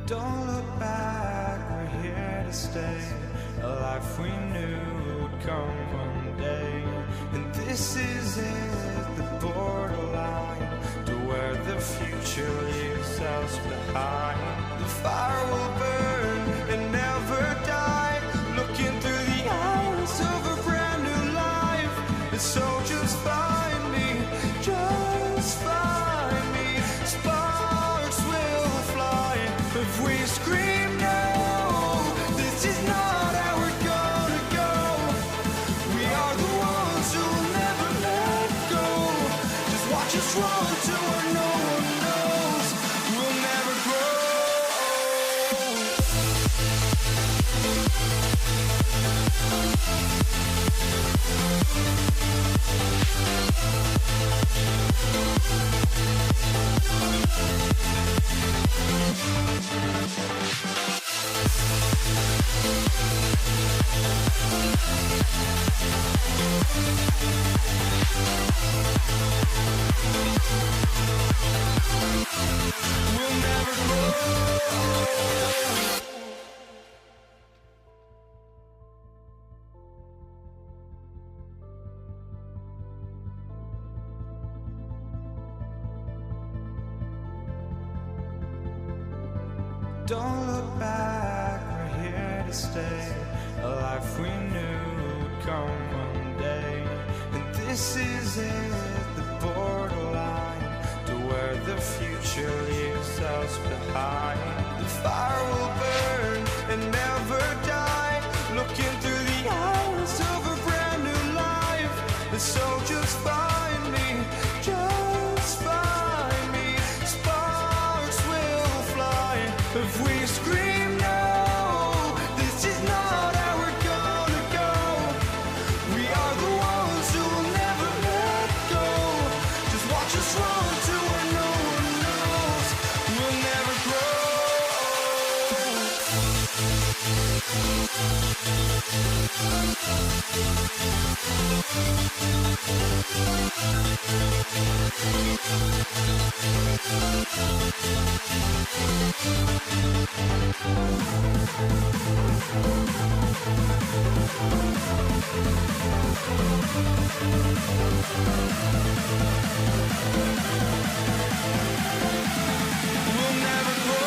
Don't look back, we're here to stay. A life we knew would come one day. And this is it, the borderline to where the future leaves us behind. The fire will burn and never die, looking through the eyes of a brand new life. And so just find me, just find me. Sparks will fly if we scream no. This is not how we're gonna go. We are the ones who will never let go. Just watch us run to where no one knows. We'll never grow. We'll never grow. Don't look back, we're here to stay. A life we knew would come one day. And this is it, the borderline to where the future leaves us behind. The fire will burn and never die, looking through the eyes of a brand new life. And so just find me, just find me. Sparks will fly if we scream no. This is not how we're gonna go. We are the ones who will never let go. Just watch us run to where no one knows. We'll never grow. We'll never grow.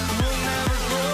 We'll never grow.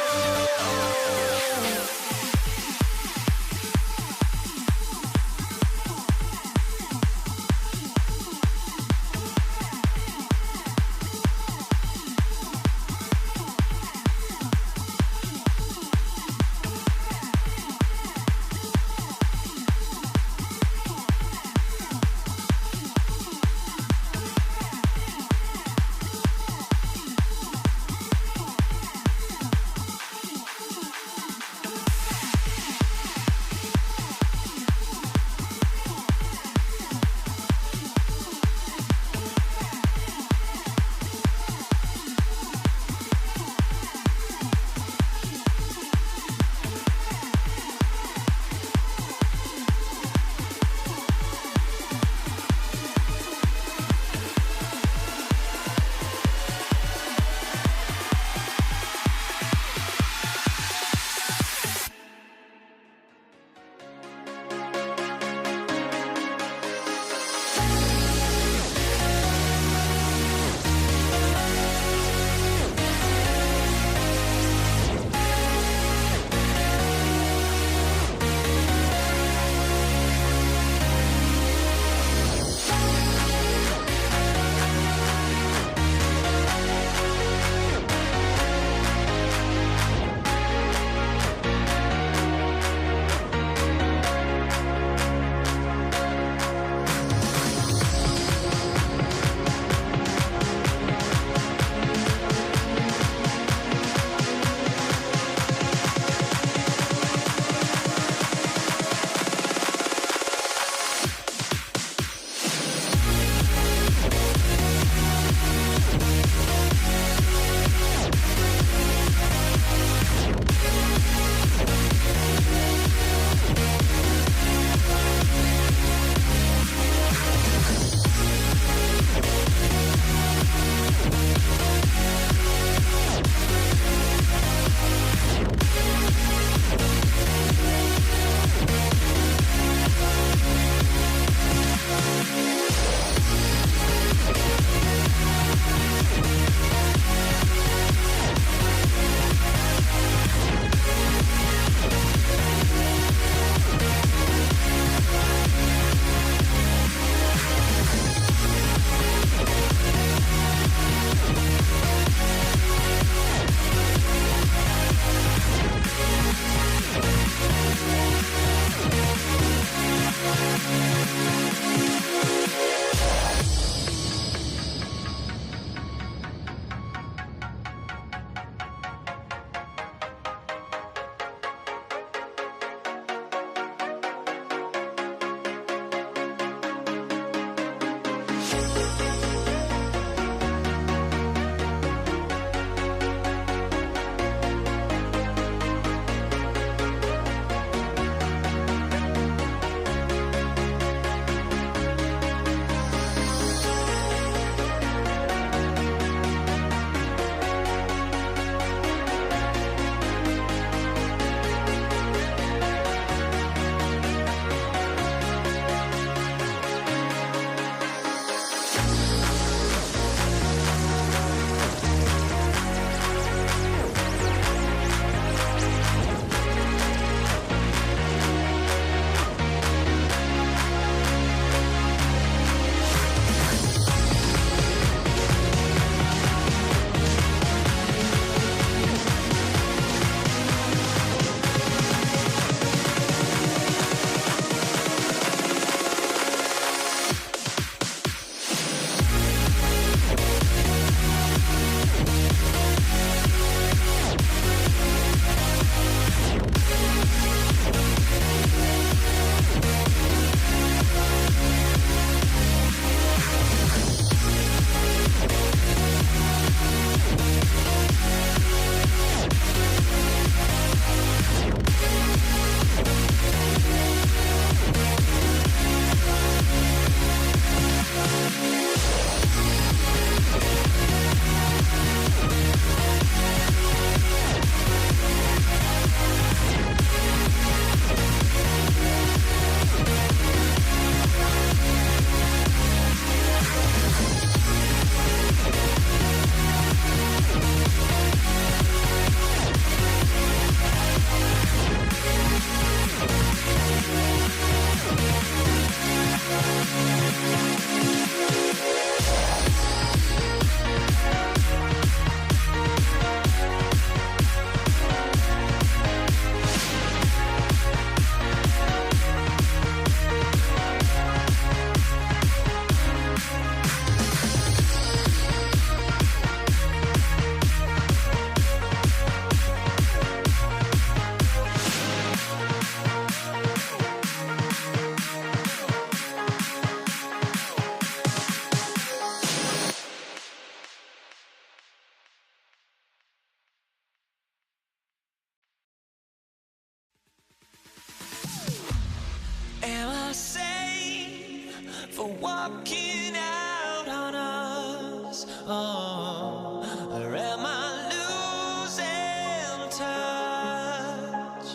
walking out on us. Oh, or am I losing touch?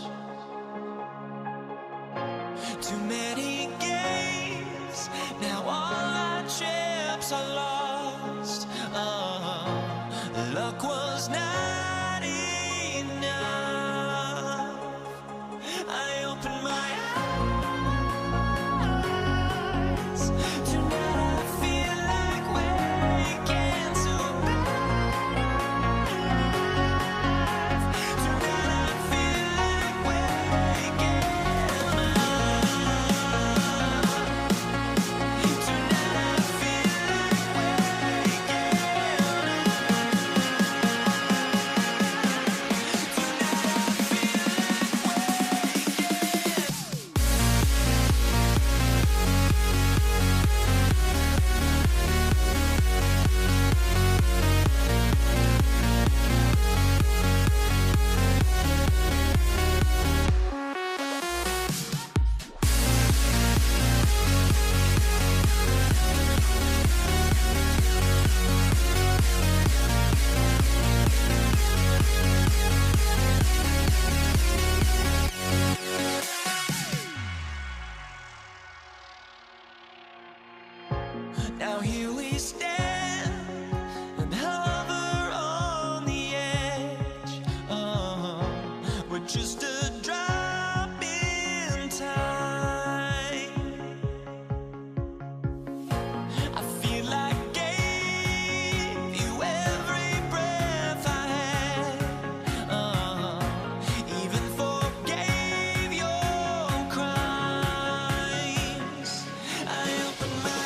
Too many games, now all our chips are lost. Oh, luck was not enough. I opened my eyes. Tonight I feel like waking to life. Tonight I feel like waking up. Tonight I feel like waking now here we stand and hover on the edge. Oh, we're just a drop in time. I feel like I gave you every breath I had. Even forgave your crimes. I opened my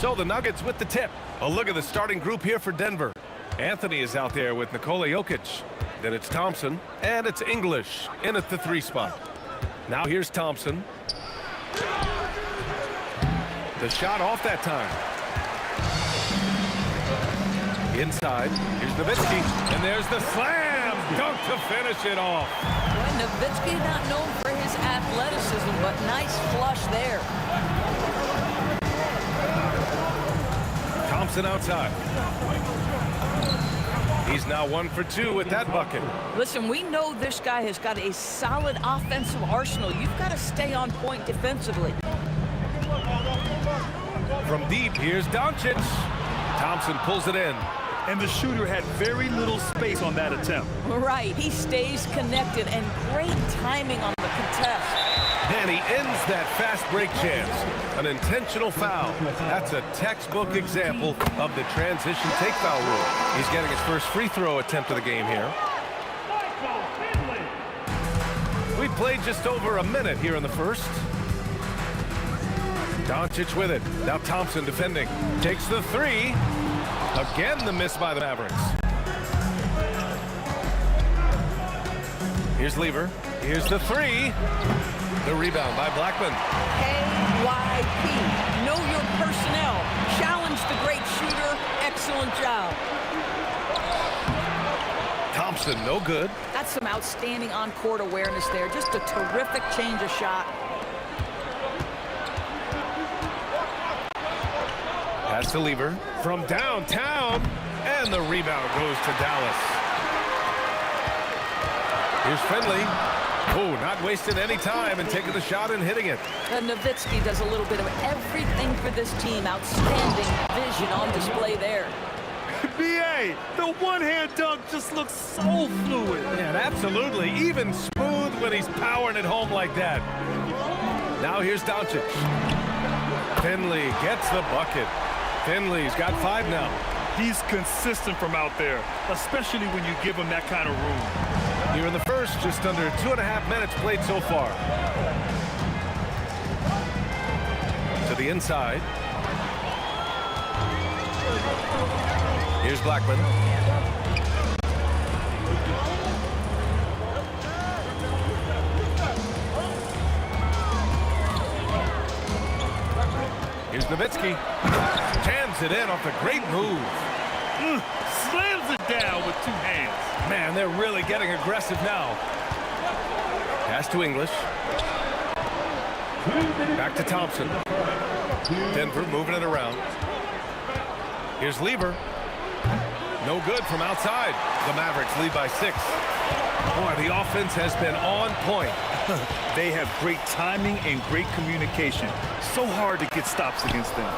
So the Nuggets with the tip. A look at the starting group here for Denver. Anthony is out there with Nikola Jokic. Then it's Thompson, and it's English in at the 3 spot. Now here's Thompson. The shot off that time. Inside, here's Nowitzki, and there's the slam dunk to finish it off. Well, Nowitzki not known for his athleticism, but nice flush there. Thompson outside. He's now 1 for 2 with that bucket. Listen, we know this guy has got a solid offensive arsenal. You've got to stay on point defensively. From deep, here's Doncic. Thompson pulls it in. And the shooter had very little space on that attempt. Right, he stays connected, and great timing on the contest. And he ends that fast break chance. An intentional foul. That's a textbook example of the transition take foul rule. He's getting his first free throw attempt of the game here. We played just over a minute here in the first. Doncic with it. Now Thompson defending. Takes the 3. Again, the miss by the Mavericks. Here's Lever. Here's the 3. The rebound by Blackman. KYP. Know your personnel. Challenge the great shooter. Excellent job. Thompson, no good. That's some outstanding on-court awareness there. Just a terrific change of shot. Pass to Lever from downtown, and the rebound goes to Dallas. Here's Finley. Oh, not wasting any time and taking the shot and hitting it. Nowitzki does a little bit of everything for this team. Outstanding vision on display there. B.A., the one-hand dunk just looks so fluid. Yeah, absolutely. Even smooth when he's powering it home like that. Now here's Doncic. Finley gets the bucket. Finley's got 5 now. He's consistent from out there, especially when you give him that kind of room. Here in the first, just under 2.5 minutes played so far. To the inside. Here's Blackman. Here's Nowitzki. Jams it in off a great move. Slams it down with 2 hands. Man, they're really getting aggressive now. Pass to English. Back to Thompson. Denver moving it around. Here's Lever. No good from outside. The Mavericks lead by 6. Boy, the offense has been on point. They have great timing and great communication. So hard to get stops against them.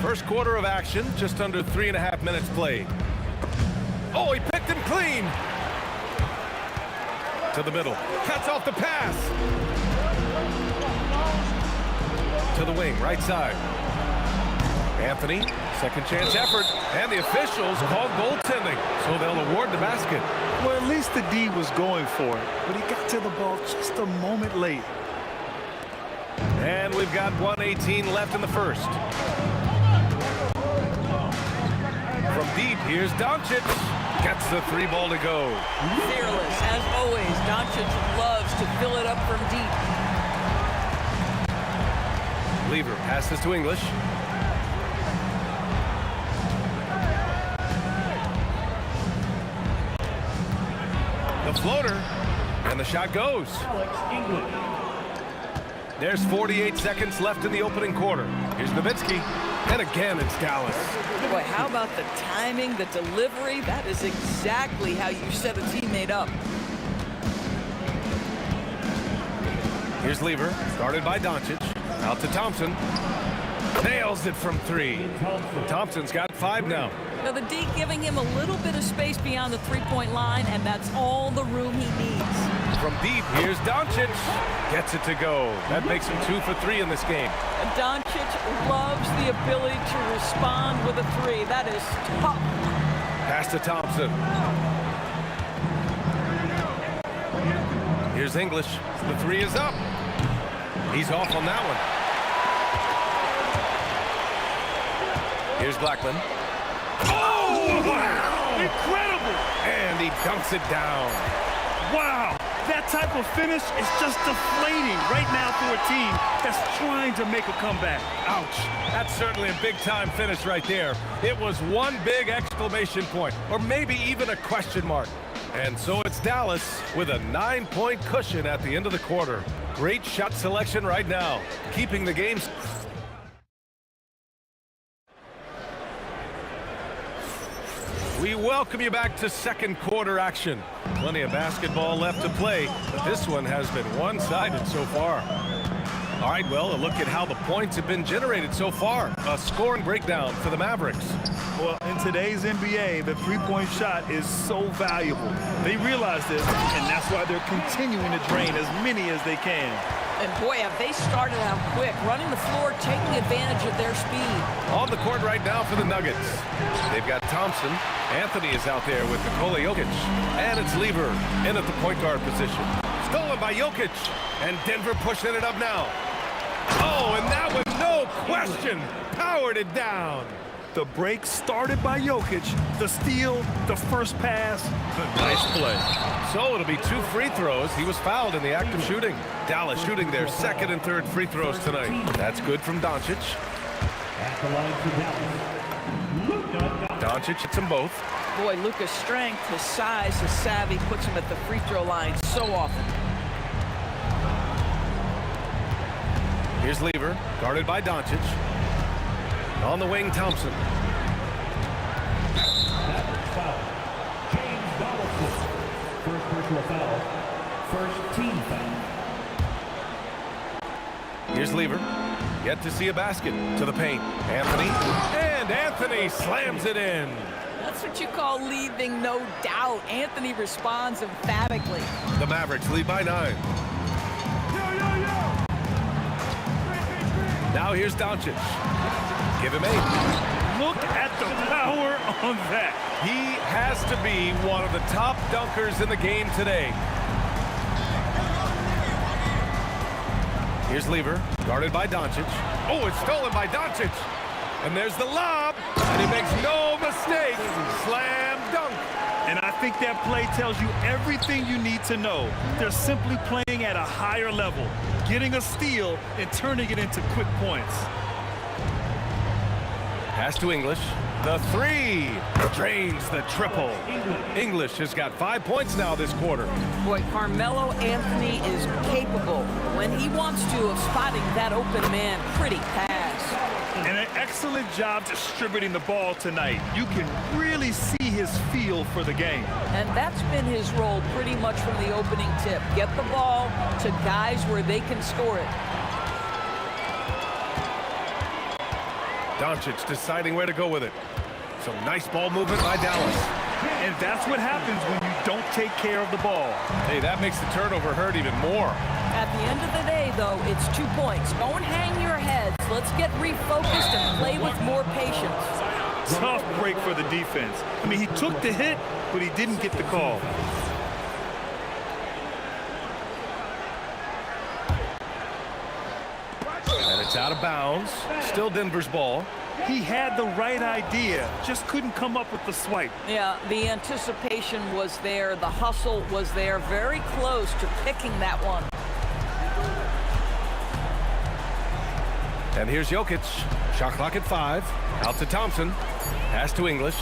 First quarter of action, just under 3.5 minutes played. Oh, he picked him clean. To the middle. Cuts off the pass. to the wing, right side. Anthony, second chance effort, and the officials called goaltending, so they'll award the basket. Well, at least the D was going for it, but he got to the ball just a moment late. And we've got 1:18 left in the first. From deep, here's Doncic. Gets the three ball to go. Fearless, as always. Doncic loves to fill it up from deep. Lever passes to English. The floater, and the shot goes. There's 48 seconds left in the opening quarter. Here's Nowitzki, and again it's Dallas. Boy, how about the timing, the delivery? That is exactly how you set a teammate up. Here's Lever, guarded by Doncic. Out to Thompson. Nails it from three. Thompson's got 5 now. Now the D giving him a little bit of space beyond the three-point line, and that's all the room he needs. From deep, here's Doncic. Gets it to go. That makes him 2 for 3 in this game. And Doncic loves the ability to respond with a three. That is tough. Pass to Thompson. Here's English. The three is up. He's off on that one. Here's Blackman. Oh, wow! Incredible! And he dunks it down. Wow! That type of finish is just deflating right now for a team that's trying to make a comeback. Ouch. That's certainly a big-time finish right there. It was one big exclamation point, or maybe even a question mark. And so it's Dallas with a 9-point cushion at the end of the quarter. Great shot selection right now, keeping the game. We welcome you back to second quarter action. Plenty of basketball left to play, but this one has been one-sided so far. All right, well, a look at how the points have been generated so far. A scoring breakdown for the Mavericks. Well, in today's NBA, the three-point shot is so valuable. They realize this, and that's why they're continuing to drain as many as they can. And boy, have they started out quick, running the floor, taking advantage of their speed. On the court right now for the Nuggets. They've got Thompson. Anthony is out there with Nikola Jokic. And it's Lever in at the point guard position. Stolen by Jokic. And Denver pushing it up now. Oh, and that one, no question, powered it down. The break started by Jokic. The steal, the first pass, the nice play. So it'll be 2 free throws. He was fouled in the act of shooting. Dallas shooting their second and third free throws tonight. That's good from Doncic. Doncic hits them both. Boy, Luka's strength, his size, his savvy puts him at the free throw line so often. Here's Lever, guarded by Doncic. On the wing, Thompson. James Donaldson. First personal foul. First team foul. Here's Lever. Yet to see a basket. To the paint. Anthony. And Anthony slams it in. That's what you call leaving no doubt. Anthony responds emphatically. The Mavericks lead by 9. Now here's Doncic. Give him 8. Look at the power on that. He has to be one of the top dunkers in the game today. Here's Lever, guarded by Doncic. Oh, it's stolen by Doncic. And there's the lob, and he makes no mistake. Slam dunk. And I think that play tells you everything you need to know. They're simply playing at a higher level, getting a steal and turning it into quick points. Pass to English. The 3 drains the triple. English has got 5 points now this quarter. Boy, Carmelo Anthony is capable, when he wants to, of spotting that open man. Pretty pass. And an excellent job distributing the ball tonight. You can really see his feel for the game. And that's been his role pretty much from the opening tip. Get the ball to guys where they can score it. Doncic deciding where to go with it. Some nice ball movement by Dallas. And that's what happens when you don't take care of the ball. Hey, that makes the turnover hurt even more. At the end of the day, say, though, it's 2 points. Don't hang your heads. Let's get refocused and play with more patience. Tough break for the defense. I mean, he took the hit, but he didn't get the call. And it's out of bounds. Still Denver's ball. He had the right idea, just couldn't come up with the swipe. Yeah, the anticipation was there. The hustle was there. Very close to picking that one. And here's Jokic. Shot clock at 5. Out to Thompson. Pass to English.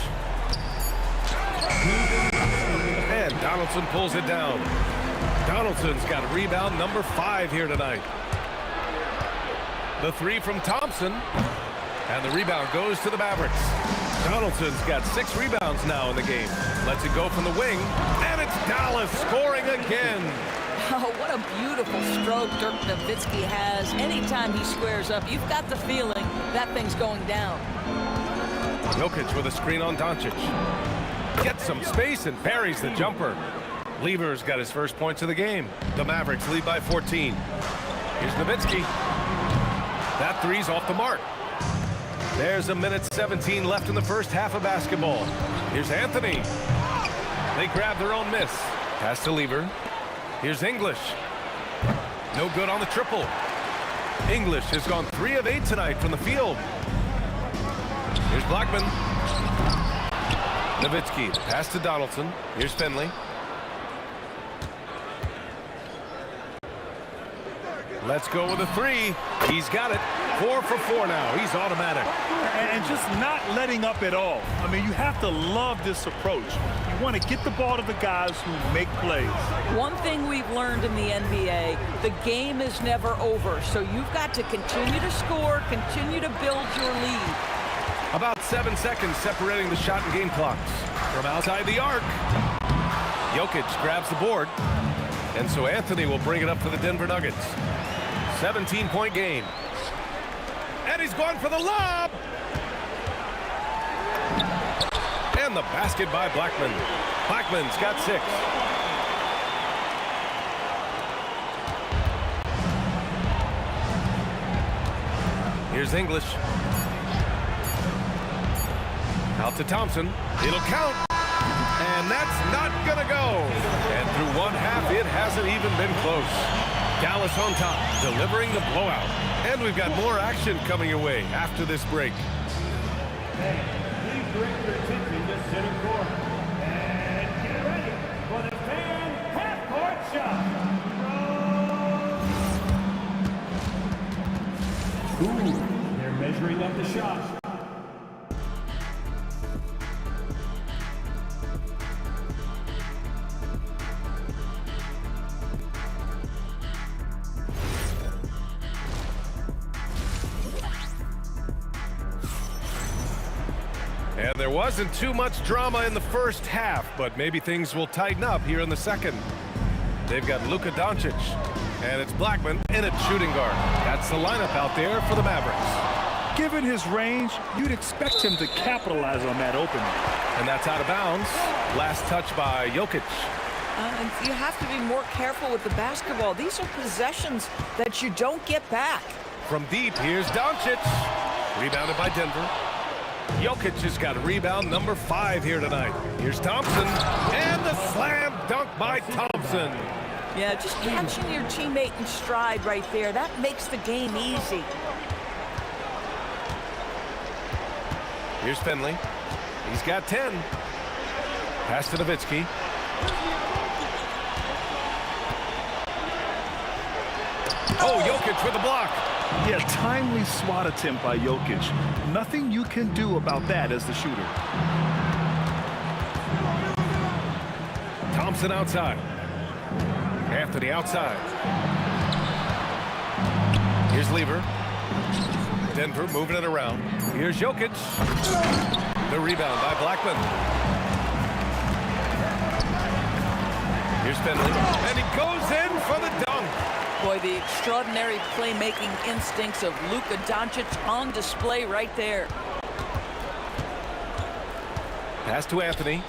And Donaldson pulls it down. Donaldson's got rebound number 5 here tonight. The 3 from Thompson. And the rebound goes to the Mavericks. Donaldson's got 6 rebounds now in the game. Lets it go from the wing. And it's Dallas scoring again. Oh, what a beautiful stroke Dirk Nowitzki has. Anytime he squares up, you've got the feeling that thing's going down. Jokic with a screen on Doncic. Gets some space and parries the jumper. Lever's got his first points of the game. The Mavericks lead by 14. Here's Nowitzki. That three's off the mark. There's a minute 17 left in the first half of basketball. Here's Anthony. They grab their own miss. Pass to Lever. Here's English. No good on the triple. English has gone 3 of 8 tonight from the field. Here's Blackman. Nowitzki, pass to Donaldson. Here's Finley. Let's go with a 3. He's got it. 4 for 4 now. He's automatic. And just not letting up at all. I mean, you have to love this approach. You want to get the ball to the guys who make plays. One thing we've learned in the NBA, the game is never over. So you've got to continue to score, continue to build your lead. About 7 seconds separating the shot and game clocks. From outside the arc, Jokic grabs the board. And so Anthony will bring it up for the Denver Nuggets. 17-point game. And he's going for the lob. And the basket by Blackman. Blackman's got 6. Here's English. Out to Thompson. It'll count. And that's not gonna go. And through one half, it hasn't even been close. Dallas on top, delivering the blowout. And we've got more action coming your way after this break. Please direct your attention to center court. And get ready for the fan half-court shot. Ooh, they're measuring up the shot. And there wasn't too much drama in the first half, but maybe things will tighten up here in the second. They've got Luka Doncic, and it's Blackman in at shooting guard. That's the lineup out there for the Mavericks. Given his range, you'd expect him to capitalize on that opening. And that's out of bounds. Last touch by Jokic. You have to be more careful with the basketball. These are possessions that you don't get back. From deep, here's Doncic. Rebounded by Denver. Jokic has got a rebound number 5 here tonight. Here's Thompson, and the slam dunk by Thompson. Yeah, just catching your teammate in stride right there. That makes the game easy. Here's Finley. He's got 10. Pass to Nowitzki. Oh, Jokic with the block. Yeah, timely swat attempt by Jokic. Nothing you can do about that as the shooter. Thompson outside. Anthony outside. Here's Lever. Denver moving it around. Here's Jokic. The rebound by Blackman. Here's Finley. And he goes in for the dunk. Boy, the extraordinary playmaking instincts of Luka Doncic on display right there. Pass to Anthony.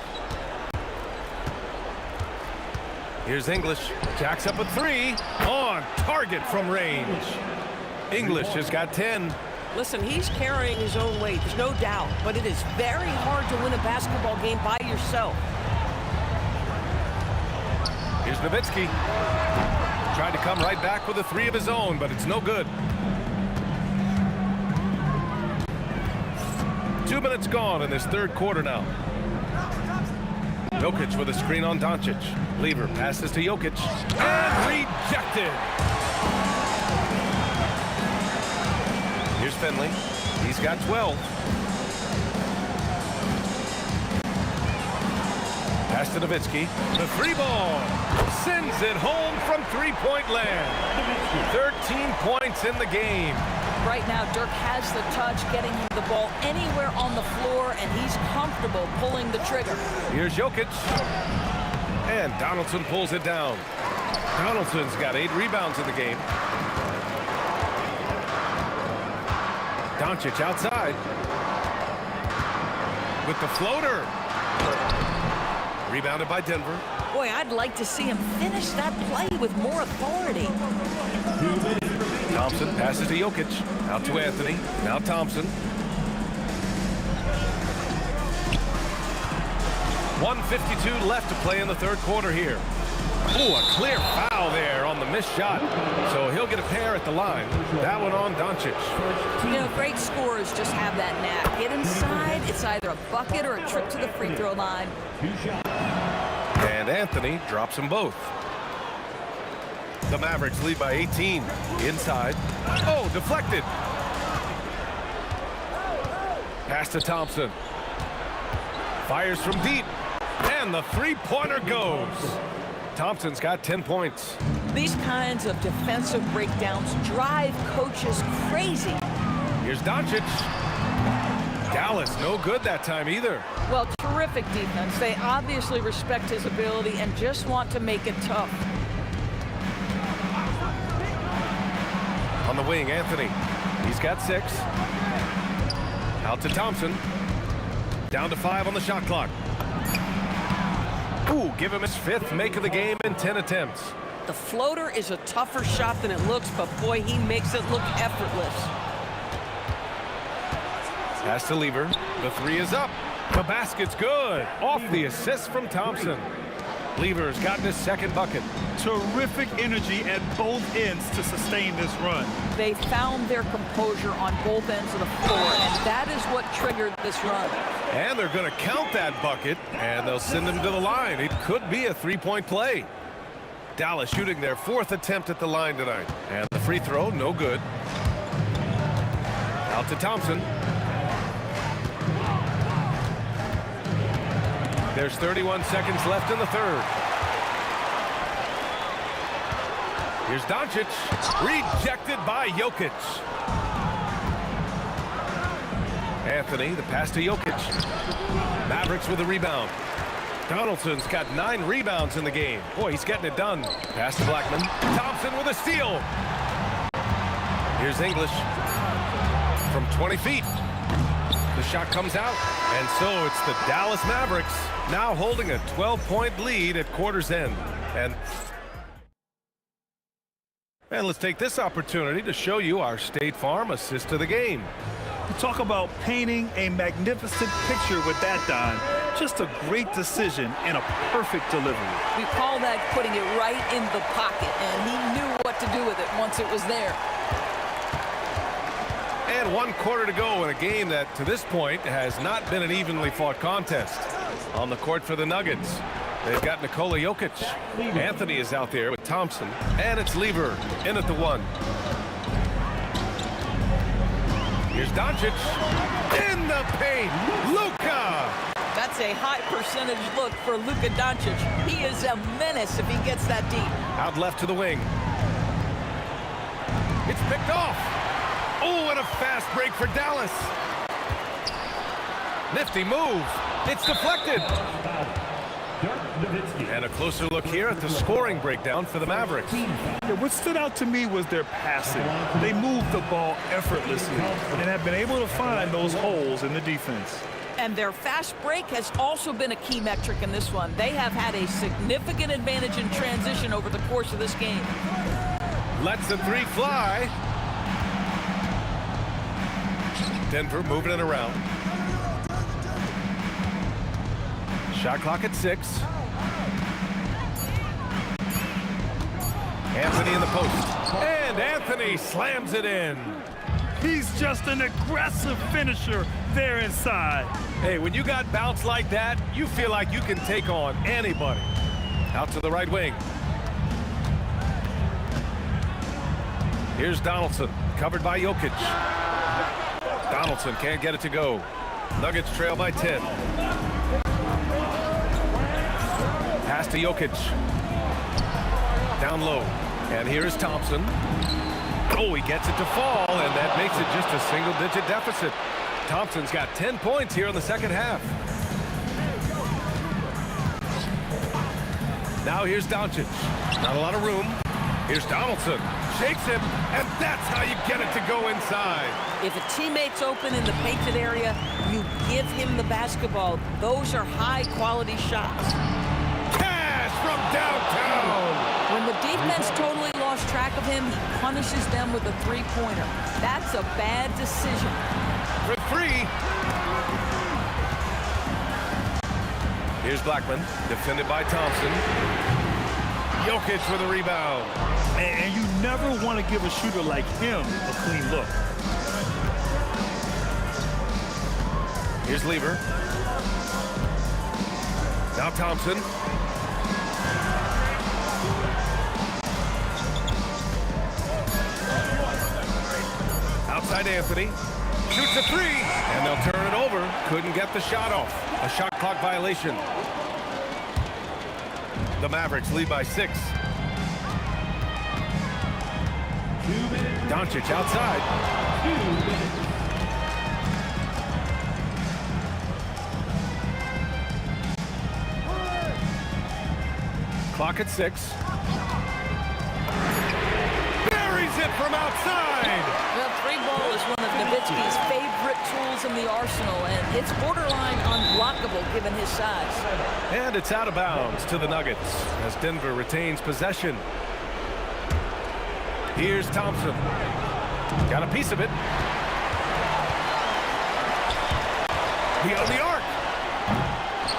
Here's English. Jacks up a 3. On target from range. English has got 10. Listen, he's carrying his own weight, there's no doubt, but it is very hard to win a basketball game by yourself. Here's Nowitzki. Tried to come right back with a 3 of his own, but it's no good. 2 minutes gone in this third quarter now. Jokic with a screen on Doncic. Lever passes to Jokic. And rejected. Here's Finley. He's got 12. Pass to Nowitzki. The 3 ball. Sends it home from three-point land. 13 points in the game. Right now, Dirk has the touch, getting him the ball anywhere on the floor, and he's comfortable pulling the trigger. Here's Jokic. And Donaldson pulls it down. Donaldson's got 8 rebounds in the game. Doncic outside. With the floater. Rebounded by Denver. Boy, I'd like to see him finish that play with more authority. Thompson passes to Jokic. Out to Anthony. Now Thompson. 1:52 left to play in the third quarter here. Ooh, a clear foul there on the missed shot. So he'll get a pair at the line. That one on Doncic. You know, great scorers just have that knack. Get inside, it's either a bucket or a trip to the free throw line. And Anthony drops them both. The Mavericks lead by 18. Inside. Oh, deflected. Pass to Thompson. Fires from deep. And the three-pointer goes. Thompson's got 10 points. These kinds of defensive breakdowns drive coaches crazy. Here's Doncic. Dallas, no good that time either. Well, terrific defense. They obviously respect his ability and just want to make it tough. On the wing, Anthony. He's got 6. Out to Thompson. Down to 5 on the shot clock. Ooh, give him his 5th make of the game in 10 attempts. The floater is a tougher shot than it looks, but boy, he makes it look effortless. Pass to Lever. The 3 is up. The basket's good. Off the assist from Thompson. Lever's gotten his 2nd bucket. Terrific energy at both ends to sustain this run. They found their composure on both ends of the floor, and that is what triggered this run. And they're going to count that bucket, and they'll send him to the line. It could be a 3-point play. Dallas shooting their 4th attempt at the line tonight. And the free throw, no good. Out to Thompson. There's 31 seconds left in the third. Here's Doncic. Rejected by Jokic. Anthony, the pass to Jokic. Mavericks with a rebound. Donaldson's got 9 rebounds in the game. Boy, he's getting it done. Pass to Blackman. Thompson with a steal. Here's English. From 20 feet. The shot comes out. And so it's the Dallas Mavericks now holding a 12-point lead at quarter's end. And let's take this opportunity to show you our State Farm assist to the game. Talk about painting a magnificent picture with that, Don. Just a great decision and a perfect delivery. We call that putting it right in the pocket, and he knew what to do with it once it was there. And 1 quarter to go in a game that, to this point, has not been an evenly fought contest. On the court for the Nuggets, they've got Nikola Jokic. Anthony is out there with Thompson, and it's Lever in at the 1. Here's Doncic in the paint. Luka. That's a high percentage look for Luka Doncic. He is a menace if he gets that deep. Out left to the wing. It's picked off. Oh, and a fast break for Dallas. Nifty move. It's deflected. And a closer look here at the scoring breakdown for the Mavericks. What stood out to me was their passing. They moved the ball effortlessly and have been able to find those holes in the defense. And their fast break has also been a key metric in this one. They have had a significant advantage in transition over the course of this game. Lets the three fly. Denver moving it around. Shot clock at 6. Anthony in the post. And Anthony slams it in. He's just an aggressive finisher there inside. Hey, when you got bounce like that, you feel like you can take on anybody. Out to the right wing. Here's Donaldson, covered by Jokic. Donaldson can't get it to go. Nuggets trail by 10. Pass to Jokic. Down low. And here's Thompson. Oh, he gets it to fall, and that makes it just a single-digit deficit. Thompson's got 10 points here in the second half. Now here's Doncic. Not a lot of room. Here's Donaldson. Shakes him, and that's how you get it to go inside. If a teammate's open in the painted area, you give him the basketball. Those are high-quality shots. Cash from downtown. When the defense totally lost track of him, he punishes them with a three-pointer. That's a bad decision. For 3. Here's Blackman, defended by Thompson. Jokic with a rebound. And you never want to give a shooter like him a clean look. Here's Lever. Now Thompson. Outside Anthony. Shoots a 3. And they'll turn it over. Couldn't get the shot off. A shot clock violation. The Mavericks lead by 6. Doncic outside. Clock at 6. Buries it from outside. The three ball is one of Nowitzki's favorite tools in the arsenal, and it's borderline unblockable given his size. And it's out of bounds to the Nuggets as Denver retains possession. Here's Thompson. Got a piece of it. Beyond the arc.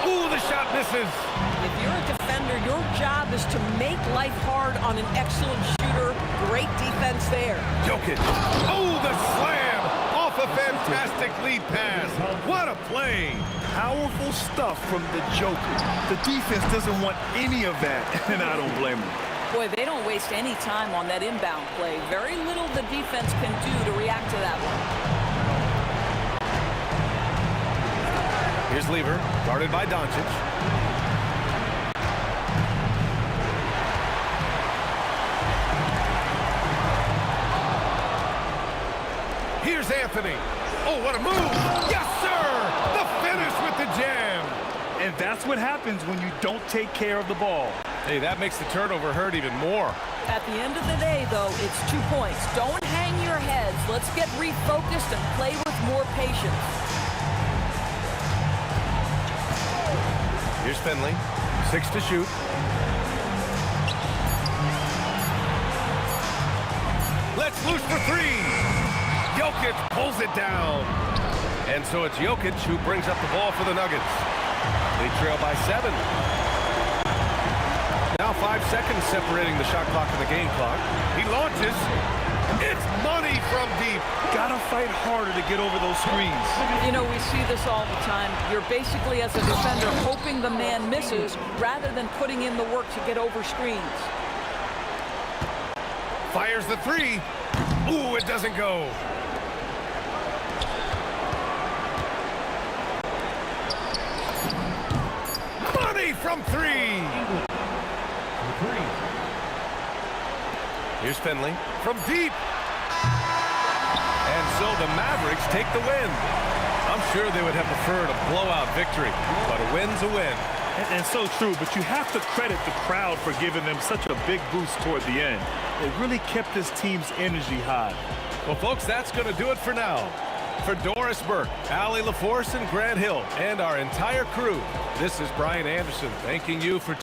Ooh, the shot misses. If you're a defender, your job is to make life hard on an excellent shooter. Great defense there. Jokic. Oh, the slam off a fantastic lead pass. What a play. Powerful stuff from the Joker. The defense doesn't want any of that, and I don't blame them. Boy, they don't waste any time on that inbound play. Very little the defense can do to react to that one. Here's Lever, guarded by Doncic. Here's Anthony. Oh, what a move. Yes, sir. The finish with the jam. And that's what happens when you don't take care of the ball. Hey, that makes the turnover hurt even more. At the end of the day, though, it's 2 points. Don't hang your heads. Let's get refocused and play with more patience. Here's Finley. 6 to shoot. Let's loose for 3. Jokic pulls it down. And so it's Jokic who brings up the ball for the Nuggets. They trail by 7. Now 5 seconds separating the shot clock and the game clock. He launches. It's money from deep. Gotta fight harder to get over those screens. You know, we see this all the time. You're basically, as a defender, hoping the man misses rather than putting in the work to get over screens. Fires the 3. Ooh, it doesn't go. Money from 3. Here's Finley from deep. And so the Mavericks take the win. I'm sure they would have preferred a blowout victory, but a win's a win. And so true, but you have to credit the crowd for giving them such a big boost toward the end. It really kept this team's energy high. Well, folks, that's going to do it for now. For Doris Burke, Allie LaForce, and Grant Hill, and our entire crew, this is Brian Anderson thanking you for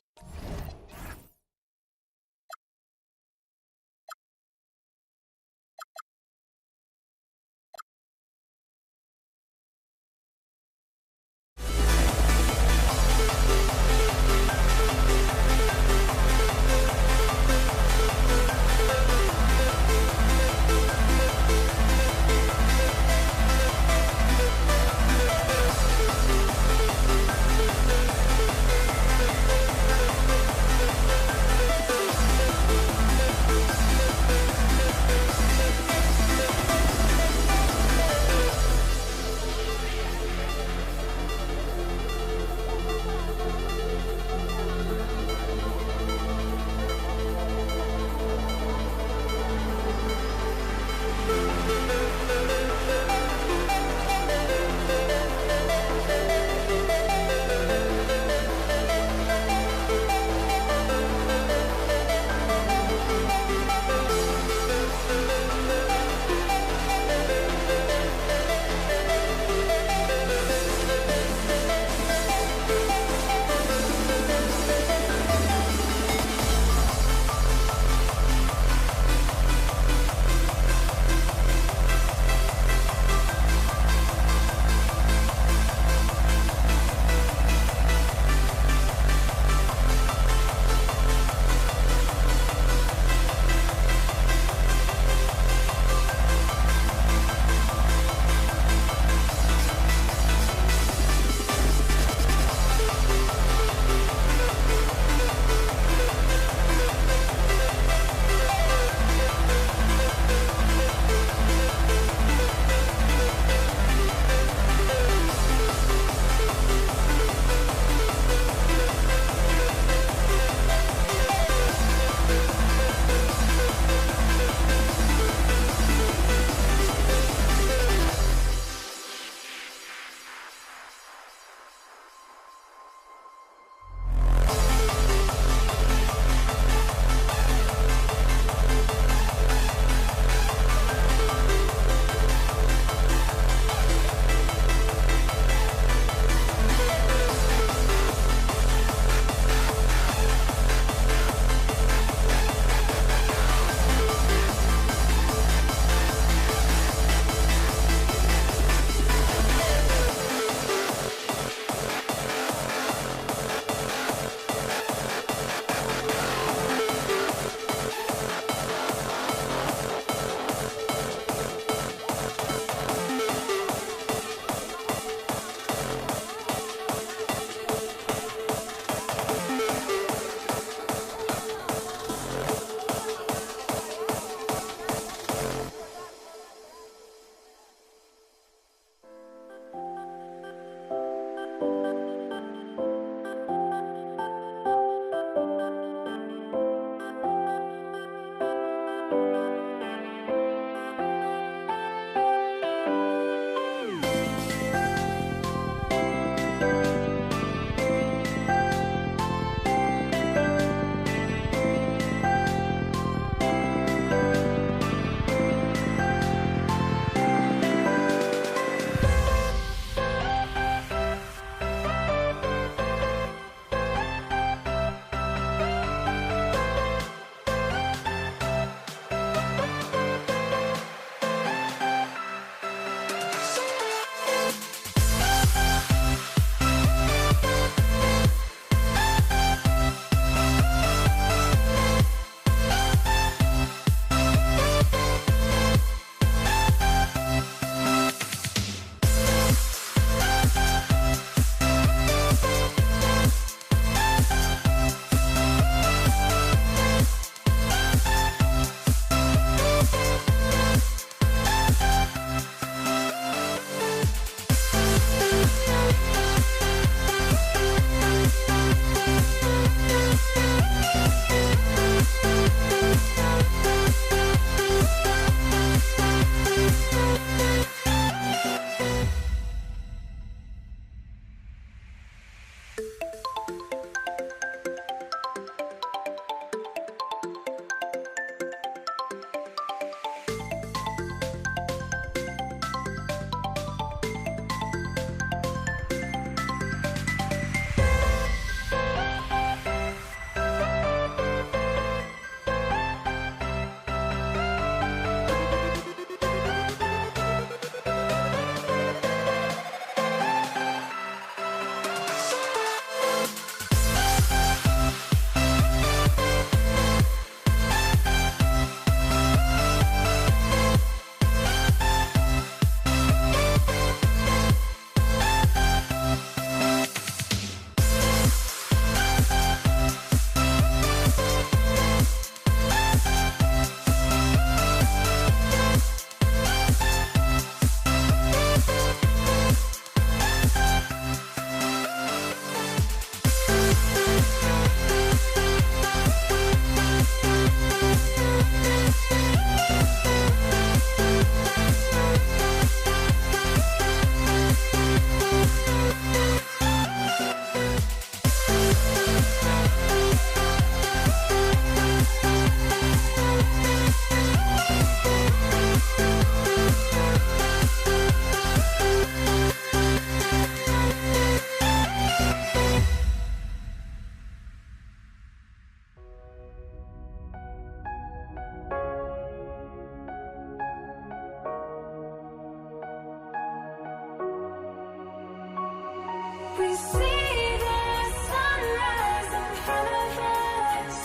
We see the sunrise in front of us.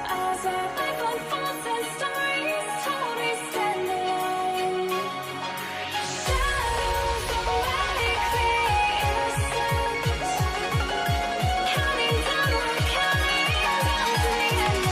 As our life unfolds and stories told, we stand alone. Shadows of likely innocence. Counting down, we're counting down to the end.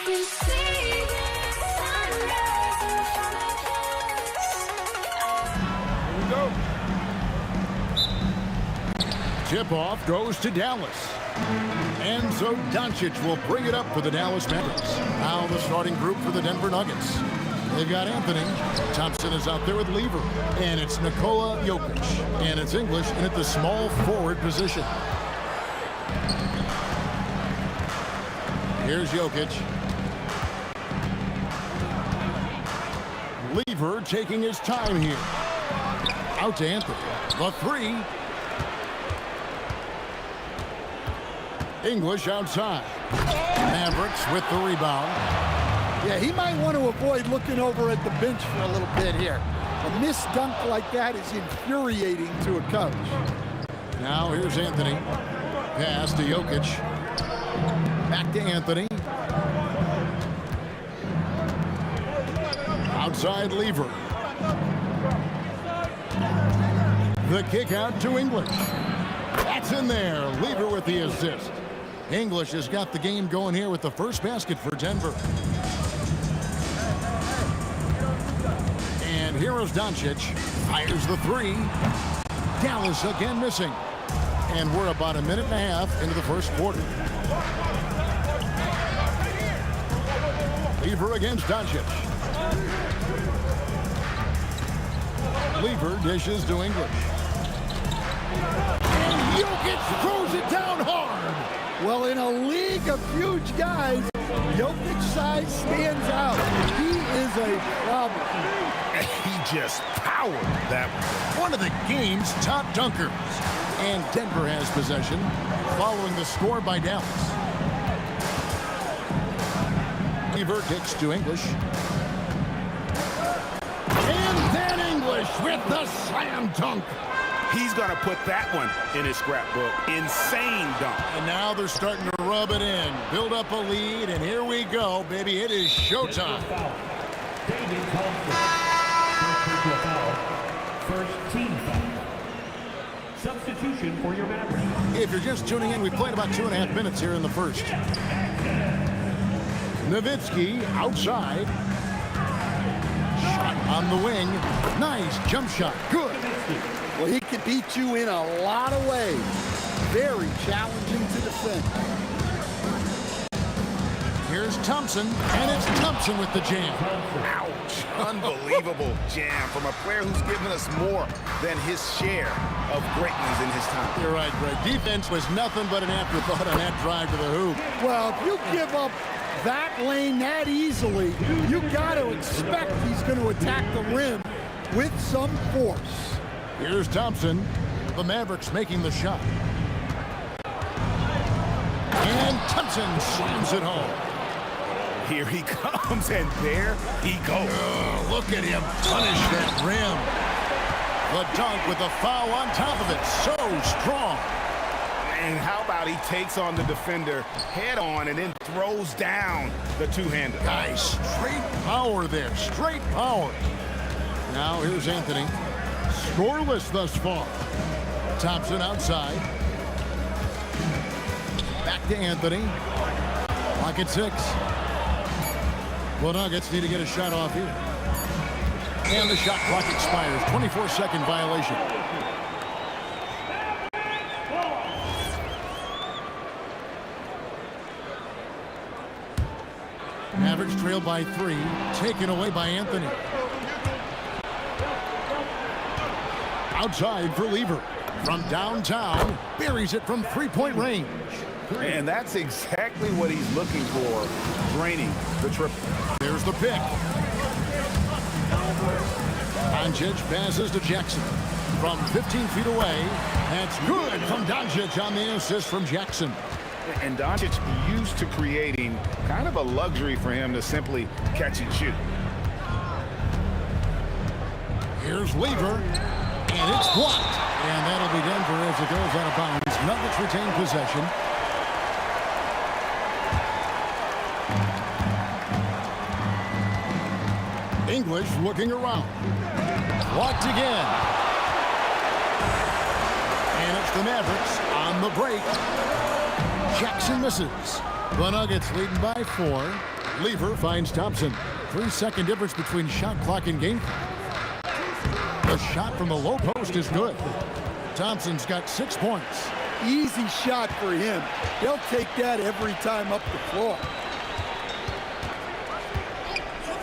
We see the sunrise in front of us. Tip-off goes to Dallas. And so Doncic will bring it up for the Dallas Mavericks. Now the starting group for the Denver Nuggets. They've got Anthony. Thompson is out there with Lever. And it's Nikola Jokic. And it's English in at the small forward position. Here's Jokic. Lever taking his time here. Out to Anthony. The three. English outside. Mavericks with the rebound. Yeah, he might want to avoid looking over at the bench for a little bit here. A missed dunk like that is infuriating to a coach. Now here's Anthony. Pass to Jokic. Back to Anthony. Outside Lever. The kick out to English. That's in there. Lever with the assist. English has got the game going here with the first basket for Denver. And here is Doncic. Fires the three. Dallas again missing. And we're about a minute and a half into the first quarter. Lever against Doncic. Lever dishes to English. And Jokic throws it down hard. Well, in a league of huge guys, Jokic's size stands out. He is a problem. He just powered that one of the game's top dunkers. And Denver has possession following the score by Dallas. Lever kicks to English. And then English with the slam dunk. He's going to put that one in his scrapbook. Insane dunk. And now they're starting to rub it in. Build up a lead, and here we go, baby. It is showtime. David Thompson. First team foul. Substitution for your Mavericks. If you're just tuning in, we played about 2.5 minutes here in the first. Nowitzki outside. Shot on the wing. Nice jump shot. Good. Well, he can beat you in a lot of ways. Very challenging to defend. Here's Thompson, and it's Thompson with the jam. Ouch. Unbelievable jam from a player who's given us more than his share of greatness in his time. You're right, Greg. Defense was nothing but an afterthought on that drive to the hoop. Well, if you give up that lane that easily, you got to expect he's going to attack the rim with some force. Here's Thompson. The Mavericks making the shot. And Thompson slams it home. Here he comes, and there he goes. Oh, look at him punish that rim. The dunk with the foul on top of it. So strong. And how about he takes on the defender head on and then throws down the two-hander. Guys, straight power there. Straight power. Now here's Anthony. Scoreless thus far. Thompson outside. Back to Anthony. Clock at 6. Well, Nuggets need to get a shot off here. And the shot clock expires. 24-second violation. Mavericks trail by 3. Taken away by Anthony. Outside for Lever. From downtown. Buries it from three-point range. And that's exactly what he's looking for, draining the triple. There's the pick. Doncic passes to Jackson. From 15 feet away. That's good from Doncic on the assist from Jackson. And Doncic used to creating kind of a luxury for him to simply catch and shoot. Here's Lever. And it's blocked. And that'll be Denver as it goes out of bounds. Nuggets retain possession. English looking around. Blocked again. And it's the Mavericks on the break. Jackson misses. The Nuggets leading by 4. Lever finds Thompson. 3-second difference between shot clock and game clock. The shot from the low post is good. Thompson's got 6 points. Easy shot for him. He'll take that every time up the floor.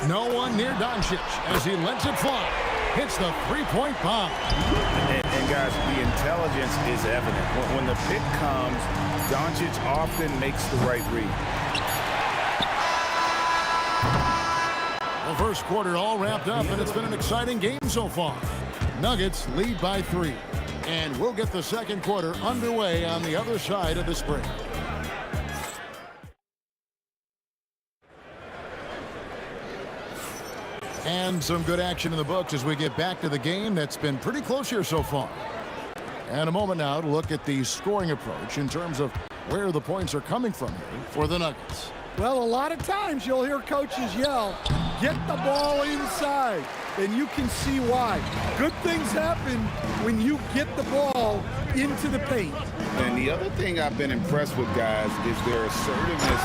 No one near Doncic as he lets it fly. Hits the three-point bomb. And guys, the intelligence is evident. When the pick comes, Doncic often makes the right read. The first quarter all wrapped up, and it's been an exciting game so far. Nuggets lead by 3. And we'll get the second quarter underway on the other side of this break. And some good action in the books as we get back to the game that's been pretty close here so far. And a moment now to look at the scoring approach in terms of where the points are coming from here for the Nuggets. Well, a lot of times you'll hear coaches yell, get the ball inside, and you can see why. Good things happen when you get the ball into the paint. And the other thing I've been impressed with, guys, is their assertiveness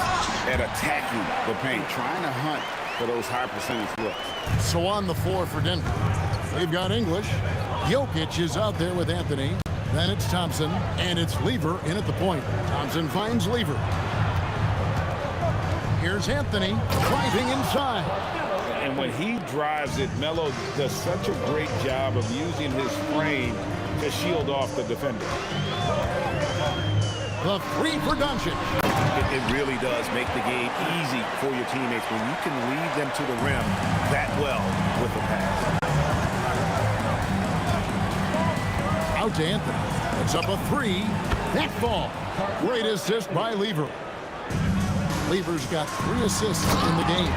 at attacking the paint, trying to hunt for those high percentage looks. So on the floor for Denver, they've got English. Jokic is out there with Anthony. Then it's Thompson, and it's Lever in at the point. Thompson finds Lever. Here's Anthony driving inside. And when he drives it, Melo does such a great job of using his frame to shield off the defender. The 3 for Doncic. It really does make the game easy for your teammates when you can lead them to the rim that well with the pass. Out to Anthony. It's up a 3. That ball. Great assist by Lever. Lever's got 3 assists in the game.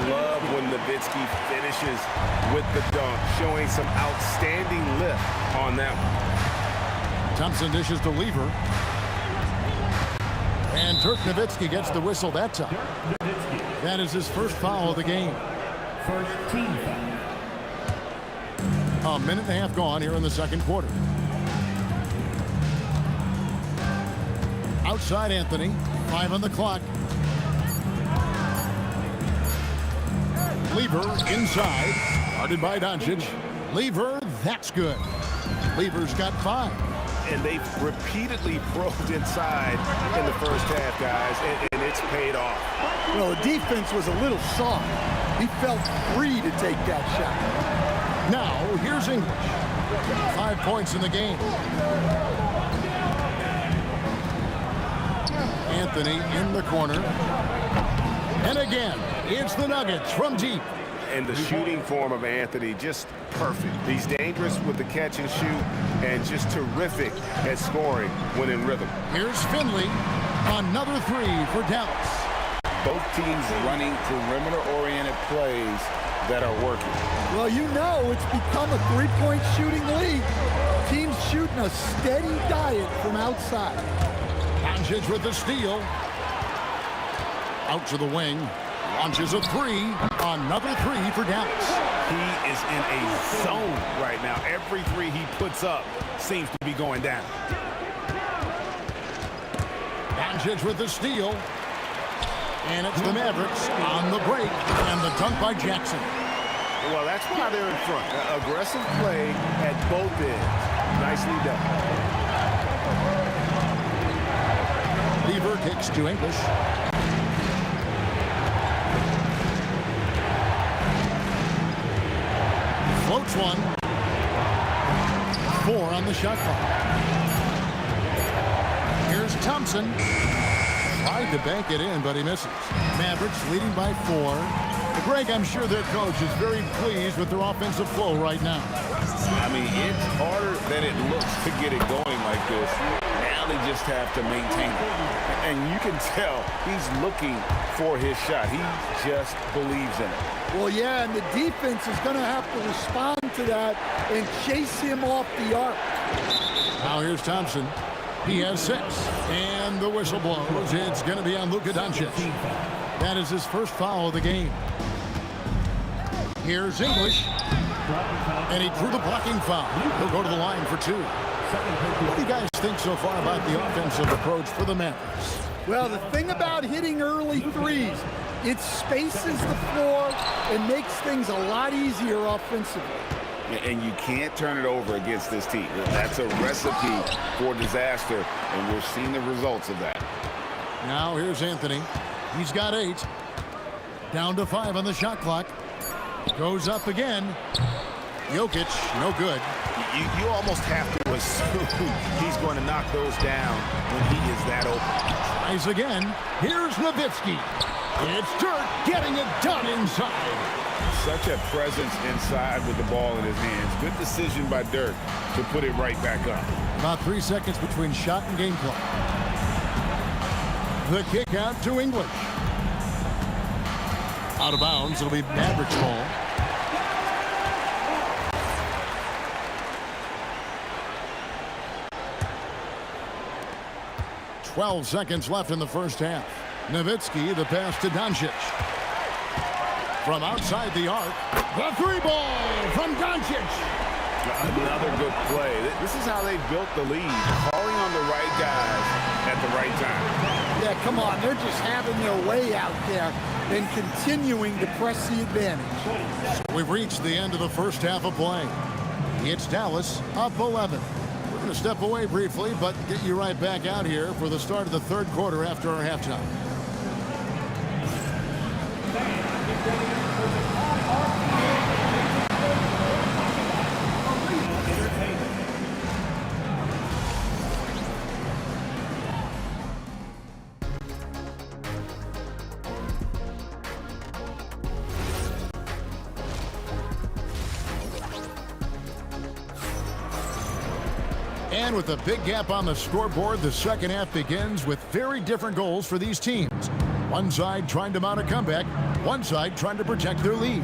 Love when Nowitzki finishes with the dunk, showing some outstanding lift on that one. Thompson dishes to Lever. And Dirk Nowitzki gets the whistle that time. That is his first foul of the game. First team foul. A minute and a half gone here in the second quarter. Outside Anthony. 5 on the clock. Lever inside. Guarded by Doncic. Lever, that's good. Lever's got 5. And they've repeatedly probed inside in the first half, guys, and it's paid off. Well, the defense was a little soft. He felt free to take that shot. Now, here's English. 5 points in the game. Anthony in the corner. And again, it's the Nuggets from deep. And the shooting form of Anthony, just perfect. He's dangerous with the catch and shoot and just terrific at scoring when in rhythm. Here's Finley. Another three for Dallas. Both teams running perimeter-oriented plays that are working. Well, you know it's become a three-point shooting league. Teams shooting a steady diet from outside. Doncic with the steal. Out to the wing. Launches a three. Another three for Dallas. He is in a zone right now. Every three he puts up seems to be going down. Doncic with the steal. And it's the Mavericks on the break. And the dunk by Jackson. Well, that's why they're in front. Aggressive play at both ends. Nicely done. Lever kicks to English. Floats one. 4 on the shot clock. Here's Thompson. Tried to bank it in, but he misses. Mavericks leading by 4. Greg, I'm sure their coach is very pleased with their offensive flow right now. I mean, it's harder than it looks to get it going like this. Now they just have to maintain it. And you can tell he's looking for his shot. He just believes in it. Well, yeah, and the defense is going to have to respond to that and chase him off the arc. Now here's Thompson. He has 6. And the whistle blows. It's going to be on Luka Doncic. That is his first foul of the game. Here's English. And he drew the blocking foul. He'll go to the line for 2. What do you guys think so far about the offensive approach for the Mavericks? Well, the thing about hitting early threes, it spaces the floor and makes things a lot easier offensively. And you can't turn it over against this team. That's a recipe for disaster, and we're seeing the results of that. Now here's Anthony. He's got 8. Down to 5 on the shot clock. Goes up again. Jokic, no good. You almost have to assume he's going to knock those down when he is that open. Tries again. Here's Nowitzki. It's Dirk getting it done inside. Such a presence inside with the ball in his hands. Good decision by Dirk to put it right back up. About 3 seconds between shot and game clock. The kick out to English. Out of bounds. It'll be Mavericks ball. .12 seconds left in the first half. Nowitzki, the pass to Doncic. From outside the arc, the 3 ball from Doncic. Another good play. This is how they built the lead. Calling on the right guys at the right time. Yeah, come on. They're just having their way out there and continuing to press the advantage. We've reached the end of the first half of play. It's Dallas up 11. We're going to step away briefly, but get you right back out here for the start of the third quarter after our halftime. And with a big gap on the scoreboard, the second half begins with very different goals for these teams. One side trying to mount a comeback, one side trying to protect their lead.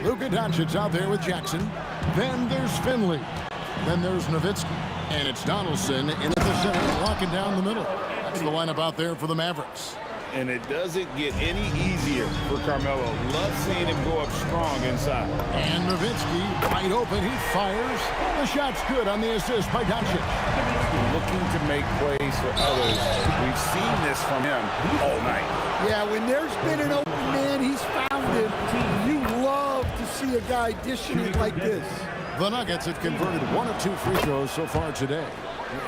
Luka Doncic out there with Jackson. Then there's Finley. Then there's Nowitzki. And it's Donaldson in the center, locking down the middle. That's the lineup out there for the Mavericks. And it doesn't get any easier for Carmelo. Love seeing him go up strong inside. And Nowitzki wide open. He fires. The shot's good on the assist by Doncic. Looking to make plays for others. We've seen this from him all night. Yeah, when there's been an open man, he's found him. You love to see a guy dishing it like this. The Nuggets have converted 1 of 2 free throws so far today.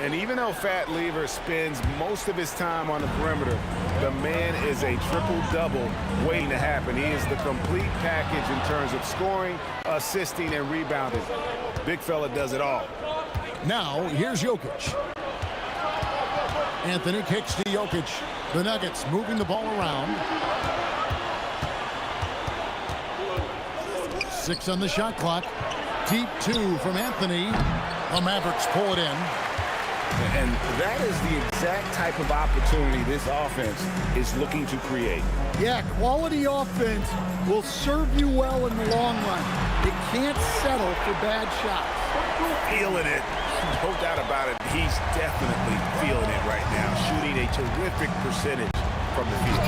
And even though Fat Lever spends most of his time on the perimeter, the man is a triple-double waiting to happen. He is the complete package in terms of scoring, assisting, and rebounding. Big fella does it all. Now, here's Jokic. Anthony kicks to Jokic. The Nuggets moving the ball around. 6 on the shot clock. Deep 2 from Anthony. The Mavericks pull it in. And that is the exact type of opportunity this offense is looking to create. Yeah, quality offense will serve you well in the long run. You can't settle for bad shots. Feeling it. No doubt about it. He's definitely feeling it right now. Shooting a terrific percentage from the field.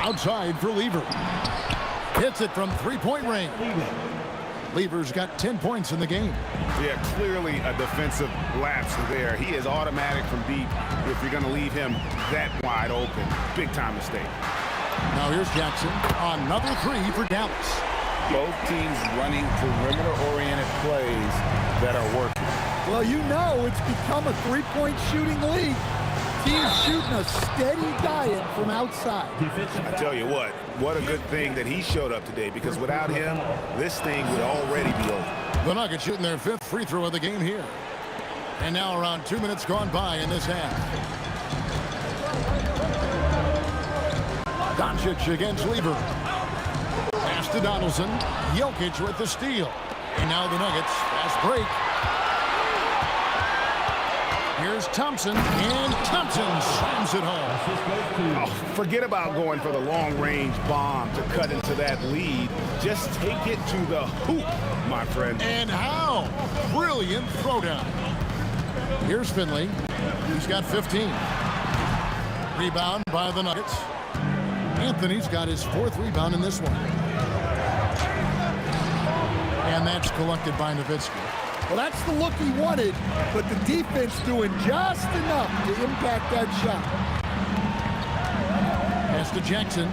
Outside for Lever. Hits it from three-point range. Lever's got 10 points in the game. Yeah, clearly a defensive lapse there. He is automatic from deep if you're going to leave him that wide open. Big time mistake. Now here's Jackson. Another 3 for Dallas. Both teams running perimeter-oriented plays that are working. Well, you know it's become a three-point shooting league. Teams shooting a steady diet from outside. I tell you what a good thing that he showed up today, because without him, this thing would already be over. The Nuggets shooting their 5th free throw of the game here. And now around 2 minutes gone by in this half. Doncic against Lever. Pass to Donaldson. Jokic with the steal. And now the Nuggets fast break. Here's Thompson, and Thompson slams it home. Oh, forget about going for the long-range bomb to cut into that lead. Just take it to the hoop, my friend. And how? Brilliant throwdown. Here's Finley. He's got 15. Rebound by the Nuggets. Anthony's got his 4th rebound in this one. And that's collected by Nowitzki. Well, that's the look he wanted, but the defense doing just enough to impact that shot. Pass to Jackson.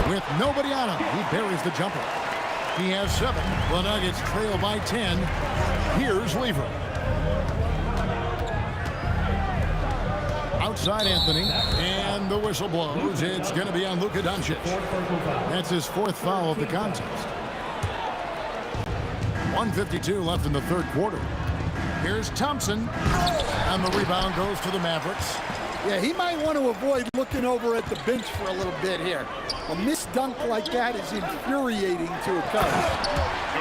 With nobody on him, he buries the jumper. He has 7. The Nuggets trail by 10. Here's Lever. Outside Anthony, and the whistle blows. It's going to be on Luka Doncic. That's his 4th foul of the contest. 1:52 left in the 3rd quarter. Here's Thompson, and the rebound goes to the Mavericks. Yeah, he might want to avoid looking over at the bench for a little bit here. A missed dunk like that is infuriating to a coach.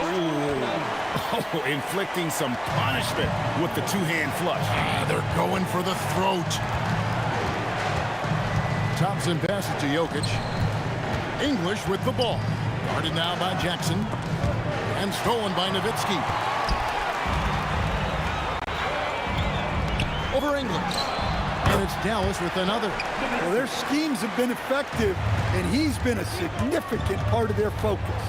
Oh, inflicting some punishment with the 2-hand flush. They're going for the throat. Thompson passes to Jokic. English with the ball. Guarded now by Jackson. And stolen by Nowitzki. Over English. And it's Dallas with another. Well, their schemes have been effective, and he's been a significant part of their focus.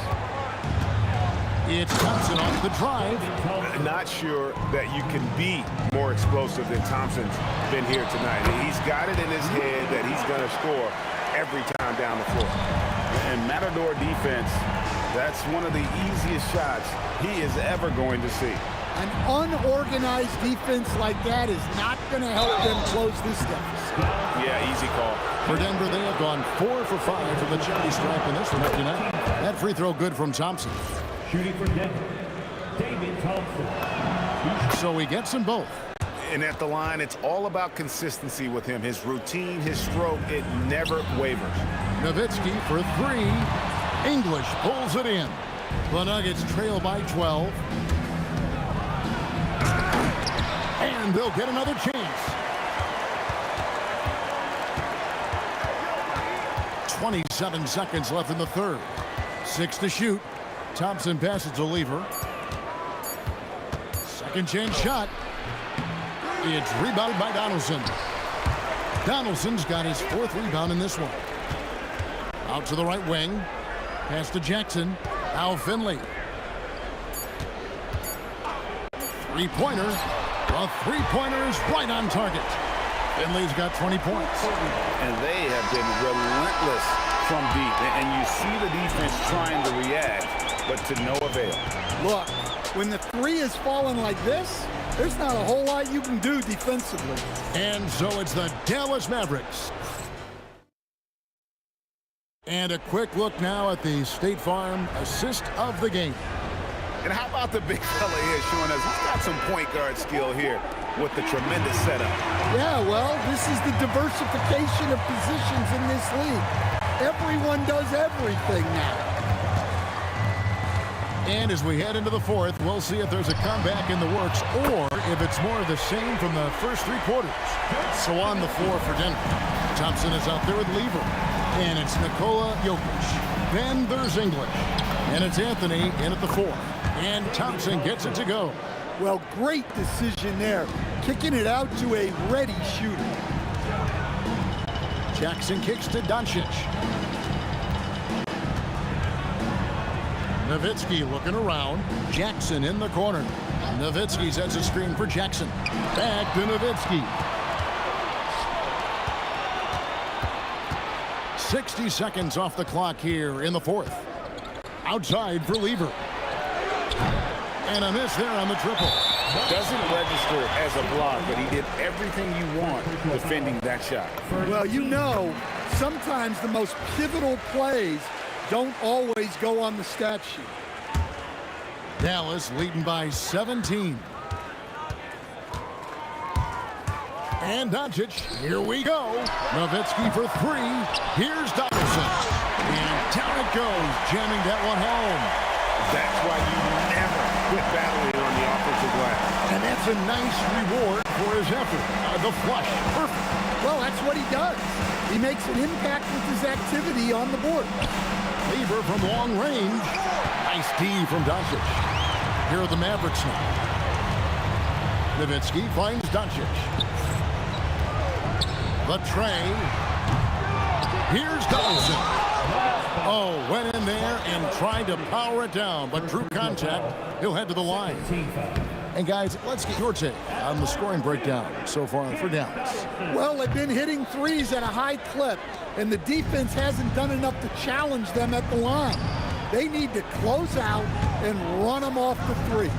It's Thompson off the drive. Not sure that you can be more explosive than Thompson's been here tonight. He's got it in his head that he's going to score every time down the floor. And Matador defense, that's one of the easiest shots he is ever going to see. An unorganized defense like that is not going to help them close this deficit. Yeah, easy call. For Denver, they have gone 4 for 5 from the charity stripe in this one up tonight. That free throw good from Thompson. Shooting for Denver, David Thompson. So he gets them both. And at the line, it's all about consistency with him. His routine, his stroke, it never wavers. Nowitzki for 3. English pulls it in. The Nuggets trail by 12. And they'll get another chance. 27 seconds left in the 3rd. 6 to shoot. Thompson passes to Lever. Second chance shot. It's rebounded by Donaldson. Donaldson's got his 4th rebound in this one. Out to the right wing. Pass to Jackson. Now Finley. Three-pointer. The three-pointer is right on target. Finley's got 20 points. And they have been relentless from deep. And you see the defense trying to react, but to no avail. Look, when the 3 is falling like this, there's not a whole lot you can do defensively. And so it's the Dallas Mavericks. And a quick look now at the State Farm assist of the game. And how about the big fella here showing us he's got some point guard skill here. with the tremendous setup. Yeah, well, this is the diversification of positions in this league. Everyone does everything now. And as we head into the fourth, we'll see if there's a comeback in the works or if it's more of the same from the first three quarters. So on the floor for Denver, Thompson is out there with Lever. And it's Nikola Jokic. Then there's English. And it's Anthony in at the four. And Thompson gets it to go. Well, great decision there. Kicking it out to a ready shooter. Jackson kicks to Doncic. Nowitzki looking around. Jackson in the corner. Nowitzki sets a screen for Jackson. Back to Nowitzki. 60 seconds off the clock here in the fourth. Outside for Lever. And a miss there on the triple. Doesn't register as a block, but he did everything you want defending that shot. Well, you know, sometimes the most pivotal plays don't always go on the stat sheet. Dallas leading by 17. And Doncic, here we go. Nowitzki for three. Here's Donaldson. And down it goes, jamming that one home. That's why you never quit battling on the offensive glass. And that's a nice reward for his effort. The flush, perfect. Well, that's what he does. He makes an impact with his activity on the board. Lever from long range. Nice D from Doncic. Here are the Mavericks now. Nowitzki finds Doncic. The tray. Here's Donaldson. Oh, went in there and tried to power it down, but drew contact. He'll head to the line. And guys, let's get your take on the scoring breakdown so far for Dallas. Well, they've been hitting threes at a high clip, and the defense hasn't done enough to challenge them at the line. They need to close out and run them off the three.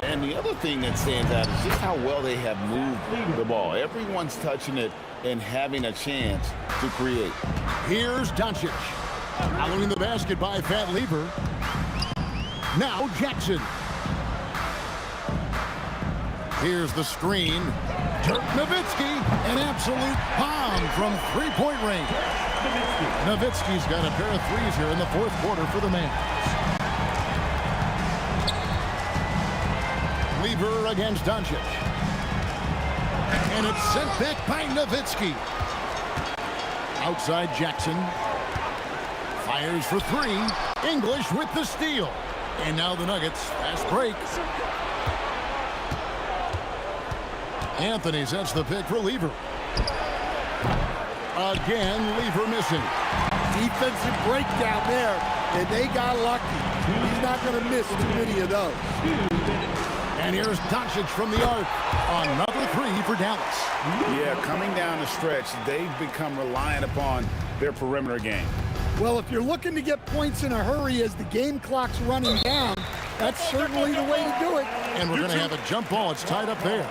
And the other thing that stands out is just how well they have moved the ball. Everyone's touching it and having a chance to create. Here's Doncic. Following the basket by Fat Lever. Now Jackson. Here's the screen. Dirk Nowitzki, an absolute bomb from three-point range. Nowitzki's got a pair of threes here in the fourth quarter for the Mavs. Lever against Doncic. And it's sent back by Nowitzki. Outside Jackson. Fires for three. English with the steal. And now the Nuggets. Fast break. Anthony sets the pick for Lever. Again, Lever missing. Defensive breakdown there, and they got lucky. He's not going to miss too many of those. And here's Doncic from the arc. Another three for Dallas. Yeah, coming down the stretch, they've become reliant upon their perimeter game. Well, if you're looking to get points in a hurry as the game clock's running down, that's certainly the way to do it. And we're going to have a jump ball. It's tied up there.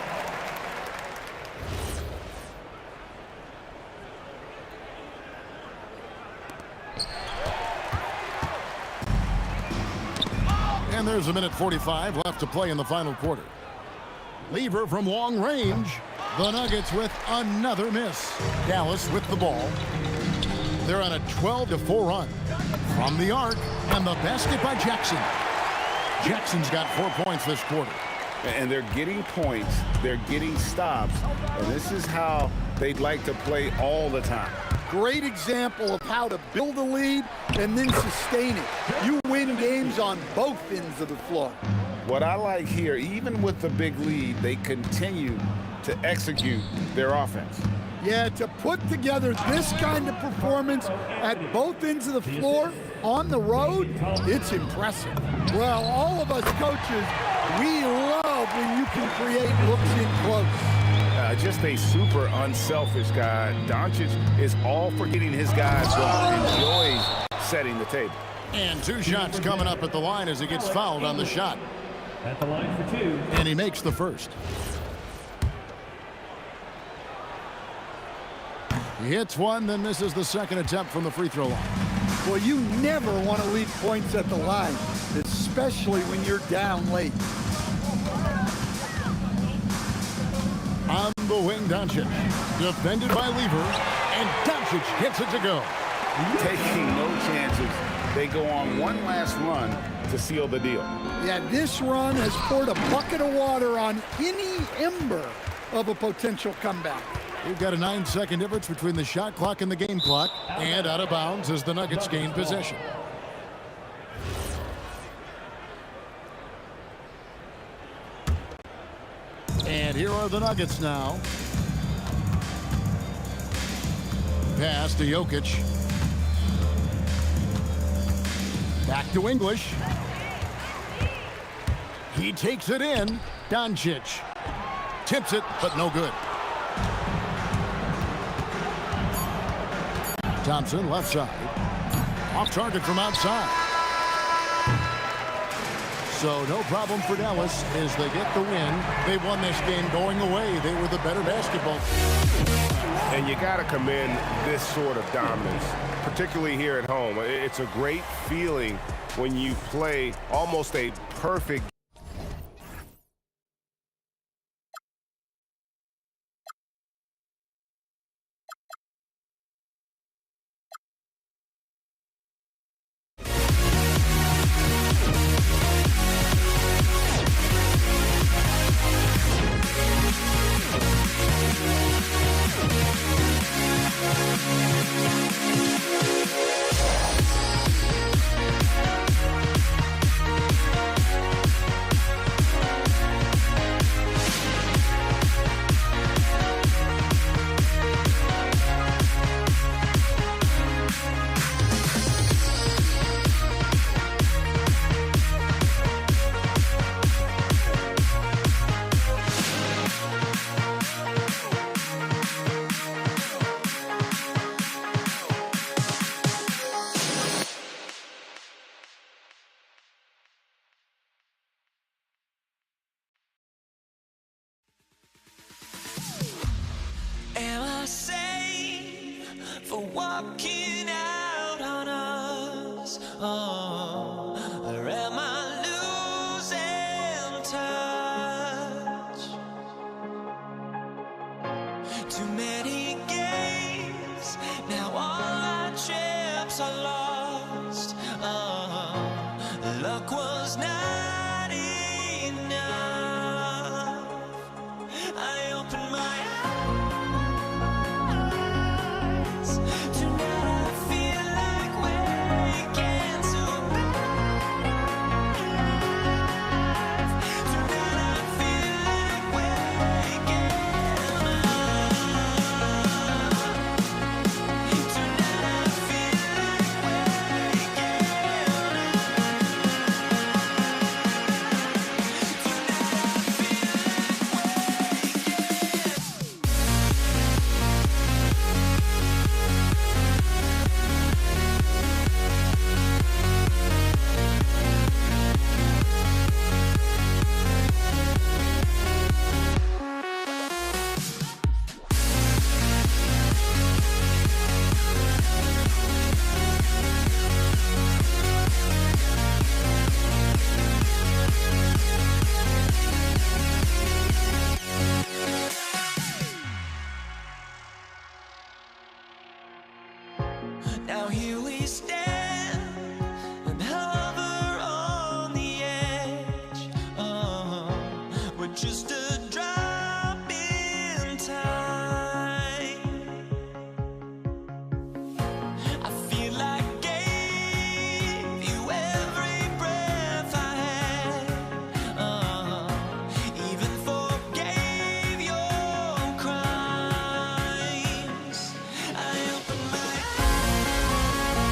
And there's a minute 45 left to play in the final quarter. Lever from long range. The Nuggets with another miss. Dallas with the ball. They're on a 12-4 run. From the arc, and the basket by Jackson. Jackson's got 4 points this quarter. And they're getting points, they're getting stops, and this is how they'd like to play all the time. Great example of how to build a lead and then sustain it. You win games on both ends of the floor. What I like here, even with the big lead, they continue to execute their offense. Yeah, to put together this kind of performance at both ends of the floor on the road, it's impressive. Well, all of us coaches, we love when you can create looks in close. Just a super unselfish guy. Doncic is all for getting his guys going, enjoys setting the table. And 2 shots coming up at the line as he gets fouled on the shot. At the line for 2. And he makes the first. He hits one, then misses the second attempt from the free throw line. Well, you never want to leave points at the line, especially when you're down late. On the wing, Doncic. Defended by Lever, and Doncic gets it to go. Taking no chances. They go on one last run to seal the deal. Yeah, this run has poured a bucket of water on any ember of a potential comeback. We've got a 9-second difference between the shot clock and the game clock, and out of bounds as the Nuggets gain possession. And here are the Nuggets now. Pass to Jokic. Back to English. He takes it in. Doncic tips it, but no good. Thompson, left side. Off target from outside. So no problem for Dallas as they get the win. They won this game going away. They were the better basketball. And you got to commend this sort of dominance, particularly here at home. It's a great feeling when you play almost a perfect Am I safe for walking out on us? Oh, or am I losing touch? Too many games, now all our chips are lost. Oh, luck was not enough. I opened my eyes. Now here we stand and hover on the edge. We're just a drop in time. I feel like I gave you every breath I had. Even forgave your crimes. I opened my eyes.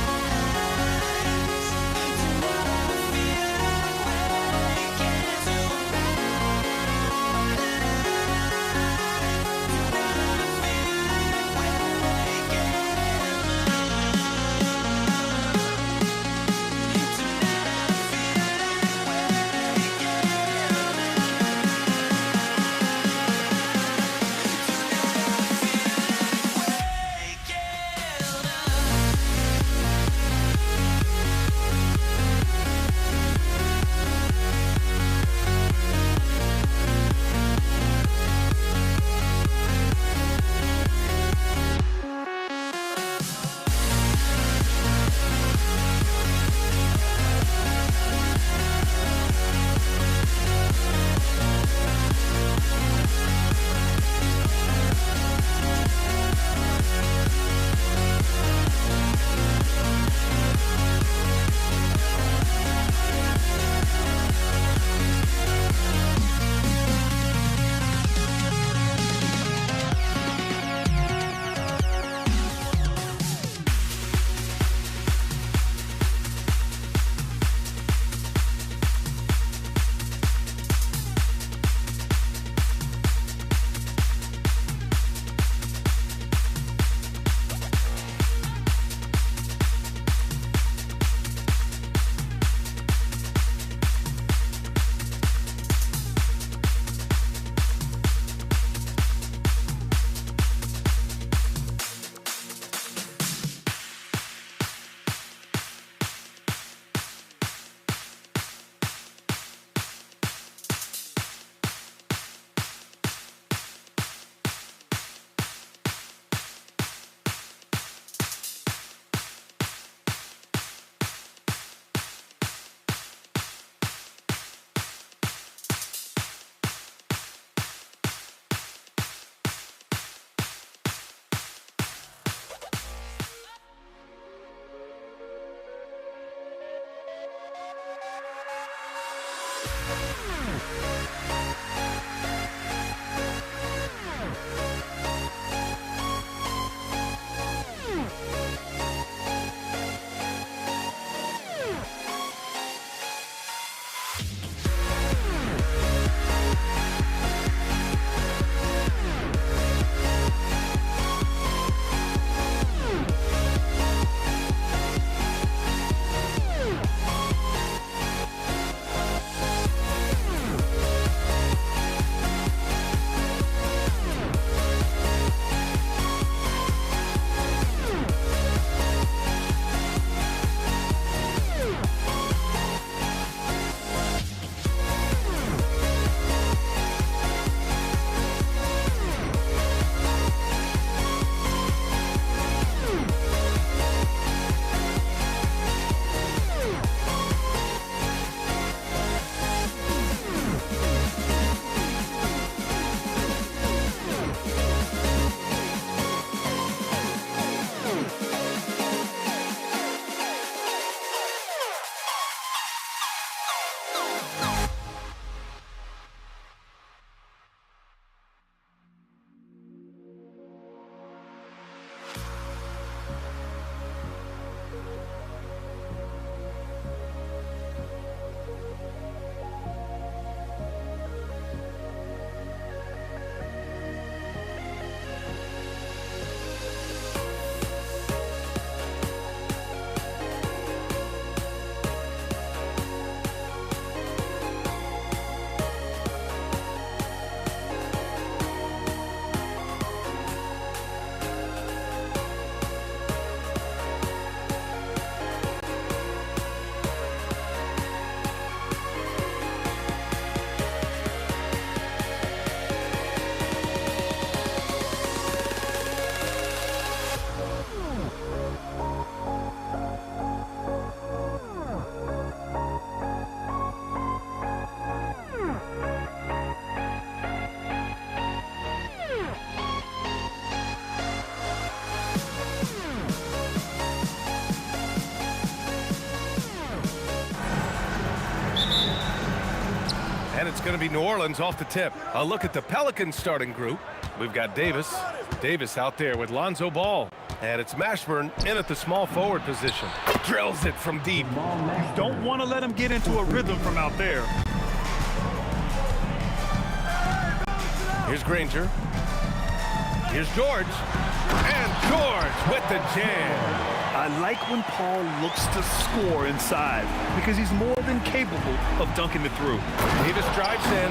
it's going to be New Orleans off the tip. A look at the Pelicans starting group. We've got Davis. Davis out there with Lonzo Ball. And it's Mashburn in at the small forward position. Drills it from deep. You don't want to let him get into a rhythm from out there. Here's Granger. Here's George. And George with the jam. I like when Paul looks to score inside because he's more than capable of dunking it through. Davis drives in.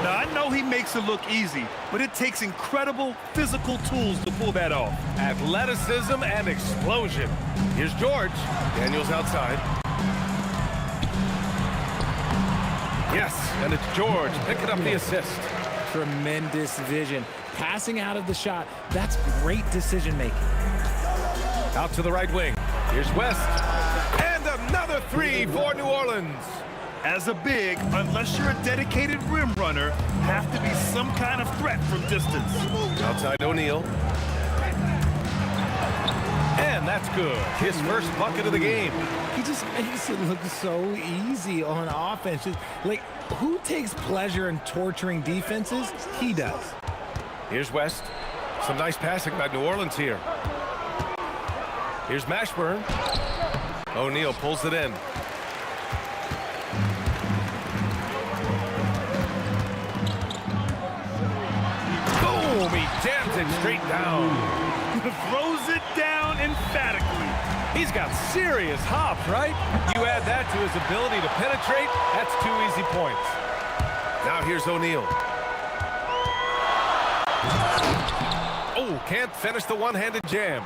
Now, I know he makes it look easy, but it takes incredible physical tools to pull that off. Athleticism and explosion. Here's George. Daniels outside. Yes, and it's George picking up the assist. Tremendous vision. Passing out of the shot, that's great decision making. Out to the right wing. Here's West. And another three for New Orleans. As a big, unless you're a dedicated rim runner, have to be some kind of threat from distance. Outside O'Neal. And that's good. His first bucket of the game. He just makes it look so easy on offense. Like, who takes pleasure in torturing defenses? He does. Here's West. Some nice passing by New Orleans here. Here's Mashburn. O'Neal pulls it in. Boom! He jams it straight down. Throws it down emphatically. He's got serious hops, right? You add that to his ability to penetrate, that's 2 easy points. Now here's O'Neal. Oh, can't finish the one-handed jam.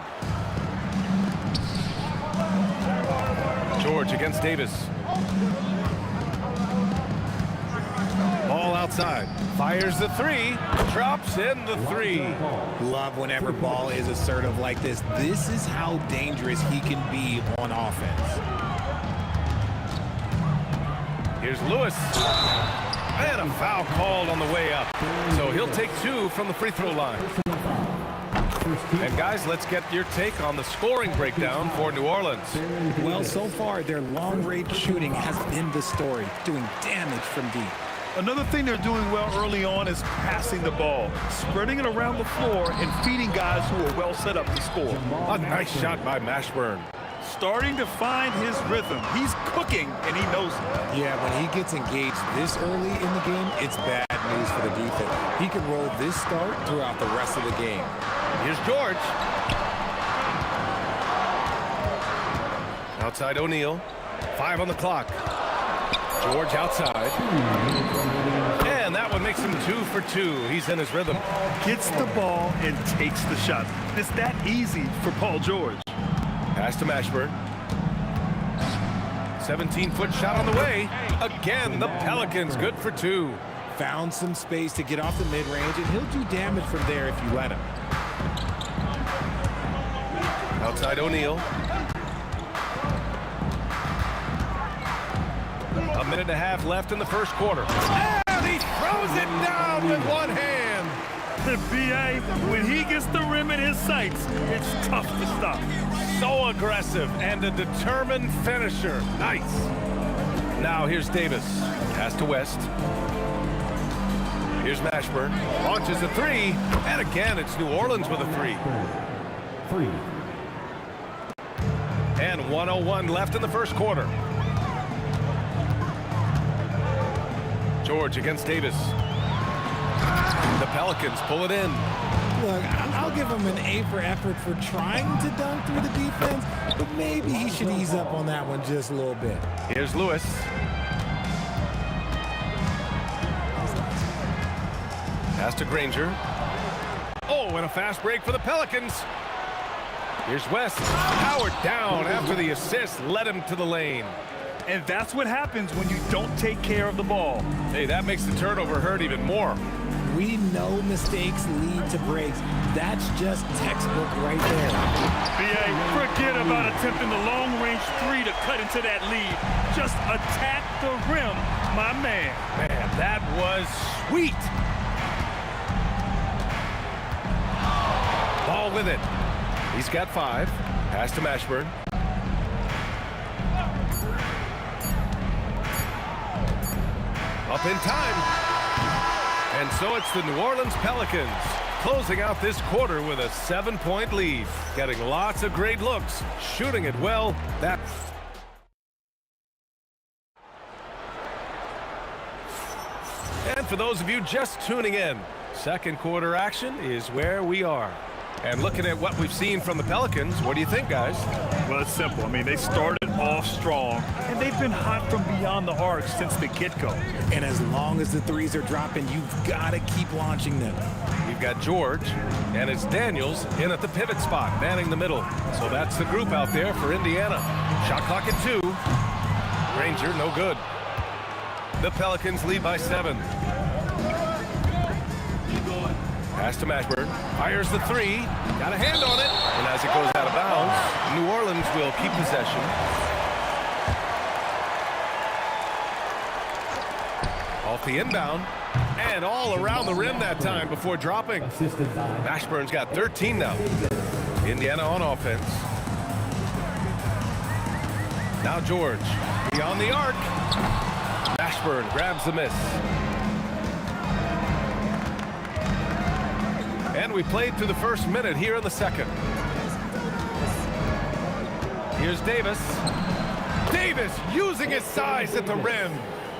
George against Davis. Ball outside. Fires the three. Drops in the three. Love whenever Ball is assertive like this. This is how dangerous he can be on offense. Here's Lewis. And a foul called on the way up. So he'll take 2 from the free throw line. And guys, let's get your take on the scoring breakdown for New Orleans. Well, so far, their long-range shooting has been the story, doing damage from deep. Another thing they're doing well early on is passing the ball, spreading it around the floor and feeding guys who are well set up to score. A nice shot by Mashburn. Starting to find his rhythm. He's cooking, and he knows it. Yeah, when he gets engaged this early in the game, it's bad news for the defense. He can roll this start throughout the rest of the game. Here's George. Outside O'Neal. 5 on the clock. George outside. And that one makes him 2 for 2. He's in his rhythm. Gets the ball and takes the shot. It's that easy for Paul George. Pass to Mashburn. 17-foot shot on the way. Again, the Pelicans good for 2. Found some space to get off the mid-range, and he'll do damage from there if you let him. Outside O'Neal. A minute and a half left in the first quarter. And he throws it down with one hand. The B.A., when he gets the rim in his sights, it's tough to stop. So aggressive and a determined finisher. Nice. Now here's Davis. Pass to West. Here's Mashburn. Launches a 3. And again, it's New Orleans with a 3. And 1:01 left in the first quarter. George against Davis. The Pelicans pull it in. Look, I'll give him an A for effort for trying to dunk through the defense, but maybe he should ease up on that one just a little bit. Here's Lewis. Pass to Granger. Oh, and a fast break for the Pelicans. Here's West. Powered down after the assist led him to the lane. And that's what happens when you don't take care of the ball. Hey, that makes the turnover hurt even more. We know mistakes lead to breaks. That's just textbook right there. B.A., forget about attempting the long-range 3 to cut into that lead. Just attack the rim, my man. Man, that was sweet. Ball with it. He's got 5. Pass to Mashburn. Up in time. And so it's the New Orleans Pelicans closing out this quarter with a 7-point lead. Getting lots of great looks, shooting it well. And for those of you just tuning in, second quarter action is where we are. And looking at what we've seen from the Pelicans, what do you think, guys? Well, it's simple. I mean, they started off strong, and they've been hot from beyond the arc since the get-go. And as long as the threes are dropping, you've got to keep launching them. We've got George, and it's Daniels in at the pivot spot, manning the middle. So that's the group out there for Indiana. Shot clock at 2. Granger, no good. The Pelicans lead by 7. Pass to Mashburn. Fires the 3. Got a hand on it. And as it goes out of bounds, New Orleans will keep possession. Off the inbound. And all around the rim that time before dropping. Mashburn's got 13 now. Indiana on offense. Now George. Beyond the arc. Mashburn grabs the miss. And we played through the first minute here in the second. Here's Davis. Davis using his size at the rim.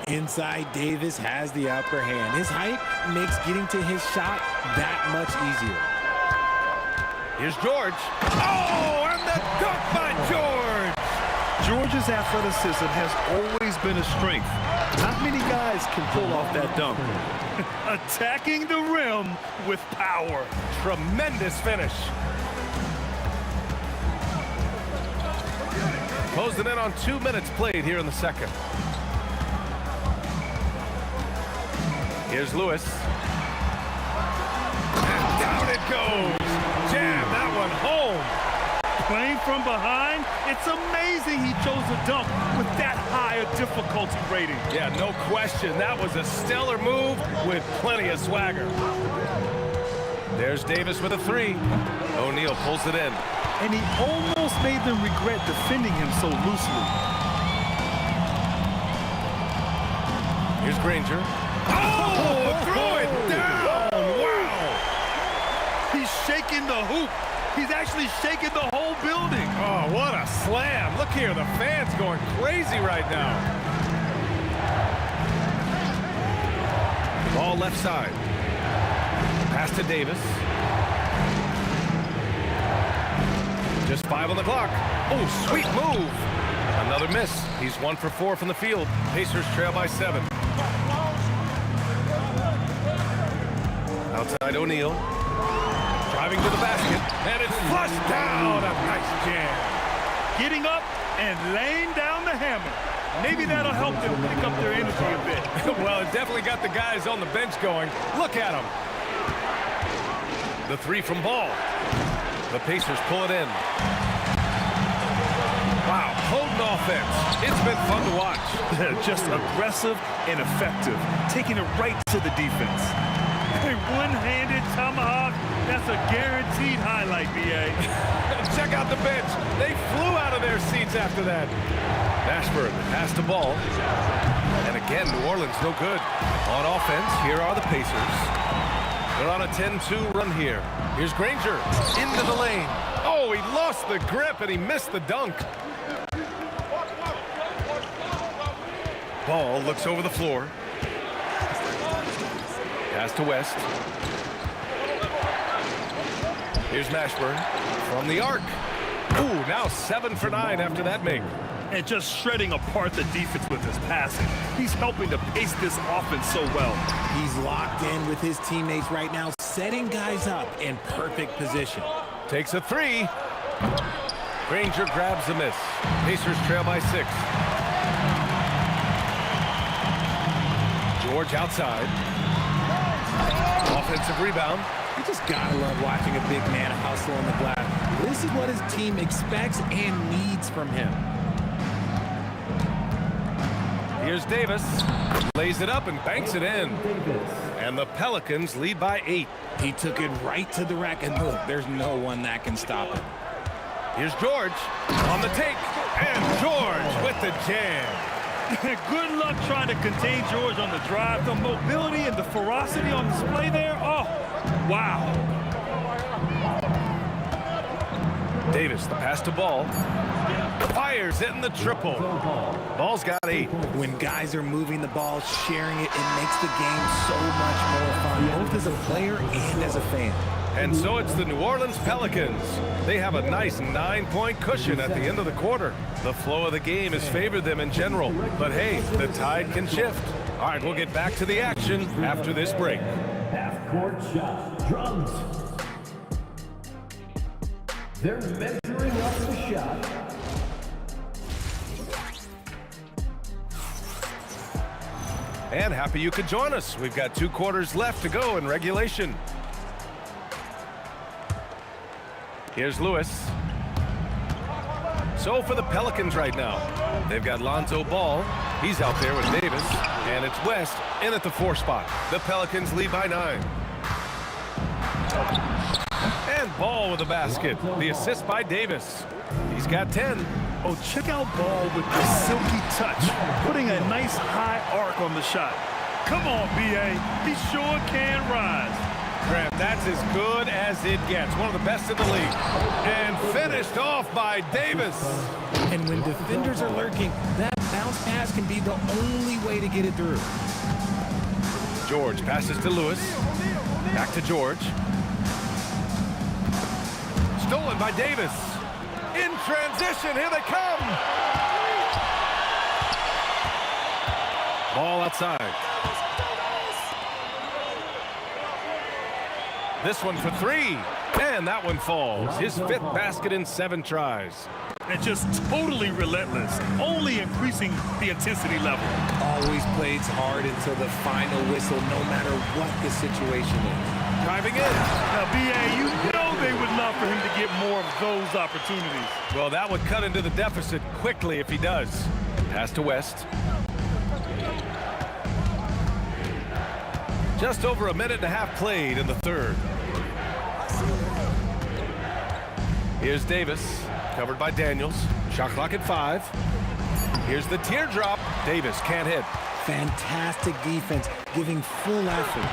Inside, Davis has the upper hand. His height makes getting to his shot that much easier. Here's George. Oh, and the dunk by George. George's athleticism has always been a strength. Not many guys can pull off that dunk. Attacking the rim with power. Tremendous finish. Closing in on 2 minutes played here in the second. Here's Lewis. And down it goes. Jam that one home. Playing from behind, it's amazing he chose a dunk with that high a difficulty rating. Yeah, no question. That was a stellar move with plenty of swagger. There's Davis with a 3. O'Neal pulls it in. And he almost made them regret defending him so loosely. Here's Granger. Oh, throw it down! Wow! He's shaking the hoop. He's actually shaking the whole building. Oh, what a slam. Look here, the fans going crazy right now. Ball left side. Pass to Davis. Just 5 on the clock. Oh, sweet move. Another miss. He's 1 for 4 from the field. Pacers trail by 7. Outside O'Neal. Driving to the basket, and it's flushed down. A nice jam. Getting up and laying down the hammer. Maybe that'll help them pick up their energy a bit. Well, it definitely got the guys on the bench going. Look at them. The 3 from Ball. The Pacers pull it in. Wow, potent offense. It's been fun to watch. Just aggressive and effective, taking it right to the defense. A one-handed tomahawk, that's a guaranteed highlight, B.A. Check out the bench. They flew out of their seats after that. Mashburn pass to Ball. And again, New Orleans no good. On offense, here are the Pacers. They're on a 10-2 run here. Here's Granger into the lane. Oh, he lost the grip and he missed the dunk. Ball looks over the floor. Pass to West. Here's Mashburn from the arc. Ooh, now 7 for 9 after that make. And just shredding apart the defense with his passing. He's helping to pace this offense so well. He's locked in with his teammates right now, setting guys up in perfect position. Takes a 3. Granger grabs the miss. Pacers trail by 6. George outside. Offensive rebound. You just gotta love watching a big man hustle on the glass. This is what his team expects and needs from him. Here's Davis. Lays it up and banks it in. And the Pelicans lead by 8. He took it right to the rack, and look, there's no one that can stop him. Here's George on the take. And George with the jam. Good luck trying to contain George on the drive. The mobility and the ferocity on display there. Oh, wow. Davis, the pass to Ball. Fires it in the triple. Ball's got 8. When guys are moving the ball, sharing it, it makes the game so much more fun, both as a player and as a fan. And so it's the New Orleans Pelicans. They have a nice 9-point cushion at the end of the quarter. The flow of the game has favored them in general. But hey, the tide can shift. All right, we'll get back to the action after this break. Half-court shot. Drums. They're measuring up the shot. And happy you could join us. We've got 2 quarters left to go in regulation. Here's Lewis. So for the Pelicans right now, they've got Lonzo Ball. He's out there with Davis. And it's West in at the 4 spot. The Pelicans lead by 9. And Ball with a basket. The assist by Davis. He's got 10. Oh, check out Ball with the silky touch, putting a nice high arc on the shot. Come on, B.A. He sure can rise. Graham, that's as good as it gets. One of the best in the league. And finished off by Davis. And when defenders are lurking, that bounce pass can be the only way to get it through. George passes to Lewis. Back to George. Stolen by Davis. In transition, here they come. Ball outside. This one for 3. And that one falls. His 5th basket in 7 tries. And just totally relentless, only increasing the intensity level. Always plays hard until the final whistle, no matter what the situation is. Driving in. Now, B.A., you know they would love for him to get more of those opportunities. Well, that would cut into the deficit quickly if he does. Pass to West. Just over a minute and a half played in the 3rd. Here's Davis, covered by Daniels. Shot clock at 5. Here's the teardrop. Davis can't hit. Fantastic defense, giving full effort.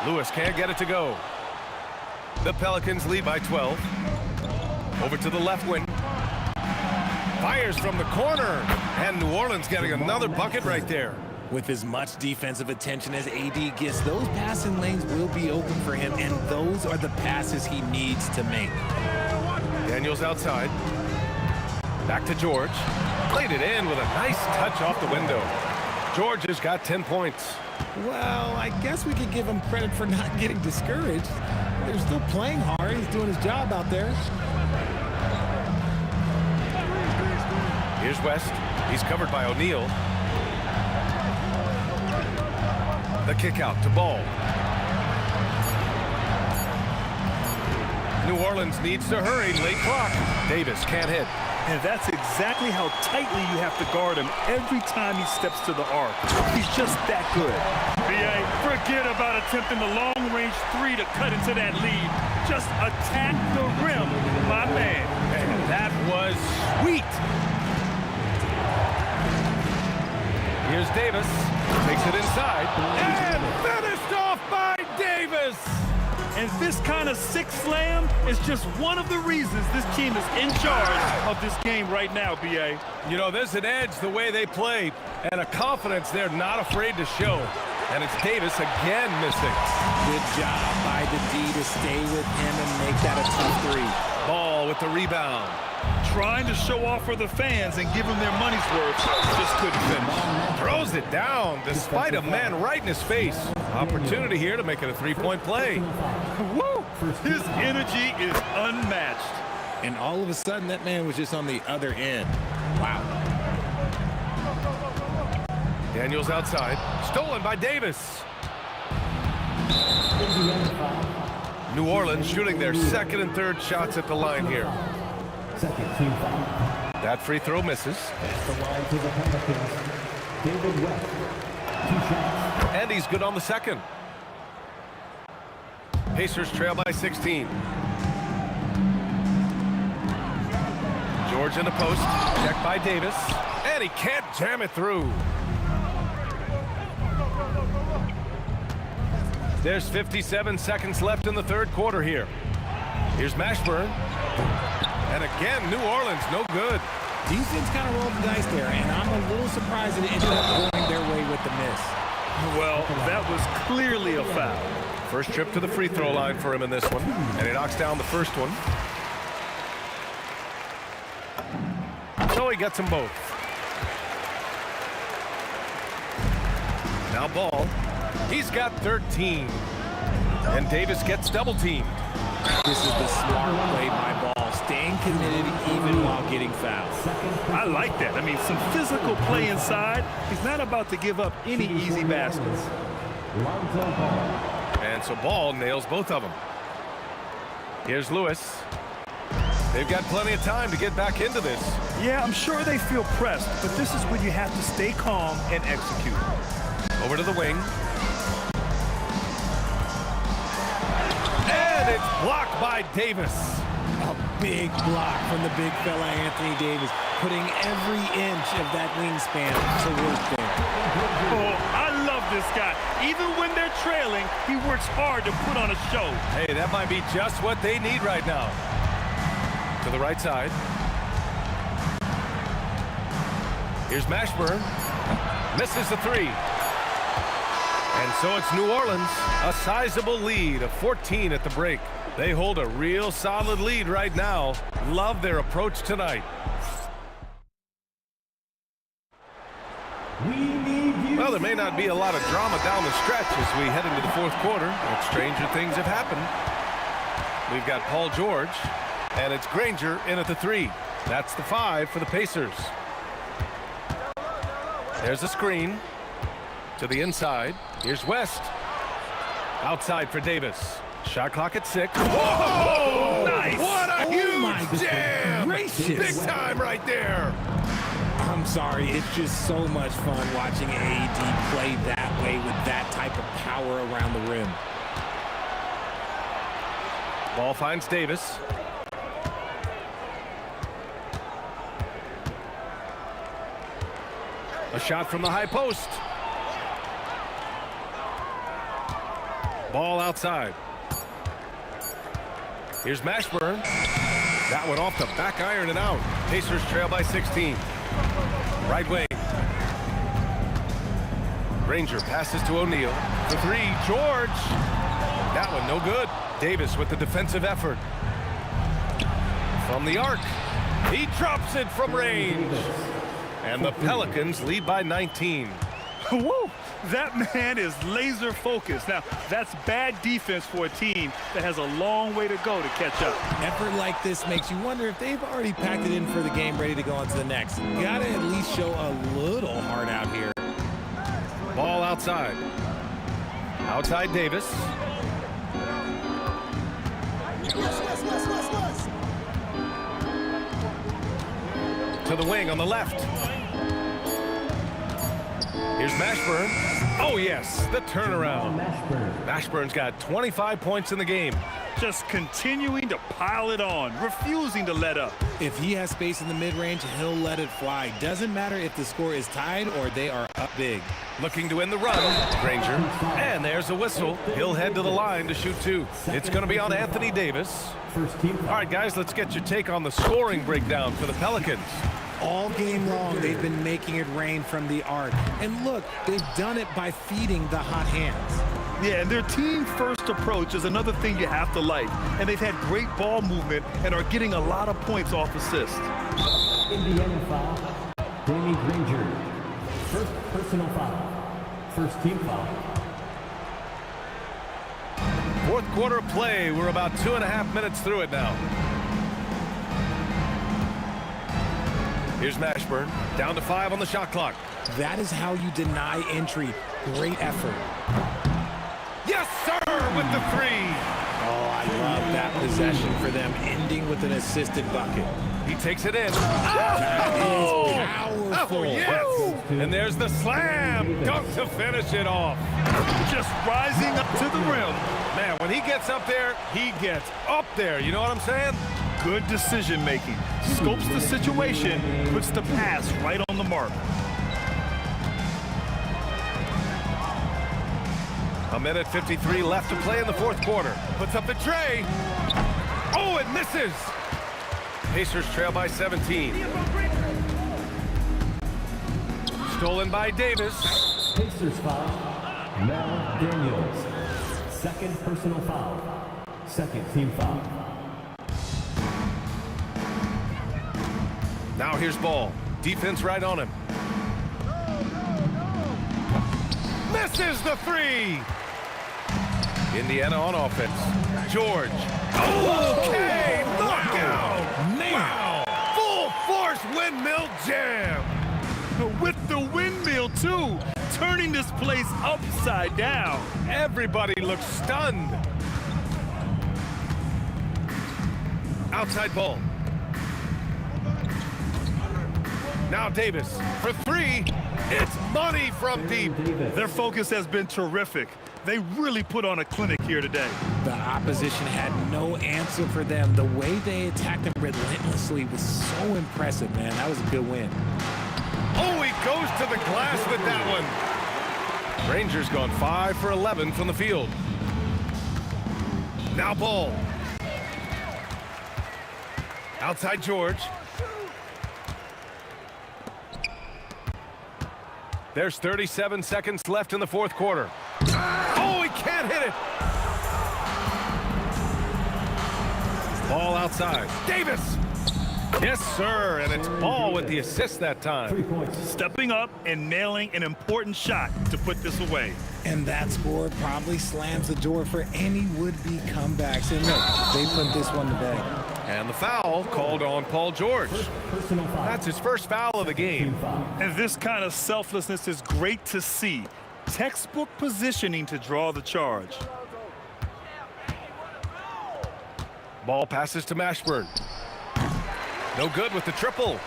Lewis can't get it to go. The Pelicans lead by 12. Over to the left wing. Fires from the corner. And New Orleans getting another bucket right there. With as much defensive attention as AD gets, those passing lanes will be open for him, and those are the passes he needs to make. Daniels outside. Back to George. Played it in with a nice touch off the window. George has got 10 points. Well, I guess we could give him credit for not getting discouraged. They're still playing hard. He's doing his job out there. Here's West. He's covered by O'Neal. The kick out to Ball. New Orleans needs to hurry. Late clock. Davis can't hit. And that's exactly how tightly you have to guard him every time he steps to the arc. He's just that good. B.A., forget about attempting the long-range 3 to cut into that lead. Just attack the rim, my man. And that was sweet. Here's Davis. Takes it inside. And finished off by Davis. And this kind of sick slam is just one of the reasons this team is in charge of this game right now, B.A. You know, there's an edge the way they play and a confidence they're not afraid to show. And it's Davis again missing. Good job by the D to stay with him and make that a tough 3. Ball with the rebound. Trying to show off for the fans and give them their money's worth. Just couldn't finish. Throws it down despite a man right in his face. Opportunity here to make it a 3-point play. Woo! His energy is unmatched. And all of a sudden, that man was just on the other end. Wow. Daniels outside. Stolen by Davis. New Orleans shooting their 2nd and 3rd shots at the line here. That free throw misses. At the line to the Pelicans, David West. 2 shots. And he's good on the 2nd. Pacers trail by 16. George in the post. Checked by Davis. and he can't jam it through. There's 57 seconds left in the third quarter here. Here's Mashburn. And again, New Orleans, no good. Defense kind of rolled the dice there, and I'm a little surprised that it ended up going their way with the miss. Well, that was clearly a foul. First trip to the free throw line for him in this one, and he knocks down the first one. So he gets them both. Now Ball. He's got 13. And Davis gets double-teamed. This is the smart play by Ball, staying committed even while getting fouled. I like that. I mean, some physical play inside. He's not about to give up any easy baskets. And so Ball nails both of them. Here's Lewis. They've got plenty of time to get back into this. Yeah, I'm sure they feel pressed, but this is when you have to stay calm and execute. Over to the wing. And it's blocked by Davis. A big block from the big fella Anthony Davis, putting every inch of that wingspan to work there. Oh, I love this guy. Even when they're trailing, he works hard to put on a show. Hey, that might be just what they need right now. To the right side. Here's Mashburn. Misses the three. And so it's New Orleans, a sizable lead of 14 at the break. They hold a real solid lead right now. Love their approach tonight. Well, there may not be a lot of drama down the stretch as we head into the fourth quarter, but stranger things have happened. We've got Paul George, and it's Granger in at the three. That's the 5 for the Pacers. There's a screen to the inside. Here's West. Outside for Davis. Shot clock at 6. Whoa! Nice! What a huge jam! Gracious. Big time right there. I'm sorry, it's just so much fun watching AD play that way with that type of power around the rim. Ball finds Davis. A shot from the high post. Ball outside. Here's Mashburn. That one off the back iron and out. Pacers trail by 16. Right wing. Granger passes to O'Neal. The three, George. That one no good. Davis with the defensive effort. From the arc. He drops it from range. And the Pelicans lead by 19. Woo! That man is laser focused. Now, that's bad defense for a team that has a long way to go to catch up. Effort like this makes you wonder if they've already packed it in for the game, ready to go on to the next. Gotta at least show a little heart out here. Ball outside. Outside Davis. To the wing on the left. Here's Mashburn. Oh, yes, the turnaround. Mashburn's got 25 points in the game. Just continuing to pile it on, refusing to let up. If he has space in the mid-range, he'll let it fly. Doesn't matter if the score is tied or they are up big. Looking to win the run, Granger. And there's a whistle. He'll head to the line to shoot 2. It's going to be on Anthony Davis. All right, guys, let's get your take on the scoring breakdown for the Pelicans. All game long, they've been making it rain from the arc. And look, they've done it by feeding the hot hands. Yeah, and their team-first approach is another thing you have to like. And they've had great ball movement and are getting a lot of points off assists. Indiana foul. Danny Granger. First personal foul. First team foul. Fourth quarter of play. We're about 2.5 minutes through it now. Here's Mashburn. Down to 5 on the shot clock. That is how you deny entry. Great effort. Yes, sir, with the 3. Oh, I love that possession for them, ending with an assisted bucket. He takes it in. That is powerful. Oh, yes. And there's the slam dunk to finish it off. Just rising up to the rim. Man, when he gets up there, he gets up there. You know what I'm saying? Good decision-making. Scopes the situation, puts the pass right on the mark. A minute 53 left to play in the fourth quarter. Puts up the tray. Oh, it misses. Pacers trail by 17. Stolen by Davis. Pacers foul. Mel Daniels. Second personal foul. Second team foul. Now here's Ball. Defense right on him. Misses the three. Indiana on offense. George. Okay, knockout. Wow. Full force windmill jam. With the windmill, too, turning this place upside down. Everybody looks stunned. Outside ball. Now Davis for three. It's money from deep. Their focus has been terrific. They really put on a clinic here today. The opposition had no answer for them. The way they attacked them relentlessly was so impressive, man. That was a good win. Oh, he goes to the glass with that one. Rangers gone 5 for 11 from the field. Now Ball. Outside George. There's 37 seconds left in the fourth quarter. Oh, he can't hit it. Ball outside. Davis. Yes, sir, and it's Ball with the assist that time. 3 points. Stepping up and nailing an important shot to put this away. And that score probably slams the door for any would-be comebacks. And look, they put this one to bed. And the foul called on Paul George. Personal foul. That's his first foul of the game. Team foul. And this kind of selflessness is great to see. Textbook positioning to draw the charge. Ball passes to Mashburn. No good with the triple.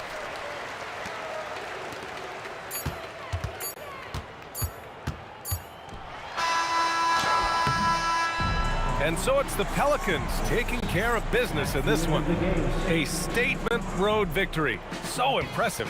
And so it's the Pelicans taking care of business in this one. A statement road victory. So impressive.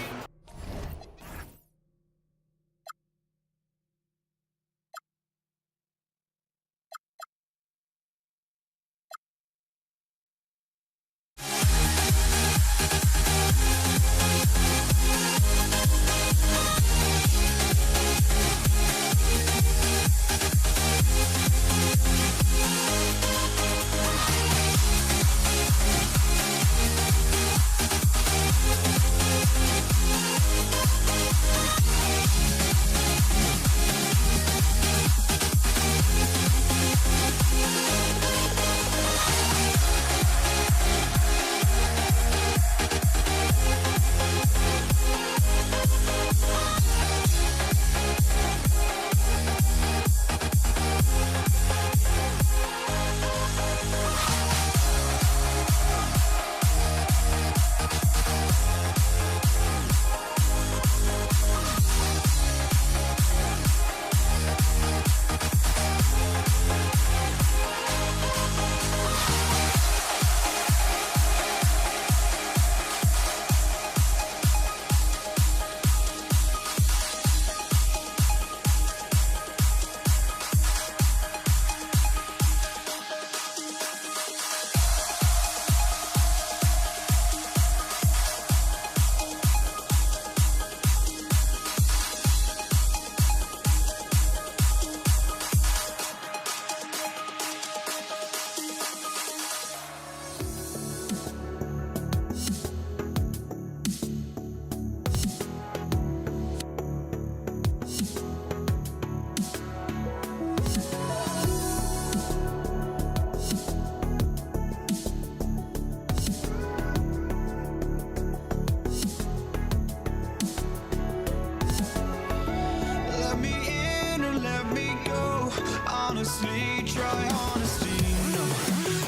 honestly, try honesty, no.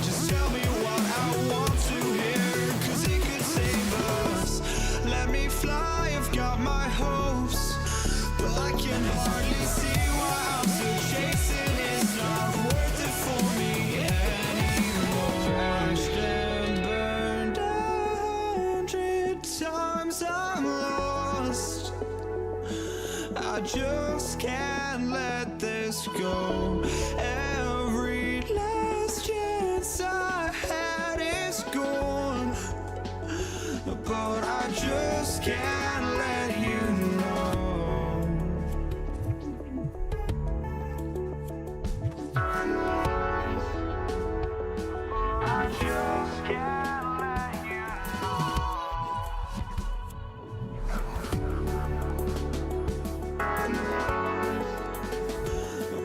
Just tell me what I want to hear, 'cause it could save us. Let me fly, I've got my hopes, but I can hardly see why I'm still chasing. It's not worth it for me anymore. Crashed and burned just can't let this go. Every last chance I had is gone, but I just can't let you know. I just can't let you know.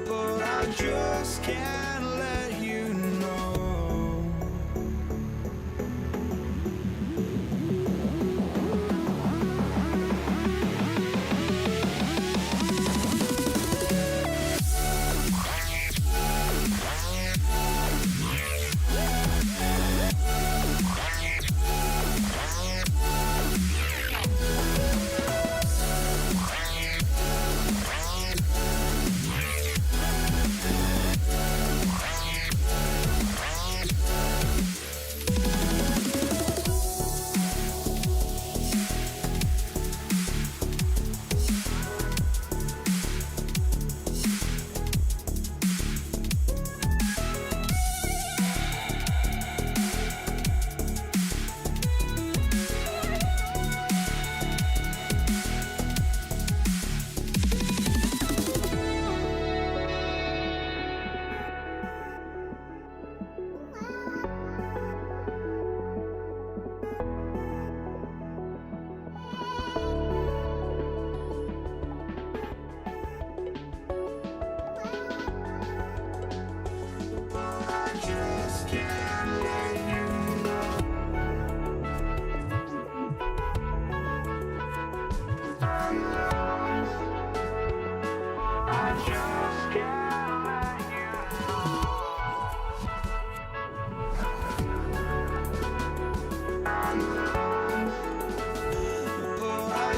But I just can't let you know.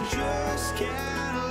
just can't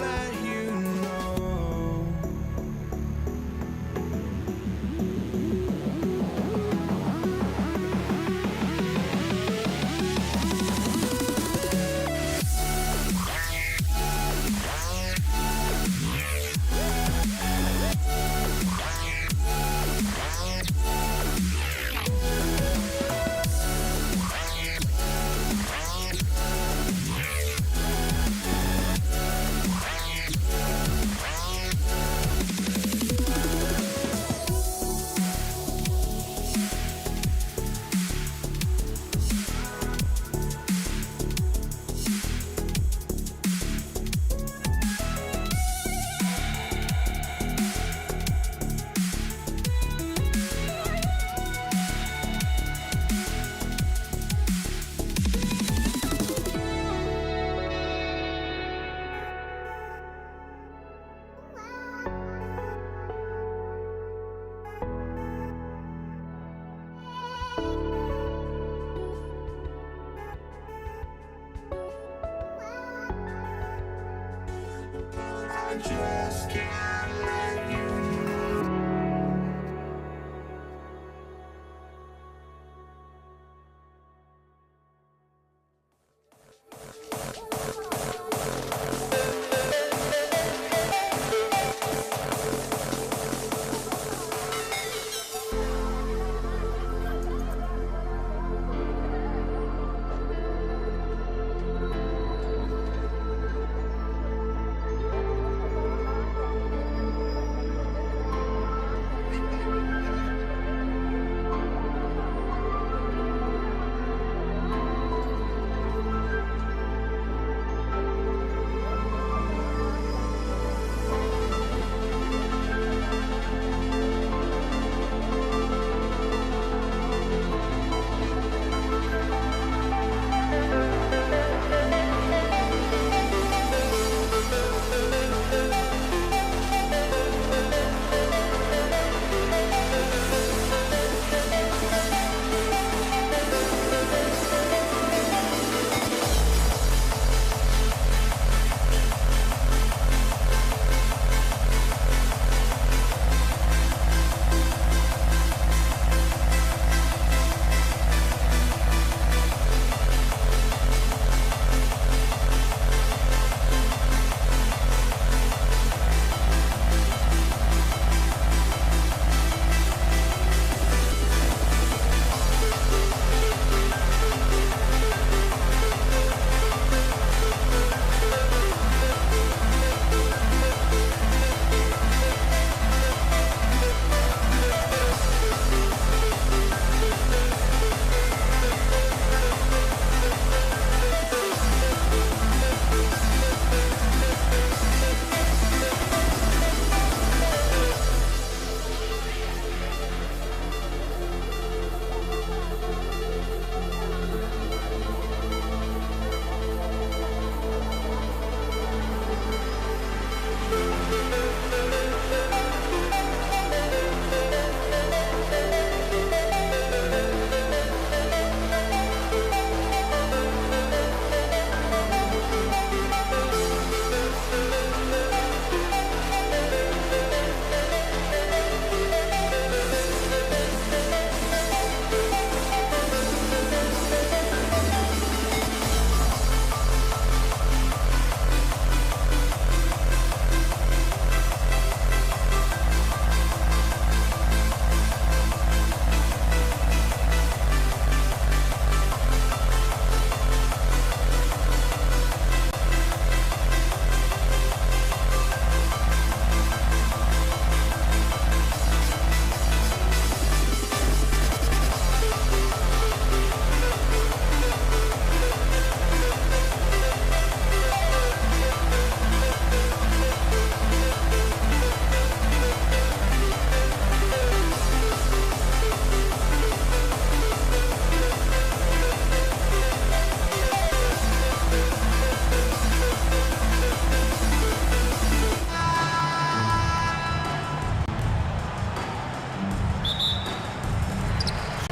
let you know.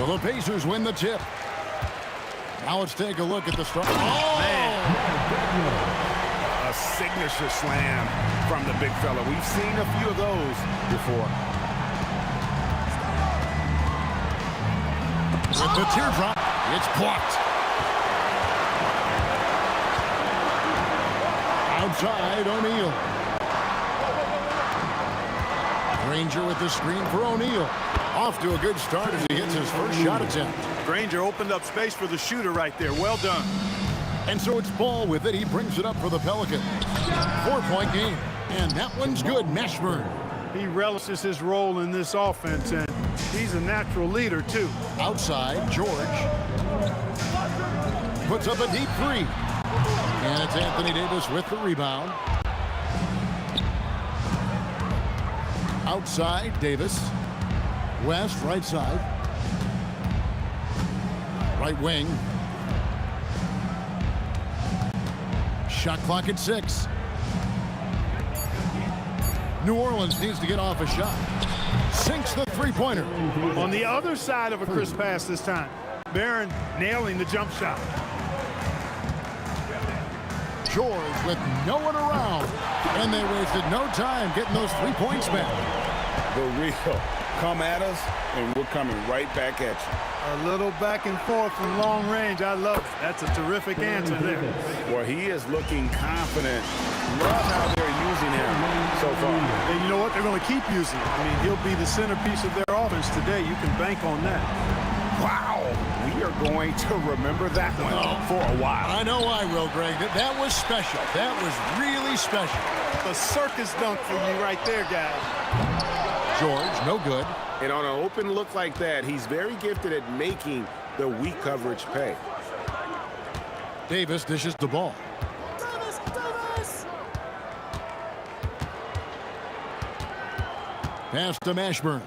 So the Pacers win the tip. Now let's take a look at the start. Oh, man. A signature slam from the big fella. We've seen a few of those before. With the teardrop, it's blocked. Outside, O'Neal. Granger with the screen for O'Neal. Off to a good start as he hits his first shot attempt. Granger opened up space for the shooter right there. Well done. And so it's Ball with it. He brings it up for the Pelicans. 4-point game. And that one's good. Mashburn. He relishes his role in this offense, and he's a natural leader, too. Outside, George puts up a deep three. And it's Anthony Davis with the rebound. Outside, Davis. West, right side. Right wing. Shot clock at 6. New Orleans needs to get off a shot. Sinks the three-pointer. On the other side of a crisp pass this time. Barron nailing the jump shot. George with no one around. And they wasted no time getting those 3 points back. The real. Come at us, and we're coming right back at you. A little back and forth from long range. I love it. That's a terrific answer there. Well, he is looking confident. Love how they're using him so far. And you know what? They're going to keep using him. I mean, he'll be the centerpiece of their offense today. You can bank on that. Wow. We are going to remember that one for a while. I know I will, Greg. That was special. That was really special. A circus dunk for you right there, guys. George, no good. And on an open look like that, he's very gifted at making the weak coverage pay. Davis dishes the ball. Pass to Mashburn.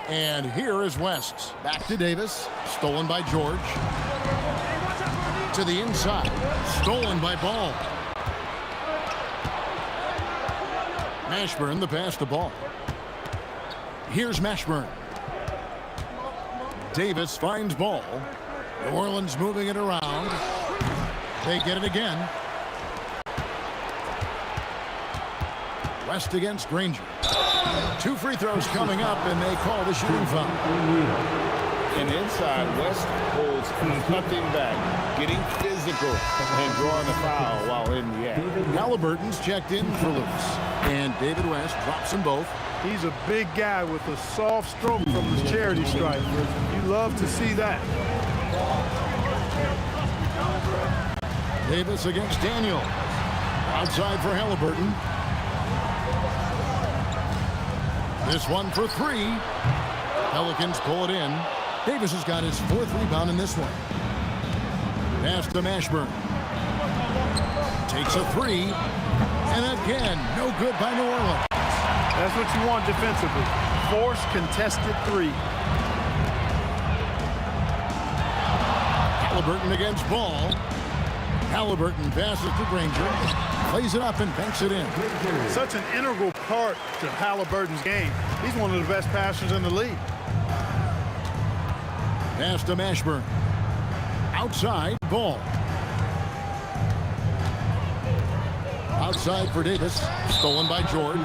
And here is West. Back to Davis. Stolen by George. To the inside. Stolen by Ball. Mashburn, the pass to Ball. Here's Mashburn. Davis finds Ball. New Orleans moving it around. They get it again. West against Granger. 2 free throws coming up, and they call the shooting foul. And inside, West holds nothing back, getting physical and drawing the foul while in the act. Halliburton's checked in for loose. And David West drops them both. He's a big guy with a soft stroke from his charity stripe. You love to see that. Davis against Daniel. Outside for Halliburton. This one for 3. Pelicans pull it in. Davis has got his 4th rebound in this one. Pass to Mashburn. Takes a 3. And again, no good by New Orleans. That's what you want defensively. Force contested 3. Halliburton against Ball. Halliburton passes to Granger. Plays it up and banks it in. Such an integral part to Halliburton's game. He's one of the best passers in the league. Pass to Mashburn. Outside, Ball. Outside for Davis. Stolen by George.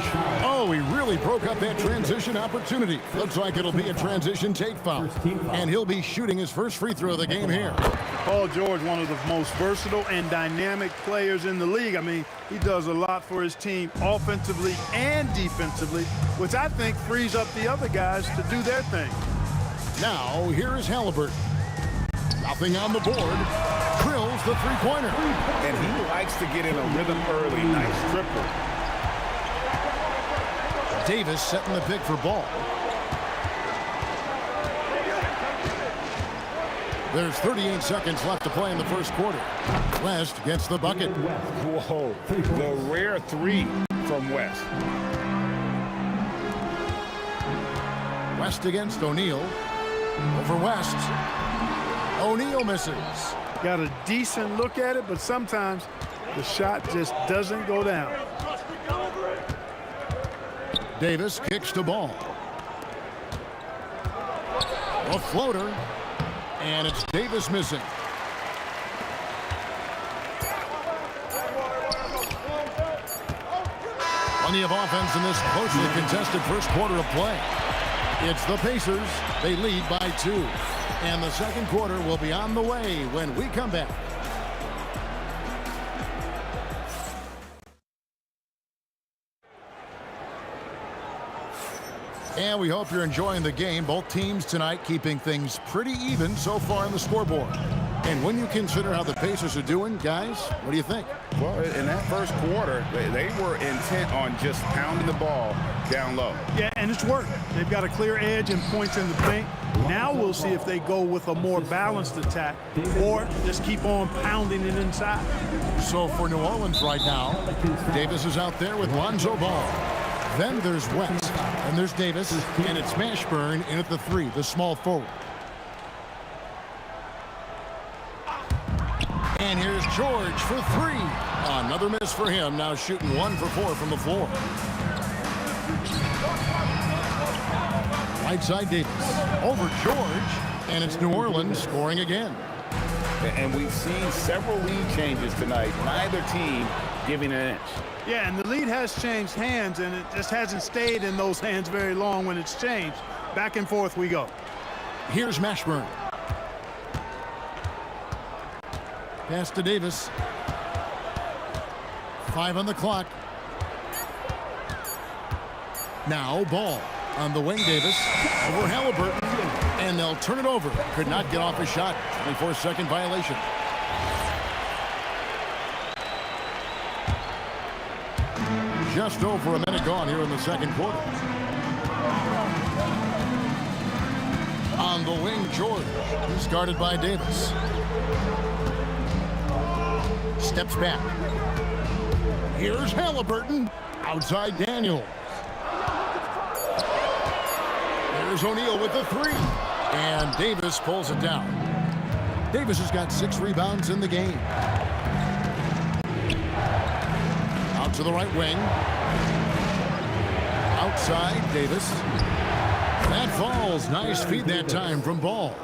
Oh, he really broke up that transition opportunity. Looks like it'll be a transition take foul. And he'll be shooting his first free throw of the game here. Paul George, one of the most versatile and dynamic players in the league. I mean, he does a lot for his team offensively and defensively, which I think frees up the other guys to do their thing. Now, here is Halliburton. Nothing on the board. Drills the three-pointer. And he likes to get in a rhythm early. Nice triple. Davis setting the pick for Ball. There's 38 seconds left to play in the first quarter. West gets the bucket. Whoa, the rare 3 from West. West against O'Neal. Over West. O'Neal misses. Got a decent look at it, but sometimes the shot just doesn't go down. Davis kicks to Ball. A floater. And it's Davis missing. Plenty of offense in this closely contested first quarter of play. It's the Pacers. They lead by 2. And the second quarter will be on the way when we come back. And we hope you're enjoying the game. Both teams tonight keeping things pretty even so far on the scoreboard. And when you consider how the Pacers are doing, guys, what do you think? Well, in that first quarter, they were intent on just pounding the ball down low. Yeah, and it's worked. They've got a clear edge and points in the paint. Now we'll see if they go with a more balanced attack or just keep on pounding it inside. So for New Orleans right now, Davis is out there with Lonzo Ball. Then there's West, and there's Davis, and it's Mashburn in at the 3, the small forward. And here's George for 3. Another miss for him, now shooting 1 for 4 from the floor. Right side Davis, over George, and it's New Orleans scoring again. And we've seen several lead changes tonight, neither team giving an inch. Yeah, and the lead has changed hands, and it just hasn't stayed in those hands very long when it's changed. Back and forth we go. Here's Mashburn. Pass to Davis. 5 on the clock. Now Ball on the wing. Davis over Halliburton, and they'll turn it over. Could not get off a shot. 24-second violation. Just over a minute gone here in the second quarter. On the wing, George. He's guarded by Davis. Steps back. Here's Halliburton. Outside Daniel. There's O'Neal with the 3. And Davis pulls it down. Davis has got 6 rebounds in the game. Out to the right wing. Outside, Davis. That falls. Nice feed that time from Ball.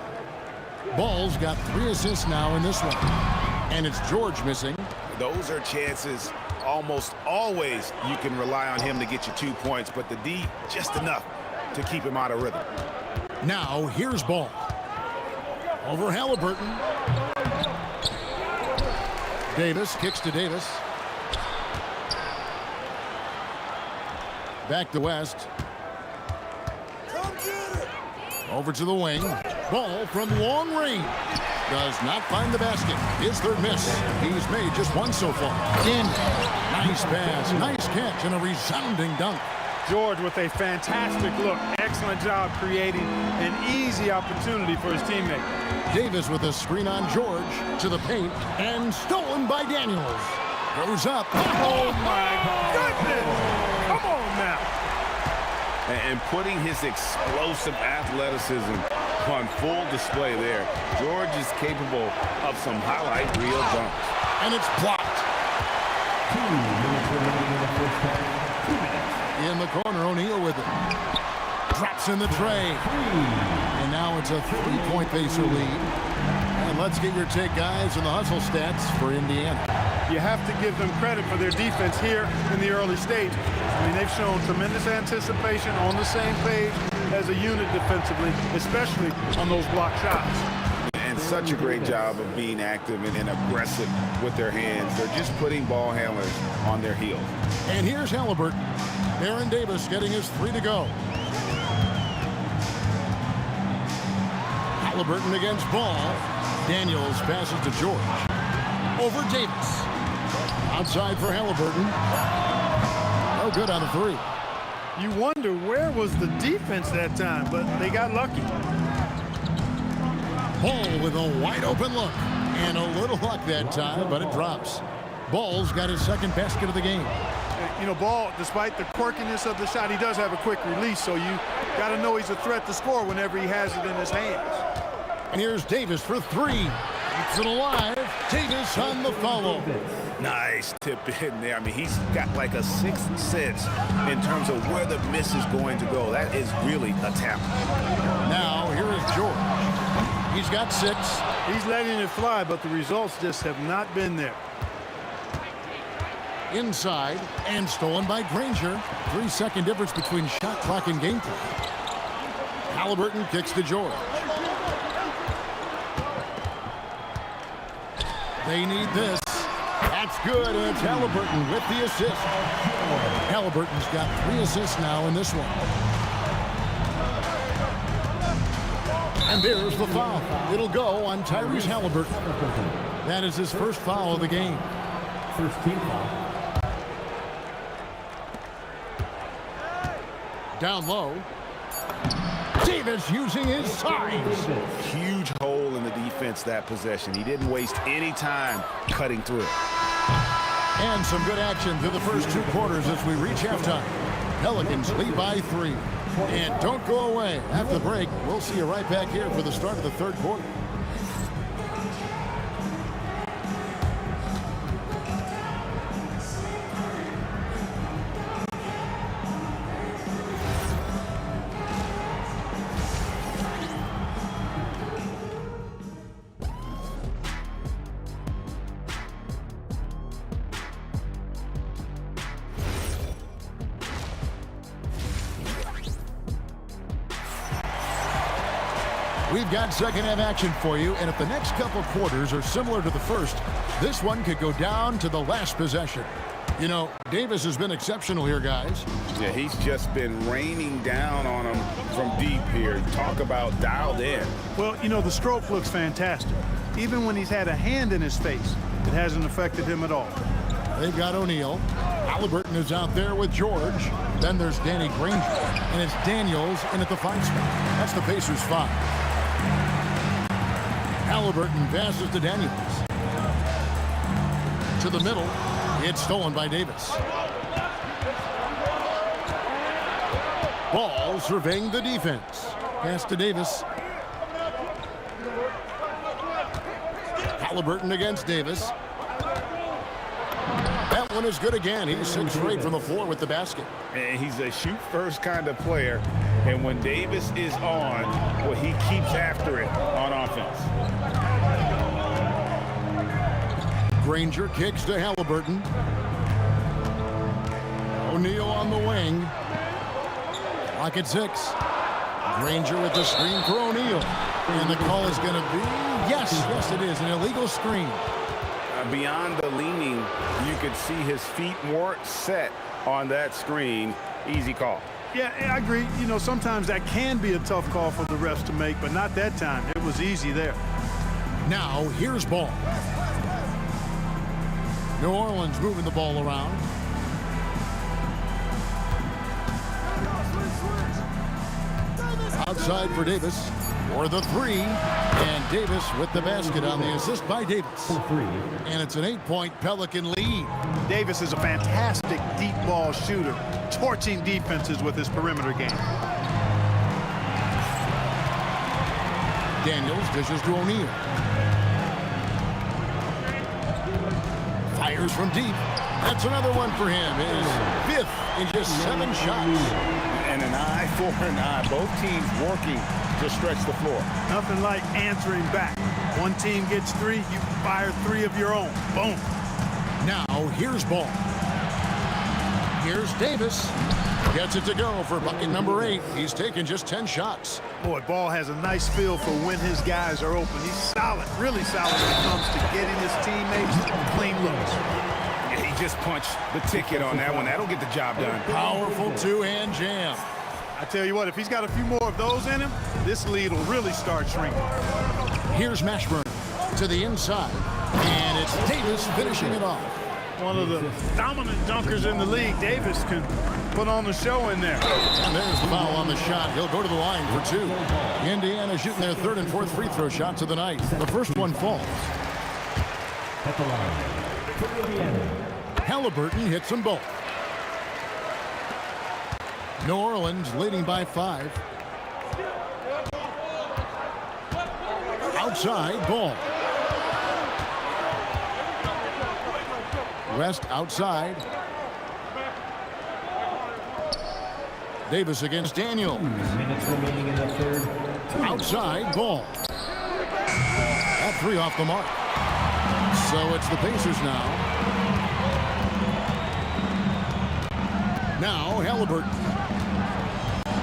Ball's got 3 assists now in this one. And it's George missing. Those are chances almost always you can rely on him to get you 2 points, but the D just enough to keep him out of rhythm. Now here's Ball. Over Halliburton. Davis kicks to Davis. Back to West. Over to the wing. Ball from long range. Does not find the basket. His 3rd miss. He's made just 1 so far. In. Nice pass. Nice catch and a resounding dunk. George with a fantastic look. Excellent job creating an easy opportunity for his teammate. Davis with a screen on George to the paint and stolen by Daniels. Goes up. Oh my goodness! Come on now. And putting his explosive athleticism on full display there. George is capable of some highlight reel dunks. And it's blocked. 2 minutes remaining in the first half. 2 minutes. In the corner, O'Neal with it. Drops in the tray. And now it's a 3-point Pacer lead. And let's get your take, guys, on the hustle stats for Indiana. You have to give them credit for their defense here in the early stages. I mean, they've shown tremendous anticipation, on the same page as a unit defensively, especially on those block shots. And such a great job of being active and aggressive with their hands. They're just putting ball handlers on their heels. And here's Halliburton. Aaron Davis getting his 3 to go. Halliburton against Ball. Daniels passes to George. Over Davis. Outside for Halliburton. No good on the 3. You wonder where was the defense that time, but they got lucky. Ball with a wide open look. And a little luck that time, but it drops. Ball's got his 2nd basket of the game. You know, Ball, despite the quirkiness of the shot, he does have a quick release, so you got to know he's a threat to score whenever he has it in his hands. And here's Davis for 3. Keeps it alive. Davis on the follow. Nice tip in there. I mean, he's got like a 6th sense in terms of where the miss is going to go. That is really a tap. Now, here is George. He's got 6. He's letting it fly, but the results just have not been there. Inside and stolen by Granger. 3-second difference between shot clock and game clock. Halliburton kicks to George. They need this. That's good, and it's Halliburton with the assist. Halliburton's got 3 assists now in this one. And there's the foul. It'll go on Tyrese Halliburton. That is his first foul of the game. First team foul. Down low. Davis using his size. Huge hole in the defense that possession. He didn't waste any time cutting through it. And some good action through the first 2 quarters as we reach halftime. Pelicans lead by 3. And don't go away. After the break, we'll see you right back here for the start of the 3rd quarter. We've got second half action for you, and if the next couple quarters are similar to the first, this one could go down to the last possession. You know, Davis has been exceptional here, guys. Yeah, he's just been raining down on him from deep here. Talk about dialed in. Well, you know, the stroke looks fantastic. Even when he's had a hand in his face, it hasn't affected him at all. They've got O'Neal. Halliburton is out there with George. Then there's Danny Granger, and it's Daniels in at the 5 spot. That's the Pacers' 5. Halliburton passes to Daniels. To the middle. It's stolen by Davis. Ball surveying the defense. Pass to Davis. Halliburton against Davis. That one is good again. He's 6 straight from the floor with the basket. And he's a shoot-first kind of player. And when Davis is on, well, he keeps after it on offense. Granger kicks to Halliburton. O'Neal on the wing. Clock at 6. Granger with the screen for O'Neal. And the call is going to be, yes, it is, an illegal screen. Beyond the leaning, you could see his feet weren't set on that screen. Easy call. Yeah, I agree. You know, sometimes that can be a tough call for the refs to make, but not that time. It was easy there. Now, here's ball. New Orleans moving the ball around. Outside for Davis for the 3. And Davis with the basket on the assist by Davis. And it's an 8-point Pelican lead. Davis is a fantastic deep ball shooter, torching defenses with his perimeter game. Daniels dishes to O'Neal. Fires from deep. That's another one for him. His 5th in just 7 shots. And an eye for an eye. Both teams working to stretch the floor. Nothing like answering back. One team gets 3, you fire 3 of your own. Boom. Now here's ball. Here's Davis. Gets it to go for bucket number 8. He's taken just 10 shots. Boy, Ball has a nice feel for when his guys are open. He's solid, really solid when it comes to getting his teammates clean looks. Yeah, he just punched the ticket on that one. That'll get the job done. Powerful 2-hand jam. I tell you what, if he's got a few more of those in him, this lead will really start shrinking. Here's Mashburn to the inside. And it's Davis finishing it off. One of the dominant dunkers in the league. Davis can put on the show in there. And there's the foul on the shot. He'll go to the line for 2. Indiana shooting their 3rd and 4th free throw shots of the night. The first one falls. At the line for Indiana. Halliburton hits them both. New Orleans leading by 5. Outside, Ball. West outside. Davis against Daniel. Minutes remaining in the 3rd. Outside, Ball. 3 off the mark. So it's the Pacers now. Now Halliburton.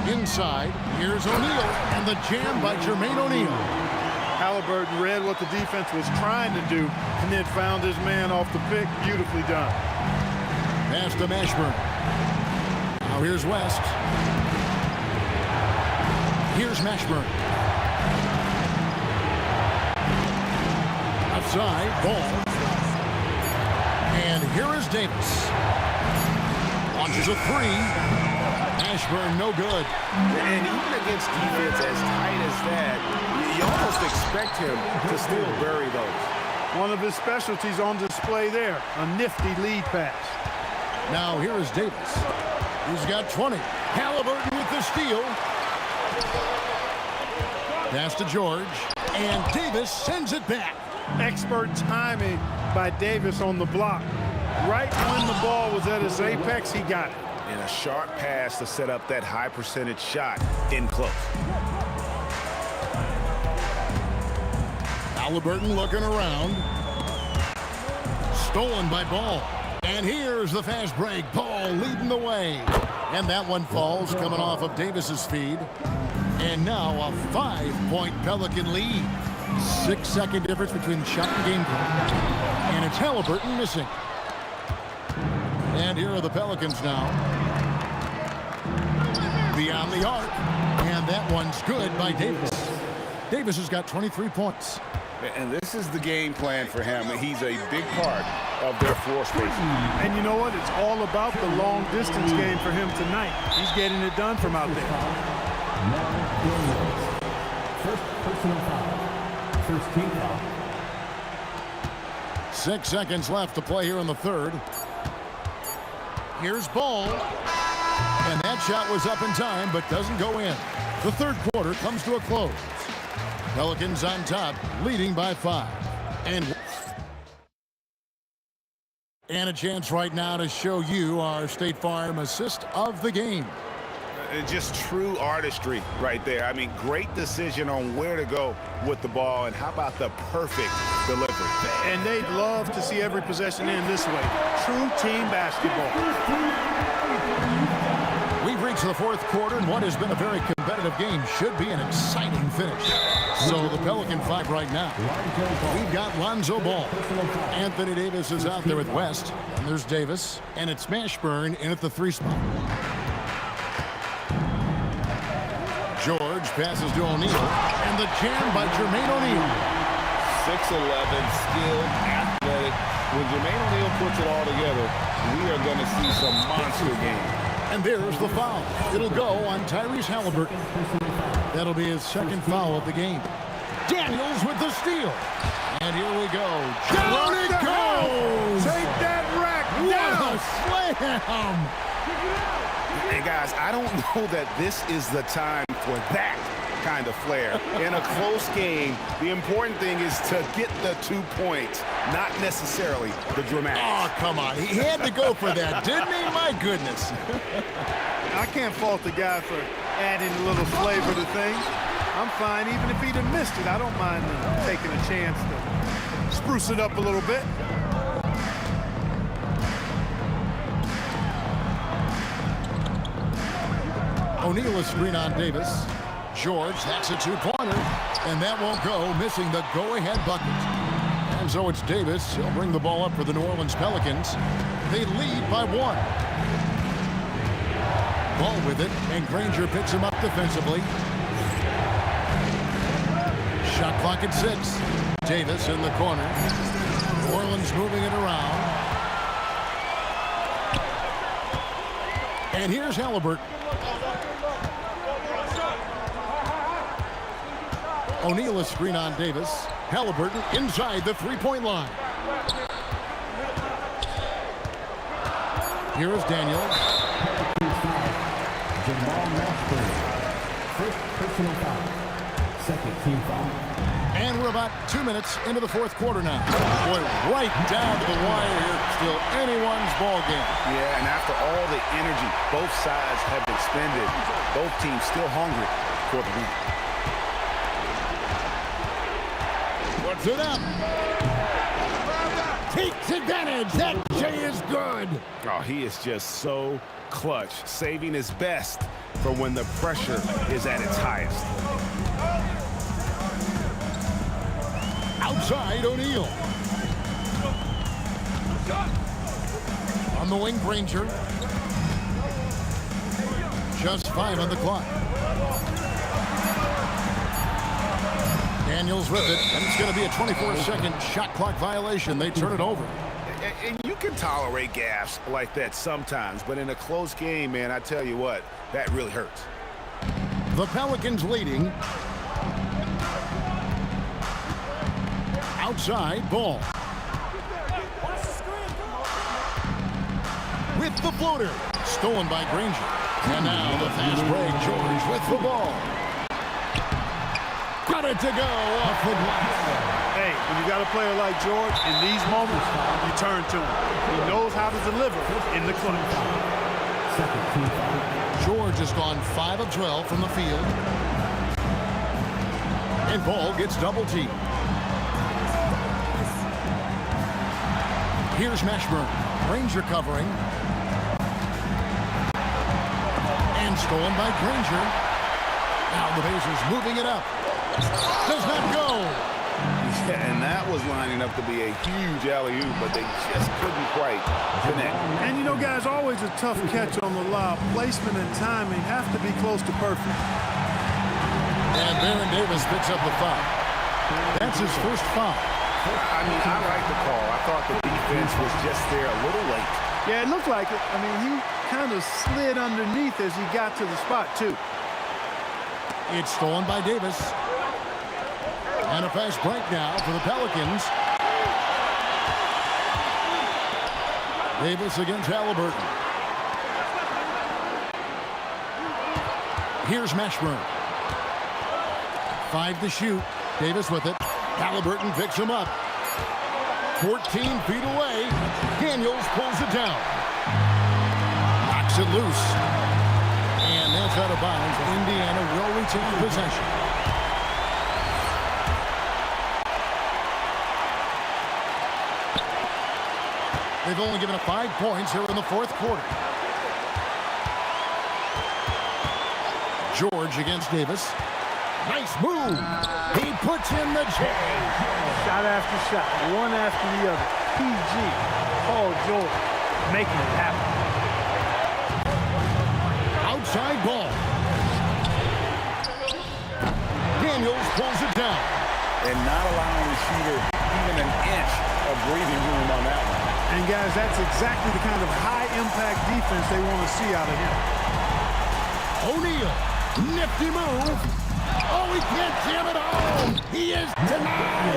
Inside, here's O'Neal, and the jam by Jermaine O'Neal. Halliburton read what the defense was trying to do and then found his man off the pick. Beautifully done. Pass to Mashburn. Now here's West. Here's Mashburn. Outside, ball. And here is Davis. Launches a 3. Mashburn, no good. And even against defense as tight as that, you almost expect him to still bury those. One of his specialties on display there, a nifty lead pass. Now here is Davis. He's got 20. Halliburton with the steal. Pass to George. And Davis sends it back. Expert timing by Davis on the block. Right when the ball was at its apex, he got it. And a sharp pass to set up that high percentage shot in close. Halliburton looking around. Stolen by Ball. And here's the fast break. Ball leading the way. And that one falls coming off of Davis's feed. And now a 5-point Pelican lead. 6-second difference between shot and game clock. And it's Halliburton missing. And here are the Pelicans now. Beyond the arc. And that one's good by Davis. Davis has got 23 points. And this is the game plan for him. He's a big part of their floor spacing. And you know what? It's all about the long distance game for him tonight. He's getting it done from out there. First personal foul. First team foul. 6 seconds left to play here in the third. Here's Ball. And that shot was up in time, but doesn't go in. The third quarter comes to a close. Pelicans on top, leading by 5. And a chance right now to show you our State Farm assist of the game. Just true artistry right there. I mean, great decision on where to go with the ball, and how about the perfect delivery? And they'd love to see every possession end this way. True team basketball. We've reached the fourth quarter, and what has been a very competitive game should be an exciting finish. So the Pelican 5 right now. We've got Lonzo Ball. Anthony Davis is out there with West. And there's Davis. And it's Mashburn in at the 3 spot. George passes to O'Neal. And the jam by Jermaine O'Neal. 6'11", skilled, athletic. When Jermaine O'Neal puts it all together, we are going to see some monster games. And there's the foul. It'll go on Tyrese Halliburton. That'll be his second foul of the game. Daniels with the steal. And here we go. Down it goes! Take that rack down! What a slam! And guys, I don't know that this is the time for that kind of flair. In a close game, the important thing is to get the 2 points, not necessarily the dramatics. Oh, come on. He had to go for that, didn't he? My goodness. I can't fault the guy for adding a little flavor to things. I'm fine. Even if he'd have missed it, I don't mind taking a chance to spruce it up a little bit. O'Neal is screen on Davis. George, that's a 2-pointer. And that won't go, missing the go-ahead bucket. And so it's Davis. He'll bring the ball up for the New Orleans Pelicans. They lead by 1. Ball with it, and Granger picks him up defensively. Shot clock at 6. Davis in the corner. New Orleans moving it around. And here's Halliburton. O'Neal is screen on Davis. Halliburton inside the 3-point line. Here is Daniels. First personal foul. Second team foul. And we're about 2 minutes into the fourth quarter now. Boy, right down to the wire here. Still anyone's ball game. Yeah, and after all the energy both sides have expended, both teams still hungry for the lead. Puts it up. Takes advantage. That J is good. Oh, he is just so clutch, saving his best for when the pressure is at its highest. Outside, O'Neal. On the wing, Granger. Just 5 on the clock. Daniels with it, and it's going to be a 24-second shot clock violation. They turn it over. And you can tolerate gaffes like that sometimes, but in a close game, man, I tell you what, that really hurts. The Pelicans leading. Outside, Ball. With the floater. Stolen by Granger. And now the fast break. George with the ball. Got it to go off the glass. Hey, when you got a player like George, in these moments, you turn to him. He knows how to deliver in the clutch. George has gone 5 of 12 from the field. And Ball gets double teamed. Here's Mashburn. Granger covering. And stolen by Granger. Now the Pacers moving it up. Does not go. Yeah, and that was lining up to be a huge alley-oop, but they just couldn't quite connect. And you know, guys, always a tough catch on the lob. Placement and timing have to be close to perfect. And Baron Davis picks up the foul. That's his first foul. I mean, I like the call. I thought the defense was just there a little late. Yeah, it looked like it. I mean, he kind of slid underneath as he got to the spot, too. It's stolen by Davis. And a fast break now for the Pelicans. Davis against Halliburton. Here's Mashburn. 5 to shoot. Davis with it. Halliburton picks him up. 14 feet away. Daniels pulls it down. Knocks it loose. And that's out of bounds. Indiana will retain possession. They've only given up 5 points here in the fourth quarter. George against Davis. Nice move. He puts in the J. Shot after shot, one after the other. PG, Paul George, making it happen. Outside Ball. Daniels pulls it down. And not allowing the shooter even an inch of breathing room on that one. And guys, that's exactly the kind of high-impact defense they want to see out of him. O'Neal, nifty move. Oh, he can't jam it home. He is denied.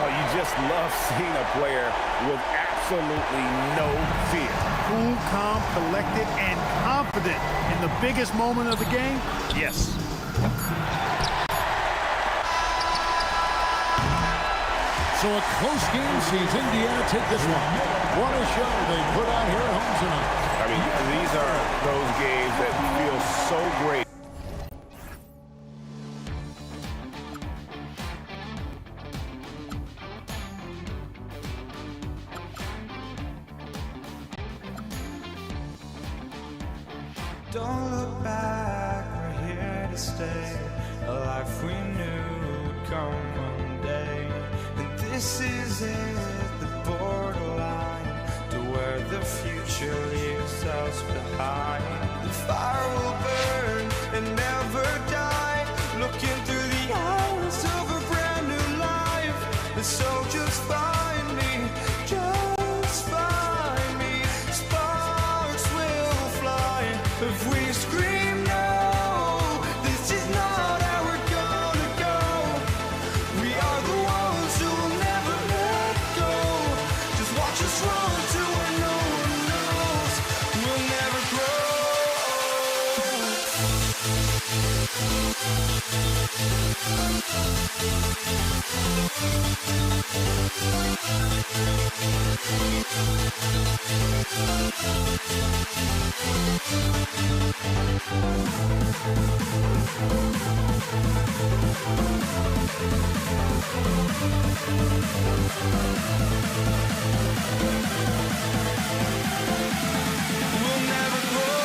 Oh, you just love seeing a player with absolutely no fear. Cool, calm, collected, and confident in the biggest moment of the game? Yes. So a close game sees Indiana take this one. What a show they put on here at home tonight. I mean, these are those games that feel so great. Don't look back, we're here to stay. A life we knew would come one day. And this is it, the borderline to where the future leaves us behind. The fire will burn and never die. Looking through the eyes of a brand new life. And so just find me, just find me. Sparks will fly if we scream no. This is not how we're gonna go. We are the ones who will never let go. Just watch us run to where no one knows. We'll never grow. We'll never grow. We'll never grow.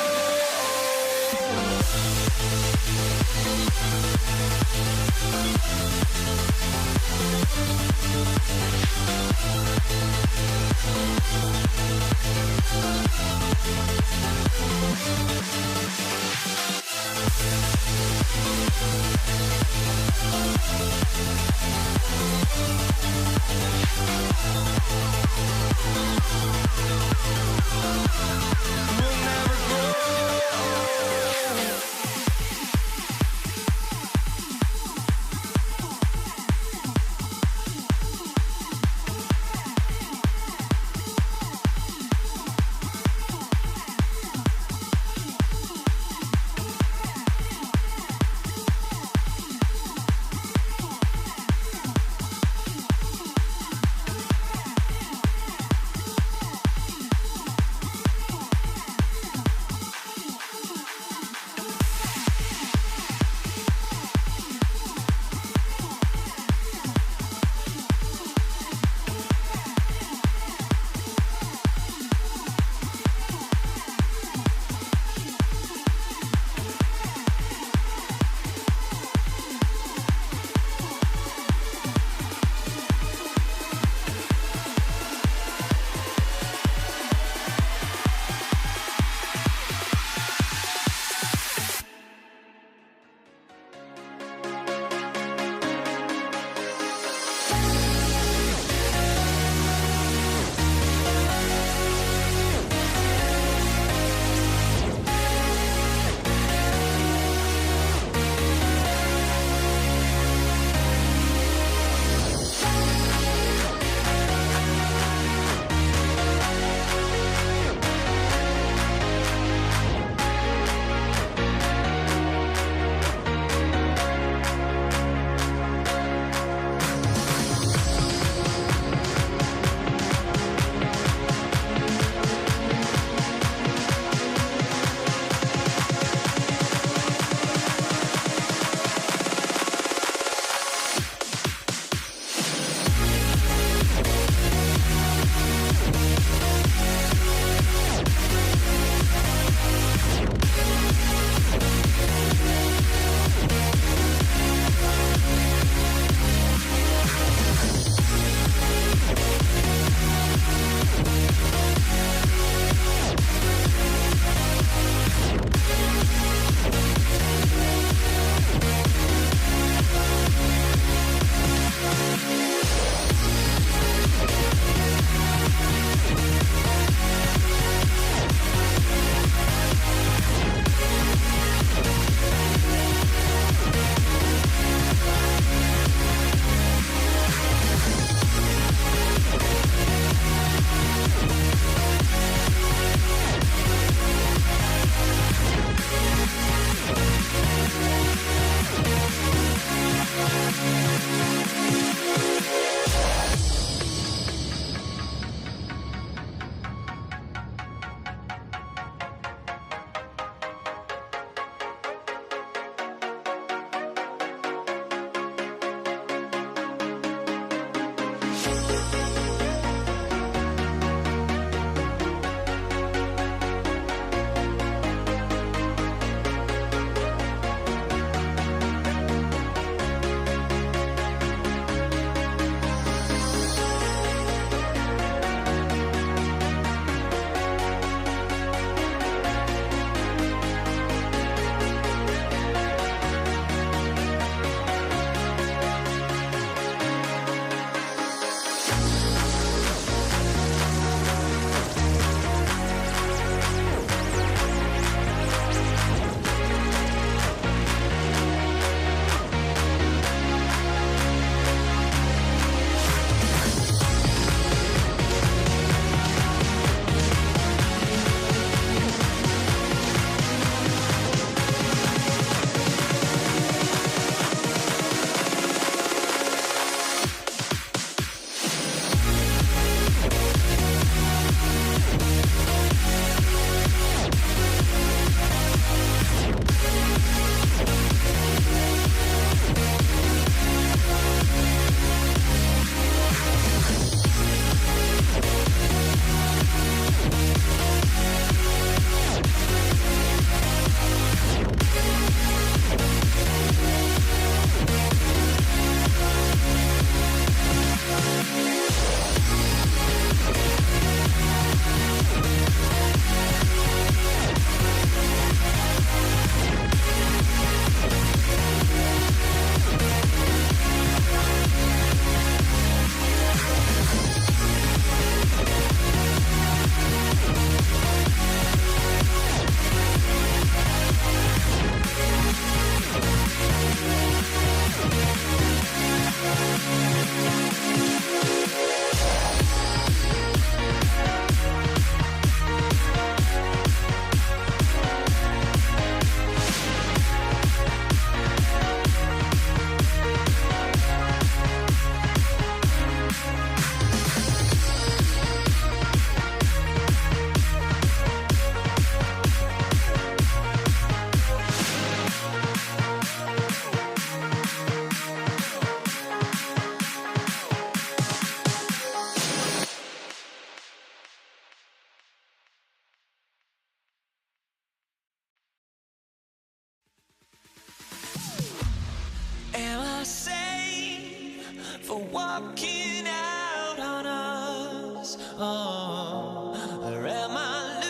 walking out on us? Oh, or am I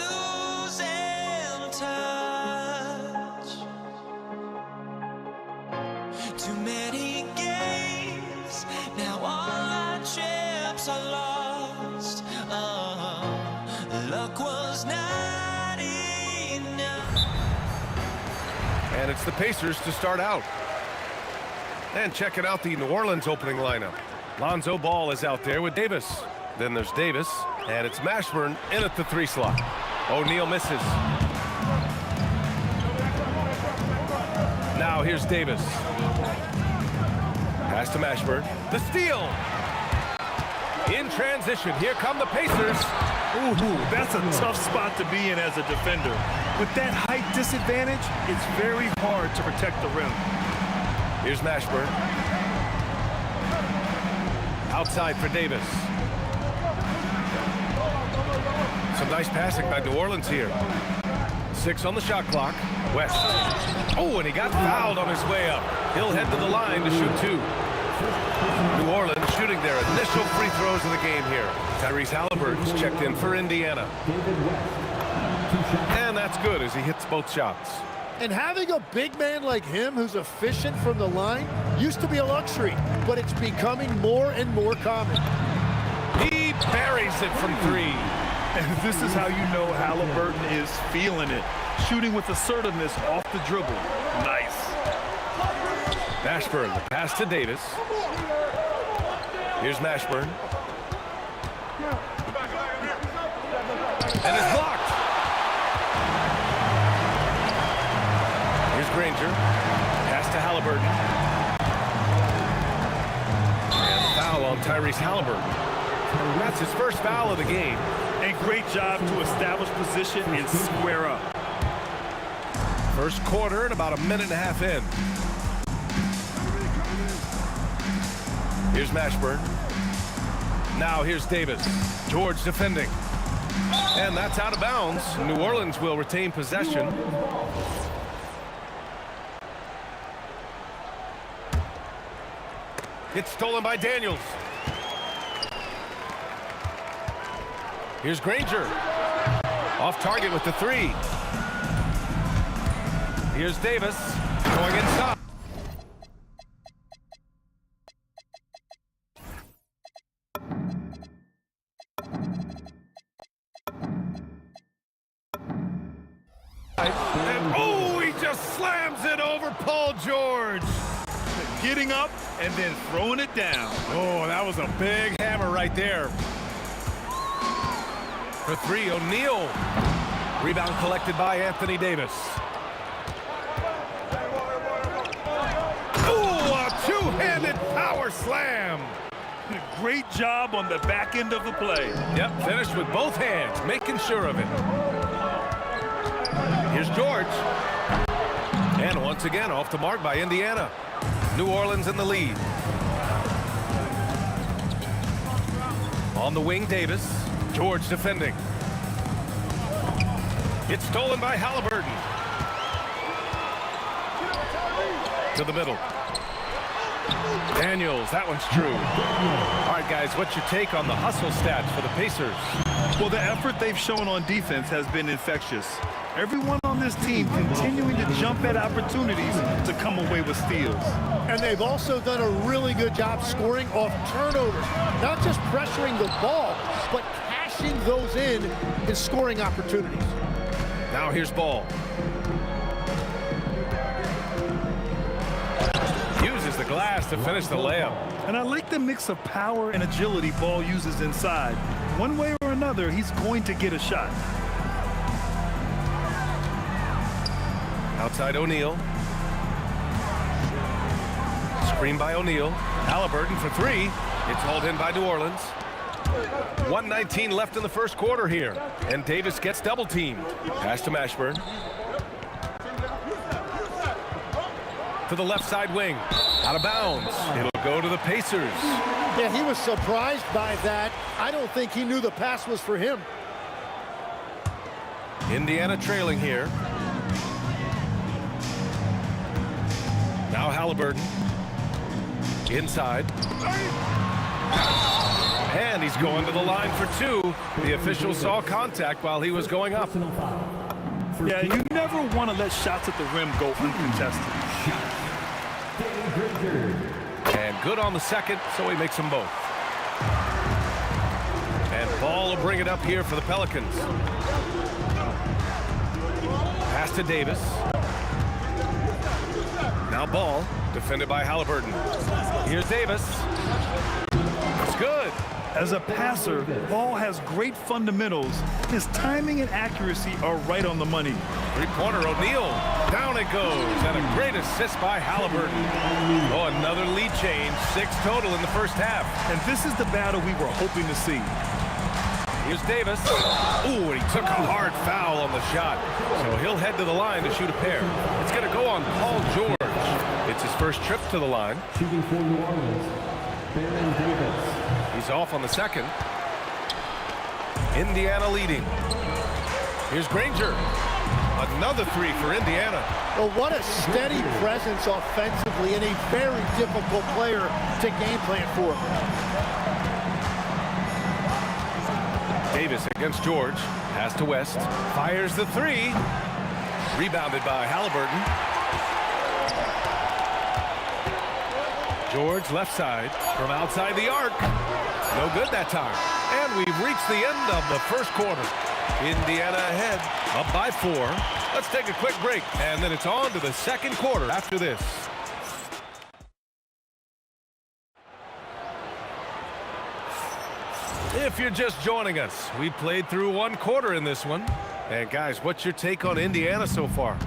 losing touch? Too many games, now all our chips are lost. Oh, luck was not enough. And it's the Pacers to start out. And checking out the New Orleans opening lineup. Lonzo Ball is out there with Davis. Then there's Davis, and it's Mashburn in at the 3 slot. O'Neal misses. Now here's Davis. Pass to Mashburn. The steal. In transition, here come the Pacers. Ooh, that's a tough spot to be in as a defender. With that height disadvantage, it's very hard to protect the rim. Here's Mashburn. Outside for Davis. Some nice passing by New Orleans here. 6 on the shot clock. West. Oh, and he got fouled on his way up. He'll head to the line to shoot 2. New Orleans shooting their initial free throws of the game here. Tyrese Halliburton's checked in for Indiana. And that's good as he hits both shots. And having a big man like him who's efficient from the line used to be a luxury, but it's becoming more and more common. He buries it from 3. And this is how you know Halliburton is feeling it. Shooting with assertiveness off the dribble. Nice. Mashburn, the pass to Davis. Here's Mashburn. And it's blocked. Here's Granger. Pass to Halliburton. And the foul on Tyrese Halliburton. That's his first foul of the game. And great job to establish position and square up. First quarter and about a minute and a half in. Here's Mashburn. Now here's Davis. George defending. And that's out of bounds. New Orleans will retain possession. It's stolen by Daniels. Here's Granger. Off target with the 3. Here's Davis going inside. And oh, he just slams it over Paul George. Getting up and then throwing it down. Oh, that was a big hammer right there. For 3, O'Neal. Rebound collected by Anthony Davis. Ooh, a two-handed power slam. Great job on the back end of the play. Yep, finished with both hands, making sure of it. Here's George. And once again, off the mark by Indiana. New Orleans in the lead. On the wing, Davis. George defending. It's stolen by Halliburton. To the middle. Daniels, that one's true. All right, guys, what's your take on the hustle stats for the Pacers? Well, the effort they've shown on defense has been infectious. Everyone on this team continuing to jump at opportunities to come away with steals. And they've also done a really good job scoring off turnovers. Not just pressuring the ball, but cashing those in and scoring opportunities. Now here's Ball. Uses the glass to finish the layup. And I like the mix of power and agility Ball uses inside. One way or another, he's going to get a shot. Outside O'Neal. Screen by O'Neal. Halliburton for 3. It's hauled in by New Orleans. 1:19 left in the first quarter here. And Davis gets double teamed. Pass to Mashburn. To the left side wing. Out of bounds. It'll go to the Pacers. Yeah, he was surprised by that. I don't think he knew the pass was for him. Indiana trailing here. Now Halliburton. Inside. And he's going to the line for two. The official saw contact while he was going up. Yeah, you never want to let shots at the rim go uncontested. And good on the second, so he makes them both. And Ball will bring it up here for the Pelicans. Pass to Davis. Now Ball, defended by Halliburton. Here's Davis. It's good. As a passer, Ball has great fundamentals. His timing and accuracy are right on the money. Three-pointer, O'Neal. Down it goes. And a great assist by Halliburton. Oh, another lead change. 6 total in the first half. And this is the battle we were hoping to see. Here's Davis. Ooh, and he took a hard foul on the shot. So he'll head to the line to shoot a pair. It's going to go on Paul George. It's his first trip to the line. Shooting for New Orleans, Baron Davis. He's off on the second. Indiana leading. Here's Granger. Another three for Indiana. Well, what a steady presence offensively and a very difficult player to game plan for. Davis against George. Pass to West. Fires the three. Rebounded by Halliburton. George left side from outside the arc. No good that time. And we've reached the end of the first quarter. Indiana ahead, up by 4. Let's take a quick break, and then it's on to the second quarter after this. If you're just joining us, we played through 1 quarter in this one. And guys, what's your take on Indiana so far?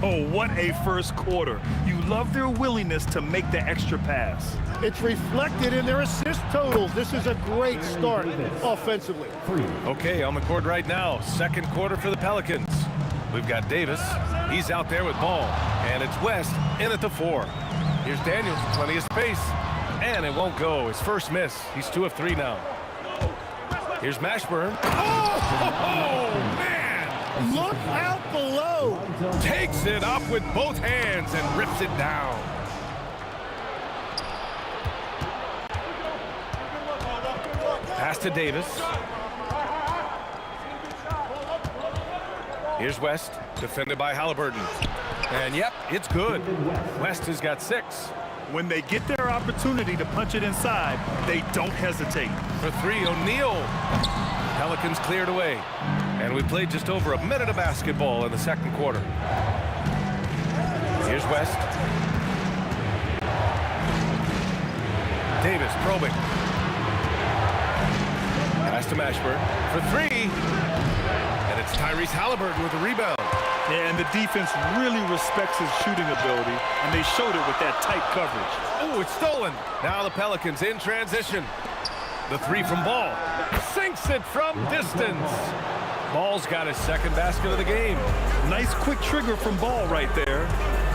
Oh, what a first quarter. You love their willingness to make the extra pass. It's reflected in their assist totals. This is a great start offensively. Okay, on the court right now, second quarter for the Pelicans. We've got Davis. He's out there with Ball. And it's West in at the 4. Here's Daniels, plenty of space. And it won't go. His first miss. He's 2 of 3 now. Here's Mashburn. Oh, man! Look out below. Takes it up with both hands and rips it down. Pass to Davis. Here's West, defended by Halliburton. And yep, it's good. West has got 6. When they get their opportunity to punch it inside, they don't hesitate. For 3, O'Neal. Pelicans cleared away. And we played just over a minute of basketball in the second quarter. Here's West. Davis probing. Pass to Mashburn for 3. And it's Tyrese Halliburton with the rebound. Yeah, and the defense really respects his shooting ability, and they showed it with that tight coverage. Oh, it's stolen. Now the Pelicans in transition. The 3 from Ball. Sinks it from distance. Ball's got his second basket of the game. Nice quick trigger from Ball right there.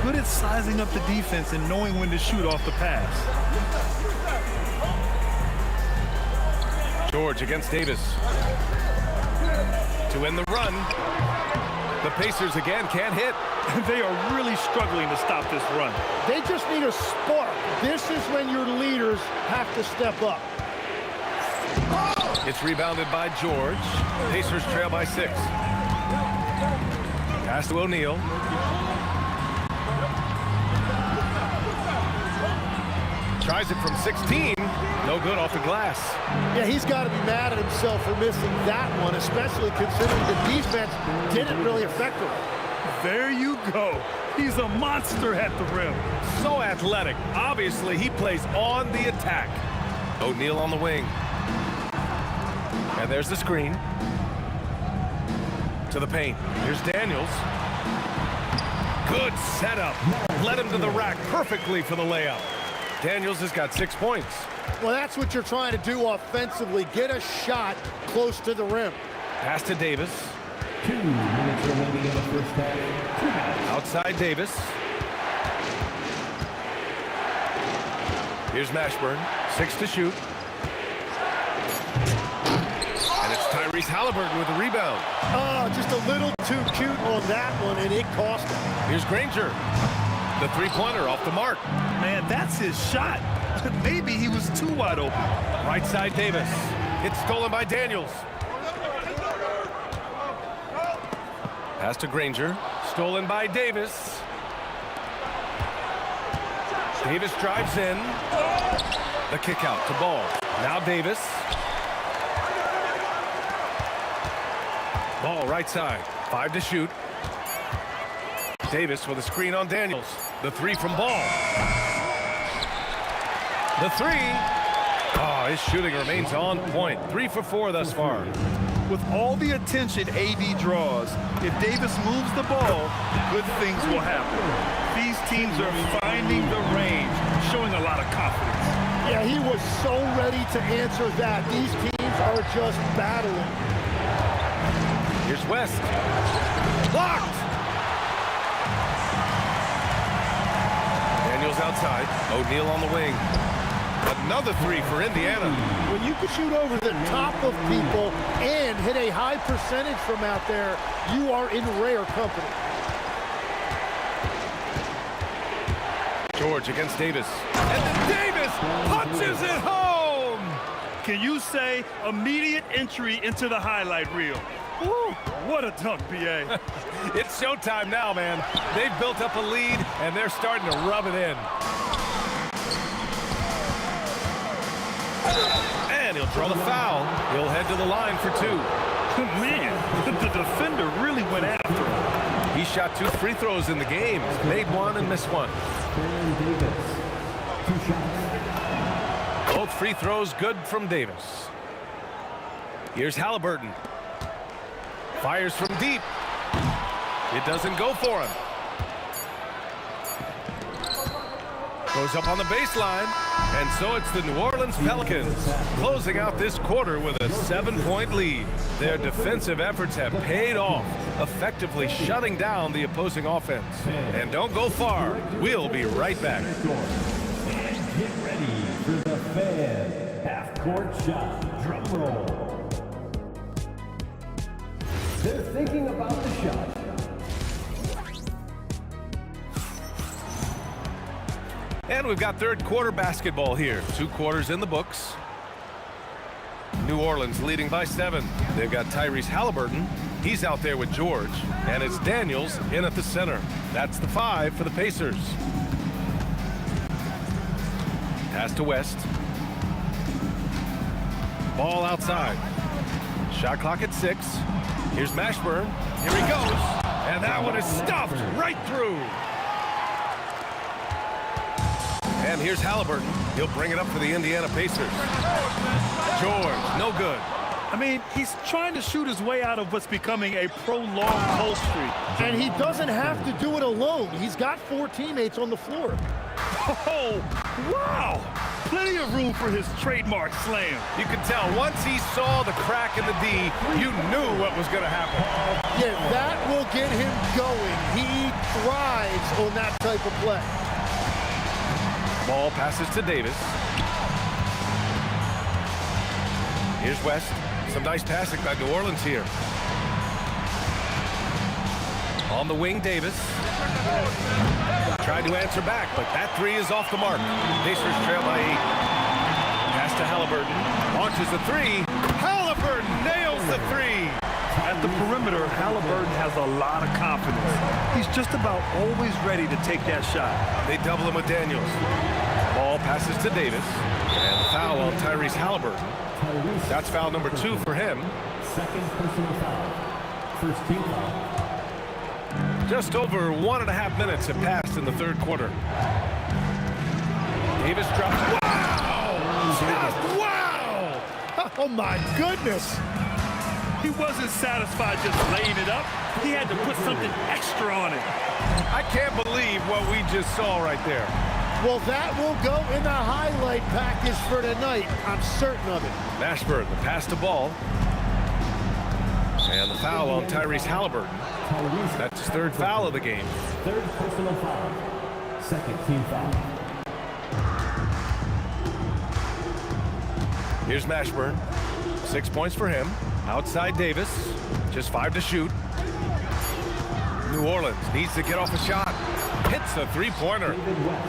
Good at sizing up the defense and knowing when to shoot off the pass. George against Davis. To end the run. The Pacers again can't hit. They are really struggling to stop this run. They just need a spark. This is when your leaders have to step up. It's rebounded by George. Pacers trail by 6. Pass to O'Neal. Tries it from 16. No good off the glass. Yeah, he's got to be mad at himself for missing that one, especially considering the defense didn't really affect him. There you go. He's a monster at the rim. So athletic. Obviously, he plays on the attack. O'Neal on the wing. And there's the screen. To the paint. Here's Daniels. Good setup. Led him to the rack perfectly for the layup. Daniels has got 6 points. Well, that's what you're trying to do offensively. Get a shot close to the rim. Pass to Davis. 2 minutes remaining in the first half. Outside Davis. Here's Mashburn. 6 to shoot. And it's Tyrese Halliburton with the rebound. Oh, just a little too cute on that one, and it cost him. Here's Granger. The 3-pointer off the mark. Man, that's his shot. Maybe he was too wide open. Right side Davis. It's stolen by Daniels. Pass to Granger. Stolen by Davis. Davis drives in. The kick out to Ball. Now Davis. Ball right side. 5 to shoot. Davis with a screen on Daniels. The three from Ball. The three. Oh, his shooting remains on point. 3 for 4 thus far. With all the attention AD draws, if Davis moves the ball, good things will happen. These teams are finding the range, showing a lot of confidence. Yeah, he was so ready to answer that. These teams are just battling. Here's West. Blocked! Daniels outside. O'Neal on the wing. Another three for Indiana. When you can shoot over the top of people and hit a high percentage from out there, you are in rare company. George against Davis. And then Davis punches it home! Can you say immediate entry into the highlight reel? Woo, what a dunk, BA. It's showtime now, man. They've built up a lead, and they're starting to rub it in. And he'll draw the foul. He'll head to the line for 2. Man, the defender really went after him. He shot 2 free throws in the game. Made 1 and missed 1. Both free throws good from Davis. Here's Halliburton. Fires from deep. It doesn't go for him. Goes up on the baseline. And so it's the New Orleans Pelicans closing out this quarter with a 7-point lead. Their defensive efforts have paid off, effectively shutting down the opposing offense. And don't go far. We'll be right back. And get ready for the fan half-court shot. Drum roll. They're thinking about the shot. And we've got third quarter basketball here. 2 quarters in the books. New Orleans leading by 7. They've got Tyrese Halliburton. He's out there with George. And it's Daniels in at the center. That's the 5 for the Pacers. Pass to West. Ball outside. Shot clock at 6. Here's Mashburn. Here he goes. And that one is stuffed right through. And here's Halliburton. He'll bring it up for the Indiana Pacers. George, no good. I mean, he's trying to shoot his way out of what's becoming a prolonged cold streak. And he doesn't have to do it alone. He's got 4 teammates on the floor. Oh, wow. Plenty of room for his trademark slam. You can tell once he saw the crack in the D, you knew what was going to happen. Yeah, that will get him going. He thrives on that type of play. Ball passes to Davis. Here's West. Some nice passing by New Orleans here. On the wing, Davis. Tried to answer back, but that 3 is off the mark. Pacers trail by 8. Pass to Halliburton. Launches the 3. Halliburton nails the 3. At the perimeter, Halliburton has a lot of confidence. He's just about always ready to take that shot. They double him with Daniels. Ball passes to Davis. And foul on Tyrese Halliburton. That's foul number 2 for him. Second personal foul. First team foul. Just over 1.5 minutes have passed in the third quarter. Davis drops. Wow! Just wow! Oh, my goodness. He wasn't satisfied just laying it up. He had to put something extra on it. I can't believe what we just saw right there. Well, that will go in the highlight package for tonight. I'm certain of it. Mashburn, the pass to Ball. And the foul on Tyrese Halliburton. That's his 3rd foul of the game. Third personal foul. Second team foul. Here's Mashburn. 6 points for him. Outside Davis. Just 5 to shoot. New Orleans needs to get off a shot. Hits the 3-pointer.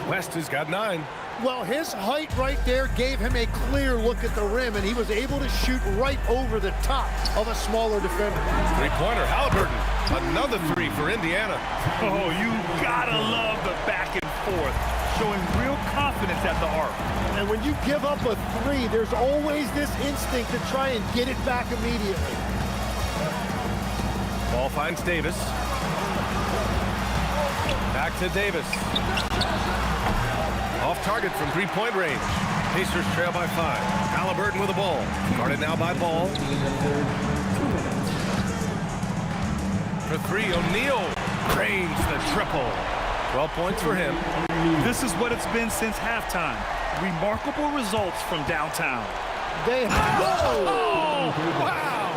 West has got 9. Well, his height right there gave him a clear look at the rim, and he was able to shoot right over the top of a smaller defender. Three-pointer, Halliburton. Another three for Indiana. Oh, you gotta love the back and forth, showing real confidence at the arc. And when you give up a three, there's always this instinct to try and get it back immediately. Ball finds Davis. Back to Davis. Off target from three-point range. Pacers trail by 5. Halliburton with the ball. Guarded now by Ball. For 3, O'Neal drains the triple. 12 points for him. This is what it's been since halftime. Remarkable results from downtown. Oh, wow!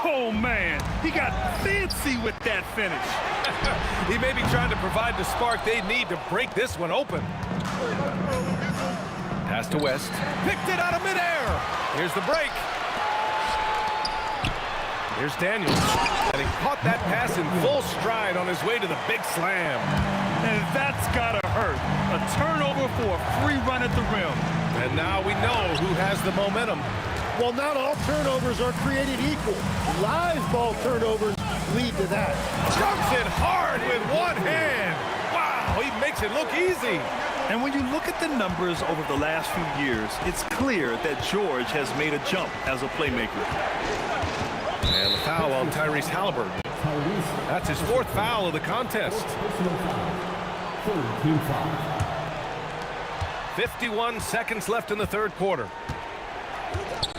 Oh, man. He got fancy with that finish. He may be trying to provide the spark they need to break this one open. Pass to West. Picked it out of midair. Here's the break. Here's Daniels. And he caught that pass in full stride on his way to the big slam. And that's gotta hurt. A turnover for a free run at the rim. And now we know who has the momentum. Well, not all turnovers are created equal. Live ball turnovers lead to that. Jumps it hard with one hand. Wow, he makes it look easy. And when you look at the numbers over the last few years, it's clear that George has made a jump as a playmaker. And the foul on Tyrese Halliburton. That's his 4th foul of the contest. 51 seconds left in the 3rd quarter.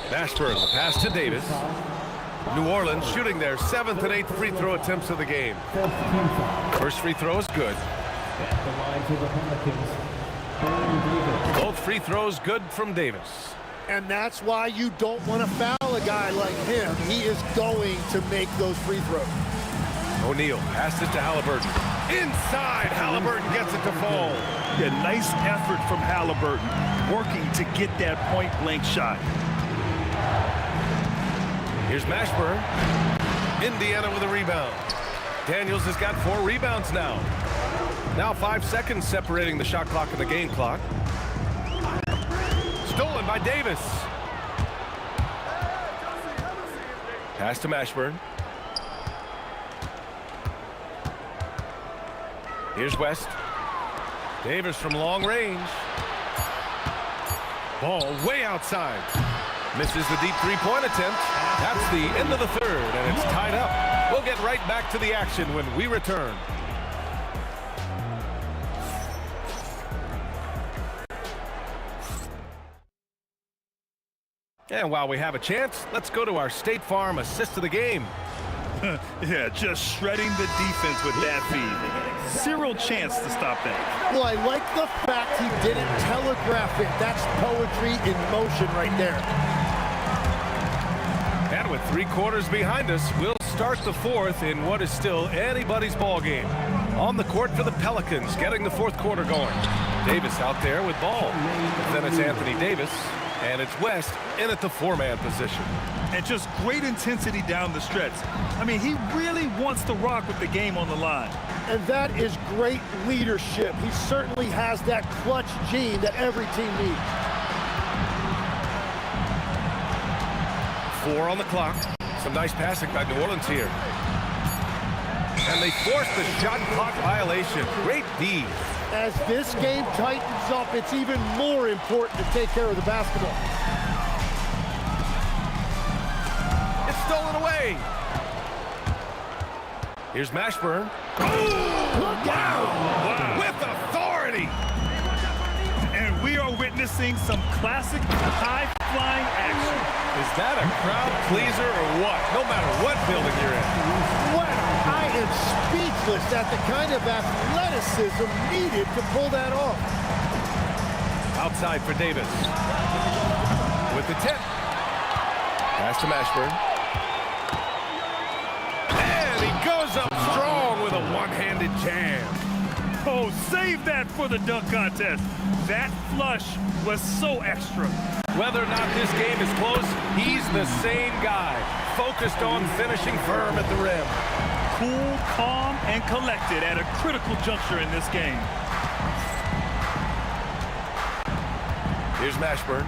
Mashburn, the pass to Davis. New Orleans shooting their 7th and 8th free throw attempts of the game. First free throw is good. Both free throws good from Davis. And that's why you don't want to foul a guy like him. He is going to make those free throws. O'Neal passes to Halliburton. Inside, Halliburton gets it to fall. Yeah, nice effort from Halliburton, working to get that point-blank shot. Here's Mashburn. Indiana with a rebound. Daniels has got 4 rebounds now. Now 5 seconds separating the shot clock and the game clock. Stolen by Davis. Pass to Mashburn. Here's West. Davis from long range. Ball way outside. Misses the deep three-point attempt. That's the end of the 3rd, and it's tied up. We'll get right back to the action when we return. And while we have a chance, let's go to our State Farm assist of the game. Yeah, just shredding the defense with that feed. Zero chance to stop that. Well, I like the fact he didn't telegraph it. That's poetry in motion right there. And with 3 quarters behind us, we'll start the 4th in what is still anybody's ball game. On the court for the Pelicans, getting the 4th quarter going. Davis out there with ball. Then it's Anthony Davis, and it's West in at the 4-man position. And just great intensity down the stretch. I mean, he really wants to rock with the game on the line. And that is great leadership. He certainly has that clutch gene that every team needs. 4 on the clock. Some nice passing by New Orleans here. And they force the shot clock violation. Great D. As this game tightens up, it's even more important to take care of the basketball. It's stolen away. Here's Mashburn. Look out! Wow. With authority. And we are witnessing some classic high-flying action. Is that a crowd pleaser or what? No matter what building you're in. Wow, I am speechless at the kind of athleticism needed to pull that off. Outside for Davis. With the tip. Pass to Mashburn. And he goes up strong with a one-handed jam. Oh, save that for the dunk contest. That flush was so extra. Whether or not this game is close, he's the same guy, focused on finishing firm at the rim. Cool, calm, and collected at a critical juncture in this game. Here's Mashburn.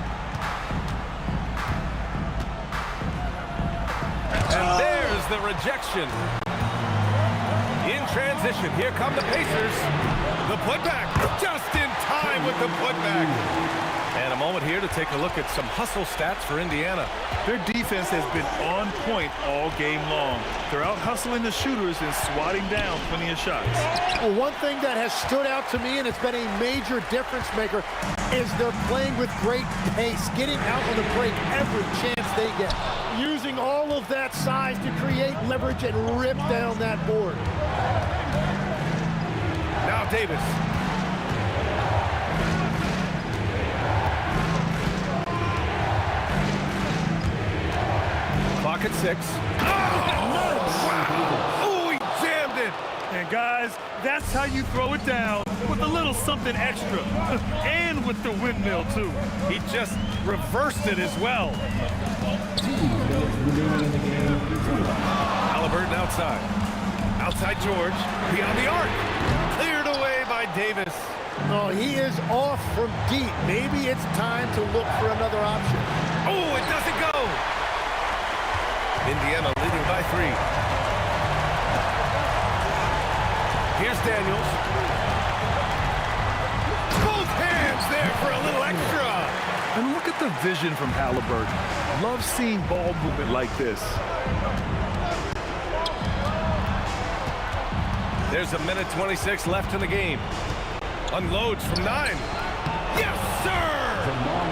And there's the rejection. In transition, here come the Pacers. The putback, just in time with the putback. And a moment here to take a look at some hustle stats for Indiana. Their defense has been on point all game long. They're out hustling the shooters and swatting down plenty of shots. Well, one thing that has stood out to me, and it's been a major difference maker, is they're playing with great pace, getting out on the break every chance they get, using all of that size to create leverage and rip down that board. Now Davis. Clock at 6. Oh, wow. Oh, he jammed it. And guys, that's how you throw it down, with a little something extra. And with the windmill, too. He just reversed it as well. Halliburton outside. Outside George. Beyond the arc. Cleared away by Davis. Oh, he is off from deep. Maybe it's time to look for another option. Oh, it doesn't go. Indiana leading by 3. Here's Daniels. Both hands there for a little extra. And look at the vision from Halliburton. Love seeing ball movement like this. There's a minute 26 left in the game. Unloads from 9. Yes, sir!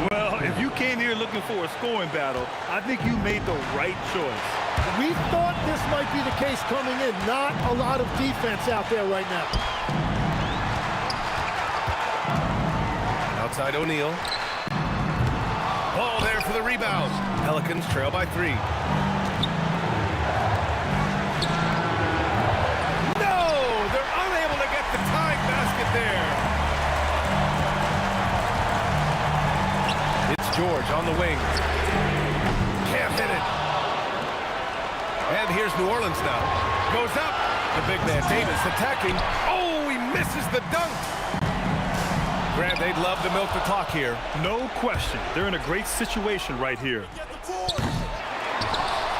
Well, if you came here looking for a scoring battle, I think you made the right choice. We thought this might be the case coming in. Not a lot of defense out there right now. Outside O'Neal. Ball there for the rebound. Pelicans trail by 3. No! They're unable to get the tying basket there. It's George on the wing. Can't hit it. And here's New Orleans now. Goes up. The big man Davis attacking. Oh, he misses the dunk. Grant, they'd love to milk the clock here. No question. They're in a great situation right here.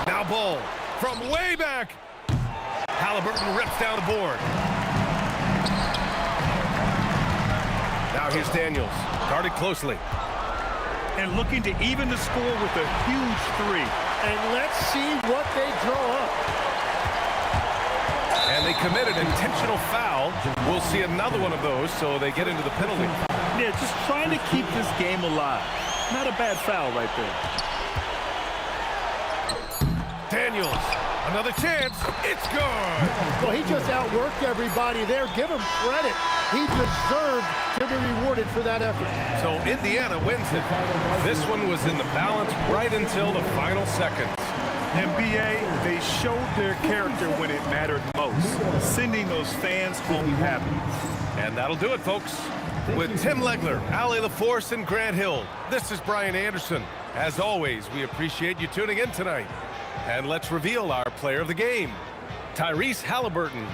Now Ball from way back. Halliburton rips down a board. Now here's Daniels. Guarded closely. And looking to even the score with a huge 3. And let's see what they draw up. And they commit an intentional foul. We'll see another one of those, so they get into the penalty. Yeah, just trying to keep this game alive. Not a bad foul right there. Daniels, another chance. It's good. Well, he just outworked everybody there. Give him credit. He deserved to be rewarded for that effort. So Indiana wins it. This one was in the balance right until the final seconds. NBA, they showed their character when it mattered most, sending those fans home happy. And that'll do it, folks. With Tim Legler, Ali LaForce, and Grant Hill, this is Brian Anderson. As always, we appreciate you tuning in tonight. And let's reveal our player of the game, Tyrese Halliburton.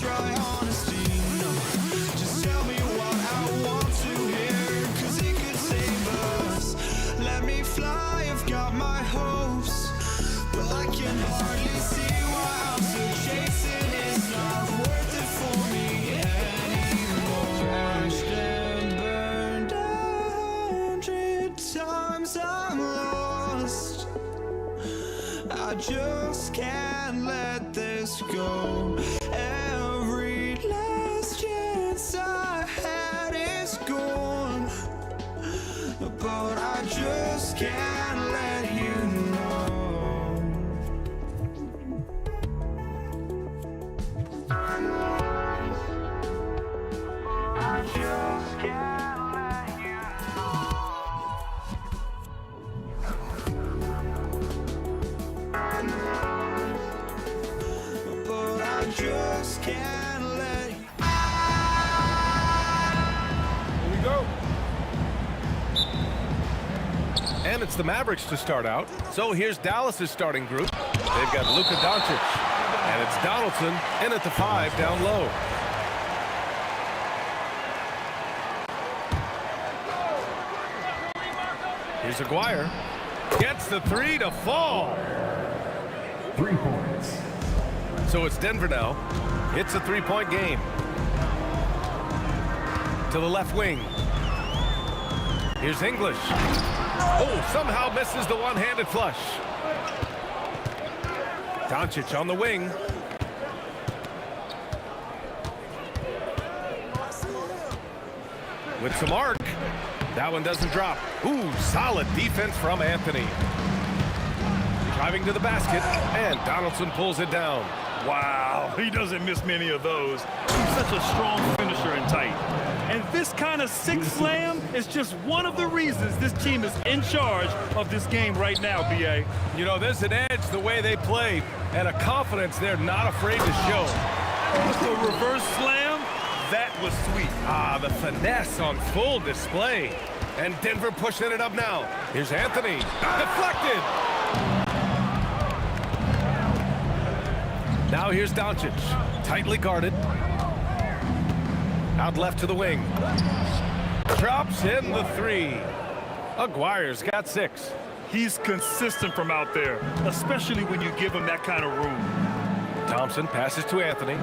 try honesty, no. Just tell me what I want to hear, 'cause it could save us. Let me fly, I've got my hopes, but I can hardly see why I'm still chasing. It's not worth it for me anymore. Crashed and burned 100 times, I'm lost. I just can't let this go. Every last chance I had is gone, but I just can't let you know. I just can't let you know. But I just can't let you. Here we go. And it's the Mavericks to start out. So here's Dallas's starting group. They've got Luka Doncic. And it's Donaldson in at the 5 down low. Here's Aguirre. Gets the 3 to fall. 3 points. So it's Denver now. It's a 3-point game. To the left wing. Here's English. Oh, somehow misses the one-handed flush. Doncic on the wing. With some arc. That one doesn't drop. Ooh, solid defense from Anthony. Driving to the basket, and Donaldson pulls it down. Wow, he doesn't miss many of those. He's such a strong finisher and tight. And this kind of sick slam is just one of the reasons this team is in charge of this game right now, B.A. You know, there's an edge the way they play, and a confidence they're not afraid to show. With the reverse slam, that was sweet. Ah, the finesse on full display. And Denver pushing it up now. Here's Anthony. Deflected. Now here's Doncic. Tightly guarded. Out left to the wing. Drops in the 3. Aguirre's got 6. He's consistent from out there, especially when you give him that kind of room. Thompson passes to Anthony.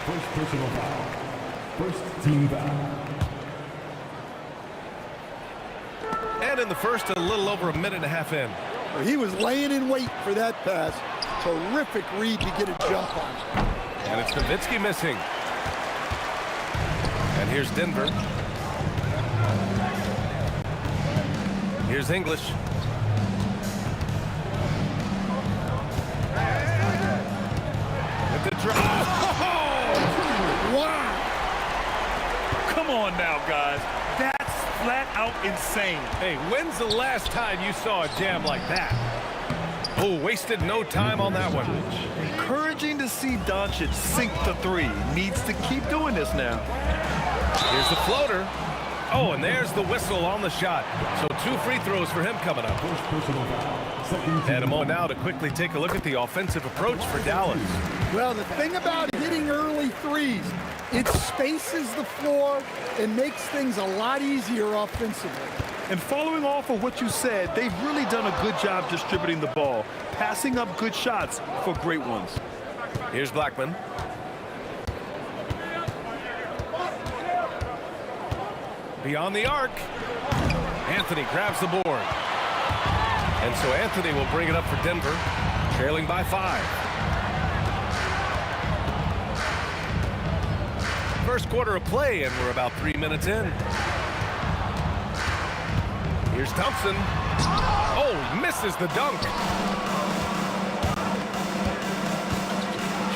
First personal foul. First team foul. And in the first, a little over a minute and a half in. He was laying in wait for that pass. Terrific read to get a jump on. And it's Nowitzki missing. And here's Denver. Here's English. With the drop. Wow. Come on now, guys. That's flat out insane. Hey, when's the last time you saw a jam like that? Oh, wasted no time on that one. Encouraging to see Doncic sink the 3. Needs to keep doing this now. Here's the floater. Oh, and there's the whistle on the shot. So 2 free throws for him coming up. First personal foul. Second team And a moment now to quickly take a look at the offensive approach for Dallas. Well, the thing about hitting early threes, it spaces the floor and makes things a lot easier offensively. And following off of what you said, they've really done a good job distributing the ball, passing up good shots for great ones. Here's Blackman. Beyond the arc. Anthony grabs the board. And so Anthony will bring it up for Denver, trailing by 5. First quarter of play, and we're about 3 minutes in. Here's Thompson. Oh, misses the dunk.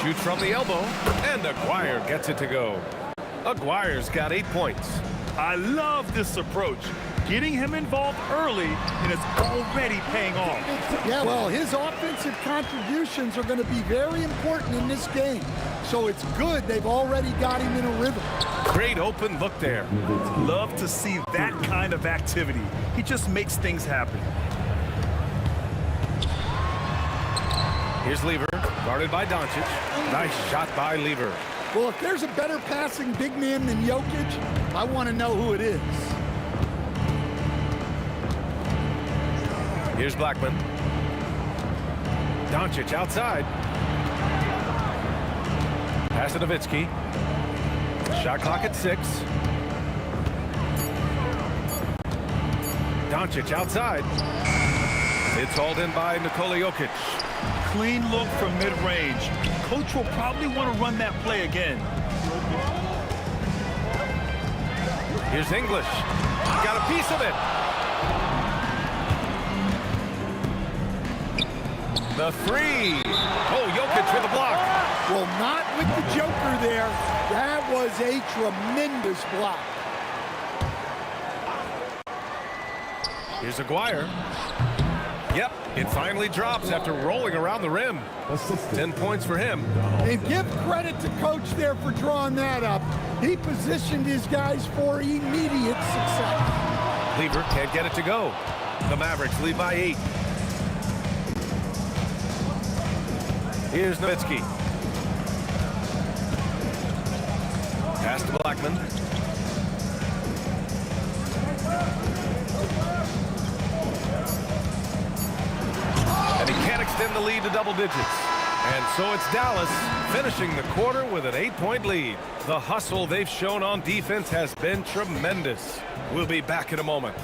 Shoots from the elbow, and Aguirre gets it to go. Aguirre's got 8 points. I love this approach. Getting him involved early, and it's already paying off. Yeah, well, his offensive contributions are going to be very important in this game. So it's good they've already got him in a rhythm. Great open look there. Love to see that kind of activity. He just makes things happen. Here's Lever, guarded by Doncic. Nice shot by Lever. Well, if there's a better passing big man than Jokic, I want to know who it is. Here's Blackman. Doncic outside. Pass to Nowitzki. Shot clock at 6. Doncic outside. It's hauled in by Nikola Jokic. Clean look from mid-range. Coach will probably want to run that play again. Here's English. Got a piece of it. The 3. Oh, Jokic with a block. Well, not with the Joker there. That was a tremendous block. Here's Aguirre. Yep, it finally drops after rolling around the rim. 10 points for him. And give credit to Coach there for drawing that up. He positioned his guys for immediate success. Lever can't get it to go. The Mavericks lead by 8. Here's Nowitzki. Pass to Blackman. And he can't extend the lead to double digits. And so it's Dallas finishing the quarter with an 8-point lead. The hustle they've shown on defense has been tremendous. We'll be back in a moment.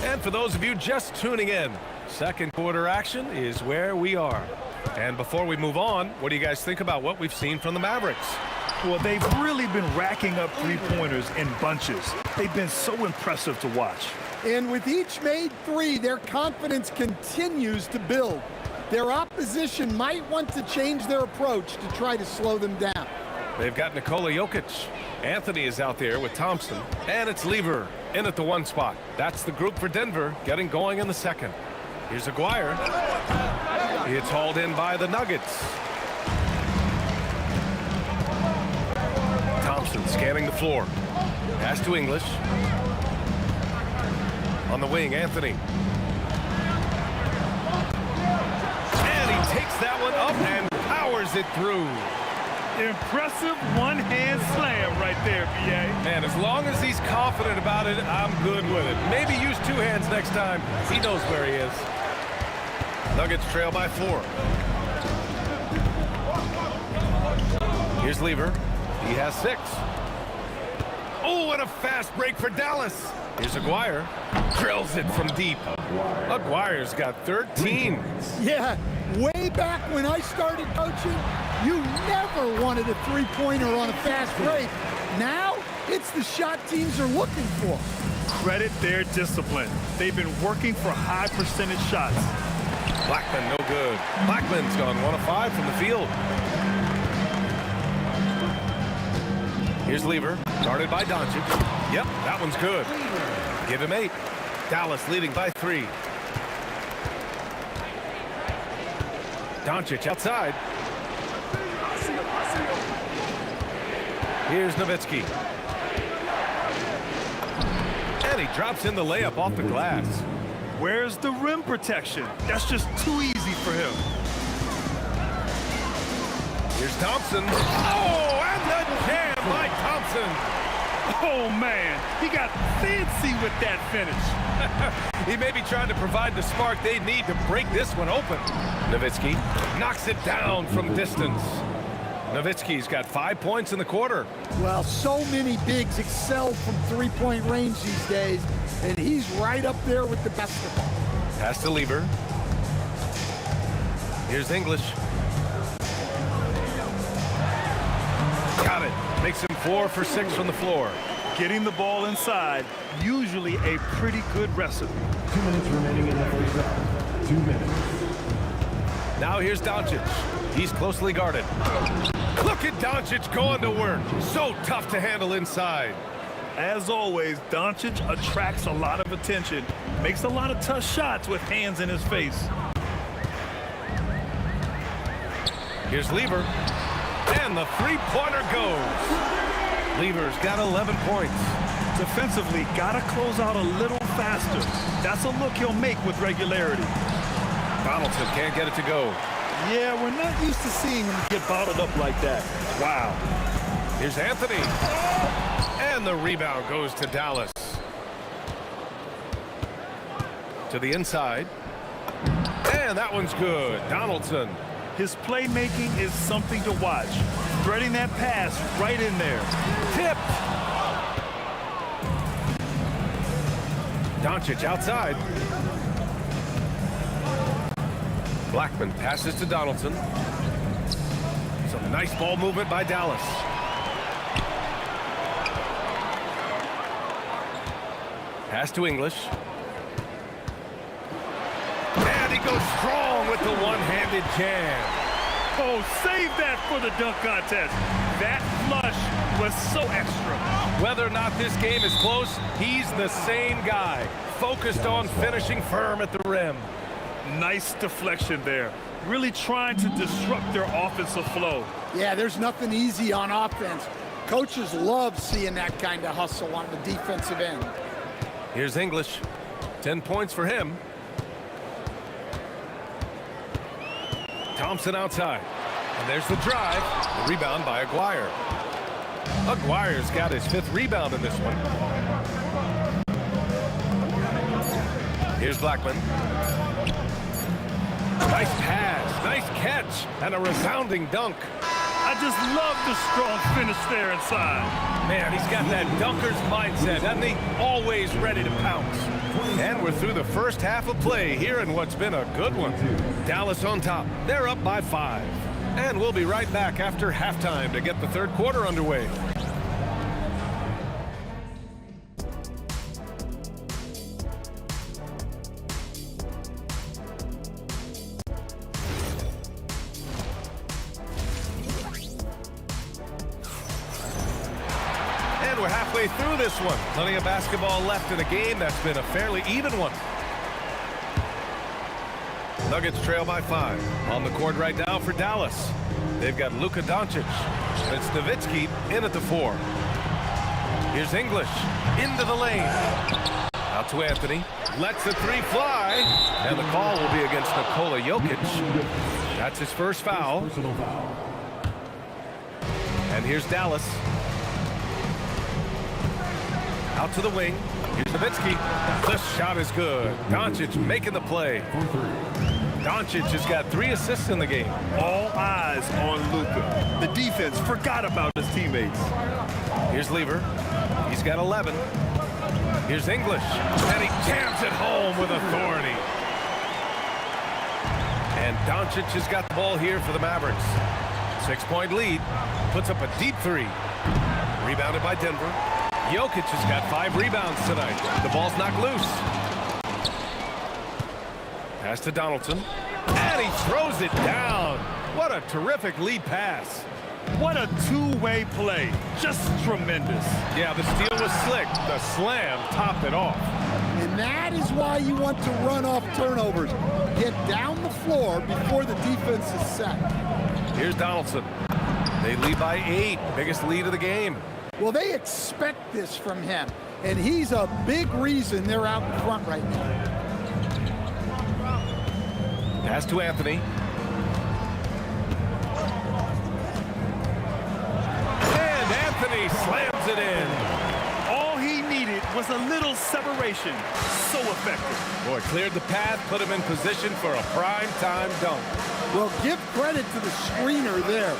And for those of you just tuning in, second quarter action is where we are. And before we move on, what do you guys think about what we've seen from the Mavericks? Well, they've really been racking up three-pointers in bunches. They've been so impressive to watch. And with each made 3, their confidence continues to build. Their opposition might want to change their approach to try to slow them down. They've got Nikola Jokic. Anthony is out there with Thompson. And it's Lever in at the 1 spot. That's the group for Denver getting going in the second. Here's Aguirre. It's hauled in by the Nuggets. Thompson scanning the floor. Pass to English. On the wing, Anthony. And he takes that one up and powers it through. Impressive one-hand slam right there, B.A. Man, as long as he's confident about it, I'm good with it. Maybe use 2 hands next time. He knows where he is. Nuggets trail by 4. Here's Lever. He has 6. Oh, and a fast break for Dallas. Here's Aguirre. Drills it from deep. Aguirre's got 13. Yeah, way back when I started coaching, you never wanted a 3-pointer on a fast break. Now, it's the shot teams are looking for. Credit their discipline. They've been working for high percentage shots. Blackman, no good. Blackman's gone 1 of 5 from the field. Here's Lever, guarded by Doncic. Yep, that one's good. Give him 8. Dallas leading by 3. Doncic outside. Here's Nowitzki. And he drops in the layup off the glass. Where's the rim protection? That's just too easy for him. Here's Thompson. Oh, and the jam by Thompson. Oh, man, he got fancy with that finish. He may be trying to provide the spark they need to break this one open. Nowitzki knocks it down from distance. Nowitzki's got 5 points in the quarter. Well, so many bigs excel from 3-point range these days, and he's right up there with the best of them. Pass to Lever. Here's English. Got it. Makes him 4 for 6 from the floor. Getting the ball inside, usually a pretty good recipe. 2 minutes remaining in the first round. 2 minutes. Now here's Doncic. He's closely guarded. Look at Doncic going to work. So tough to handle inside. As always, Doncic attracts a lot of attention. Makes a lot of tough shots with hands in his face. Here's Lever. And the 3-pointer goes. Lever's got 11 points. Defensively, gotta close out a little faster. That's a look he'll make with regularity. Donaldson can't get it to go. Yeah, we're not used to seeing him get bottled up like that. Wow. Here's Anthony. And the rebound goes to Dallas. To the inside. And that one's good. Donaldson. His playmaking is something to watch. Threading that pass right in there. Tip. Doncic outside. Blackman passes to Donaldson. Some nice ball movement by Dallas. Pass to English. And he goes strong with the one-handed jam. Oh, save that for the dunk contest. That flush was so extra. Whether or not this game is close, he's the same guy. Focused on finishing firm at the rim. Nice deflection there. Really trying to disrupt their offensive flow. Yeah, there's nothing easy on offense. Coaches love seeing that kind of hustle on the defensive end. Here's English. 10 points for him. Thompson outside. And there's the drive. The rebound by Aguirre. Aguirre's got his 5th rebound in this one. Here's Blackman. Nice pass, nice catch, and a resounding dunk. I just love the strong finish there inside. Man, he's got that dunker's mindset, hasn't he? Always ready to pounce. And we're through the first half of play here in what's been a good one. Dallas on top. They're up by 5. And we'll be right back after halftime to get the third quarter underway. We're halfway through this one. Plenty of basketball left in a game that's been a fairly even one. Nuggets trail by 5. On the court right now for Dallas. They've got Luka Doncic. It's Nowitzki in at the 4. Here's English into the lane. Out to Anthony. Lets the 3 fly. And the call will be against Nikola Jokic. That's his first foul. And here's Dallas. Out to the wing. Here's Nowitzki. The shot is good. Doncic making the play. Doncic has got 3 assists in the game. All eyes on Luka. The defense forgot about his teammates. Here's Lever. He's got 11. Here's English. And he jams it home with authority. And Doncic has got the ball here for the Mavericks. 6-point lead. Puts up a deep 3. Rebounded by Denver. Jokic has got 5 rebounds tonight. The ball's knocked loose. Pass to Donaldson. And he throws it down. What a terrific lead pass. What a two-way play. Just tremendous. Yeah, the steal was slick. The slam topped it off. And that is why you want to run off turnovers. Get down the floor before the defense is set. Here's Donaldson. They lead by 8. Biggest lead of the game. Well, they expect this from him, and he's a big reason they're out in front right now. Pass to Anthony. And Anthony slams it in. All he needed was a little separation. So effective. Boy, cleared the path, put him in position for a prime-time dunk. Well, give credit to the screener there.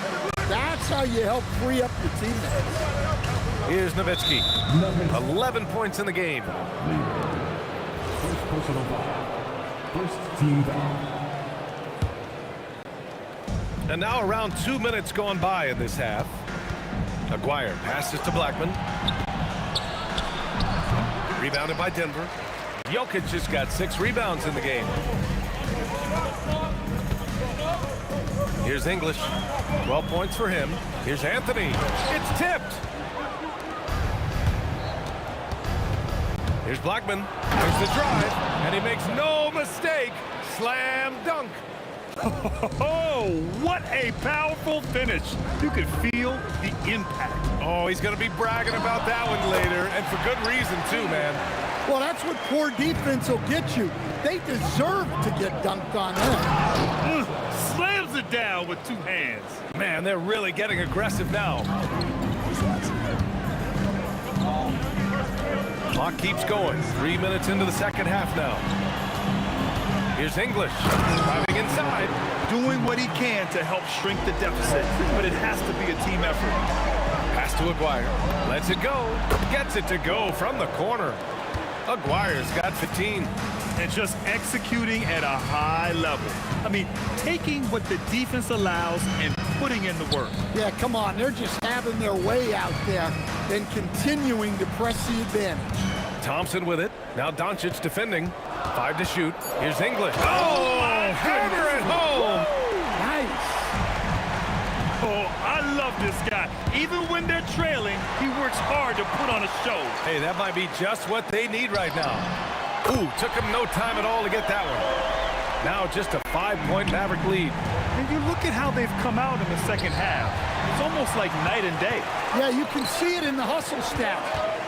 That's how you help free up your teammates. Here's Nowitzki. 11 points in the game. First personal foul. First team foul. And now around 2 minutes gone by in this half. Aguirre passes to Blackman. Rebounded by Denver. Jokic has got 6 rebounds in the game. Here's English. 12 points for him. Here's Anthony. It's tipped. Here's Blackman. There's the drive. And he makes no mistake. Slam dunk. Oh, what a powerful finish. You could feel the impact. Oh, he's going to be bragging about that one later. And for good reason, too, man. Well, that's what poor defense will get you. They deserve to get dunked on them. Slams it down with two hands. Man, they're really getting aggressive now. Clock keeps going. 3 minutes into the second half now. Here's English driving inside. Doing what he can to help shrink the deficit, but it has to be a team effort. Pass to Aguirre. Lets it go. Gets it to go from the corner. Aguirre's got 15. And just executing at a high level. I mean, taking what the defense allows and putting in the work. Yeah, come on. They're just having their way out there and continuing to press the advantage. Thompson with it. Now Doncic defending. 5 to shoot. Here's English. Oh, hammer it home. Nice. Oh, I love this guy. Even when they're trailing, he works hard to put on a show. Hey, that might be just what they need right now. Ooh, took him no time at all to get that one. Now just a 5-point Maverick lead. And you look at how they've come out in the second half. It's almost like night and day. Yeah, you can see it in the hustle stats.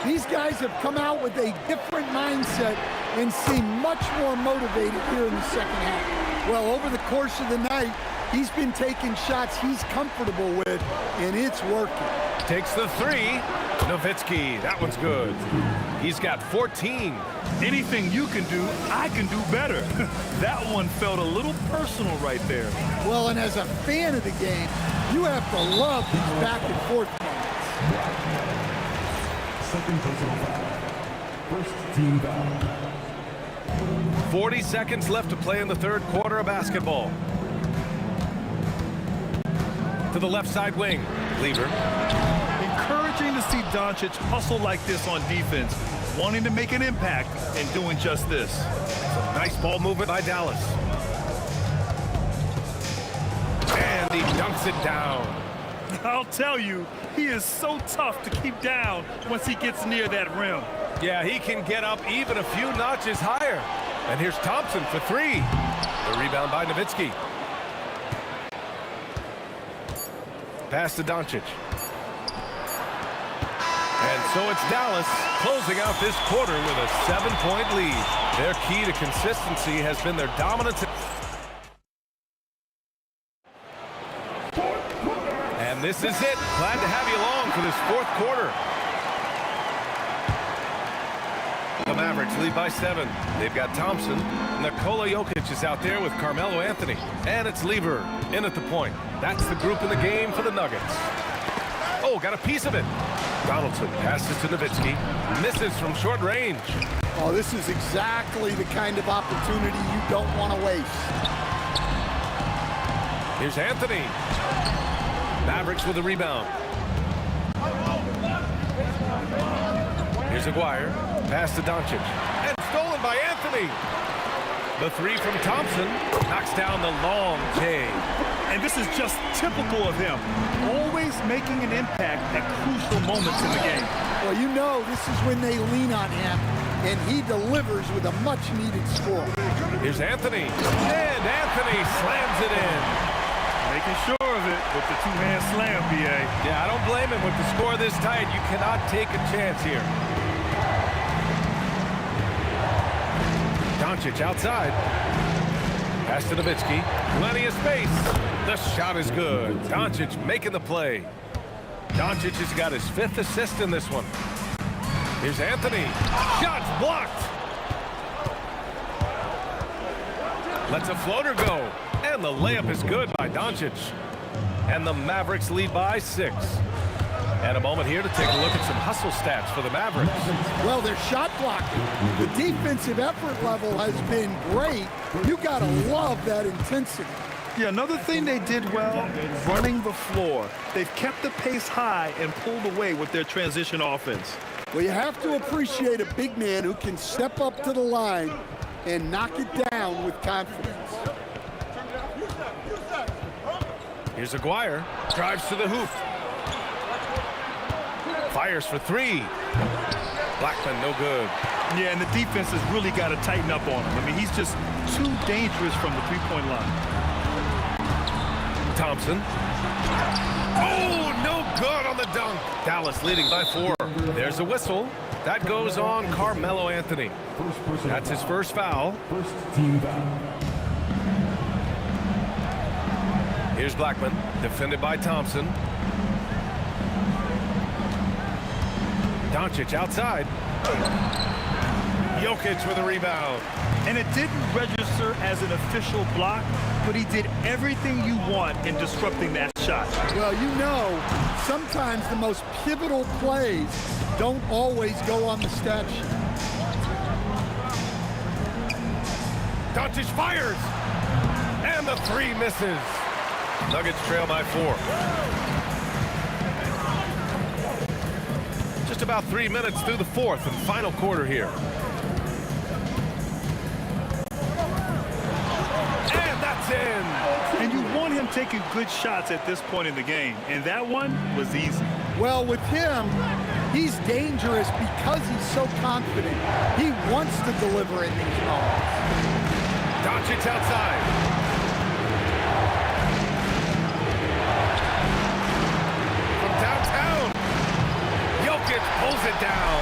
These guys have come out with a different mindset and seem much more motivated here in the second half. Well, over the course of the night, he's been taking shots he's comfortable with, and it's working. Takes the 3. Nowitzki, that one's good. He's got 14. Anything you can do, I can do better. That one felt a little personal right there. Well, and as a fan of the game, you have to love these back and forth moments. Second personal foul. First team foul. 40 seconds left to play in the third quarter of basketball. To the left side wing, Lever. Encouraging to see Doncic hustle like this on defense, wanting to make an impact and doing just this. Nice ball movement by Dallas. And he dunks it down. I'll tell you, he is so tough to keep down once he gets near that rim. Yeah, he can get up even a few notches higher. And here's Thompson for 3. The rebound by Nowitzki. Pass to Doncic. And so it's Dallas closing out this quarter with a 7-point lead. Their key to consistency has been their dominance. And this is it. Glad to have you along for this fourth quarter. The Mavericks lead by 7. They've got Thompson. Nikola Jokic is out there with Carmelo Anthony. And it's Lever in at the point. That's the group in the game for the Nuggets. Oh, got a piece of it. Donaldson passes to Nowitzki. Misses from short range. Oh, this is exactly the kind of opportunity you don't want to waste. Here's Anthony. Mavericks with a rebound. Here's Aguirre. Pass to Doncic. And stolen by Anthony. The 3 from Thompson knocks down the long J. And this is just typical of him. Always making an impact at crucial moments in the game. Well, you know this is when they lean on him, and he delivers with a much-needed score. Here's Anthony. And Anthony slams it in. Making sure of it with the two-hand slam, B.A. Yeah, I don't blame him. With the score this tight, you cannot take a chance here. Doncic outside. Pass to Nowitzki. Plenty of space. The shot is good. Doncic making the play. Doncic has got his 5th assist in this one. Here's Anthony. Shots blocked. Lets a floater go. And the layup is good by Doncic. And the Mavericks lead by 6. And a moment here to take a look at some hustle stats for the Mavericks. Well, their shot blocking. The defensive effort level has been great. You got to love that intensity. Yeah, another thing they did well, running the floor. They've kept the pace high and pulled away with their transition offense. Well, you have to appreciate a big man who can step up to the line and knock it down with confidence. Here's Aguirre. Drives to the hoop. Fires for 3. Blackman, no good. Yeah, and the defense has really got to tighten up on him. I mean, he's just too dangerous from the three-point line. Thompson. Oh, no good on the dunk. Dallas leading by 4. There's a whistle. That goes on Carmelo Anthony. That's his first foul. First team foul. Here's Blackman, defended by Thompson. Doncic outside. Jokic with a rebound. And it didn't register as an official block, but he did everything you want in disrupting that shot. Well, you know, sometimes the most pivotal plays don't always go on the stat sheet. Doncic fires. And the three misses. Nuggets trail by 4. Just about 3 minutes through the fourth and final quarter here. And that's in. And you want him taking good shots at this point in the game, and that one was easy. Well, with him, he's dangerous because he's so confident. He wants to deliver in these moments. Doncic outside. Downtown, Jokic pulls it down.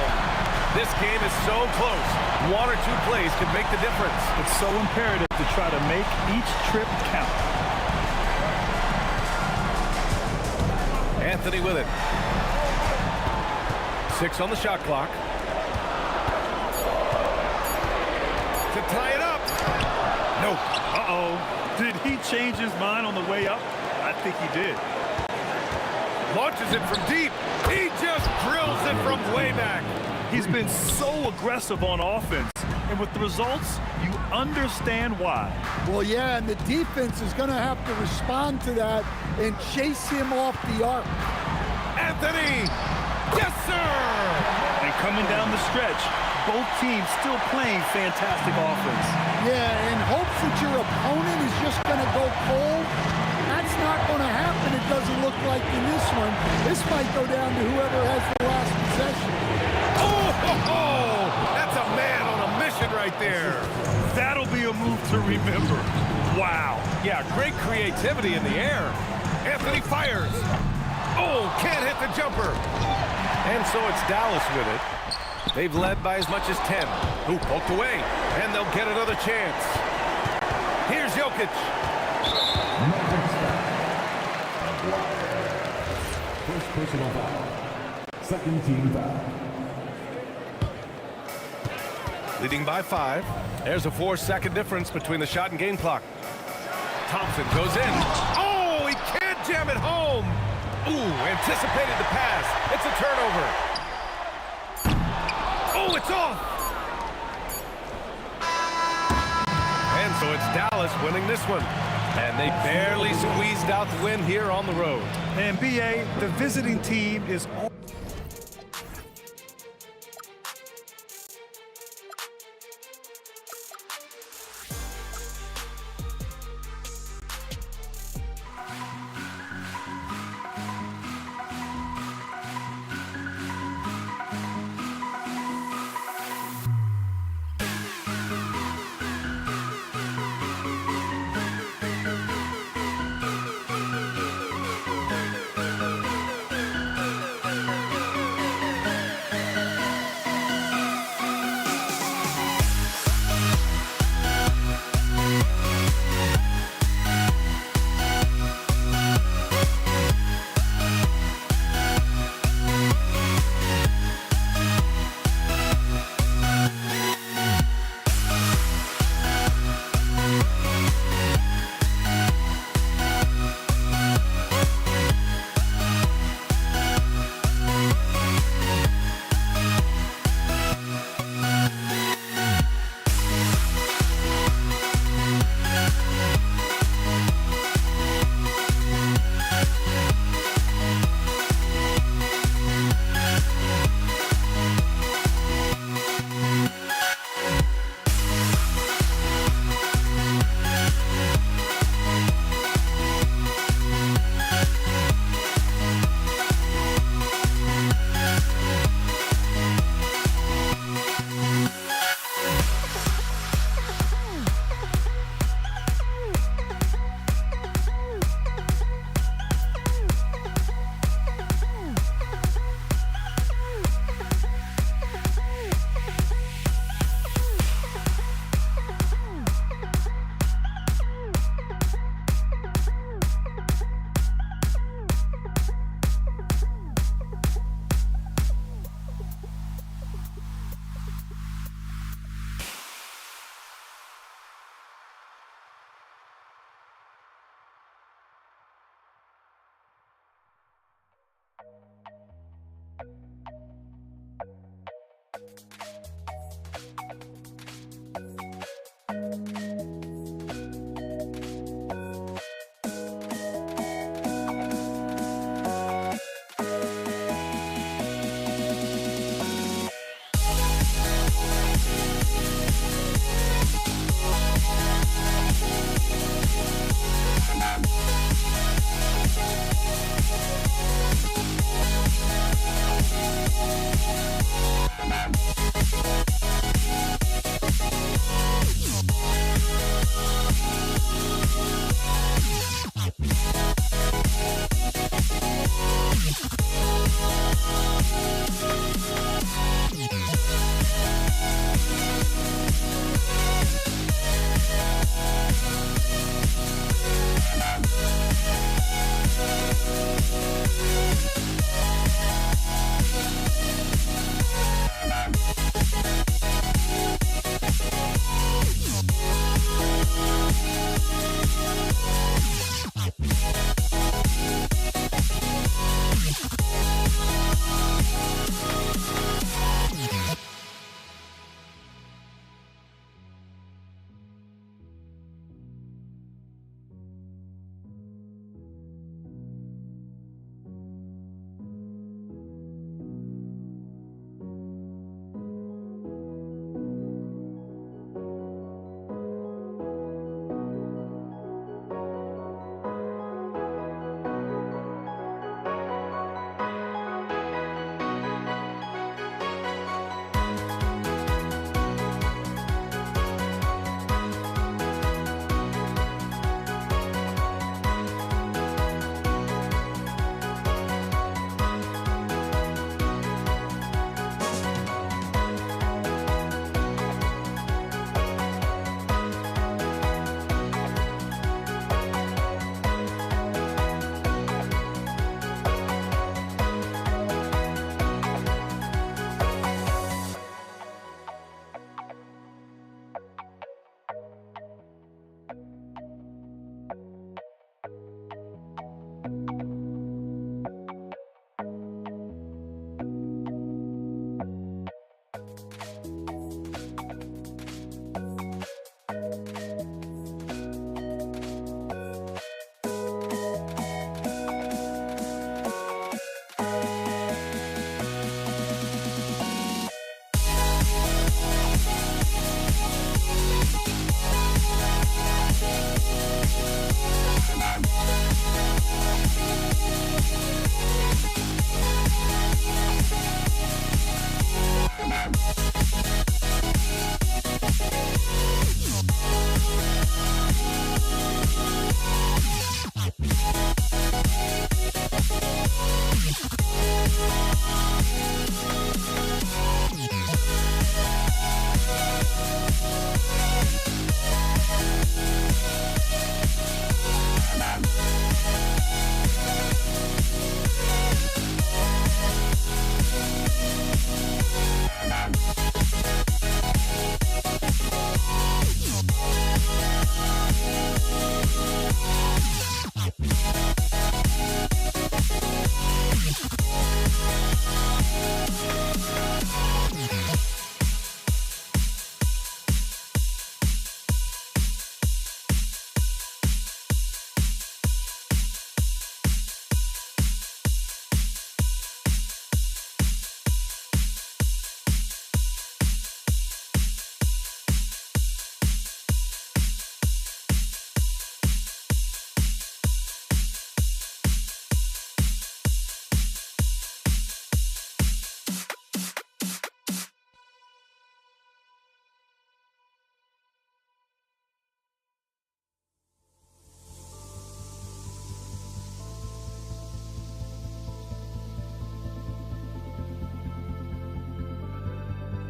This game is so close. 1 or 2 plays could make the difference. It's so imperative to try to make each trip count. Anthony with it. 6 on the shot clock. To tie it up. Nope. Uh-oh. Did he change his mind on the way up? I think he did. Launches it from deep. He just drills it from way back. He's been so aggressive on offense, and with the results, you understand why. Well, yeah, and the defense is going to have to respond to that and chase him off the arc. Anthony! Yes, sir! And coming down the stretch, both teams still playing fantastic offense. Yeah, in hopes that your opponent is just going to go cold. That's not going to happen, it doesn't look like in this one. This might go down to whoever has the last possession. Oh, that's a man on a mission right there. That'll be a move to remember. Wow. Yeah, great creativity in the air. Anthony fires. Oh, can't hit the jumper. And so it's Dallas with it. They've led by as much as 10. Who poked away, and they'll get another chance. Here's Jokic. First personal foul. Second team foul. Leading by 5. There's a 4-second difference between the shot and game clock. Thompson goes in. Oh, he can't jam it home. Ooh, anticipated the pass. It's a turnover. Oh, it's off. And so it's Dallas winning this one. And they barely squeezed out the win here on the road. And BA, the visiting team is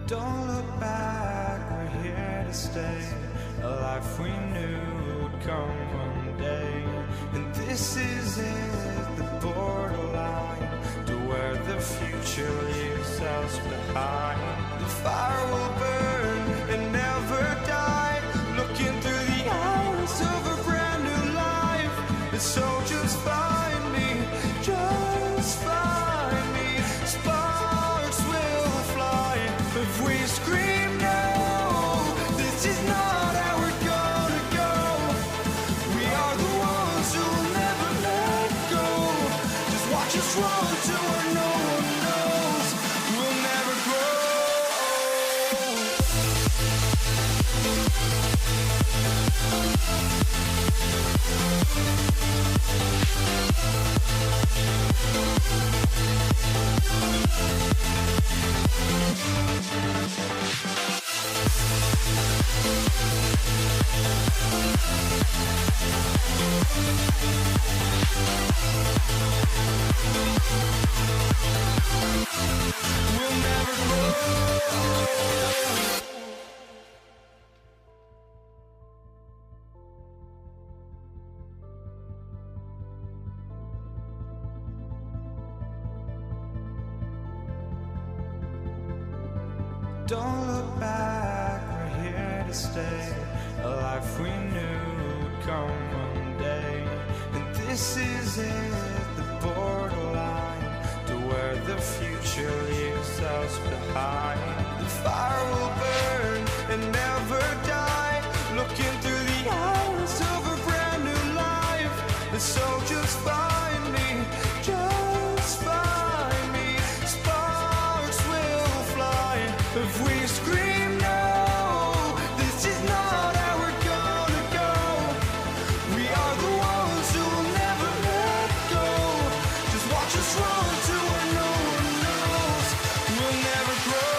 Don't look back, we're here to stay. A life we knew would come one day. And this is it, the borderline to where the future leaves us behind. The fire will burn and never die, looking through the eyes of a brand new life. And so just find me, just find me. Sparks will fly if we scream no. This is not how we're gonna go. We are the ones who will never let go. Just watch us run to where no one knows. We'll never grow. We'll never grow. Don't look back, we're here to stay. A life we knew would come one day. And this is it, the borderline to where the future leaves us behind. The fire will burn and never die, looking through the eyes of a brand new life. And so just find me, just find me. Sparks will fly if we scream no. This is not how we're gonna go. We are the ones who will never let go. Just watch us run to where no one knows. We'll never grow.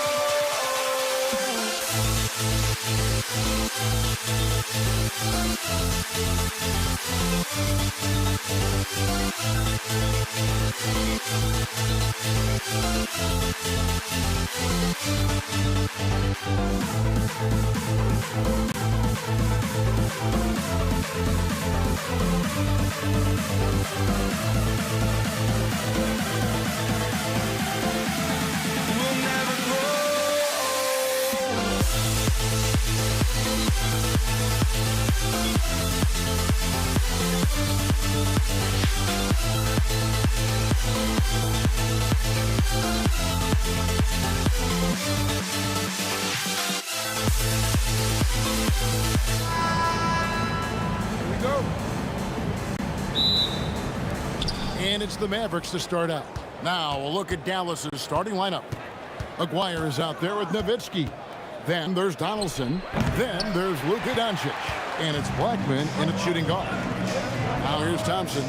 We'll never grow. Here we go. And it's the Mavericks to start out. Now we'll look at Dallas's starting lineup. Aguirre is out there with Nowitzki. Then there's Donaldson. Then there's Luka Doncic. And it's Blackman in at shooting guard. Now here's Thompson.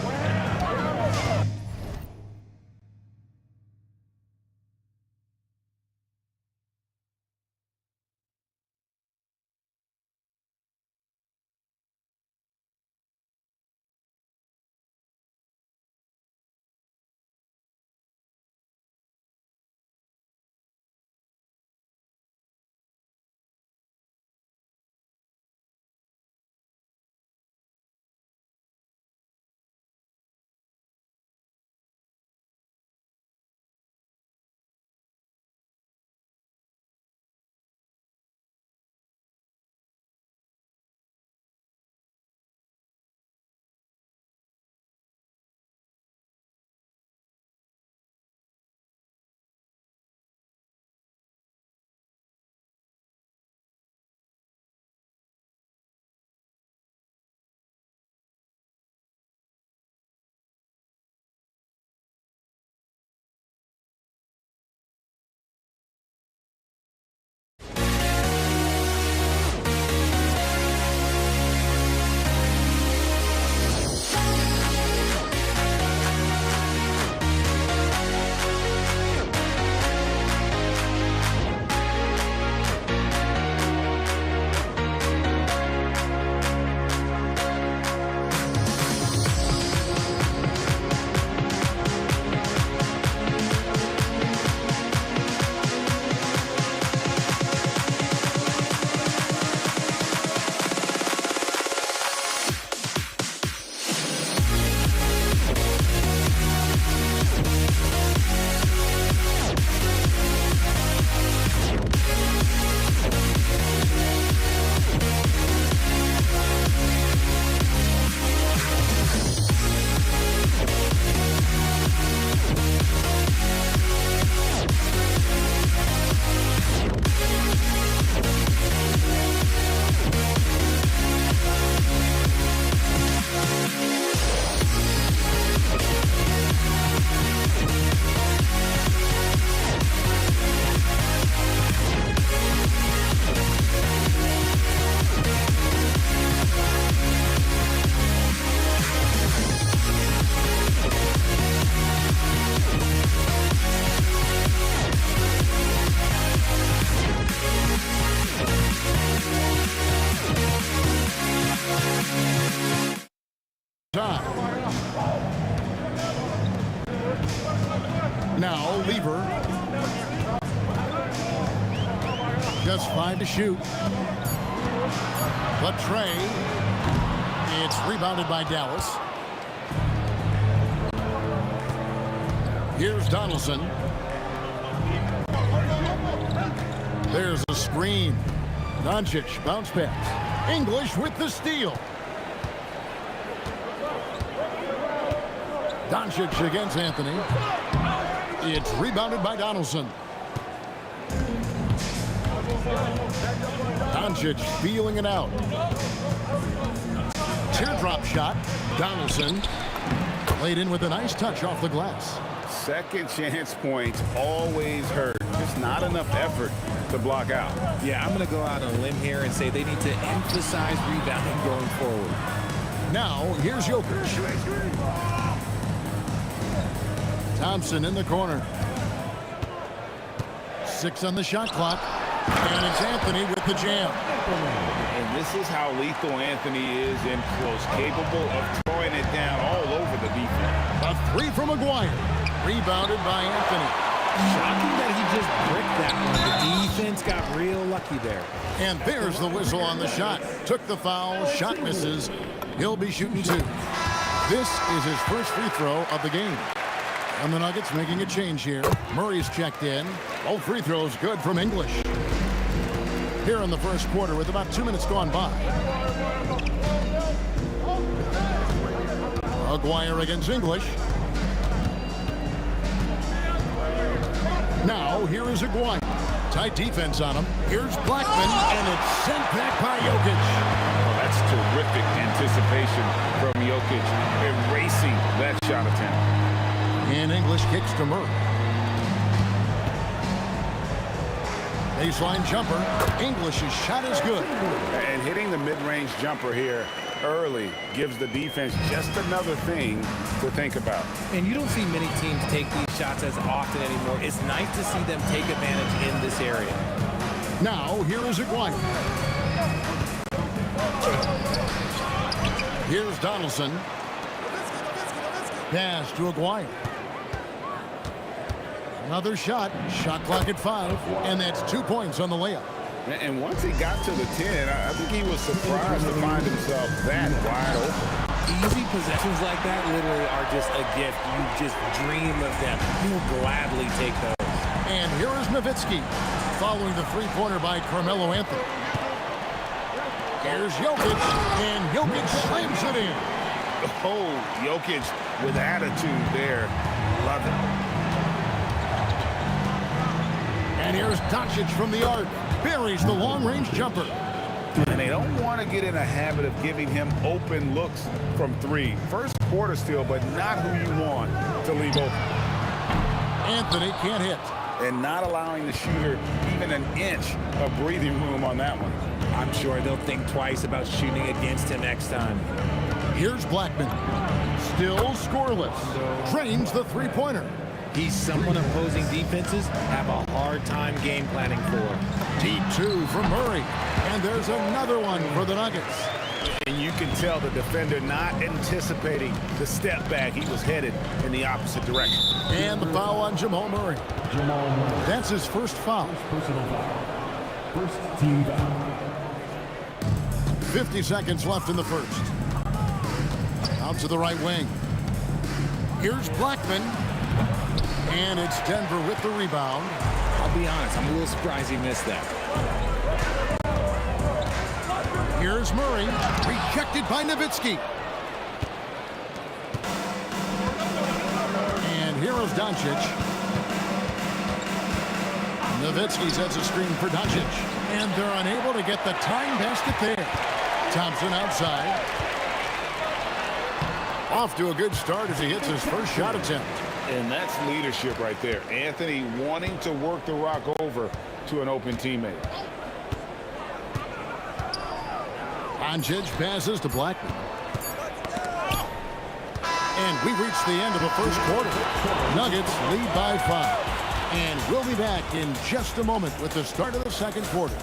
Now, Lever. Just 5 to shoot. But Trey. It's rebounded by Dallas. Here's Donaldson. There's a screen. Doncic, bounce pass. English with the steal. Doncic against Anthony. It's rebounded by Donaldson. Doncic feeling it out. Teardrop shot. Donaldson laid in with a nice touch off the glass. Second chance points always hurt. Just not enough effort to block out. Yeah, I'm going to go out on a limb here and say they need to emphasize rebounding going forward. Now, here's Jokic. Thompson in the corner. 6 on the shot clock. And it's Anthony with the jam. And this is how lethal Anthony is in close, capable of throwing it down all over the defense. A 3 from Maguire. Rebounded by Anthony. Shocking that he just bricked that one. The defense got real lucky there. And there's the whistle on the shot. Took the foul. Shot misses. He'll be shooting 2. This is his first free throw of the game. And the Nuggets making a change here. Murray's checked in. All free throws good from English. Here in the first quarter with about 2 minutes gone by. Maguire against English. Now, here is Aguirre. Tight defense on him. Here's Blackman, and it's sent back by Jokic. Oh, that's terrific anticipation from Jokic, erasing that shot attempt. And English kicks to Murray. Baseline jumper. English's shot is good. And hitting the mid-range jumper here early gives the defense just another thing to think about. And you don't see many teams take these shots as often anymore. It's nice to see them take advantage in this area. Now, here is Aguirre. Here's Donaldson. Pass to Aguirre. Another shot. Shot clock at 5. And that's 2 points on the layup. And once he got to the 10, I think he was surprised to find himself that wide open. Easy possessions like that literally are just a gift. You just dream of them. You'll gladly take those. And here is Nowitzki following the three-pointer by Carmelo Anthony. Here's Jokic, and Jokic slams it in. Oh, Jokic with attitude there. Love it. And here's Doncic from the arc. Buries the long-range jumper. And they don't want to get in a habit of giving him open looks from 3. First quarter still, but not who you want to leave open. Anthony can't hit. And not allowing the shooter even an inch of breathing room on that one. I'm sure they'll think twice about shooting against him next time. Here's Blackman. Still scoreless. Drains the three-pointer. He's someone opposing defenses have a hard time game planning for. Deep 2 from Murray. And there's another one for the Nuggets. And you can tell the defender not anticipating the step back. He was headed in the opposite direction. And the foul on Jamal Murray. That's his first foul. First team foul. 50 seconds left in the first. Out to the right wing. Here's Blackman. And it's Denver with the rebound. I'll be honest, I'm a little surprised he missed that. Here's Murray. Rejected by Nowitzki. And here is Doncic. Nowitzki sets a screen for Doncic. And they're unable to get the tying basket there. Thompson outside. Off to a good start as he hits his first shot attempt. And that's leadership right there. Anthony wanting to work the rock over to an open teammate. Doncic passes to Blackman. And we reach the end of the first quarter. Nuggets lead by 5. And we'll be back in just a moment with the start of the second quarter.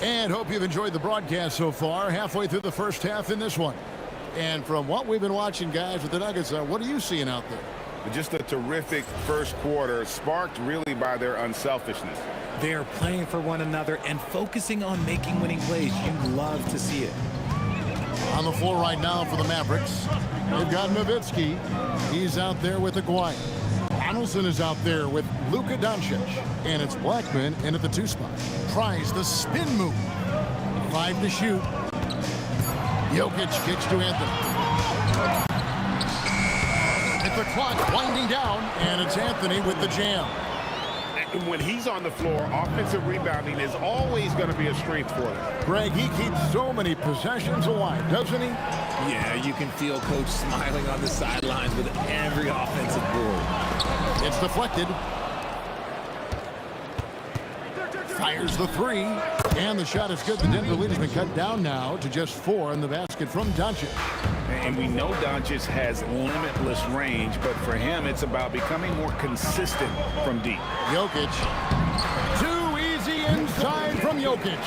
And hope you've enjoyed the broadcast so far. Halfway through the first half in this one. And from what we've been watching, guys, with the Nuggets, what are you seeing out there? Just a terrific first quarter, sparked really by their unselfishness. They're playing for one another and focusing on making winning plays. You love to see it. On the floor right now for the Mavericks, they've got Nowitzki. He's out there with Aguirre. Donaldson is out there with Luka Doncic. And it's Blackman in at the 2 spot. Tries the spin move. 5 to shoot. Jokic kicks to Anthony. At the clock winding down, and it's Anthony with the jam. When he's on the floor, offensive rebounding is always going to be a strength for them. Greg, he keeps so many possessions alive, doesn't he? Yeah, you can feel Coach smiling on the sidelines with every offensive board. It's deflected. Fires the 3, and the shot is good. The Denver lead has been cut down now to just 4 in the basket from Doncic. And we know Doncic has limitless range, but for him, it's about becoming more consistent from deep. Jokic. Too easy inside from Jokic.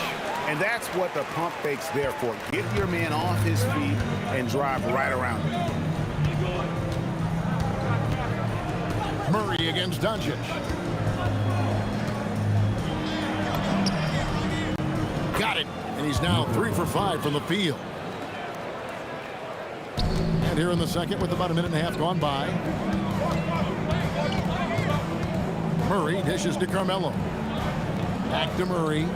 And that's what the pump fake's there for. Get your man off his feet and drive right around him. Murray against Doncic. Got it. And he's now 3 for 5 from the field. And here in the second with about a minute and a half gone by. Murray dishes to Carmelo. Back to Murray.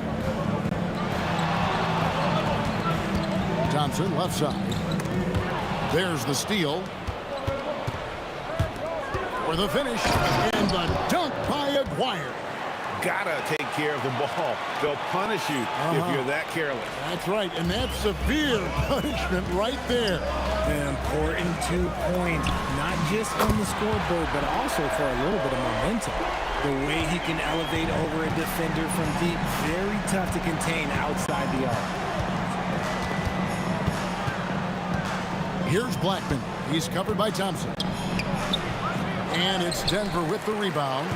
Johnson left side. There's the steal. For the finish. And the dunk by Aguirre. Gotta take care of the ball. They'll punish you if you're that careless. That's right, and that's severe punishment right there. An important 2 points, not just on the scoreboard, but also for a little bit of momentum. The way he can elevate over a defender from deep, very tough to contain outside the arc. Here's Blackman. He's covered by Thompson. And it's Denver with the rebound.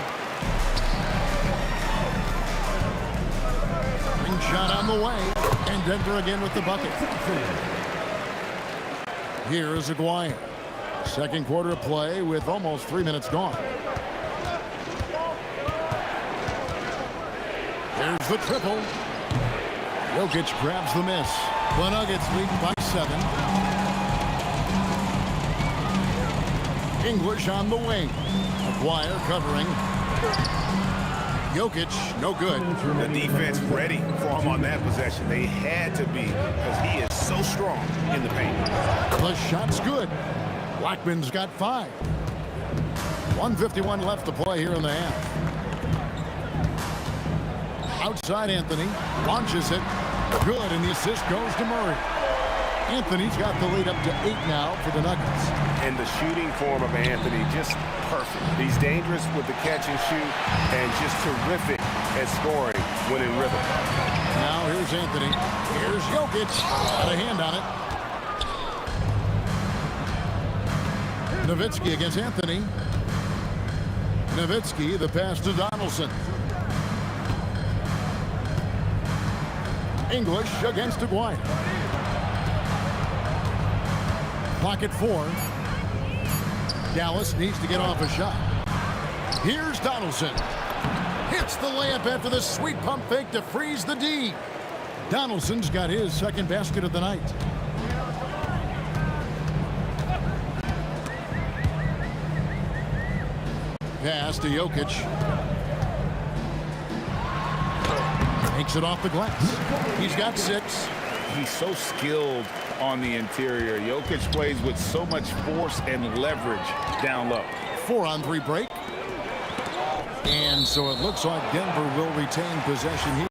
Shot on the way, and Denver again with the bucket. Here is Aguirre. Second quarter of play with almost 3 minutes gone. There's the triple. Jokic grabs the miss. The Nuggets lead by 7. English on the wing. Aguirre covering. Jokic, no good. The defense ready for him on that possession. They had to be because he is so strong in the paint. The shot's good. Blackman's got 5. 1:51 left to play here in the half. Outside Anthony. Launches it. Good, and the assist goes to Murray. Anthony's got the lead up to 8 now for the Nuggets. And the shooting form of Anthony, just perfect. He's dangerous with the catch and shoot and just terrific at scoring when in rhythm. Now here's Anthony. Here's Jokic. Got a hand on it. Nowitzki against Anthony. Nowitzki, the pass to Donaldson. English against Aguirre. Clock at 4. Dallas needs to get off a shot. Here's Donaldson. Hits the layup after the sweet pump fake to freeze the D. Donaldson's got his second basket of the night. Pass to Jokic. Takes it off the glass. He's got 6. He's so skilled on the interior. Jokic plays with so much force and leverage down low. 4-on-3 break. And so it looks like Denver will retain possession here.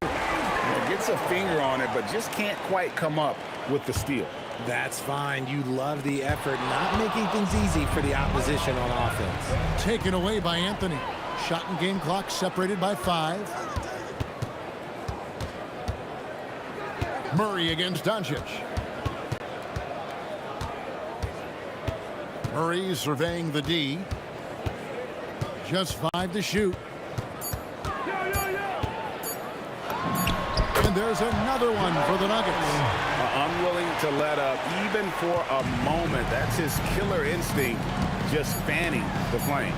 Gets a finger on it, but just can't quite come up with the steal. That's fine. You love the effort, not making things easy for the opposition on offense. Taken away by Anthony. Shot and game clock separated by 5. Murray against Doncic. Murray surveying the D. Just 5 to shoot. And there's another one for the Nuggets. Unwilling to let up even for a moment. That's his killer instinct, just fanning the flame.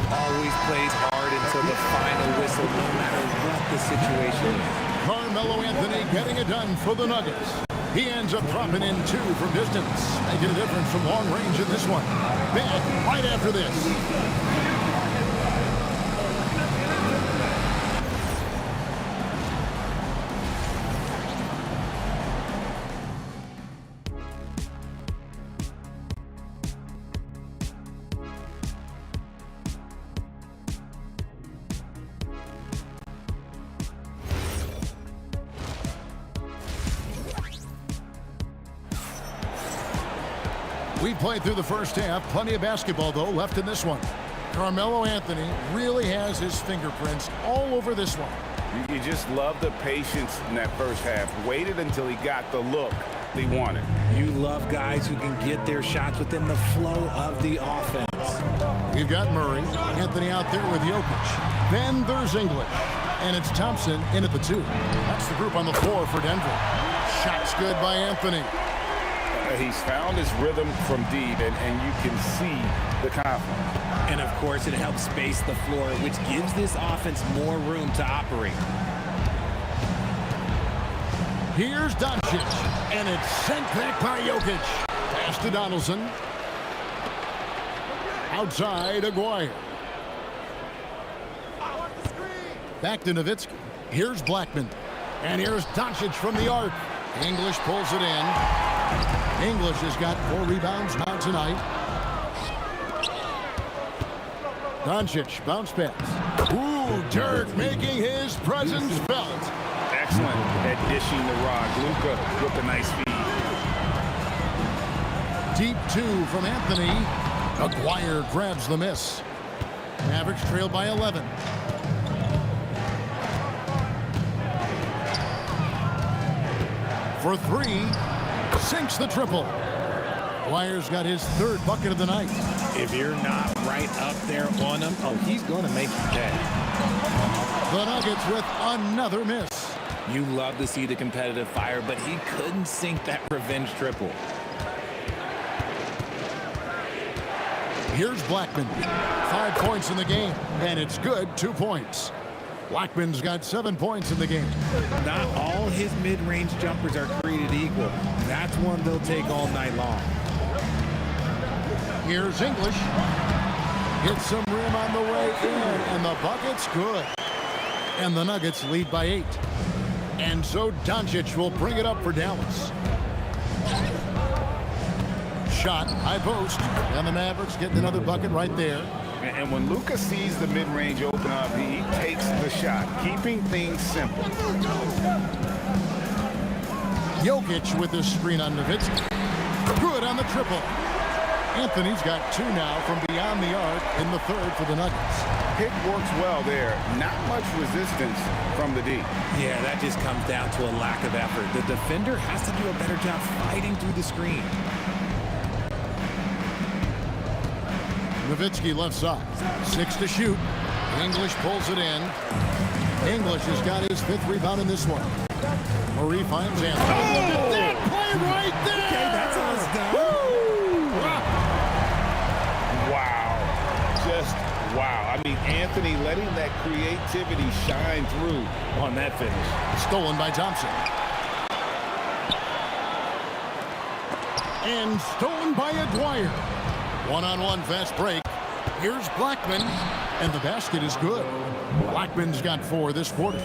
Always plays hard until the final whistle, no matter what the situation is. Carmelo Anthony getting it done for the Nuggets. He ends up dropping in 2 from distance, making a difference from long range in this one. Back right after this. We played through the first half. Plenty of basketball, though, left in this one. Carmelo Anthony really has his fingerprints all over this one. You just love the patience in that first half. Waited until he got the look he wanted. You love guys who can get their shots within the flow of the offense. We've got Murray. Anthony out there with Jokic. Then there's English. And it's Thompson in at the 2. That's the group on the floor for Denver. Shots good by Anthony. He's found his rhythm from deep, and you can see the confidence. And, of course, it helps space the floor, which gives this offense more room to operate. Here's Doncic, and it's sent back by Jokic. Pass to Donaldson. Outside, Aguirre. Back to Nowitzki. Here's Blackman. And here's Doncic from the arc. English pulls it in. English has got 4 rebounds now tonight. Doncic, bounce pass. Ooh, Dirk making his presence felt. Excellent at dishing the rock. Luka with a nice feed. Deep 2 from Anthony. Aguirre grabs the miss. Mavericks trailed by 11. For 3. Sinks the triple. Aguirre's got his 3rd bucket of the night. If you're not right up there on him, oh, he's going to make you pay. The Nuggets with another miss. You love to see the competitive fire, but he couldn't sink that revenge triple. Here's Blackman. 5 points in the game, and it's good. 2 points. Blackman's got 7 points in the game. Not all his mid-range jumpers are created equal. That's one they'll take all night long. Here's English. Hits some rim on the way in, and the bucket's good. And the Nuggets lead by 8. And so Doncic will bring it up for Dallas. Shot, high post, and the Mavericks getting another bucket right there. And when Luka sees the mid-range open up, he takes the shot, keeping things simple. Jokic with the screen on Nowitzki. Good on the triple. Anthony's got 2 now from beyond the arc in the 3rd for the Nuggets. Pick works well there. Not much resistance from the D. Yeah, that just comes down to a lack of effort. The defender has to do a better job fighting through the screen. Nowitzki left side. 6 to shoot. English pulls it in. English has got his 5th rebound in this one. Murray finds Anthony. Oh, look at that play right there! Okay, that's all it's done. Wow. Just wow. I mean, Anthony letting that creativity shine through on that finish. Stolen by Thompson. And stolen by Aguirre. One-on-one fast break. Here's Blackman, and the basket is good. Blackman's got 4 this quarter.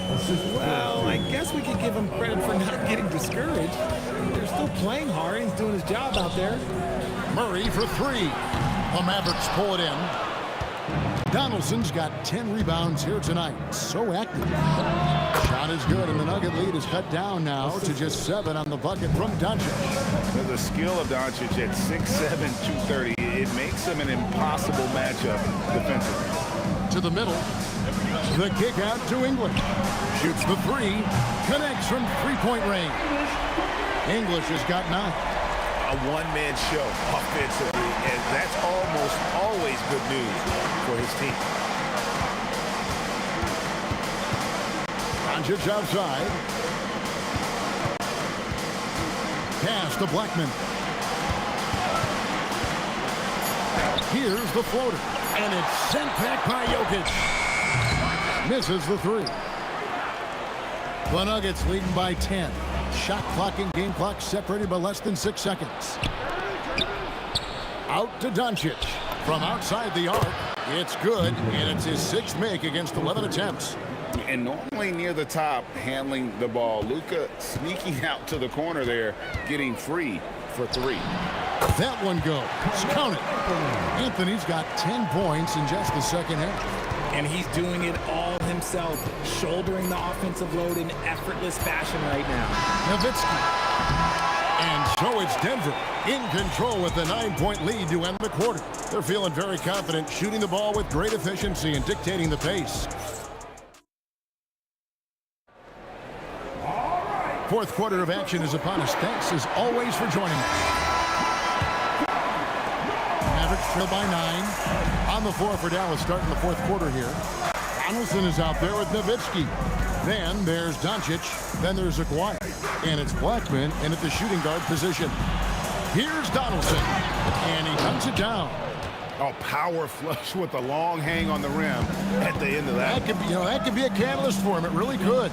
Well, I guess we could give him credit for not getting discouraged. They're still playing hard. He's doing his job out there. Murray for 3. The Mavericks pull it in. Donaldson's got 10 rebounds here tonight. So active. Shot is good, and the Nugget lead is cut down now to just 7 on the bucket from Doncic. The skill of Doncic at 6'7", 230, it makes him an impossible matchup defensively. To the middle. The kick out to English. Shoots the 3. Connects from 3-point range. English has got 9. A one-man show offensively, and that's almost always good news for his team. Doncic outside. Pass to Blackman. Here's the floater. And it's sent back by Jokic. Misses the three. The Nuggets leading by 10. Shot clock and game clock separated by less than 6 seconds. Out to Doncic. From outside the arc. It's good, and it's his 6th make against 11 attempts. And normally near the top, handling the ball. Luka sneaking out to the corner there, getting free for 3. That one goes. Count it. Anthony's got 10 points in just the second half. And he's doing it all himself, shouldering the offensive load in effortless fashion right now. Nowitzki. And so it's Denver in control with the 9-point lead to end the quarter. They're feeling very confident, shooting the ball with great efficiency and dictating the pace. Fourth quarter of action is upon us. Thanks as always for joining us. Mavericks trail by 9. On the floor for Dallas starting the fourth quarter here. Donaldson is out there with Nowitzki. Then there's Doncic. Then there's Aguirre. And it's Blackman in at the shooting guard position. Here's Donaldson. And he dunks it down. Oh, power flush with a long hang on the rim at the end of that. That could be a catalyst for him. It really could.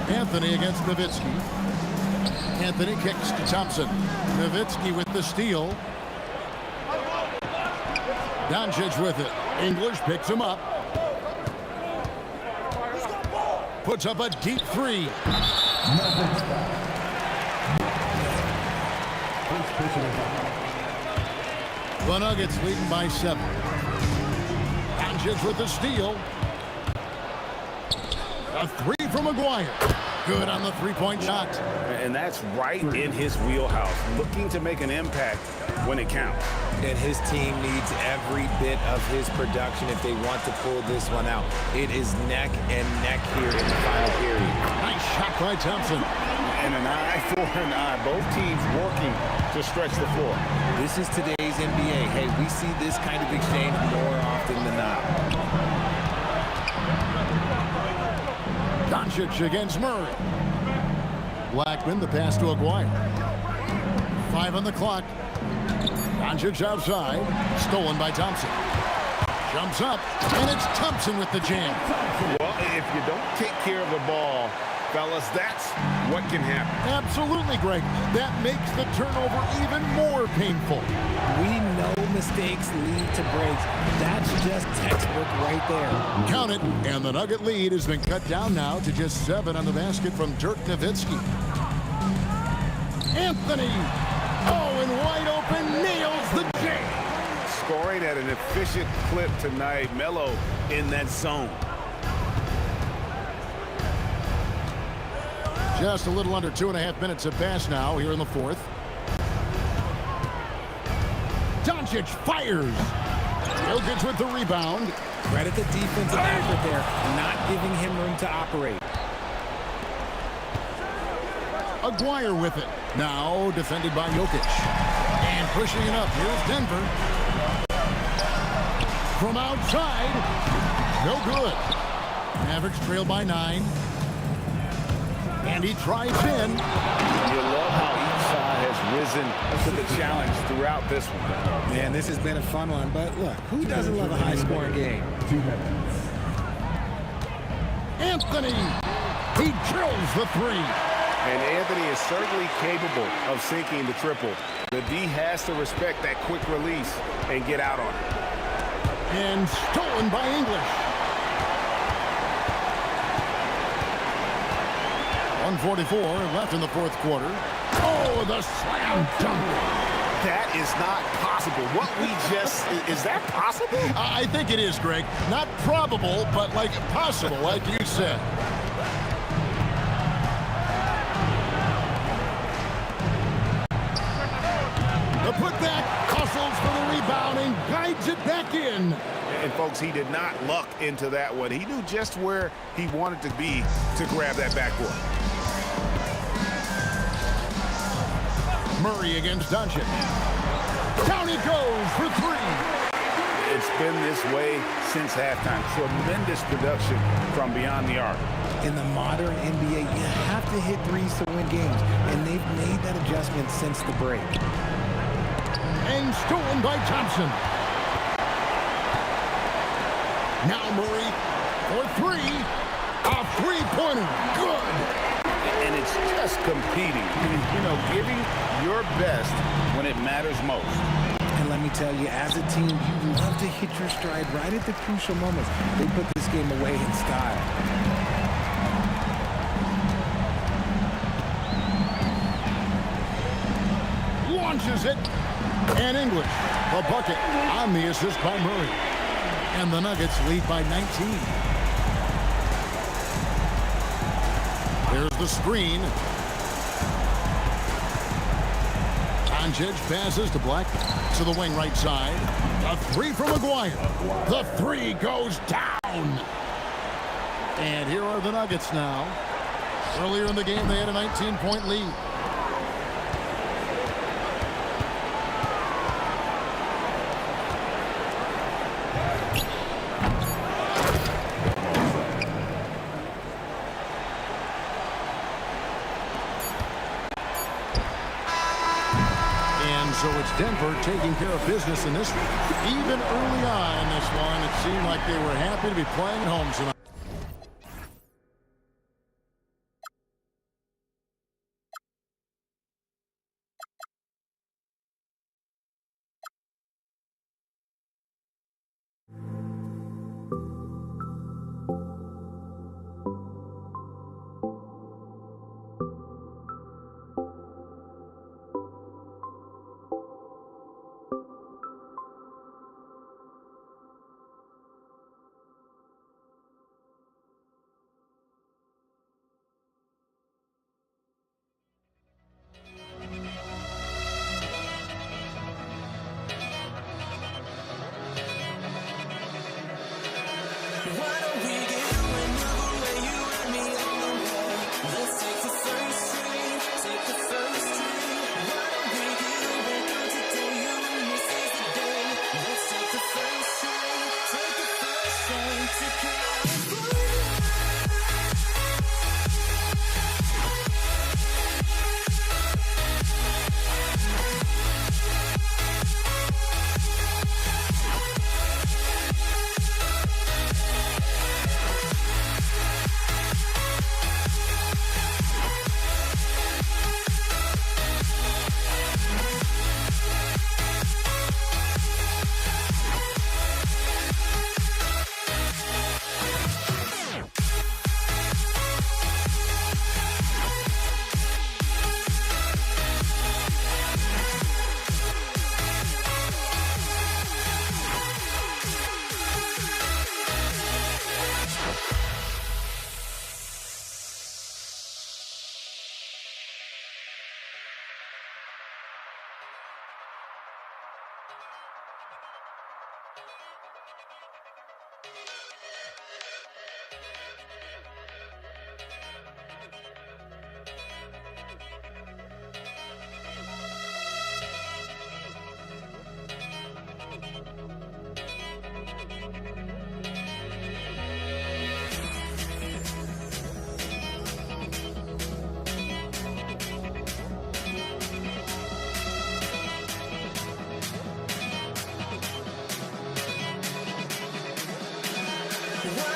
Anthony against Nowitzki. Anthony kicks to Thompson. Nowitzki with the steal. Doncic with it. English picks him up. Puts up a deep 3. The Nuggets leading by 7. Doncic with the steal. A 3 from Aguirre. Good on the three-point shot. And that's right in his wheelhouse. Looking to make an impact when it counts. And his team needs every bit of his production if they want to pull this one out. It is neck and neck here in the final period. Nice shot by Thompson. And an eye for an eye. Both teams working to stretch the floor. This is today's NBA. Hey, we see this kind of exchange more often than not. Doncic against Murray. Blackman, the pass to Aguirre. 5 on the clock. Doncic outside. Stolen by Thompson. Jumps up, and it's Thompson with the jam. Well, if you don't take care of the ball, fellas, that's what can happen. Absolutely, Greg. That makes the turnover even more painful. We know mistakes lead to breaks. That's just textbook right there. Count it, and the Nugget lead has been cut down now to just 7 on the basket from Dirk Nowitzki. Anthony, and wide open, nails the jam. Scoring at an efficient clip tonight. Melo in that zone. Just a little under 2.5 minutes have passed now here in the fourth. Doncic fires. Jokic with the rebound. Credit the defensive effort there, not giving him room to operate. Aguirre with it. Now defended by Jokic. And pushing it up. Here's Denver. From outside. No good. Mavericks trail by 9. And he drives in. You love how each side has risen to the challenge throughout this one. Man, this has been a fun one, but look, who doesn't love a high-scoring game? Anthony, he drills the 3. And Anthony is certainly capable of sinking the triple. The D has to respect that quick release and get out on it. And stolen by English. 1:44 left in the fourth quarter. Oh, the slam dunk. That is not possible. What we just, is that possible? I think it is, Greg. Not probable, but like possible, like you said. The putback, hustles for the rebound and guides it back in. And folks, he did not luck into that one. He knew just where he wanted to be to grab that backboard. Murray against Doncic. Down he goes for 3. it's been this way since halftime. Tremendous production from beyond the arc. In the modern NBA, you have to hit threes to win games, and they've made that adjustment since the break. And stolen by Thompson. Now Murray for three. A three-pointer. Good. And it's just competing. Giving your best when it matters most. And let me tell you, as a team, you love to hit your stride right at the crucial moments. They put this game away in style. Launches it. And English, the bucket on the assist by Murray. And the Nuggets lead by 19. There's the screen. Doncic passes to Black to the wing right side. A three from McGuire. The three goes down. And here are the Nuggets now. Earlier in the game, they had a 19-point lead. So it's Denver taking care of business in this one. Even early on in this one, it seemed like they were happy to be playing at home tonight. What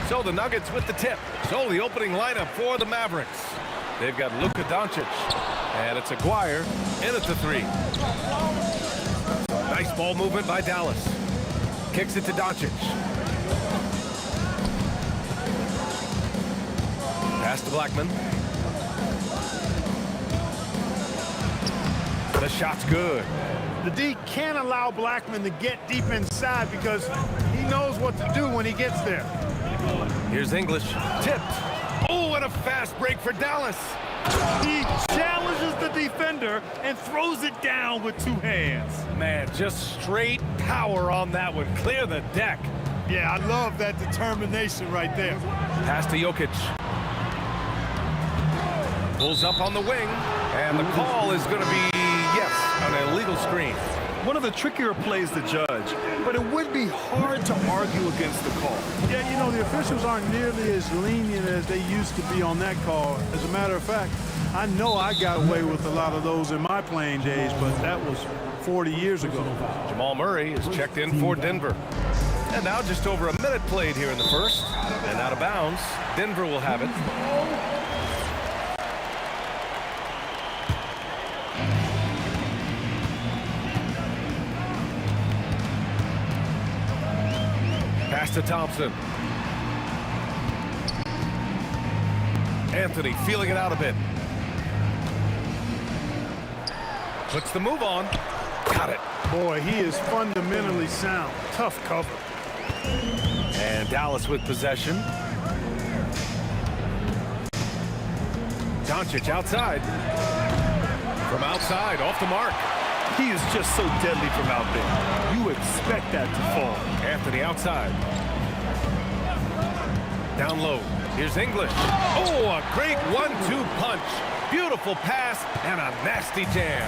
So the Nuggets with the tip. So the opening lineup for the Mavericks. They've got Luka Doncic. And it's Aguirre in at the 3. Nice ball movement by Dallas. Kicks it to Doncic. Pass to Blackman. The shot's good. The D can't allow Blackman to get deep inside because he knows what to do when he gets there. Here's English. Tipped. Oh, and a fast break for Dallas. He challenges the defender and throws it down with 2 hands. Man, just straight power on that one. Clear the deck. Yeah, I love that determination right there. Pass to Jokic. Pulls up on the wing. And the call is going to be, yes, an illegal screen. One of the trickier plays to judge, but it would be hard to argue against the call. Yeah, you know, the officials aren't nearly as lenient as they used to be on that call. As a matter of fact, I know I got away with a lot of those in my playing days, but that was 40 years ago. Jamal Murray is checked in for Denver. And now just over a minute played here in the first. And out of bounds, Denver will have it. Pass to Thompson. Anthony feeling it out a bit. Puts the move on. Got it. Boy, he is fundamentally sound. Tough cover. And Dallas with possession. Doncic outside. From outside, off the mark. He is just so deadly from out there. You expect that to fall. Anthony outside. Down low. Here's English. Oh, a great 1-2 punch. Beautiful pass and a nasty jam.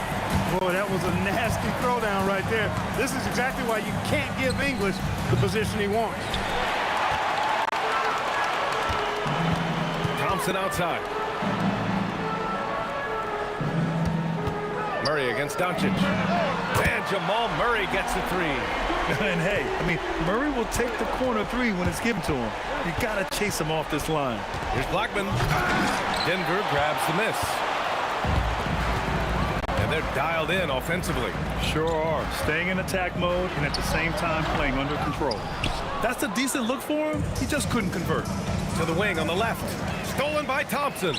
Boy, that was a nasty throwdown right there. This is exactly why you can't give English the position he wants. Thompson outside. Murray against Doncic. And Jamal Murray gets the 3. And hey, I mean, Murray will take the corner 3 when it's given to him. You gotta chase him off this line. Here's Blackman. Denver grabs the miss. And they're dialed in offensively. Sure are. Staying in attack mode and at the same time playing under control. That's a decent look for him. He just couldn't convert. To the wing on the left. Stolen by Thompson.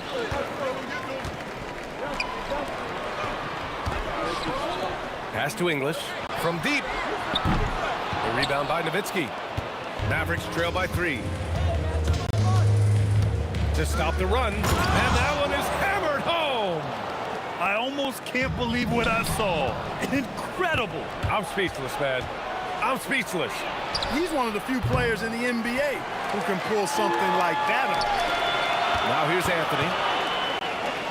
Pass to English from deep. The rebound by Nowitzki. Mavericks trail by 3. To stop the run. And that one is hammered home. I almost can't believe what I saw. Incredible. I'm speechless, man. I'm speechless. He's one of the few players in the NBA who can pull something like that off. Now here's Anthony.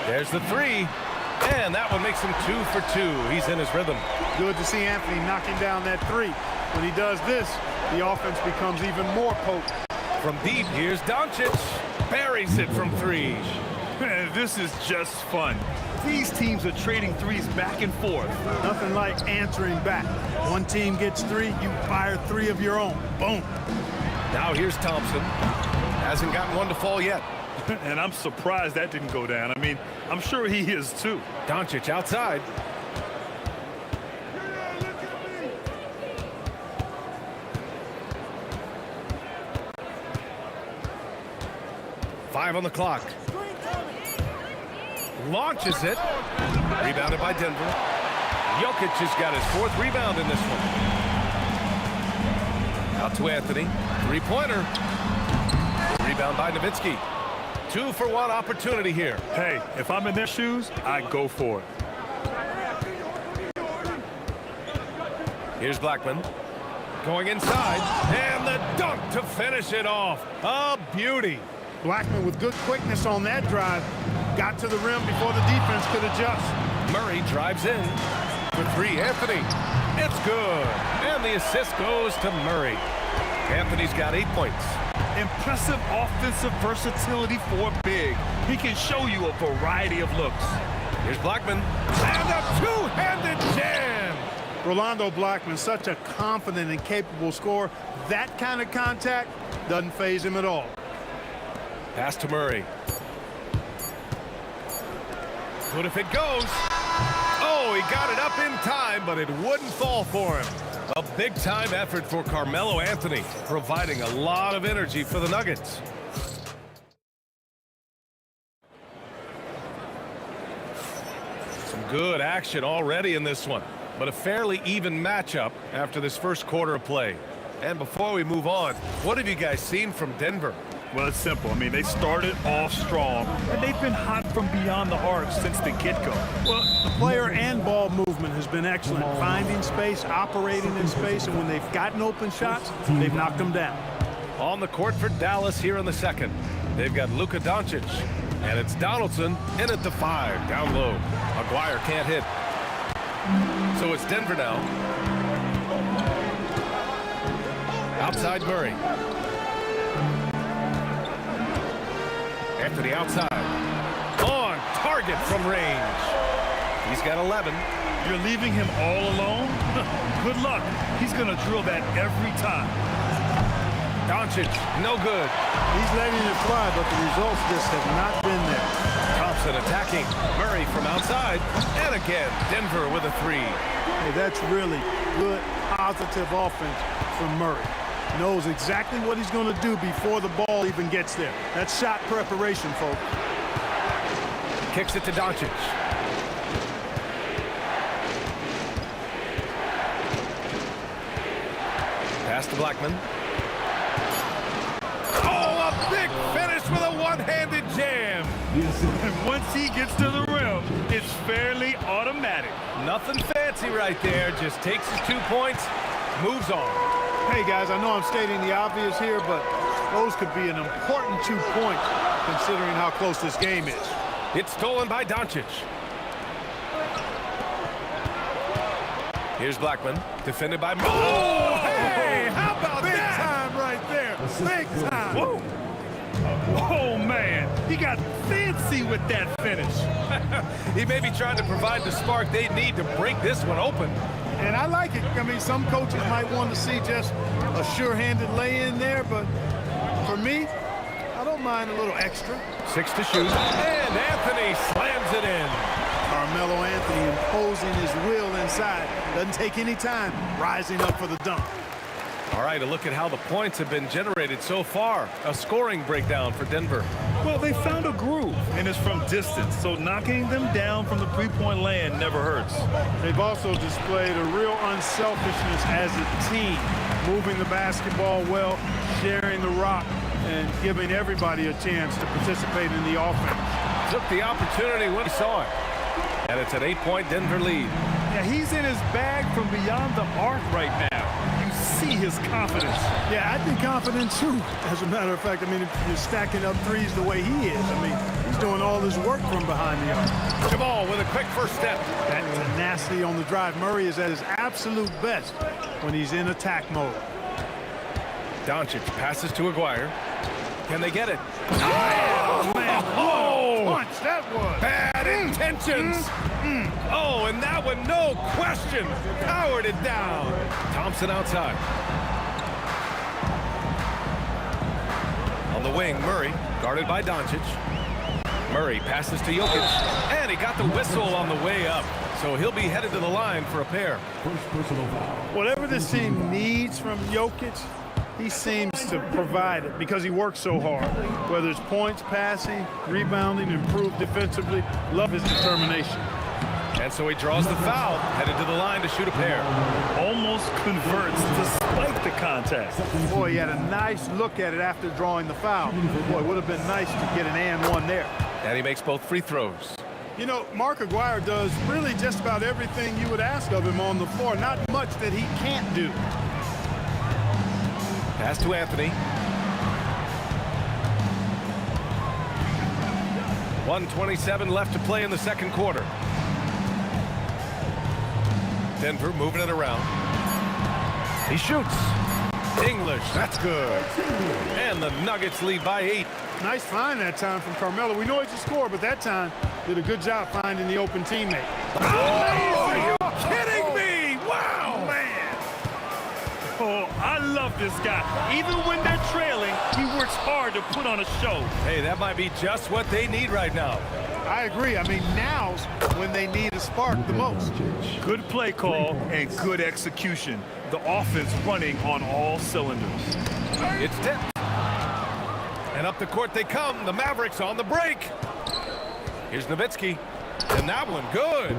There's the 3. And that one makes him 2 for 2. He's in his rhythm. Good to see Anthony knocking down that 3. When he does this, the offense becomes even more potent. From deep, here's Doncic. Buries it from 3. Man, this is just fun. These teams are trading 3s back and forth. Nothing like answering back. One team gets 3, you fire 3 of your own. Boom. Now here's Thompson. Hasn't gotten one to fall yet. And I'm surprised that didn't go down. I mean, I'm sure he is too. Doncic outside. Five on the clock. Launches it. Rebounded by Denver. Jokic has got his 4th rebound in this one. Out to Anthony. 3-pointer. Rebound by Nowitzki. 2-for-1 opportunity here. Hey, if I'm in their shoes, I'd go for it. Here's Blackman. Going inside. And the dunk to finish it off. A beauty. Blackman with good quickness on that drive. Got to the rim before the defense could adjust. Murray drives in. For 3, Anthony. It's good. And the assist goes to Murray. Anthony's got 8 points. Impressive offensive versatility for big. He can show you a variety of looks. Here's Blackman. And a two-handed jam. Rolando Blackman, such a confident and capable scorer. That kind of contact doesn't faze him at all. Pass to Murray. Good if it goes. Oh, he got it up in time, but it wouldn't fall for him. A big-time effort for Carmelo Anthony, providing a lot of energy for the Nuggets. Some good action already in this one, but a fairly even matchup after this first quarter of play. And before we move on, what have you guys seen from Denver? Well, it's simple. I mean, they started off strong, and they've been hot from beyond the arc since the get-go. Well, the player and ball movement has been excellent. Finding space, operating in space, and when they've gotten open shots, they've knocked them down. On the court for Dallas here in the second. They've got Luka Doncic, and it's Donaldson in at the 5, down low. Aguirre can't hit. So it's Denver now. Outside Murray. Anthony outside. On target from range. He's got 11. You're leaving him all alone? Good luck. He's going to drill that every time. Doncic, no good. He's letting it fly, but the results just have not been there. Thompson attacking. Murray from outside. And again, Denver with a 3. Hey, that's really good, positive offense from Murray. Knows exactly what he's going to do before the ball even gets there. That's shot preparation, folks. Kicks it to Doncic. Pass to Blackman. Oh, a big finish with a one-handed jam. And once he gets to the rim, it's fairly automatic. Nothing fancy right there. Just takes his 2 points, moves on. Hey, guys, I know I'm stating the obvious here, but those could be an important 2 points considering how close this game is. It's stolen by Doncic. Here's Blackman, defended by... Oh, hey, how about Big that? time right there. Big time. Whoa. Oh, man. He got fancy with that finish. He may be trying to provide the spark they need to break this one open. And I like it. I mean, some coaches might want to see just a sure-handed lay-in there, but for me, I don't mind a little extra. 6 to shoot, and Anthony slams it in. Carmelo Anthony imposing his will inside. Doesn't take any time rising up for the dunk. All right, a look at how the points have been generated so far. A scoring breakdown for Denver. Well, they found a groove, and it's from distance, so knocking them down from the three-point land never hurts. They've also displayed a real unselfishness as a team, moving the basketball well, sharing the rock, and giving everybody a chance to participate in the offense. Took the opportunity when he saw it. And it's an 8-point Denver lead. Yeah, he's in his bag from beyond the arc right now. You see his confidence. Yeah, I'd be confident too. As a matter of fact, I mean, if you're stacking up threes the way he is, I mean, he's doing all his work from behind the arc. Jamal with a quick first step. That tenacity on the drive. Murray is at his absolute best when he's in attack mode. Doncic passes to Aguirre. Can they get it? Oh, man. Oh, Punch, that was. bad intentions. Oh, and that one, no question, powered it down. Thompson outside. On the wing, Murray, guarded by Doncic. Murray passes to Jokic, and he got the whistle on the way up. So he'll be headed to the line for a pair. First personal foul. Whatever this team needs from Jokic, he seems to provide it because he works so hard. Whether it's points, passing, rebounding, improved defensively, love his determination. And so he draws the foul, headed to the line to shoot a pair. Almost converts despite the contact. Boy, he had a nice look at it after drawing the foul. Boy, it would have been nice to get an and one there. And he makes both free throws. You know, Mark Aguirre does really just about everything you would ask of him on the floor. Not much that he can't do. Pass to Anthony. 1:27 left to play in the second quarter. Denver moving it around. He shoots. English, that's good. And the Nuggets lead by 8. Nice find that time from Carmelo. We know he's a scorer, but that time did a good job finding the open teammate. Oh, are you kidding me? Wow, man. Oh, I love this guy. Even when they're trailing, he works hard to put on a show. Hey, that might be just what they need right now. I agree. I mean, now's when they need a spark the most. Good play call and good execution. The offense running on all cylinders. It's tipped. And up the court they come. The Mavericks on the break. Here's Nowitzki. And that one good.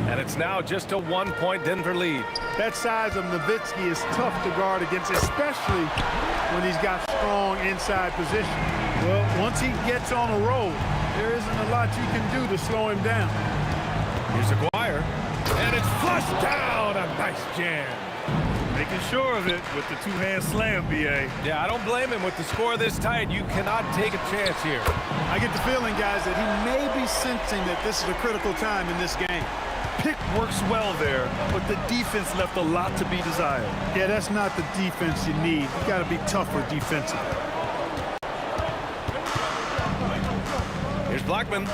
And it's now just a 1-point Denver lead. That size of Nowitzki is tough to guard against, especially when he's got strong inside position. Well, once he gets on a roll, there isn't a lot you can do to slow him down. Here's Aguirre. And it's flushed down. A nice jam. Making sure of it with the two-hand slam, B.A. Yeah, I don't blame him. With the score this tight, you cannot take a chance here. I get the feeling, guys, that he may be sensing that this is a critical time in this game. Pick works well there, but the defense left a lot to be desired. Yeah, that's not the defense you need. You got to be tougher defensively. Here's Blackman.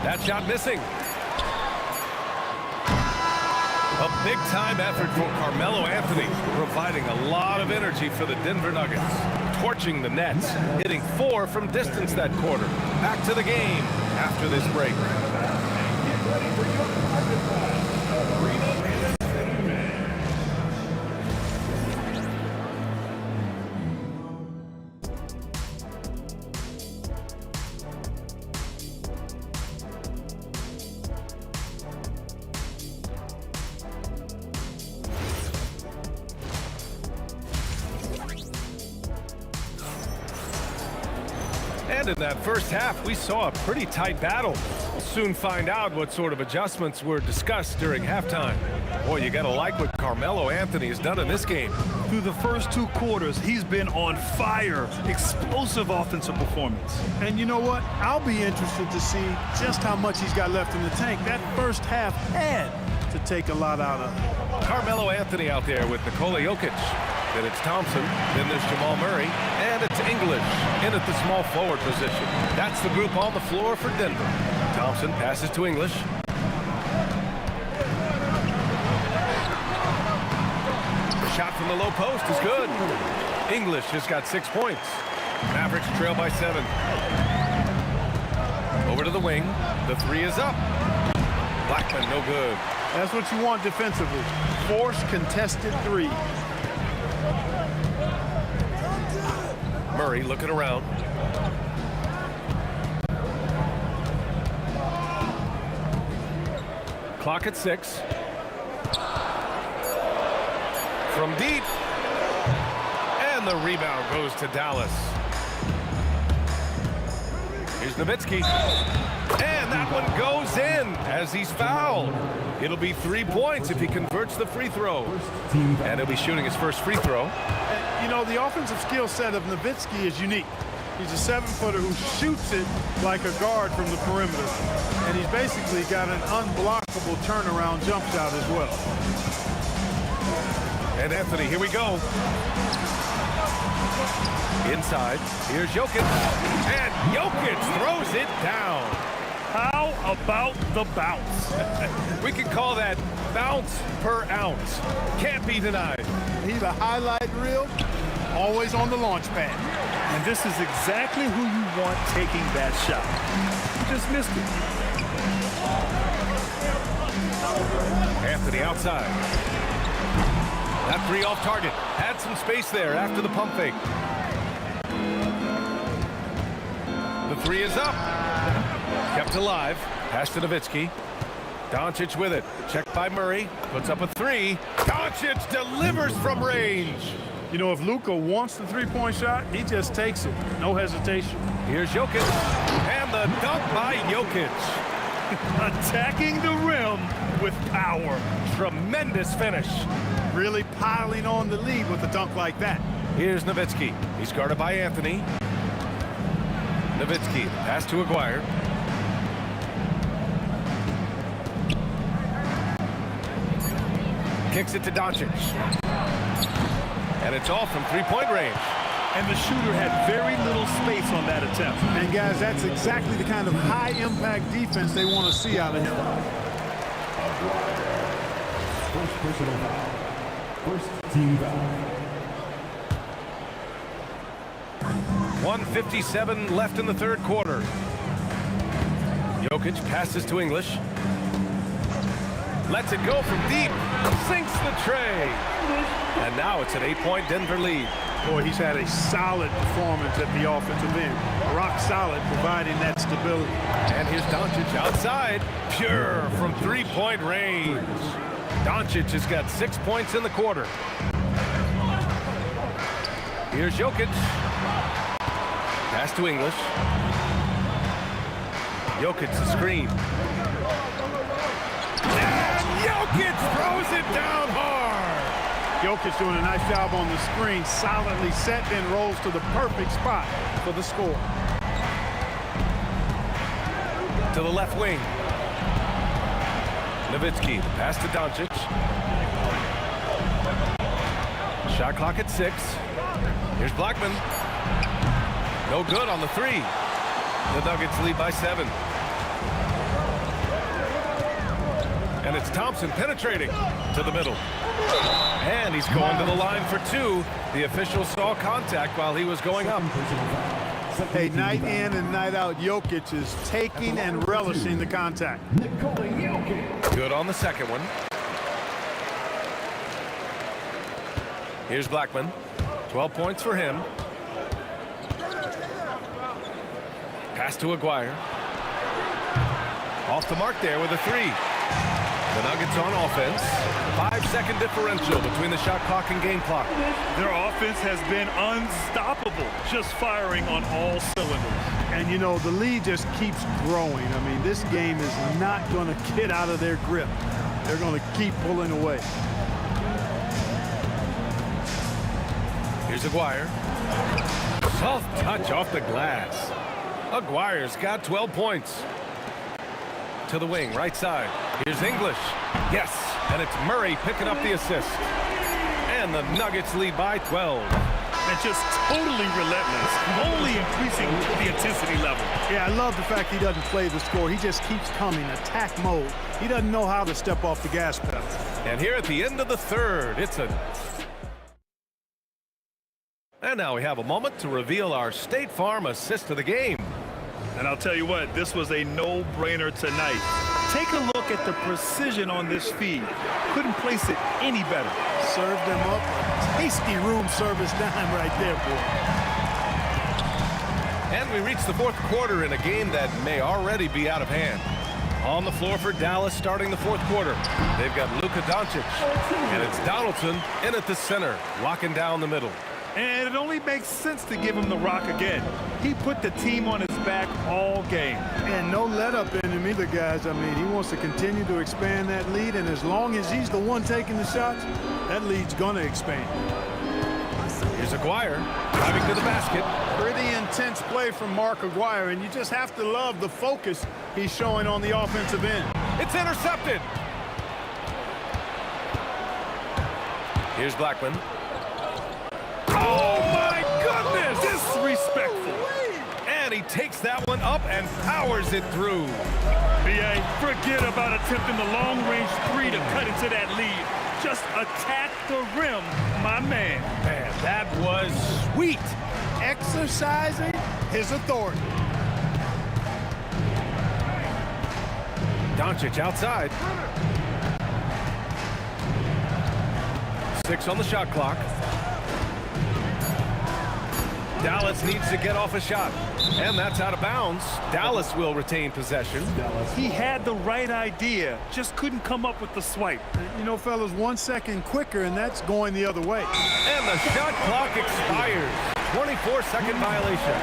That shot missing. A big-time effort for Carmelo Anthony, providing a lot of energy for the Denver Nuggets. Torching the Nets, hitting 4 from distance that quarter. Back to the game after this break. And in that first half, we saw a pretty tight battle. We'll soon find out what sort of adjustments were discussed during halftime. Boy, you gotta like what Carmelo Anthony has done in this game. Through the first 2 quarters, he's been on fire. Explosive offensive performance. And you know what? I'll be interested to see just how much he's got left in the tank. That first half had to take a lot out of him. Carmelo Anthony out there with Nikola Jokic. Then it's Thompson, then there's Jamal Murray, and it's English in at the small forward position. That's the group on the floor for Denver. Thompson passes to English. The shot from the low post is good. English has got 6 points. Mavericks trail by 7. Over to the wing. The 3 is up. Blackman, no good. That's what you want defensively. Force contested 3. Murray looking around. Clock at 6. From deep. And the rebound goes to Dallas. Here's Nowitzki. And that one goes in as he's fouled. It'll be 3 points if he converts the free throw. And he'll be shooting his first free throw. You know, the offensive skill set of Nowitzki is unique. He's a 7-footer who shoots it like a guard from the perimeter. And he's basically got an unblockable turnaround jump shot as well. And Anthony, here we go. Inside, here's Jokic. And Jokic throws it down. How about the bounce? We can call that bounce per ounce. Can't be denied. He's a highlight reel always on the launch pad. And this is exactly who you want taking that shot. You just missed it. Anthony outside. That three off target. Had some space there after the pump fake. The three is up. Kept alive. Pass to Nowitzki. Doncic with it. Checked by Murray. Puts up a three. Doncic delivers from range. You know, if Luka wants the three-point shot, he just takes it. No hesitation. Here's Jokic. And the dunk by Jokic. Attacking the rim with power. Tremendous finish. Really piling on the lead with a dunk like that. Here's Nowitzki. He's guarded by Anthony. Nowitzki. Pass to Aguirre. Kicks it to Doncic. And it's off from three-point range. And the shooter had very little space on that attempt. And guys, that's exactly the kind of high-impact defense they want to see out of him. First personal foul. First team foul. 1:57 left in the third quarter. Jokic passes to English. Lets it go from deep. Sinks the tray. And now it's an 8-point Denver lead. Boy, he's had a solid performance at the offensive end. Rock solid, providing that stability. And here's Doncic outside. Pure from three-point range. Doncic has got 6 points in the quarter. Here's Jokic. Pass to English. Jokic the screen. And Jokic throws it down hard. Jokic doing a nice job on the screen. Solidly set, then rolls to the perfect spot for the score. To the left wing. Nowitzki, pass to Doncic. Shot clock at 6. Here's Blackman. No good on the three. The Nuggets lead by 7. And it's Thompson penetrating to the middle. And he's going to the line for 2. The official saw contact while he was going up. Hey, night in and night out, Jokic is taking and relishing the contact. Good on the second one. Here's Blackman. 12 points for him. Pass to Aguirre. Off the mark there with a 3. The Nuggets on offense. 5-second differential between the shot clock and game clock. Their offense has been unstoppable, just firing on all cylinders. And, you know, the lead just keeps growing. I mean, this game is not going to get out of their grip. They're going to keep pulling away. Here's Aguirre. Soft touch off the glass. Aguirre's got 12 points. To the wing, right side. Here's English. Yes, and it's Murray picking up the assist. And the Nuggets lead by 12. And just totally relentless, only increasing the intensity level. Yeah, I love the fact he doesn't play the score. He just keeps coming, attack mode. He doesn't know how to step off the gas pedal. And here at the end of the third, And now we have a moment to reveal our State Farm assist of the game. And I'll tell you what, this was a no-brainer tonight. Take a look at the precision on this feed. Couldn't place it any better. Served them up a tasty room service dime right there, boy. And we reach the fourth quarter in a game that may already be out of hand. On the floor for Dallas starting the fourth quarter. They've got Luka Doncic. And it's Donaldson in at the center, locking down the middle. And it only makes sense to give him the rock again. He put the team on his back all game. And no let up in him either, guys. I mean, he wants to continue to expand that lead, and as long as he's the one taking the shots, that lead's going to expand. Here's Aguirre driving to the basket. Pretty intense play from Mark Aguirre, and you just have to love the focus he's showing on the offensive end. It's intercepted. Here's Blackman. Oh, my goodness! Disrespectful. And he takes that one up and powers it through. B.A., forget about attempting the long-range 3 to cut into that lead. Just attack the rim, my man. Man, that was sweet. Exercising his authority. Doncic outside. 6 on the shot clock. Dallas needs to get off a shot, and that's out of bounds. Dallas will retain possession. He had the right idea, just couldn't come up with the swipe. You know, fellas, 1 second quicker, and that's going the other way. And the shot clock expires. 24-second violation.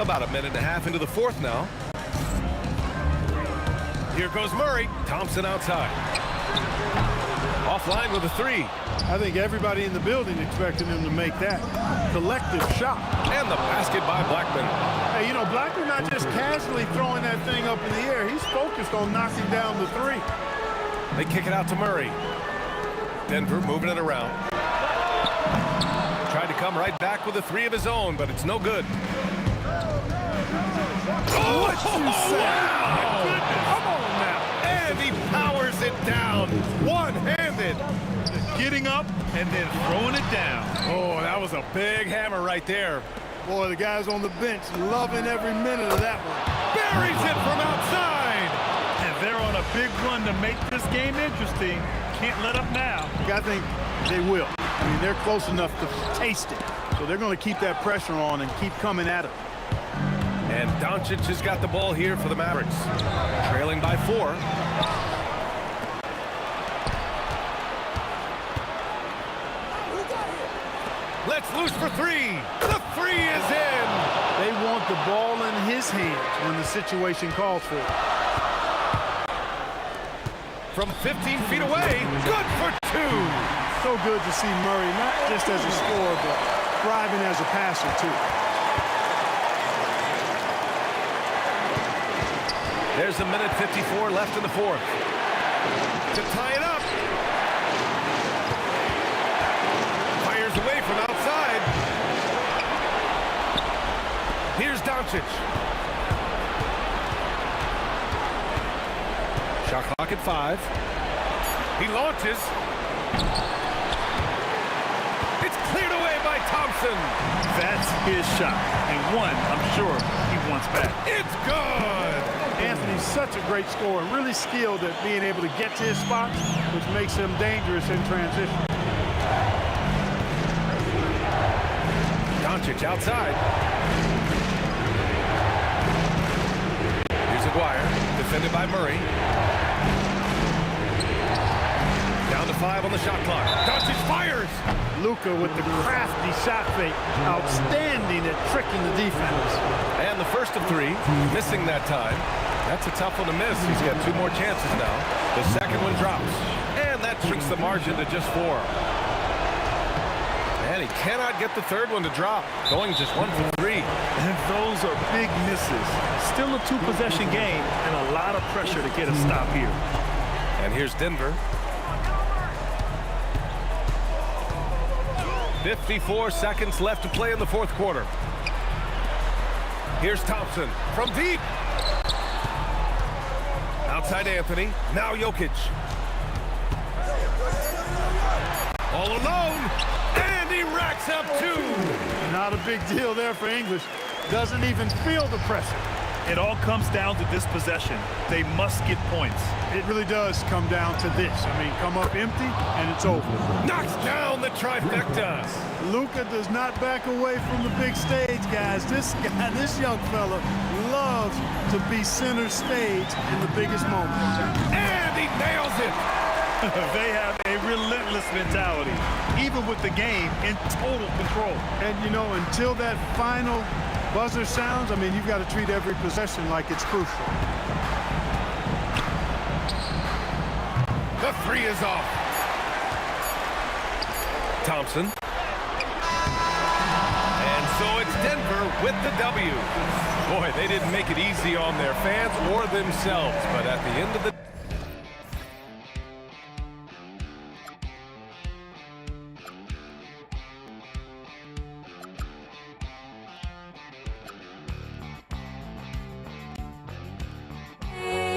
About a minute and a half into the fourth now. Here goes Murray. Thompson outside. Offline with a 3. I think everybody in the building expected him to make that collective shot. And the basket by Blackman. Hey, you know, Blackman not just casually throwing that thing up in the air. He's focused on knocking down the 3. They kick it out to Murray. Denver moving it around. Tried to come right back with a 3 of his own, but it's no good. Oh, what you say? Wow. Come on now. And he powers it down. One-handed. Getting up and then throwing it down. Oh, that was a big hammer right there. Boy, the guys on the bench loving every minute of that one. Buries it from outside. And they're on a big run to make this game interesting. Can't let up now. I think they will. I mean, they're close enough to taste it. So they're going to keep that pressure on and keep coming at it. And Doncic has got the ball here for the Mavericks. Trailing by 4. Let's loose for 3. The 3 is in. They want the ball in his hands when the situation calls for it. From 15 feet away, good for 2. So good to see Murray, not just as a scorer, but thriving as a passer, too. There's a minute 54 left in the fourth. To tie it up. Fires away from outside. Here's Doncic. Shot clock at 5. He launches. It's cleared away by Thompson. That's his shot. And one, I'm sure, he wants back. It's good. Anthony's such a great scorer, really skilled at being able to get to his spots, which makes him dangerous in transition. Doncic outside. Here's Aguirre, defended by Murray. Down to 5 on the shot clock. Doncic fires. Luka with the crafty shot fake. Outstanding at tricking the defense. And the first of 3, missing that time. That's a tough one to miss. He's got 2 more chances now. The second one drops. And that shrinks the margin to just 4. And he cannot get the third one to drop. Going just 1 for 3. And those are big misses. Still a 2-possession game and a lot of pressure to get a stop here. And here's Denver. 54 seconds left to play in the fourth quarter. Here's Thompson from deep. Outside Anthony. Now Jokic. All alone. And he racks up 2. Not a big deal there for English. Doesn't even feel the pressure. It all comes down to this possession. They must get points. It really does come down to this. I mean, come up empty, and it's over. Knocks down the trifecta. Luka does not back away from the big stage, guys. This guy, this young fella, loves to be center stage in the biggest moments. And he nails it. They have a relentless mentality, even with the game in total control. And, you know, until that final buzzer sounds, I mean, you've got to treat every possession like it's crucial. The 3 is off. Thompson. And so it's Denver with the W. Boy, they didn't make it easy on their fans or themselves, but at the end of the Hey.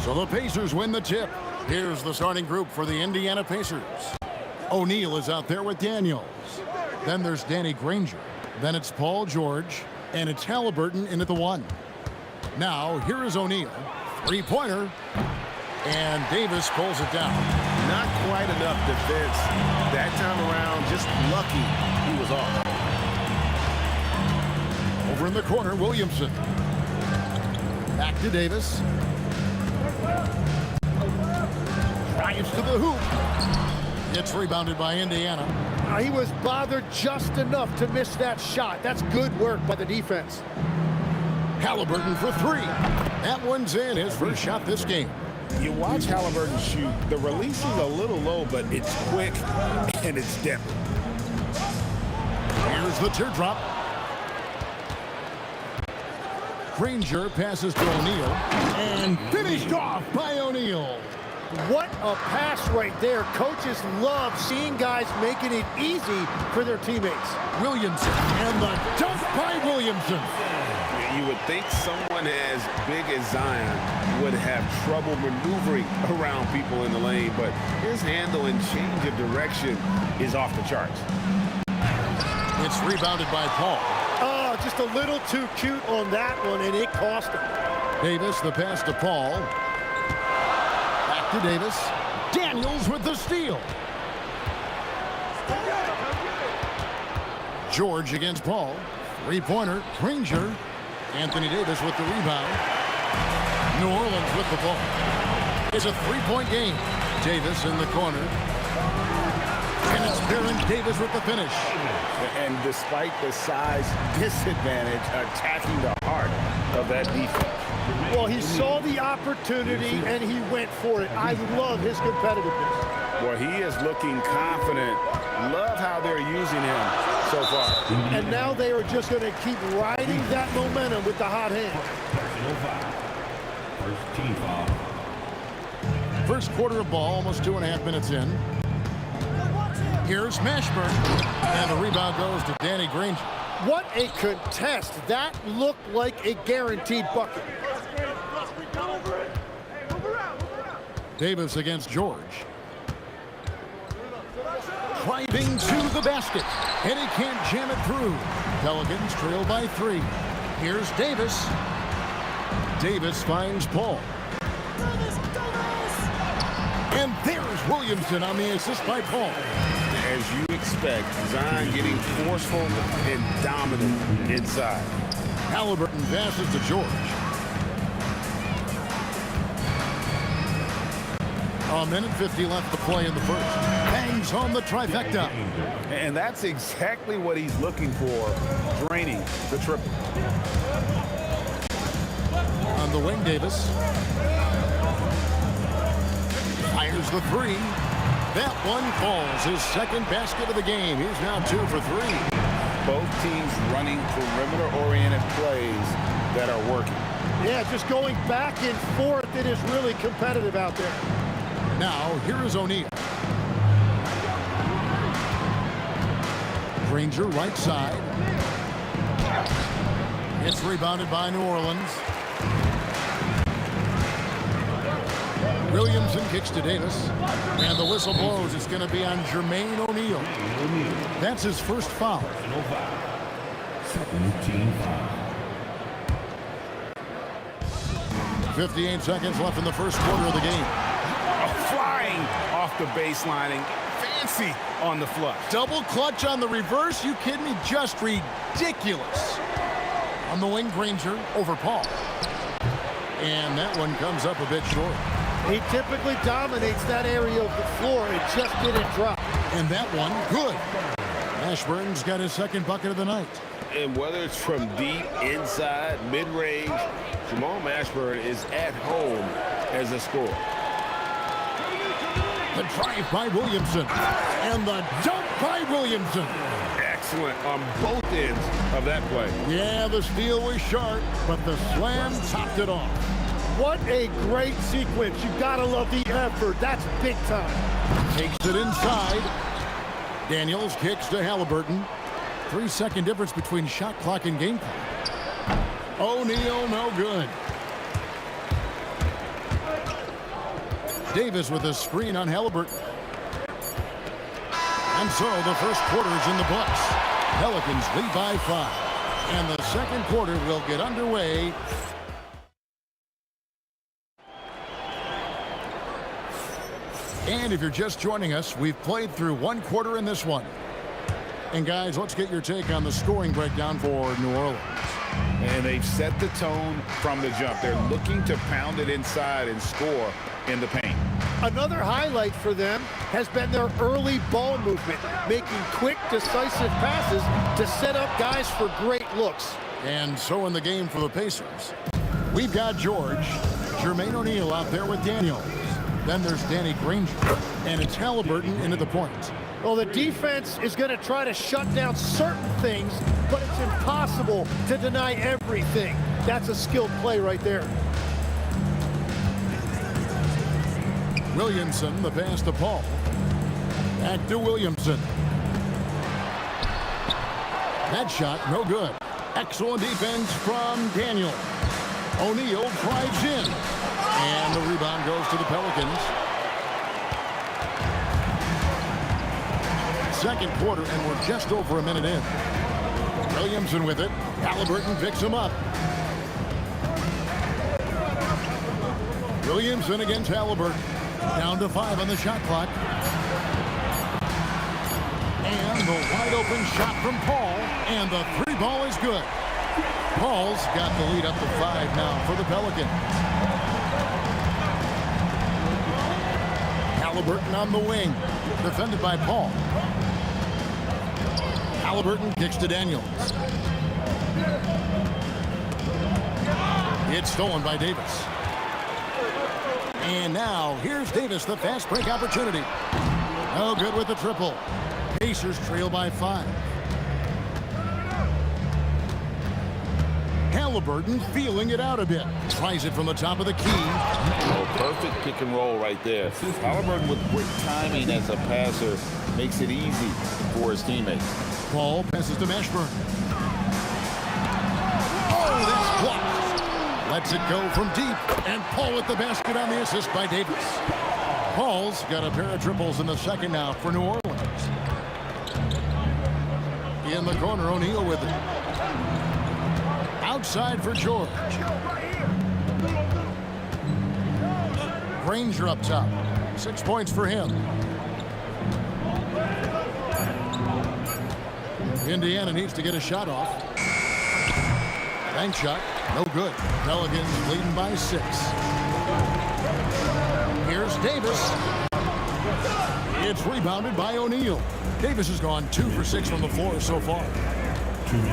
So the Pacers win the tip. Here's the starting group for the Indiana Pacers. O'Neal is out there with Daniels. Then there's Danny Granger. Then it's Paul George. And it's Halliburton in at the 1. Now, here is O'Neal. Three-pointer. And Davis pulls it down. Not quite enough defense that time around. Just lucky he was off. Over in the corner, Williamson. Back to Davis. Drives to the hoop. It's rebounded by Indiana. He was bothered just enough to miss that shot. That's good work by the defense. Halliburton for 3. That one's in, his first shot this game. You watch Halliburton shoot. The release is a little low, but it's quick and it's deadly. Here's the teardrop. Granger passes to O'Neal. And finished off by O'Neal. What a pass right there. Coaches love seeing guys making it easy for their teammates. Williamson. And the dunk by Williamson. You would think someone as big as Zion would have trouble maneuvering around people in the lane, but his handle and change of direction is off the charts. It's rebounded by Paul. Oh, just a little too cute on that one, and it cost him. Davis, the pass to Paul. Back to Davis. Daniels with the steal. George against Paul. Three-pointer. Granger. Anthony Davis with the rebound. New Orleans with the ball. It's a three-point game. Davis in the corner. And it's Baron Davis with the finish. And despite the size disadvantage, attacking the heart of that defense. Well, he saw the opportunity and he went for it. I love his competitiveness. Well, he is looking confident. Love how they're using him so far. And now they are just going to keep riding that momentum with the hot hand. First team foul. First quarter of ball, almost 2.5 minutes in. Here's Mashburn. And the rebound goes to Danny Granger. What a contest. That looked like a guaranteed bucket. Davis against George. Driving to the basket. And he can't jam it through. Pelicans trail by 3. Here's Davis. Davis finds Paul. And there's Williamson on the assist by Paul. As you expect, Zion getting forceful and dominant inside. Halliburton passes to George. A minute 50 left to play in the first. Bangs home the trifecta. And that's exactly what he's looking for, draining the triple. On the wing, Davis. Fires the 3. That one falls. His second basket of the game. He's now 2 for 3. Both teams running perimeter-oriented plays that are working. Yeah, just going back and forth. It is really competitive out there. Now, here is O'Neal. Granger right side. It's rebounded by New Orleans. Williamson kicks to Davis. And the whistle blows. It's going to be on Jermaine O'Neal. That's his first foul. Second team foul. 58 seconds left in the first quarter of the game. Flying off the baseline and fancy on the flush. Double clutch on the reverse? You kidding me? Just ridiculous. On the wing, Granger over Paul. And that one comes up a bit short. He typically dominates that area of the floor. It just didn't drop. And that one, good. Ashburn's got his second bucket of the night. And whether it's from deep, inside, mid-range, Jamal Mashburn is at home as a scorer. The drive by Williamson. And the dunk by Williamson. Excellent on both ends of that play. Yeah, the steal was sharp, but the slam topped it off. What a great sequence. You gotta love the effort. That's big time. Takes it inside. Daniels kicks to Halliburton. 3-second difference between shot clock and game clock. O'Neal, no good. Davis with a screen on Halliburton. And so the first quarter's in the books. Pelicans lead by 5. And the second quarter will get underway. And if you're just joining us, we've played through one quarter in this one. And guys, let's get your take on the scoring breakdown for New Orleans. And they've set the tone from the jump. They're looking to pound it inside and score in the paint. Another highlight for them has been their early ball movement, making quick, decisive passes to set up guys for great looks. And so in the game for the Pacers, we've got George, Jermaine O'Neal out there with Daniels. Then there's Danny Granger, and it's Halliburton into the point. Well, the defense is going to try to shut down certain things, but it's impossible to deny everything. That's a skilled play right there. Williamson, the pass to Paul. Back to Williamson. That shot, no good. Excellent defense from Daniel. O'Neal drives in. And the rebound goes to the Pelicans. Second quarter, and we're just over a minute in. Williamson with it. Halliburton picks him up. Williamson against Halliburton. Down to 5 on the shot clock. And the wide open shot from Paul. And the 3 ball is good. Paul's got the lead up to 5 now for the Pelicans. Halliburton on the wing. Defended by Paul. Halliburton kicks to Daniels. It's stolen by Davis. And now, here's Davis, the fast break opportunity. No good with the triple. Pacers trail by 5. Halliburton feeling it out a bit. Tries it from the top of the key. Oh, perfect pick and roll right there. Halliburton with great timing as a passer makes it easy for his teammates. Paul passes to Mashburn. Oh, that's blocked. Lets it go from deep. And Paul with the basket on the assist by Davis. Paul's got a pair of triples in the second now for New Orleans. In the corner, O'Neal with it. Outside for George. Granger up top. 6 points for him. Indiana needs to get a shot off. Bank shot. No good. Pelicans leading by 6. Here's Davis. It's rebounded by O'Neal. Davis has gone 2 for 6 from the floor so far.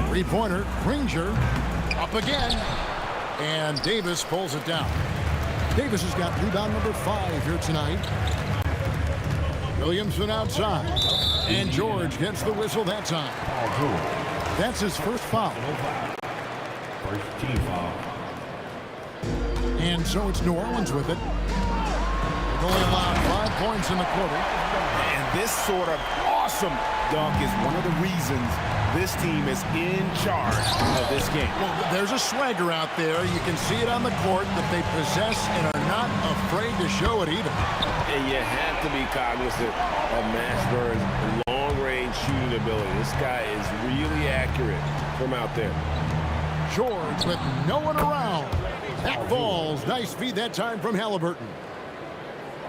3-pointer. Granger. Up again. And Davis pulls it down. Davis has got rebound number 5 here tonight. Williamson outside. And George gets the whistle that time. That's his first foul. First team foul. And so it's New Orleans with it. They've only allowed 5 points in the quarter. And this sort of awesome awesome dunk is one of the reasons this team is in charge of this game. Well, there's a swagger out there. You can see it on the court that they possess and are not afraid to show it either. And you have to be cognizant of Mashburn's long-range shooting ability. This guy is really accurate from out there. George with no one around. That falls. Nice feed that time from Halliburton.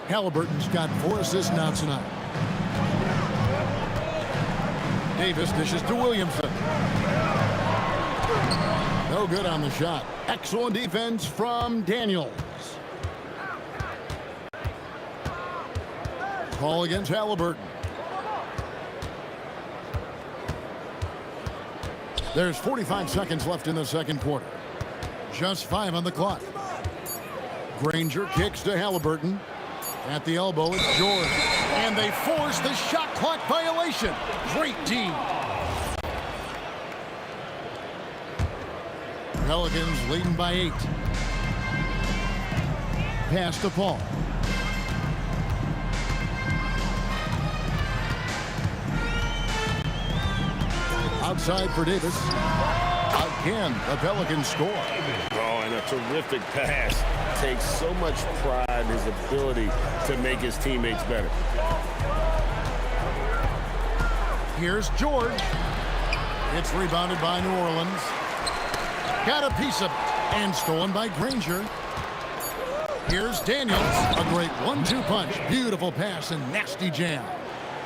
Halliburton's got 4 assists now tonight. Davis dishes to Williamson. No good on the shot. Excellent defense from Daniels. Call against Halliburton. There's 45 seconds left in the second quarter. Just 5 on the clock. Granger kicks to Halliburton. At the elbow, it's George. And they force the shot clock violation. Great D. Pelicans leading by 8. Pass to Paul. Outside for Davis. Again, the Pelicans score. Oh, and a terrific pass. Takes so much pride in his ability to make his teammates better. Here's George. It's rebounded by New Orleans. Got a piece of it. And stolen by Granger. Here's Daniels. A great 1-2 punch. Beautiful pass and nasty jam.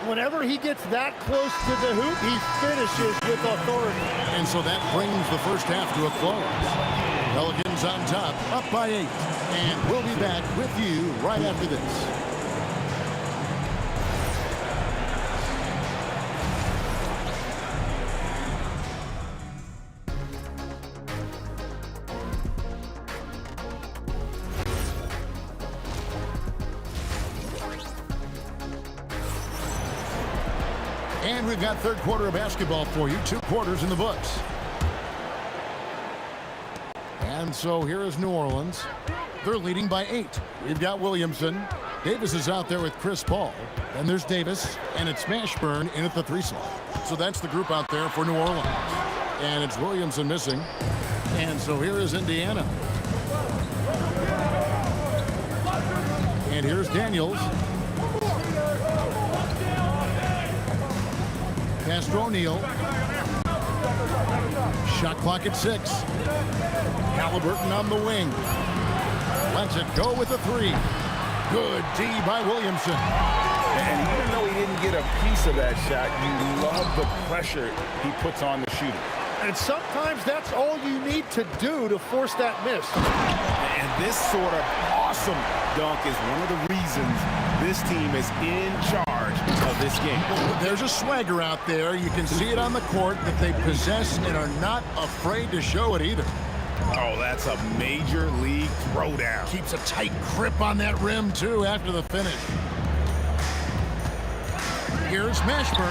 Whenever he gets that close to the hoop, he finishes with authority. And so that brings the first half to a close. Pelicans on top, up by 8. And we'll be back with you right after this. And we've got third quarter of basketball for you. 2 quarters in the books. And so here is New Orleans. They're leading by 8. We've got Williamson. Davis is out there with Chris Paul. Then there's Davis, and it's Mashburn in at the 3 slot. So that's the group out there for New Orleans. And it's Williamson missing. And so here is Indiana. And here's Daniels. Pass to O'Neal. Shot clock at 6. Halliburton on the wing. Lets it go with the 3. Good D by Williamson. And even though he didn't get a piece of that shot, you love the pressure he puts on the shooter. And sometimes that's all you need to do to force that miss. And this sort of awesome dunk is one of the reasons this team is in charge of this game. There's a swagger out there. You can see it on the court that they possess and are not afraid to show it either. Oh, that's a major league throwdown. Keeps a tight grip on that rim, too, after the finish. Here's Mashburn.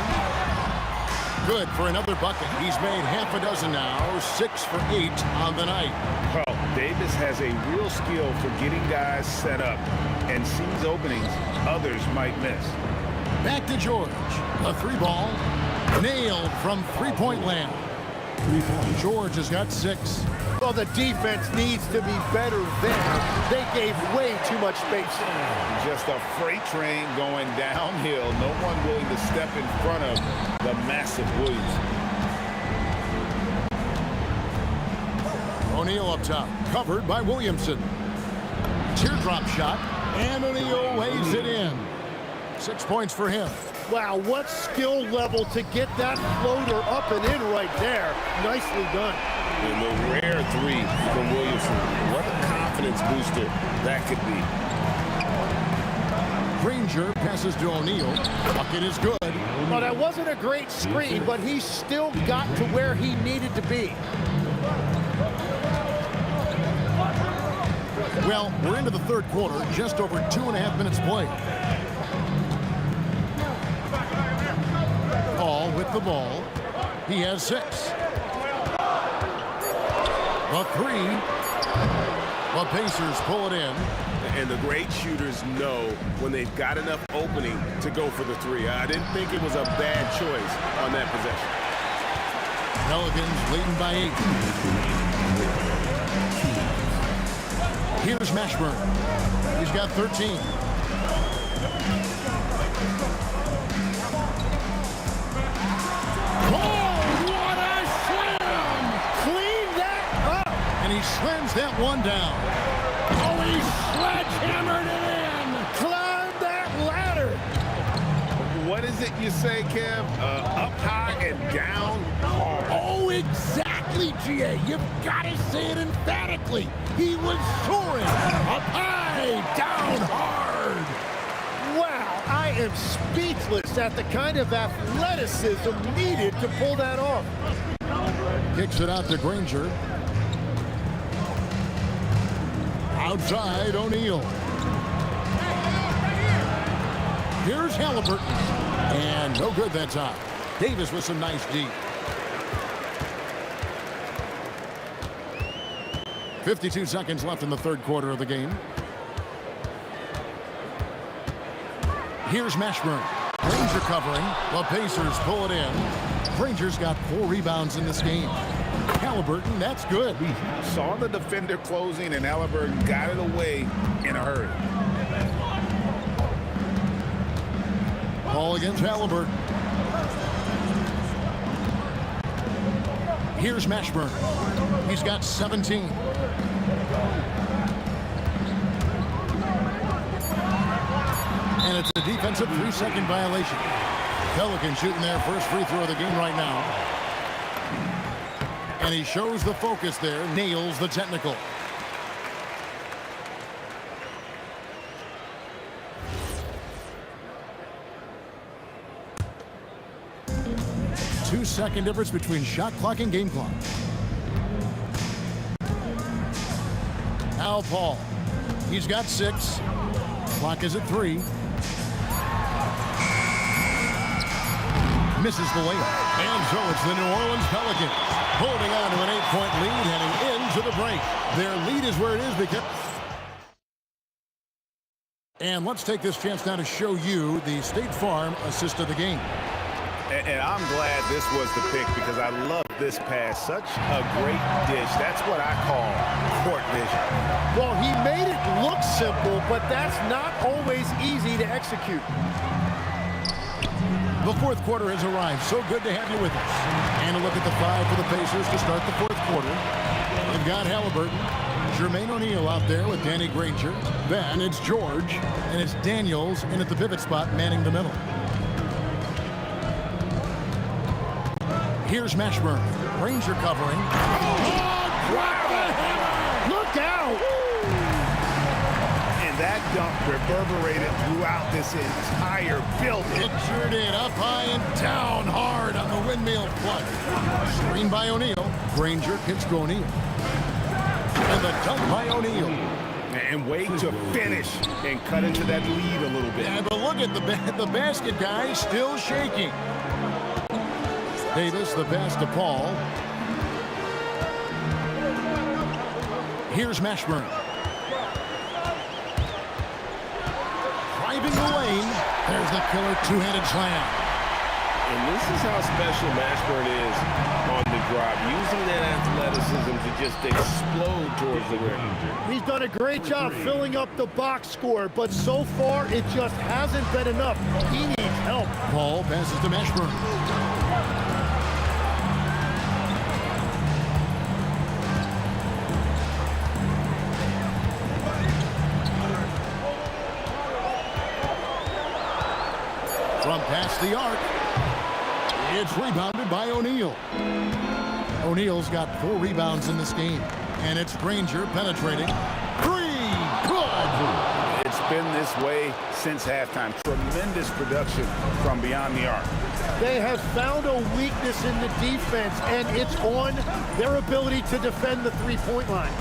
Good for another bucket. He's made half a dozen now, 6 for 8 on the night. Well, Davis has a real skill for getting guys set up and sees openings others might miss. Back to George. A 3-ball. Nailed from three-point land. George has got 6. Well, the defense needs to be better there. They gave way too much space. Just a freight train going downhill. No one willing to step in front of the massive Williams. O'Neal up top, covered by Williamson. Teardrop shot, and O'Neal lays it in. 6 points for him. Wow, what skill level to get that floater up and in right there. Nicely done. And the rare 3 from Williamson. What a confidence booster that could be. Granger passes to O'Neal. Bucket is good. Well, that wasn't a great screen, but he still got to where he needed to be. Well, we're into the third quarter, just over 2.5 minutes played. Paul with the ball. He has 6. The 3. The Pacers pull it in. and the great shooters know when they've got enough opening to go for the three. I didn't think it was a bad choice on that possession. Pelicans leading by 8. Here's Mashburn. He's got 13. What a slam! Clean that up! And he slams that one down. Oh, he sledgehammered it in! Climb that ladder! What is it you say, Kev? Up high and down hard. Oh, exactly, GA. You've got to say it emphatically. He was soaring up high, down hard. Wow, I am speechless at the kind of athleticism needed to pull that off. Kicks it out to Granger. Outside, O'Neal. Here's Halliburton. And no good that time. Davis with some nice deep. 52 seconds left in the third quarter of the game. Here's Mashburn. Granger covering. The Pacers pull it in. Granger's got 4 rebounds in this game. Halliburton, that's good. Saw the defender closing, and Halliburton got it away in a hurry. Ball against Halliburton. Here's Mashburn. He's got 17. And it's a defensive 3-second violation. Pelicans shooting their first free throw of the game right now. And he shows the focus there, nails the technical. Two-second difference between shot clock and game clock. Al Paul. He's got 6. Clock is at 3. Misses the layup. And so it's the New Orleans Pelicans holding on to an 8-point lead heading into the break. Their lead is where it is because... And let's take this chance now to show you the State Farm assist of the game. And I'm glad this was the pick because I love this pass. Such a great dish. That's what I call court vision. Well, he made it look simple, but that's not always easy to execute. The fourth quarter has arrived. So good to have you with us. And a look at the 5 for the Pacers to start the fourth quarter. They've got Halliburton, Jermaine O'Neal out there with Danny Granger. Then it's George, and it's Daniels in at the pivot spot, manning the middle. Here's Mashburn. Granger covering. Drop the hammer! Look out! And that dunk reverberated throughout this entire building. It sure did. Up high and down hard on the windmill flush. Screen by O'Neal. Granger kicks to O'Neal. And the dunk by O'Neal. And wait to finish and cut into that lead a little bit. Yeah, but look at the basket guy still shaking. Davis, the pass to Paul. Here's Mashburn. Driving the lane. There's the killer two-handed slam. And this is how special Mashburn is on the drive, using that athleticism to just explode towards the rim. He's done a great job filling up the box score, but so far it just hasn't been enough. He needs help. Paul passes to Mashburn. From past the arc, it's rebounded by O'Neal. O'Neal's got 4 rebounds in this game, and it's Granger penetrating. 3, good! It's been this way since halftime. Tremendous production from beyond the arc. They have found a weakness in the defense, and it's on their ability to defend the three-point line.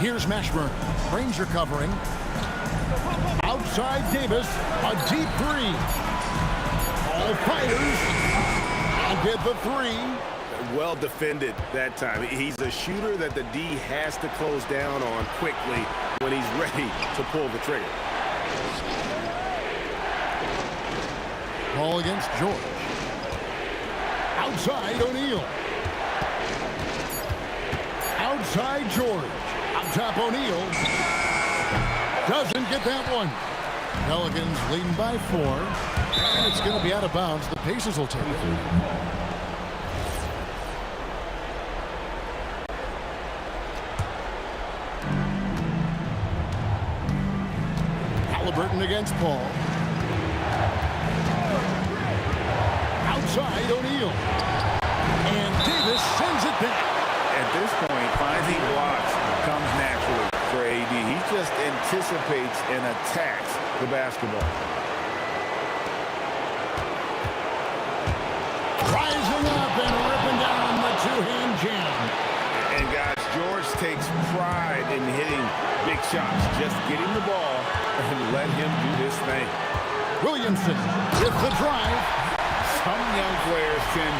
Here's Mashburn. Granger covering. Outside Davis, a deep 3. All fighters. I'll get the 3. well defended that time. He's a shooter that the D has to close down on quickly when he's ready to pull the trigger. Ball against George. Outside O'Neal. Outside George. Up top O'Neal. Doesn't get that one. Pelicans leading by 4. And it's going to be out of bounds. The Pacers will take it. Halliburton against Paul. Outside O'Neal. And Davis sends it back. At this point, finding blocks comes naturally for AD. He just anticipates and attacks the basketball. Rising up and ripping down the two-hand jam. And guys, George takes pride in hitting big shots. Just get him the ball and let him do his thing. Williamson with the drive. Some young players tend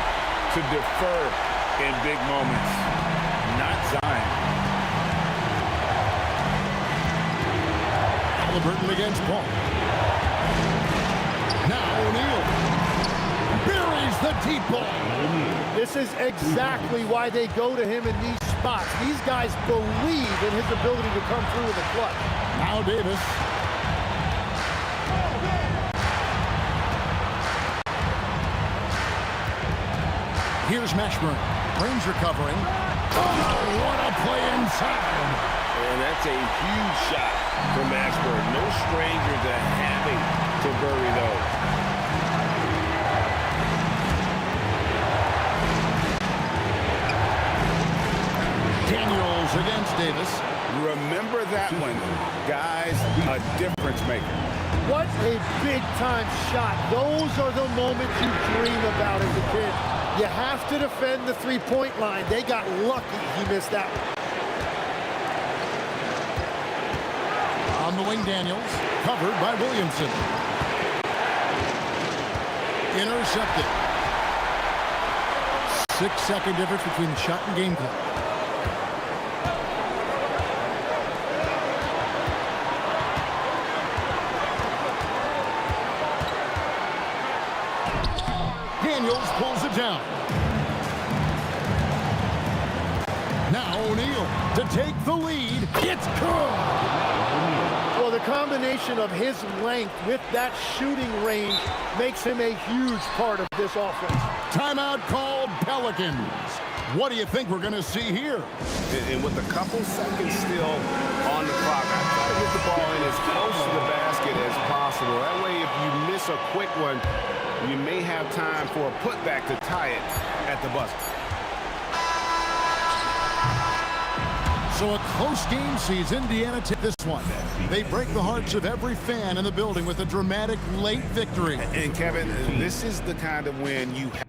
to defer in big moments. Not Zion. Halliburton against Paul. Now O'Neal buries the deep ball. This is exactly why they go to him in these spots. These guys believe in his ability to come through in the clutch. Now Davis. Here's Mashburn. Range recovering. Oh, what a play inside. And that's a huge shot for Mashburn. No stranger to having to bury those. Daniels against Davis. Remember that one. Guys, a difference maker. What a big-time shot. Those are the moments you dream about as a kid. You have to defend the three-point line. They got lucky he missed that one. On the wing, Daniels. Covered by Williamson. Intercepted. 6-second difference between shot and game clock. Daniels pulls it down. Now O'Neal to take the lead. It's good. Well, the combination of his length with that shooting range makes him a huge part of this offense. Timeout called Pelicans. What do you think we're going to see here? And with a couple seconds still on the clock, I try to get the ball in as close to the basket as possible. That way, if you miss a quick one, you may have time for a putback to tie it at the buzzer. So a close game sees Indiana take this one. They break the hearts of every fan in the building with a dramatic late victory. And Kevin, this is the kind of win you have.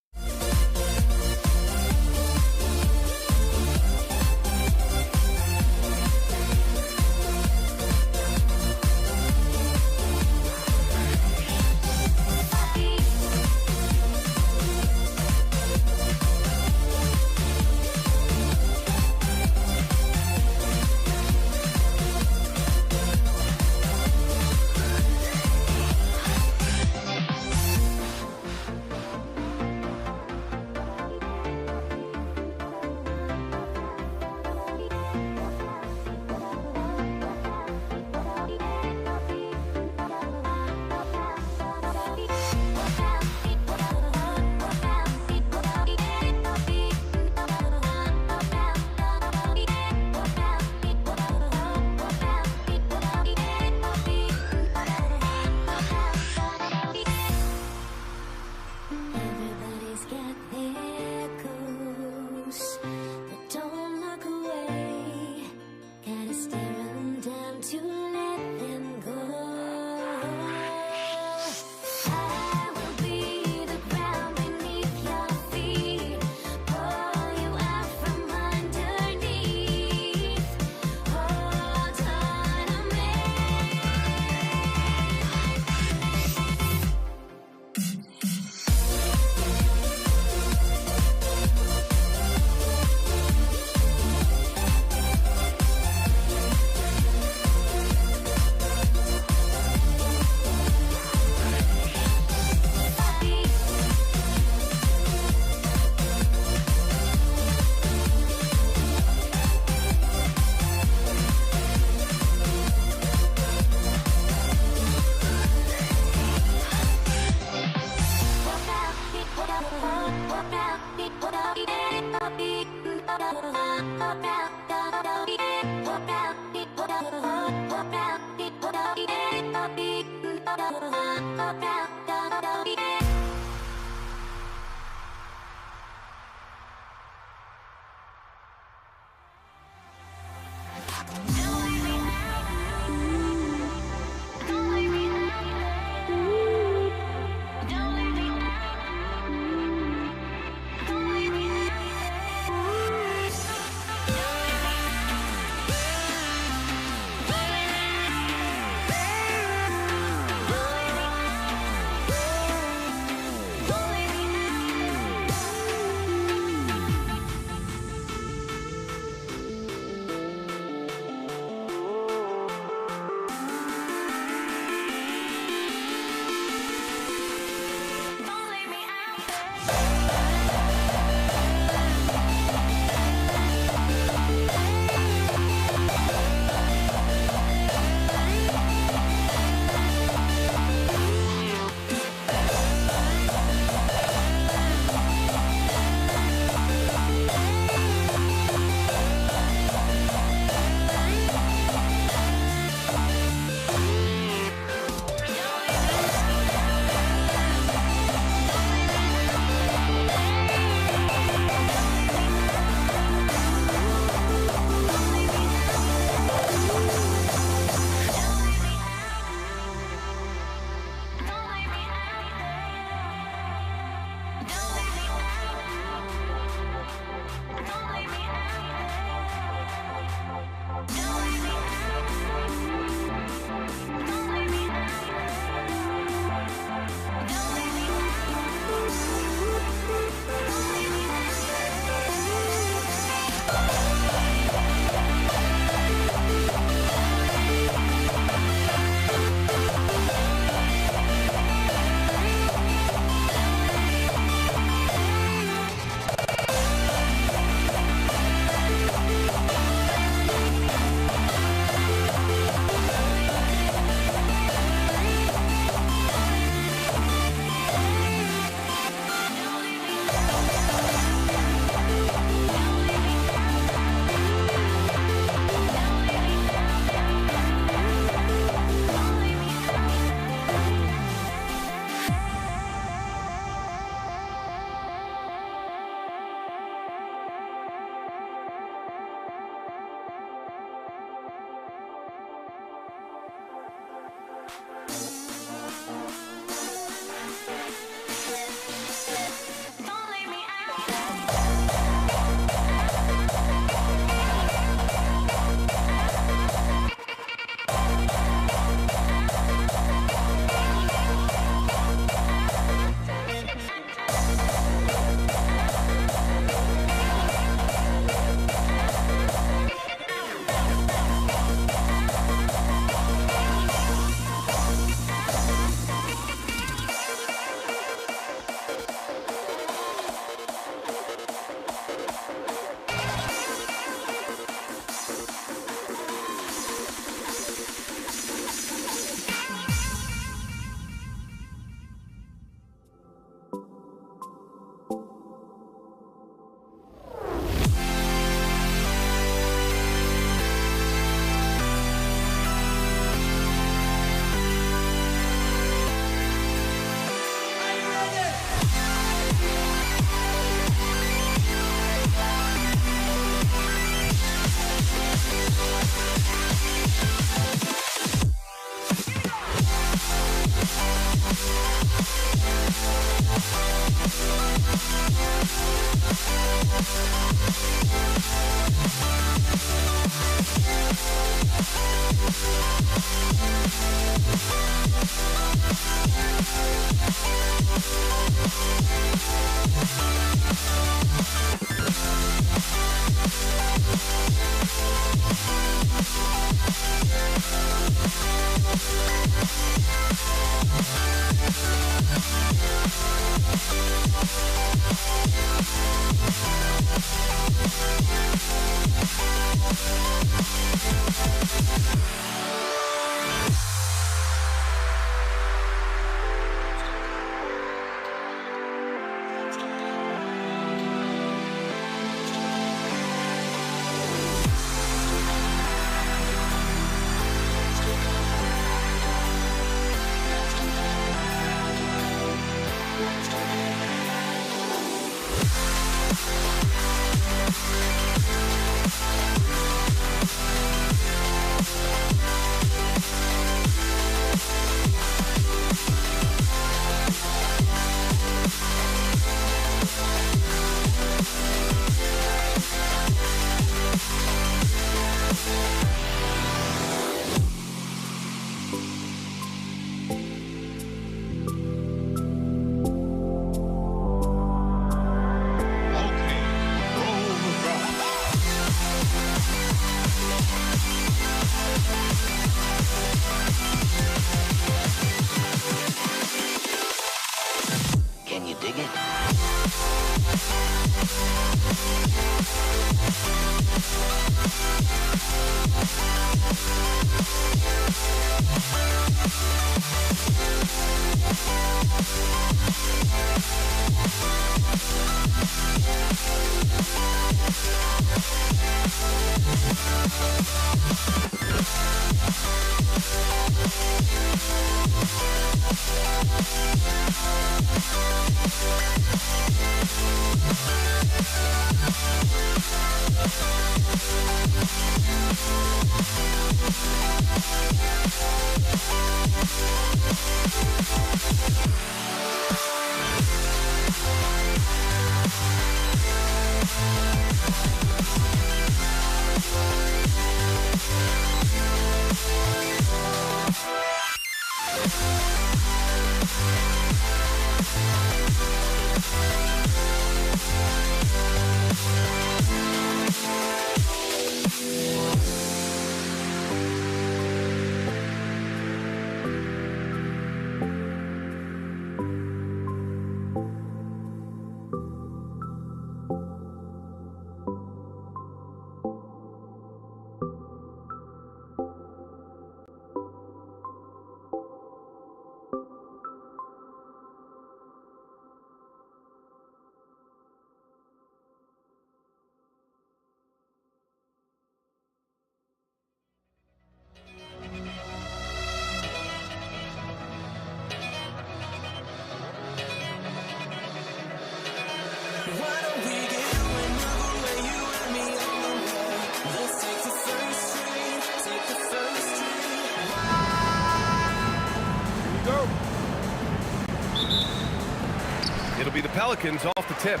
It'll be the Pelicans off the tip.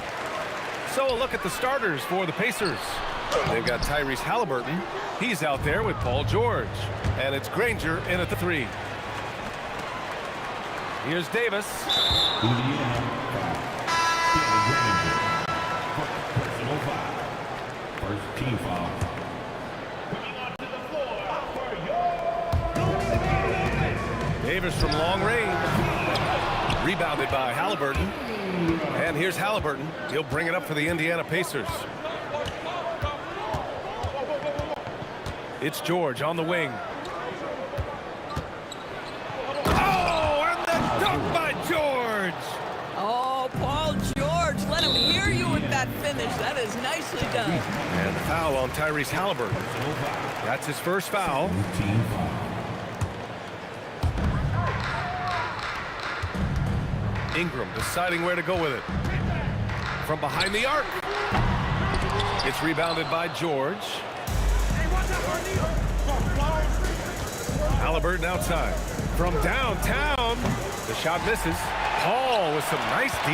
So a look at the starters for the Pacers. They've got Tyrese Halliburton. He's out there with Paul George. And it's Granger in at the 3. Here's Davis. Personal foul. First team foul. Davis from long range. Rebounded by Halliburton. And here's Halliburton. He'll bring it up for the Indiana Pacers. It's George on the wing. Oh, and the dunk by George! Oh, Paul George, let him hear you with that finish. That is nicely done. And the foul on Tyrese Halliburton. That's his first foul. Ingram deciding where to go with it. From behind the arc. It's rebounded by George. Halliburton outside. From downtown. The shot misses. Paul with some nice D.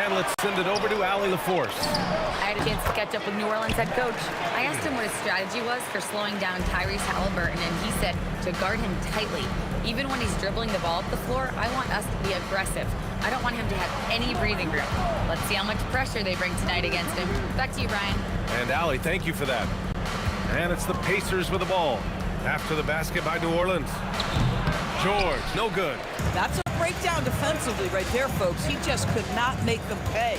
And let's send it over to Allie LaForce. I had a chance to catch up with New Orleans head coach. I asked him what his strategy was for slowing down Tyrese Halliburton, and he said to guard him tightly. Even when he's dribbling the ball up the floor, I want us to be aggressive. I don't want him to have any breathing room. Let's see how much pressure they bring tonight against him. Back to you, Brian. And Allie, thank you for that. And it's the Pacers with the ball. After the basket by New Orleans. George, no good. That's a breakdown defensively right there, folks. He just could not make them pay.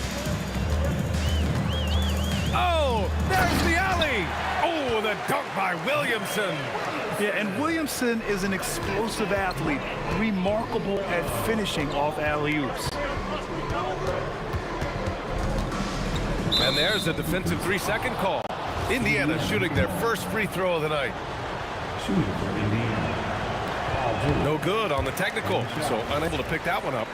Oh, there's the alley. Oh, the dunk by Williamson. Yeah, and Williamson is an explosive athlete, remarkable at finishing off alley-oops. And there's a defensive 3-second call. Indiana shooting their first free throw of the night. Shooting for Indiana. No good on the technical, so unable to pick that one up.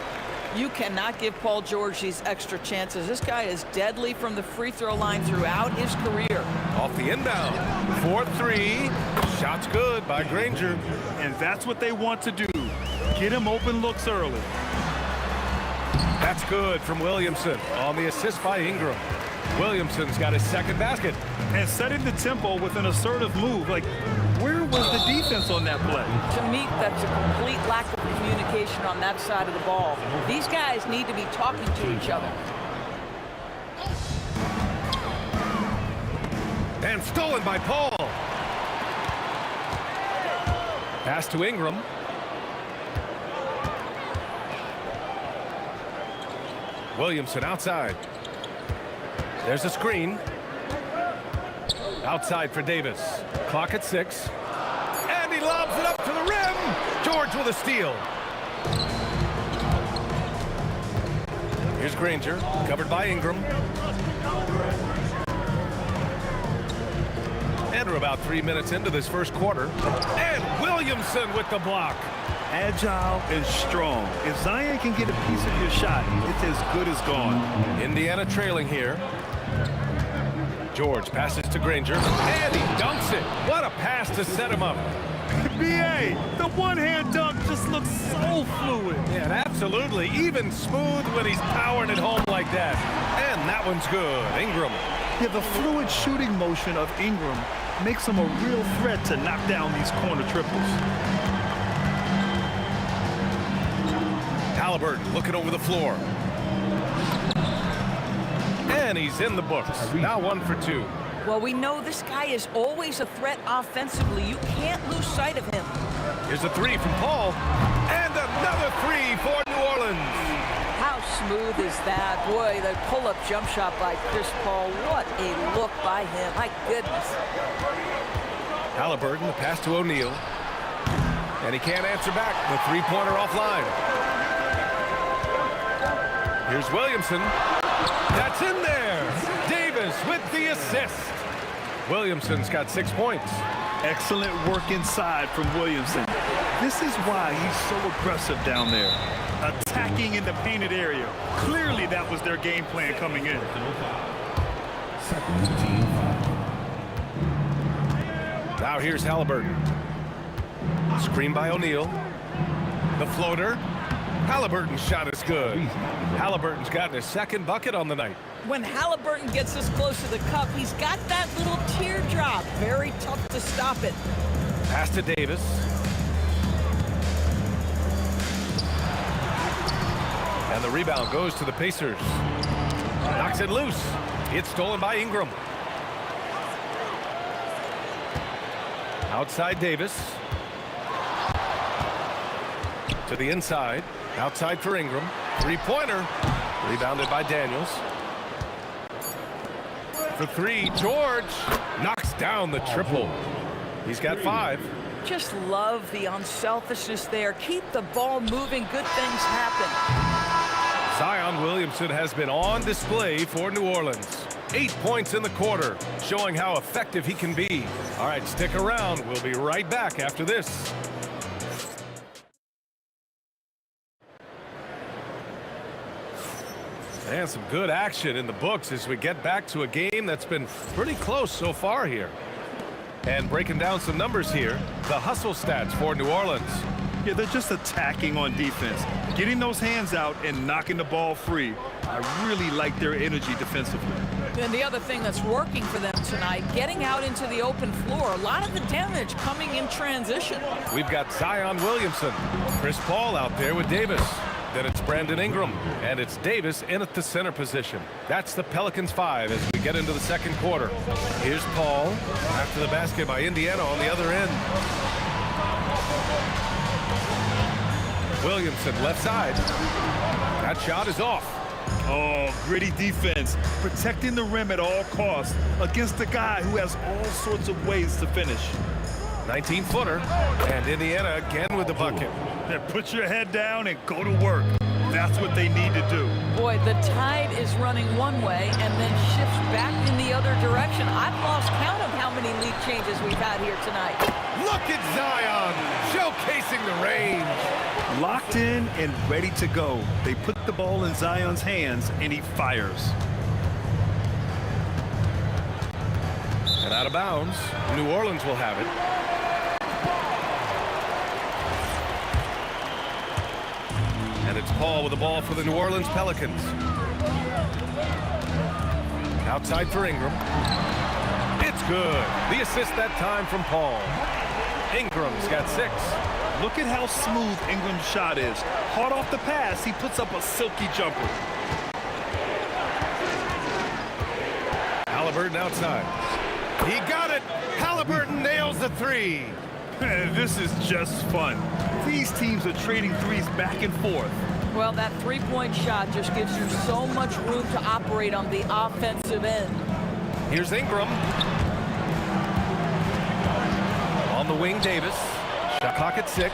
You cannot give Paul George these extra chances. This guy is deadly from the free throw line throughout his career. Off the inbound. 4-3. Shot's good by Granger. And that's what they want to do. Get him open looks early. That's good from Williamson on the assist by Ingram. Williamson's got his second basket. And setting the tempo with an assertive move. Like, where was the defense on that play? To me, that's a complete lack of communication on that side of the ball. These guys need to be talking to each other. And stolen by Paul. Pass to Ingram. Williamson outside. There's a screen. Outside for Davis. Clock at 6. And he lobs it up to the rim. George with a steal. Here's Granger, covered by Ingram. And we're about 3 minutes into this first quarter. And Williamson with the block. Agile and strong. If Zion can get a piece of your shot, it's as good as gone. Indiana trailing here. George passes to Granger, and he dunks it. What a pass to set him up. B.A., the one-hand dunk just looks so fluid. Yeah, and absolutely. Even smooth when he's powering it home like that. And that one's good. Ingram. Yeah, the fluid shooting motion of Ingram makes him a real threat to knock down these corner triples. Halliburton looking over the floor. And he's in the books. Now 1 for 2. Well, we know this guy is always a threat offensively. You can't lose sight of him. Here's a 3 from Paul. And another 3 for New Orleans. How smooth is that? Boy, the pull-up jump shot by Chris Paul. What a look by him. My goodness. Halliburton, the pass to O'Neal. And he can't answer back. The three-pointer offline. Here's Williamson. That's in there. Davis with the assist. Williamson's got 6 points. Excellent work inside from Williamson. This is why he's so aggressive down there. Attacking in the painted area. Clearly that was their game plan coming in. Now here's Halliburton. Screen by O'Neal. The floater. Halliburton's shot is good. Halliburton's gotten his second bucket on the night. When Halliburton gets this close to the cup, he's got that little teardrop. Very tough to stop it. Pass to Davis. And the rebound goes to the Pacers. Knocks it loose. It's stolen by Ingram. Outside Davis. To the inside. Outside for Ingram. Three-pointer. Rebounded by Daniels. For 3, George knocks down the triple. He's got 5. Just love the unselfishness there. Keep the ball moving. Good things happen. Zion Williamson has been on display for New Orleans. 8 points in the quarter, showing how effective he can be. All right, stick around. We'll be right back after this. And some good action in the books as we get back to a game that's been pretty close so far here. And breaking down some numbers here, the hustle stats for New Orleans. Yeah, they're just attacking on defense. Getting those hands out and knocking the ball free. I really like their energy defensively. And the other thing that's working for them tonight, getting out into the open floor. A lot of the damage coming in transition. We've got Zion Williamson, Chris Paul out there with Davis. Then it's Brandon Ingram, and it's Davis in at the center position. That's the Pelicans 5 as we get into the second quarter. Here's Paul after the basket by Indiana on the other end. Williamson left side. That shot is off. Oh, gritty defense. Protecting the rim at all costs against a guy who has all sorts of ways to finish. 19-footer, and Indiana again with the bucket. Then put your head down and go to work. That's what they need to do. Boy, the tide is running one way and then shifts back in the other direction. I've lost count of how many lead changes we've had here tonight. Look at Zion showcasing the range. Locked in and ready to go. They put the ball in Zion's hands and he fires. And out of bounds, New Orleans will have it. And it's Paul with the ball for the New Orleans Pelicans. Outside for Ingram. It's good. The assist that time from Paul. Ingram's got 6. Look at how smooth Ingram's shot is. Hard off the pass, he puts up a silky jumper. Halliburton outside. He got it. Halliburton nails the 3. This is just fun. These teams are trading threes back and forth. Well, that three-point shot just gives you so much room to operate on the offensive end. Here's Ingram. On the wing, Davis. Shot clock at 6.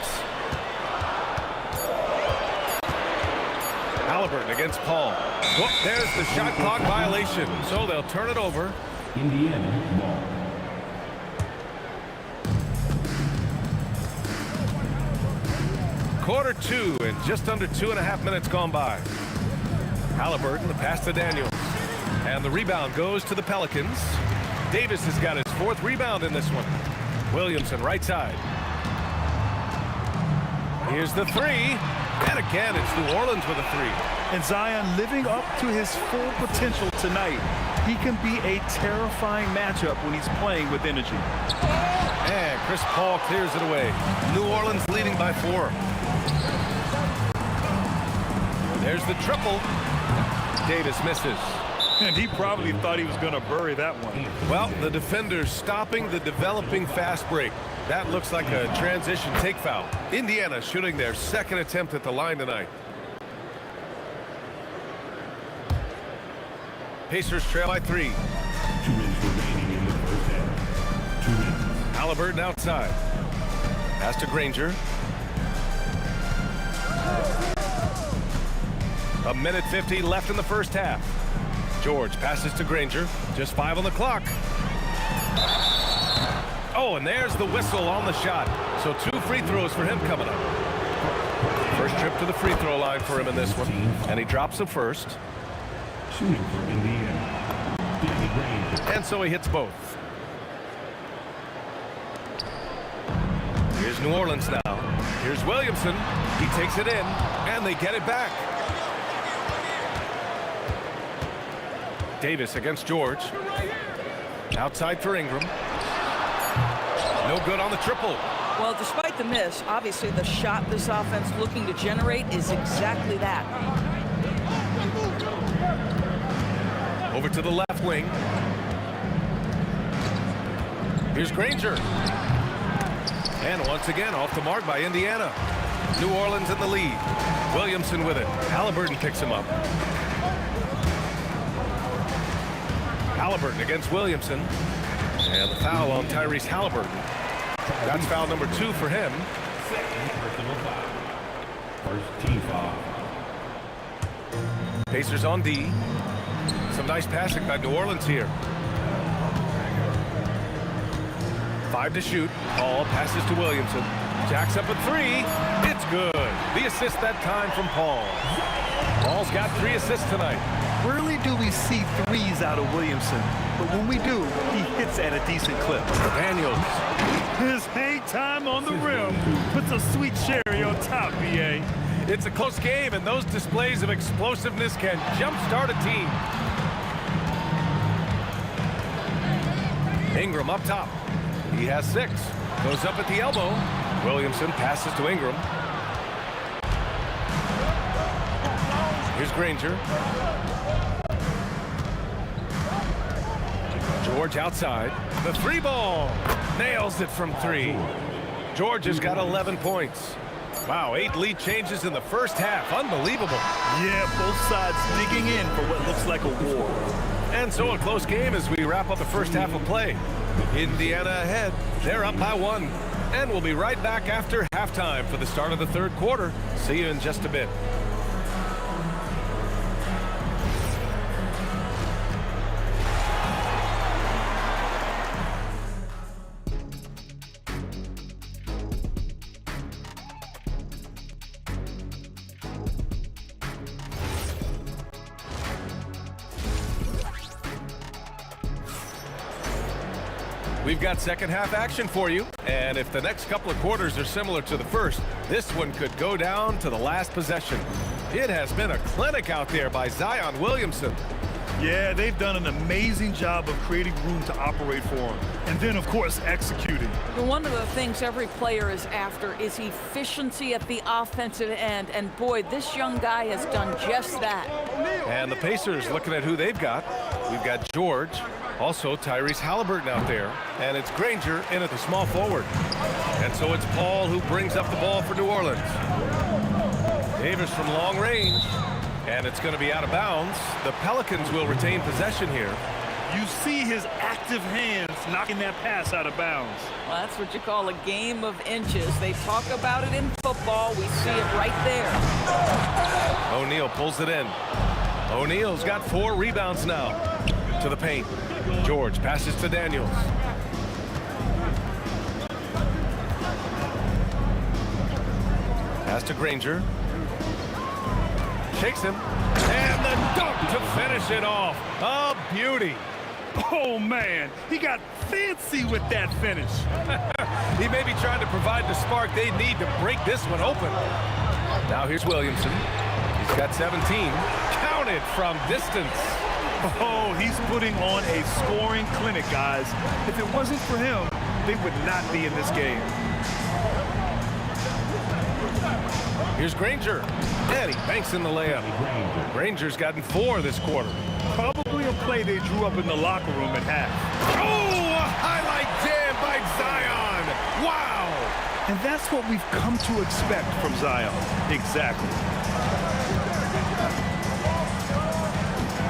Halliburton against Paul. Whoop, there's the shot clock violation. So they'll turn it over. Indiana ball. Quarter 2 and just under 2.5 minutes gone by. Halliburton, the pass to Daniels. And the rebound goes to the Pelicans. Davis has got his 4th rebound in this one. Williamson, right side. Here's the 3. And again, it's New Orleans with a 3. And Zion living up to his full potential tonight. He can be a terrifying matchup when he's playing with energy. And Chris Paul clears it away. New Orleans leading by 4. There's the triple. Davis misses. And he probably thought he was going to bury that one. Well, the defender's stopping the developing fast break. That looks like a transition take foul. Indiana shooting their 2nd attempt at the line tonight. Pacers trail by 3. 2 minutes remaining in the first half. 2 minutes. Halliburton outside. Pass to Granger. 1:50 left in the first half. George passes to Granger. Just 5 on the clock. Oh, and there's the whistle on the shot. So 2 free throws for him coming up. First trip to the free throw line for him in this one. And he drops them first. Shooting for Indiana. Granger. And so he hits both. Here's New Orleans now. Here's Williamson. He takes it in, and they get it back. Davis against George. Outside for Ingram. No good on the triple. Well, despite the miss, obviously the shot this offense looking to generate is exactly that. Over to the left wing. Here's Granger. And once again, off the mark by Indiana. New Orleans in the lead. Williamson with it. Halliburton picks him up. Halliburton against Williamson. And the foul on Tyrese Halliburton. That's foul number 2 for him. First team foul. Pacers on D. Some nice passing by New Orleans here. 5 to shoot. Paul passes to Williamson. Jacks up a 3. It's good. The assist that time from Paul. Paul's got 3 assists tonight. Rarely do we see threes out of Williamson, but when we do, he hits at a decent clip. Daniels. His hang time on the rim puts a sweet cherry on top, BA. It's a close game, and those displays of explosiveness can jumpstart a team. Ingram up top. He has 6. Goes up at the elbow. Williamson passes to Ingram. Here's Granger. George outside. The 3 ball. Nails it from 3. George has got 11 points. Wow, 8 lead changes in the first half. Unbelievable. Yeah, both sides digging in for what looks like a war. And so a close game as we wrap up the first half of play. Indiana ahead. They're up by 1. And we'll be right back after halftime for the start of the 3rd quarter. See you in just a bit. We've got second half action for you, and if the next couple of quarters are similar to the first, this one could go down to the last possession. It has been a clinic out there by Zion Williamson. Yeah, they've done an amazing job of creating room to operate for him, and then, of course, executing. One of the things every player is after is efficiency at the offensive end, and boy, this young guy has done just that. And the Pacers looking at who they've got. We've got George, also Tyrese Halliburton out there, and it's Granger in at the small forward. And so it's Paul who brings up the ball for New Orleans. Davis from long range. And it's going to be out of bounds. The Pelicans will retain possession here. You see his active hands knocking that pass out of bounds. Well, that's what you call a game of inches. They talk about it in football. We see it right there. O'Neal pulls it in. O'Neal's got 4 rebounds now. To the paint. George passes to Daniels. Pass to Granger. Shakes him. And the dunk to finish it off. A beauty. Oh, man. He got fancy with that finish. He may be trying to provide the spark they need to break this one open. Now here's Williamson. He's got 17. Counted from distance. Oh, he's putting on a scoring clinic, guys. If it wasn't for him, they would not be in this game. Here's Granger. And he banks in the layup. Granger's gotten 4 this quarter. Probably a play they drew up in the locker room at half. Oh, a highlight jam by Zion. Wow. And that's what we've come to expect from Zion. Exactly.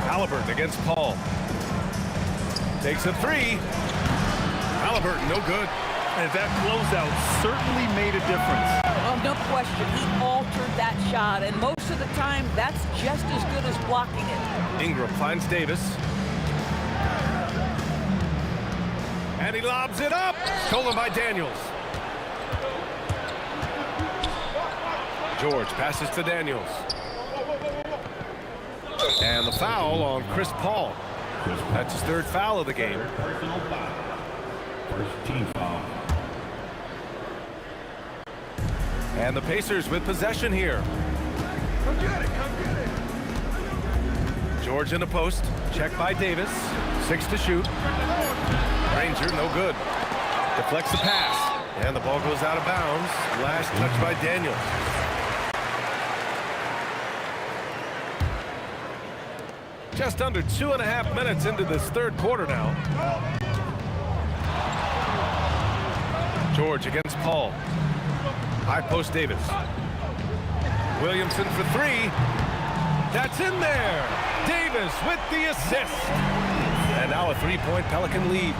Halliburton against Paul. Takes a 3. Halliburton, no good. And that closeout certainly made a difference. Well, no question. He altered that shot, and most of the time, that's just as good as blocking it. Ingram finds Davis. And he lobs it up. Stolen by Daniels. George passes to Daniels. And the foul on Chris Paul. That's his 3rd foul of the game. First team foul. And the Pacers with possession here. Come get it, come get it. George in the post. Check by Davis. 6 to shoot. Granger, no good. Deflects the pass. And the ball goes out of bounds. Last touch by Daniels. Just under 2.5 minutes into this 3rd quarter now. George against Paul. High post Davis. Williamson for 3. That's in there. Davis with the assist. And now a 3-point Pelican lead.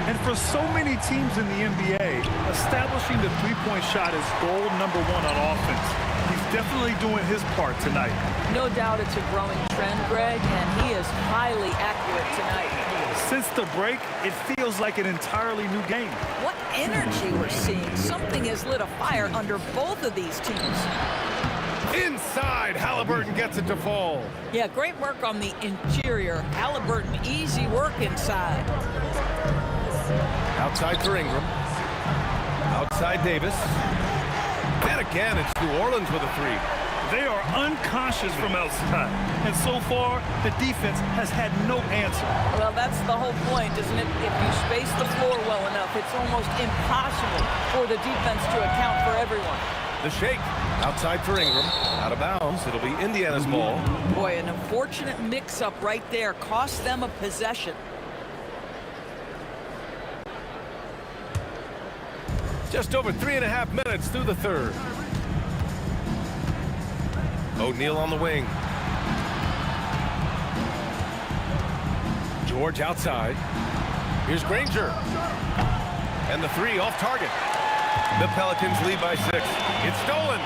And for so many teams in the NBA, establishing the 3-point shot is goal number 1 on offense. He's definitely doing his part tonight. No doubt it's a growing trend, Greg, and he is highly accurate tonight. Since the break, it feels like an entirely new game. What energy we're seeing. Something has lit a fire under both of these teams. Inside, Halliburton gets it to fall. Yeah, great work on the interior. Halliburton, easy work inside. Outside for Ingram. Outside Davis. And again, it's New Orleans with a 3. They are unconscious from outside. And so far, the defense has had no answer. Well, that's the whole point, isn't it? If you space the floor well enough, it's almost impossible for the defense to account for everyone. The shake. Outside for Ingram. Out of bounds. It'll be Indiana's ball. Boy, an unfortunate mix-up right there. Cost them a possession. Just over 3.5 minutes through the 3rd. O'Neal on the wing. George outside. Here's Granger. And the 3 off target. The Pelicans lead by 6. It's stolen.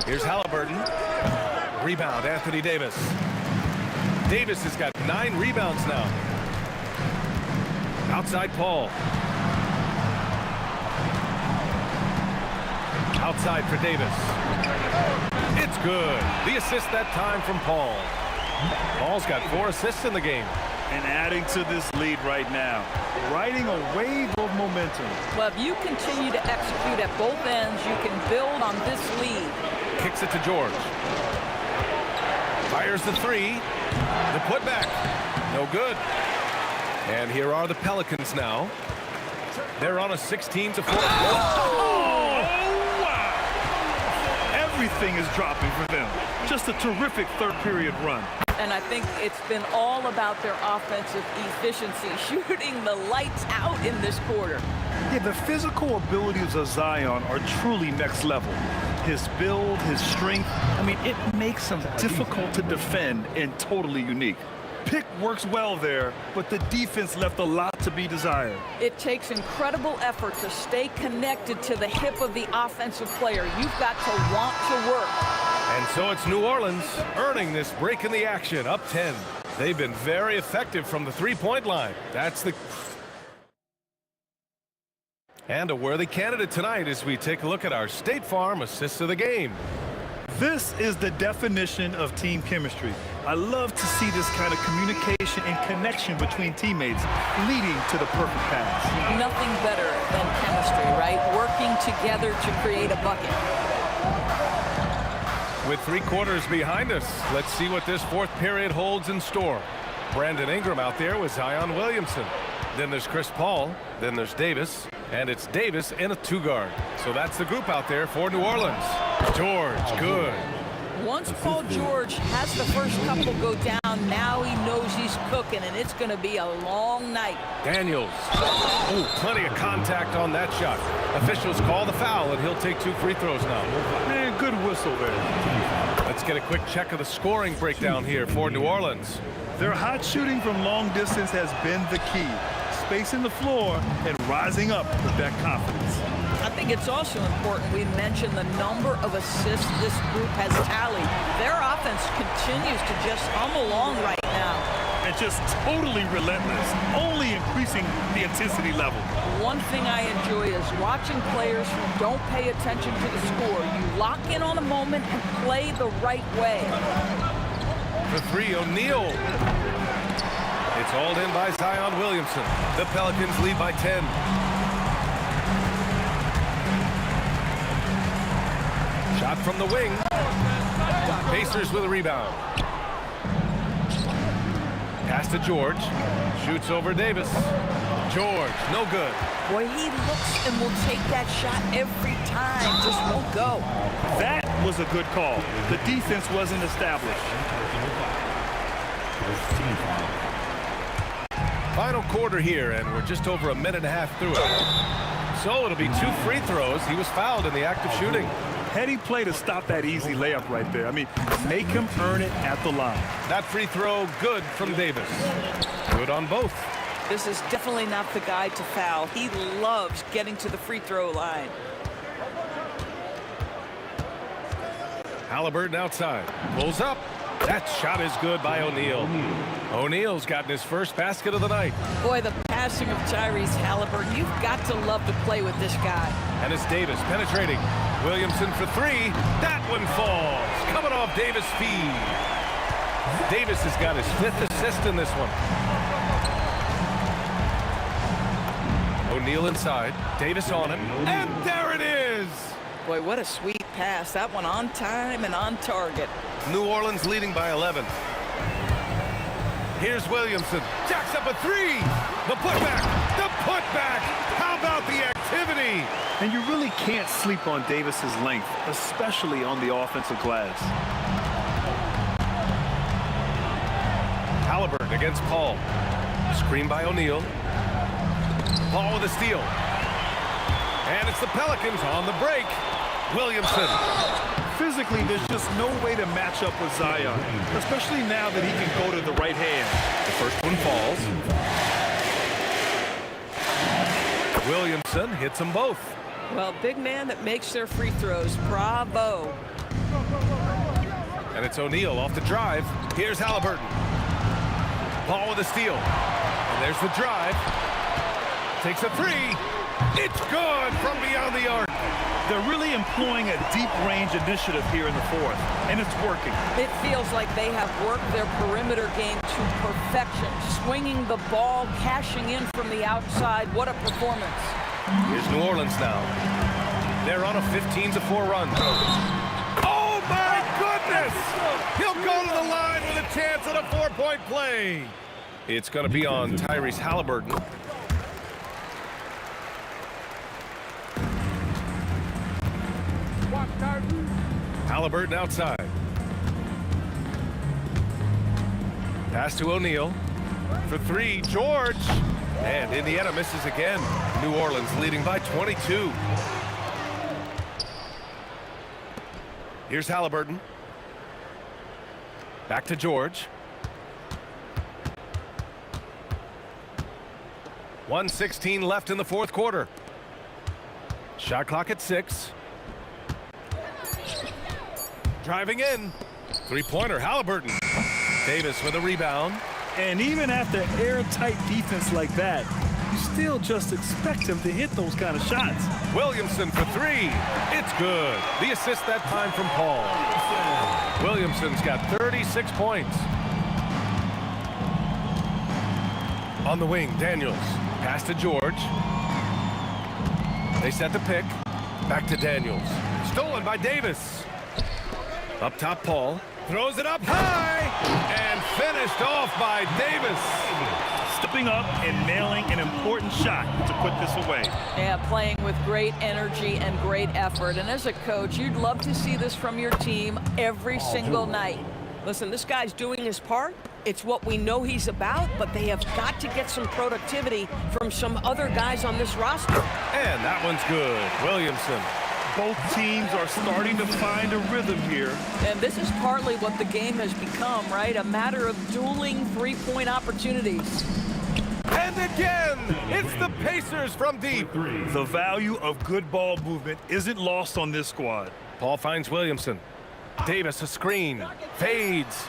Here's Halliburton. Rebound, Anthony Davis. Davis has got 9 rebounds now. Outside Paul. Outside for Davis. It's good. The assist that time from Paul. Paul's got 4 assists in the game. And adding to this lead right now. Riding a wave of momentum. Well, if you continue to execute at both ends, you can build on this lead. Kicks it to George. Fires the 3. The putback. No good. And here are the Pelicans now. They're on a 16-4. Oh, wow. Everything is dropping for them. Just a terrific 3rd period run. And I think it's been all about their offensive efficiency, shooting the lights out in this quarter. Yeah, the physical abilities of Zion are truly next level. His build, his strength, I mean, it makes him difficult to defend and totally unique. Pick works well there, but the defense left a lot to be desired. It takes incredible effort to stay connected to the hip of the offensive player. You've got to want to work. And so it's New Orleans earning this break in the action, up 10. They've been very effective from the three-point line. And a worthy candidate tonight as we take a look at our State Farm assists of the game. This is the definition of team chemistry. I love to see this kind of communication and connection between teammates leading to the perfect pass. Nothing better than chemistry, right? Working together to create a bucket. With 3 quarters behind us, let's see what this fourth period holds in store. Brandon Ingram out there with Zion Williamson. Then there's Chris Paul. Then there's Davis. And it's Davis in a 2-guard. So that's the group out there for New Orleans. George, good. Once Paul George has the first couple go down, now he knows he's cooking, and it's going to be a long night. Daniels. Oh, plenty of contact on that shot. Officials call the foul, and he'll take 2 free throws now. Man, good whistle there. Let's get a quick check of the scoring breakdown here for New Orleans. Their hot shooting from long distance has been the key. Spacing the floor and rising up with that confidence. I think it's also important we mention the number of assists this group has tallied. Their offense continues to just hum along right now. And just totally relentless, only increasing the intensity level. One thing I enjoy is watching players who don't pay attention to the score. You lock in on a moment and play the right way. For 3, O'Neal. It's hauled in by Zion Williamson. The Pelicans lead by 10. Shot from the wing. Pacers with a rebound. Pass to George. Shoots over Davis. George, no good. Boy, he looks and will take that shot every time. Just won't go. That was a good call. The defense wasn't established. Final quarter here, and we're just over a minute and a half through it. So it'll be 2 free throws. He was fouled in the act of shooting. Heady play to stop that easy layup right there. I mean, make him earn it at the line. That free throw good from Davis. Good on both. This is definitely not the guy to foul. He loves getting to the free throw line. Halliburton outside. Pulls up. That shot is good by O'Neal. O'Neal's gotten his first basket of the night. Boy, the passing of Tyrese Halliburton. You've got to love to play with this guy. And it's Davis penetrating. Williamson for 3. That one falls. Coming off Davis' feed. Davis has got his 5th assist in this one. O'Neal inside. Davis on him. And there it is! Boy, what a sweet pass. That one on time and on target. New Orleans leading by 11. Here's Williamson. Jacks up a 3. The putback. The putback. How about the activity? And you really can't sleep on Davis's length, especially on the offensive glass. Halliburton against Paul. Screen by O'Neal. Paul with a steal. And it's the Pelicans on the break. Williamson. Physically, there's just no way to match up with Zion, especially now that he can go to the right hand. The first one falls. Williamson hits them both. Well, big man that makes their free throws. Bravo. And it's O'Neal off the drive. Here's Halliburton. Paul with a steal. And there's the drive. Takes a 3. It's good from beyond the arc. They're really employing a deep range initiative here in the fourth, and it's working. It feels like they have worked their perimeter game to perfection. Swinging the ball, cashing in from the outside. What a performance. Here's New Orleans now. They're on a 15-4 run. Oh, my goodness! He'll go to the line with a chance at a 4-point play. It's going to be on Tyrese Halliburton. Halliburton outside. Pass to O'Neal. For three, George. And Indiana misses again. New Orleans leading by 22. Here's Halliburton. Back to George. 1:16 left in the fourth quarter. Shot clock at 6. Driving in. Three-pointer, Halliburton. Davis with a rebound. And even after airtight defense like that, you still just expect him to hit those kind of shots. Williamson for three. It's good. The assist that time from Paul. Williamson's got 36 points. On the wing, Daniels. Pass to George. They set the pick. Back to Daniels. Stolen by Davis. Up top, Paul. Throws it up high. And finished off by Davis. Stepping up and nailing an important shot to put this away. Yeah, playing with great energy and great effort. And as a coach, you'd love to see this from your team every single night. Listen, this guy's doing his part. It's what we know he's about, but they have got to get some productivity from some other guys on this roster. And that one's good. Williamson. Both teams are starting to find a rhythm here. And this is partly what the game has become, right? A matter of dueling three-point opportunities. And again, it's the Pacers from deep. The value of good ball movement isn't lost on this squad. Paul finds Williamson. Davis a screen. Fades.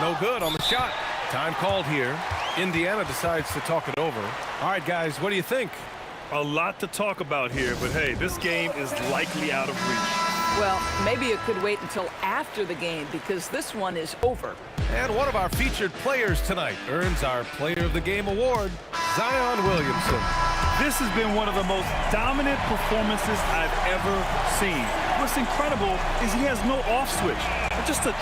No good on the shot. Time called here. Indiana decides to talk it over. All right, guys, what do you think? A lot to talk about here, but hey, this game is likely out of reach. Well, maybe it could wait until after the game because this one is over. And one of our featured players tonight earns our Player of the Game award, Zion Williamson. This has been one of the most dominant performances I've ever seen. What's incredible is he has no off switch. Just a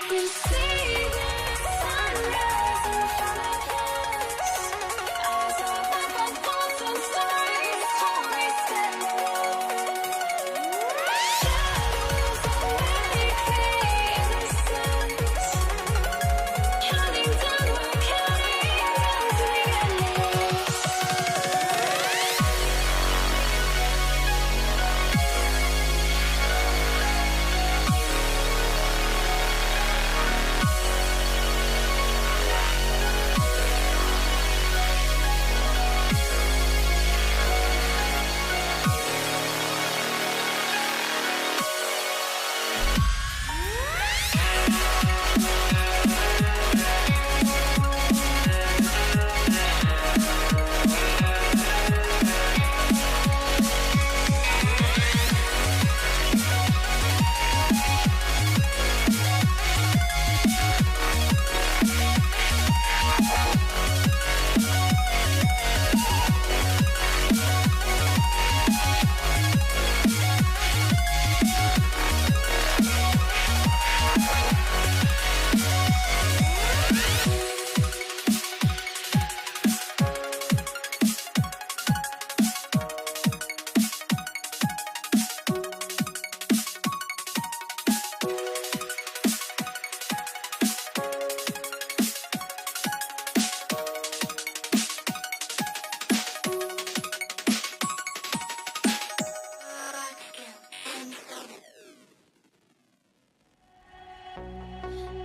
You see the sunrise in front of us. Eyes are like thoughts and stories told me shadows of many innocence. Counting down, we're counting down to the endless.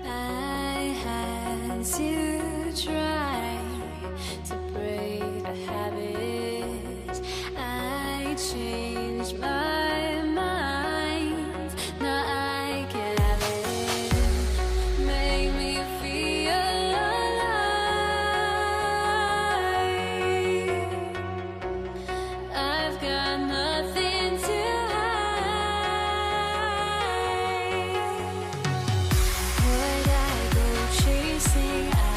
I had to try to break a habit. I changed my mind. Now I can have it. Make me feel alive. I've got nothing to hide. Would I go chasing?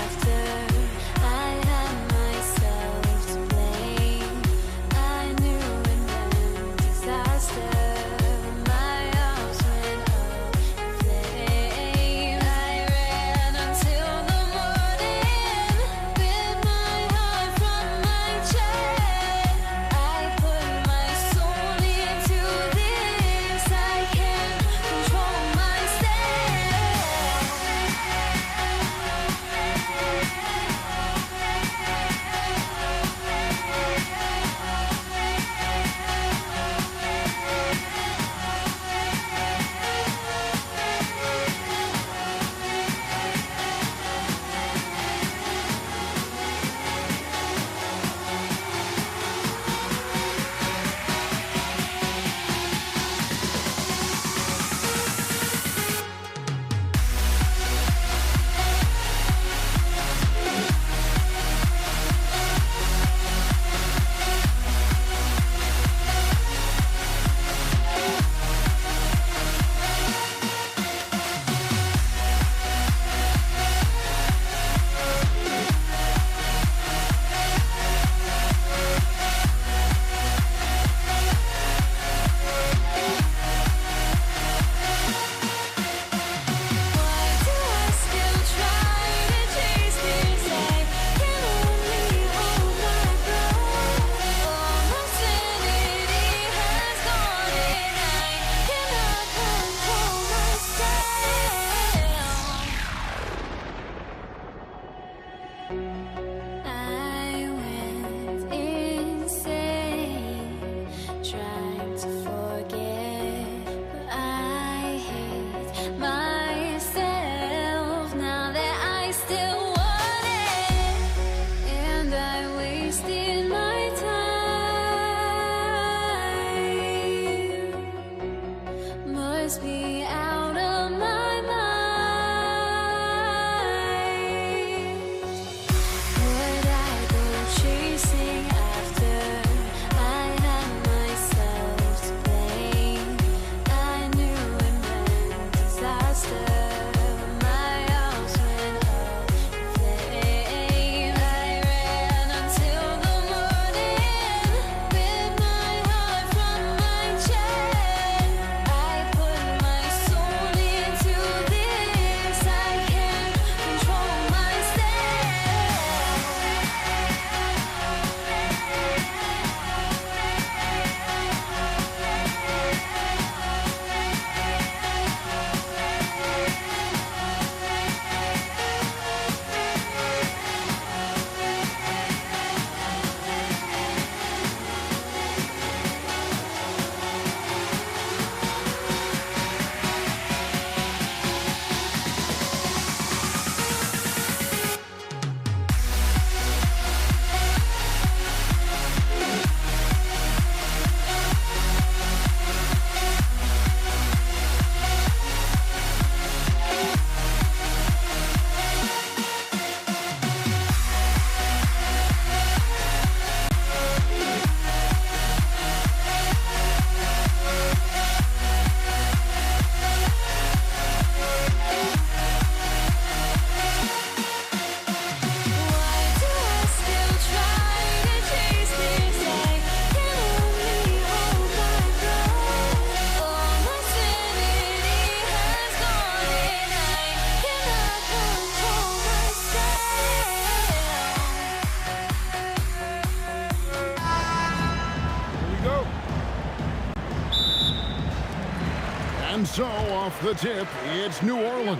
so off the tip, it's New Orleans.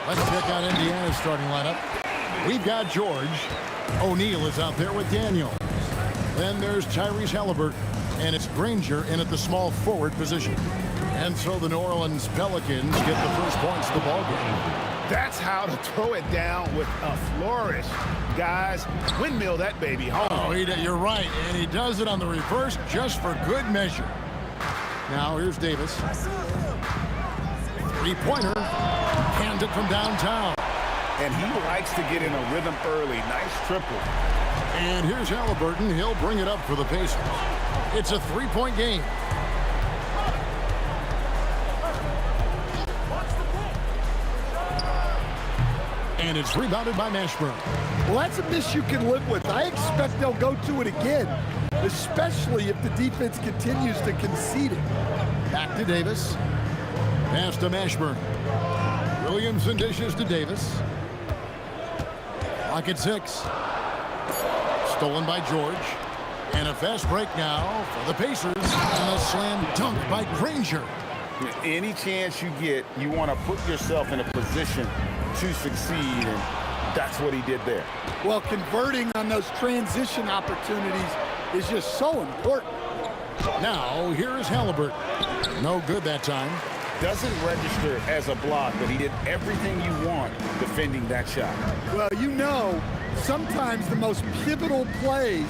Let's check out Indiana's starting lineup. We've got George. O'Neal is out there with Daniel. Then there's Tyrese Halliburton, and it's Granger in at the small forward position. And so the New Orleans Pelicans get the first points of the ballgame. That's how to throw it down with a flourish. Guys, windmill that baby home. Oh, you're right, and he does it on the reverse just for good measure. Now here's Davis. Three-pointer. Canned it from downtown. And he likes to get in a rhythm early. Nice triple. And here's Halliburton. He'll bring it up for the Pacers. It's a three-point game. And it's rebounded by Mashburn. Well, that's a miss you can live with. I expect they'll go to it again, especially if the defense continues to concede it. Back to Davis. Pass to Mashburn. Williamson dishes to Davis. Clock at 6. Stolen by George. And a fast break now for the Pacers. And a slam dunk by Granger. Any chance you get, you want to put yourself in a position to succeed, and that's what he did there. Well, converting on those transition opportunities is just so important. Now, here is Halliburton. No good that time. Doesn't register as a block, but he did everything you want defending that shot. Well, you know, sometimes the most pivotal plays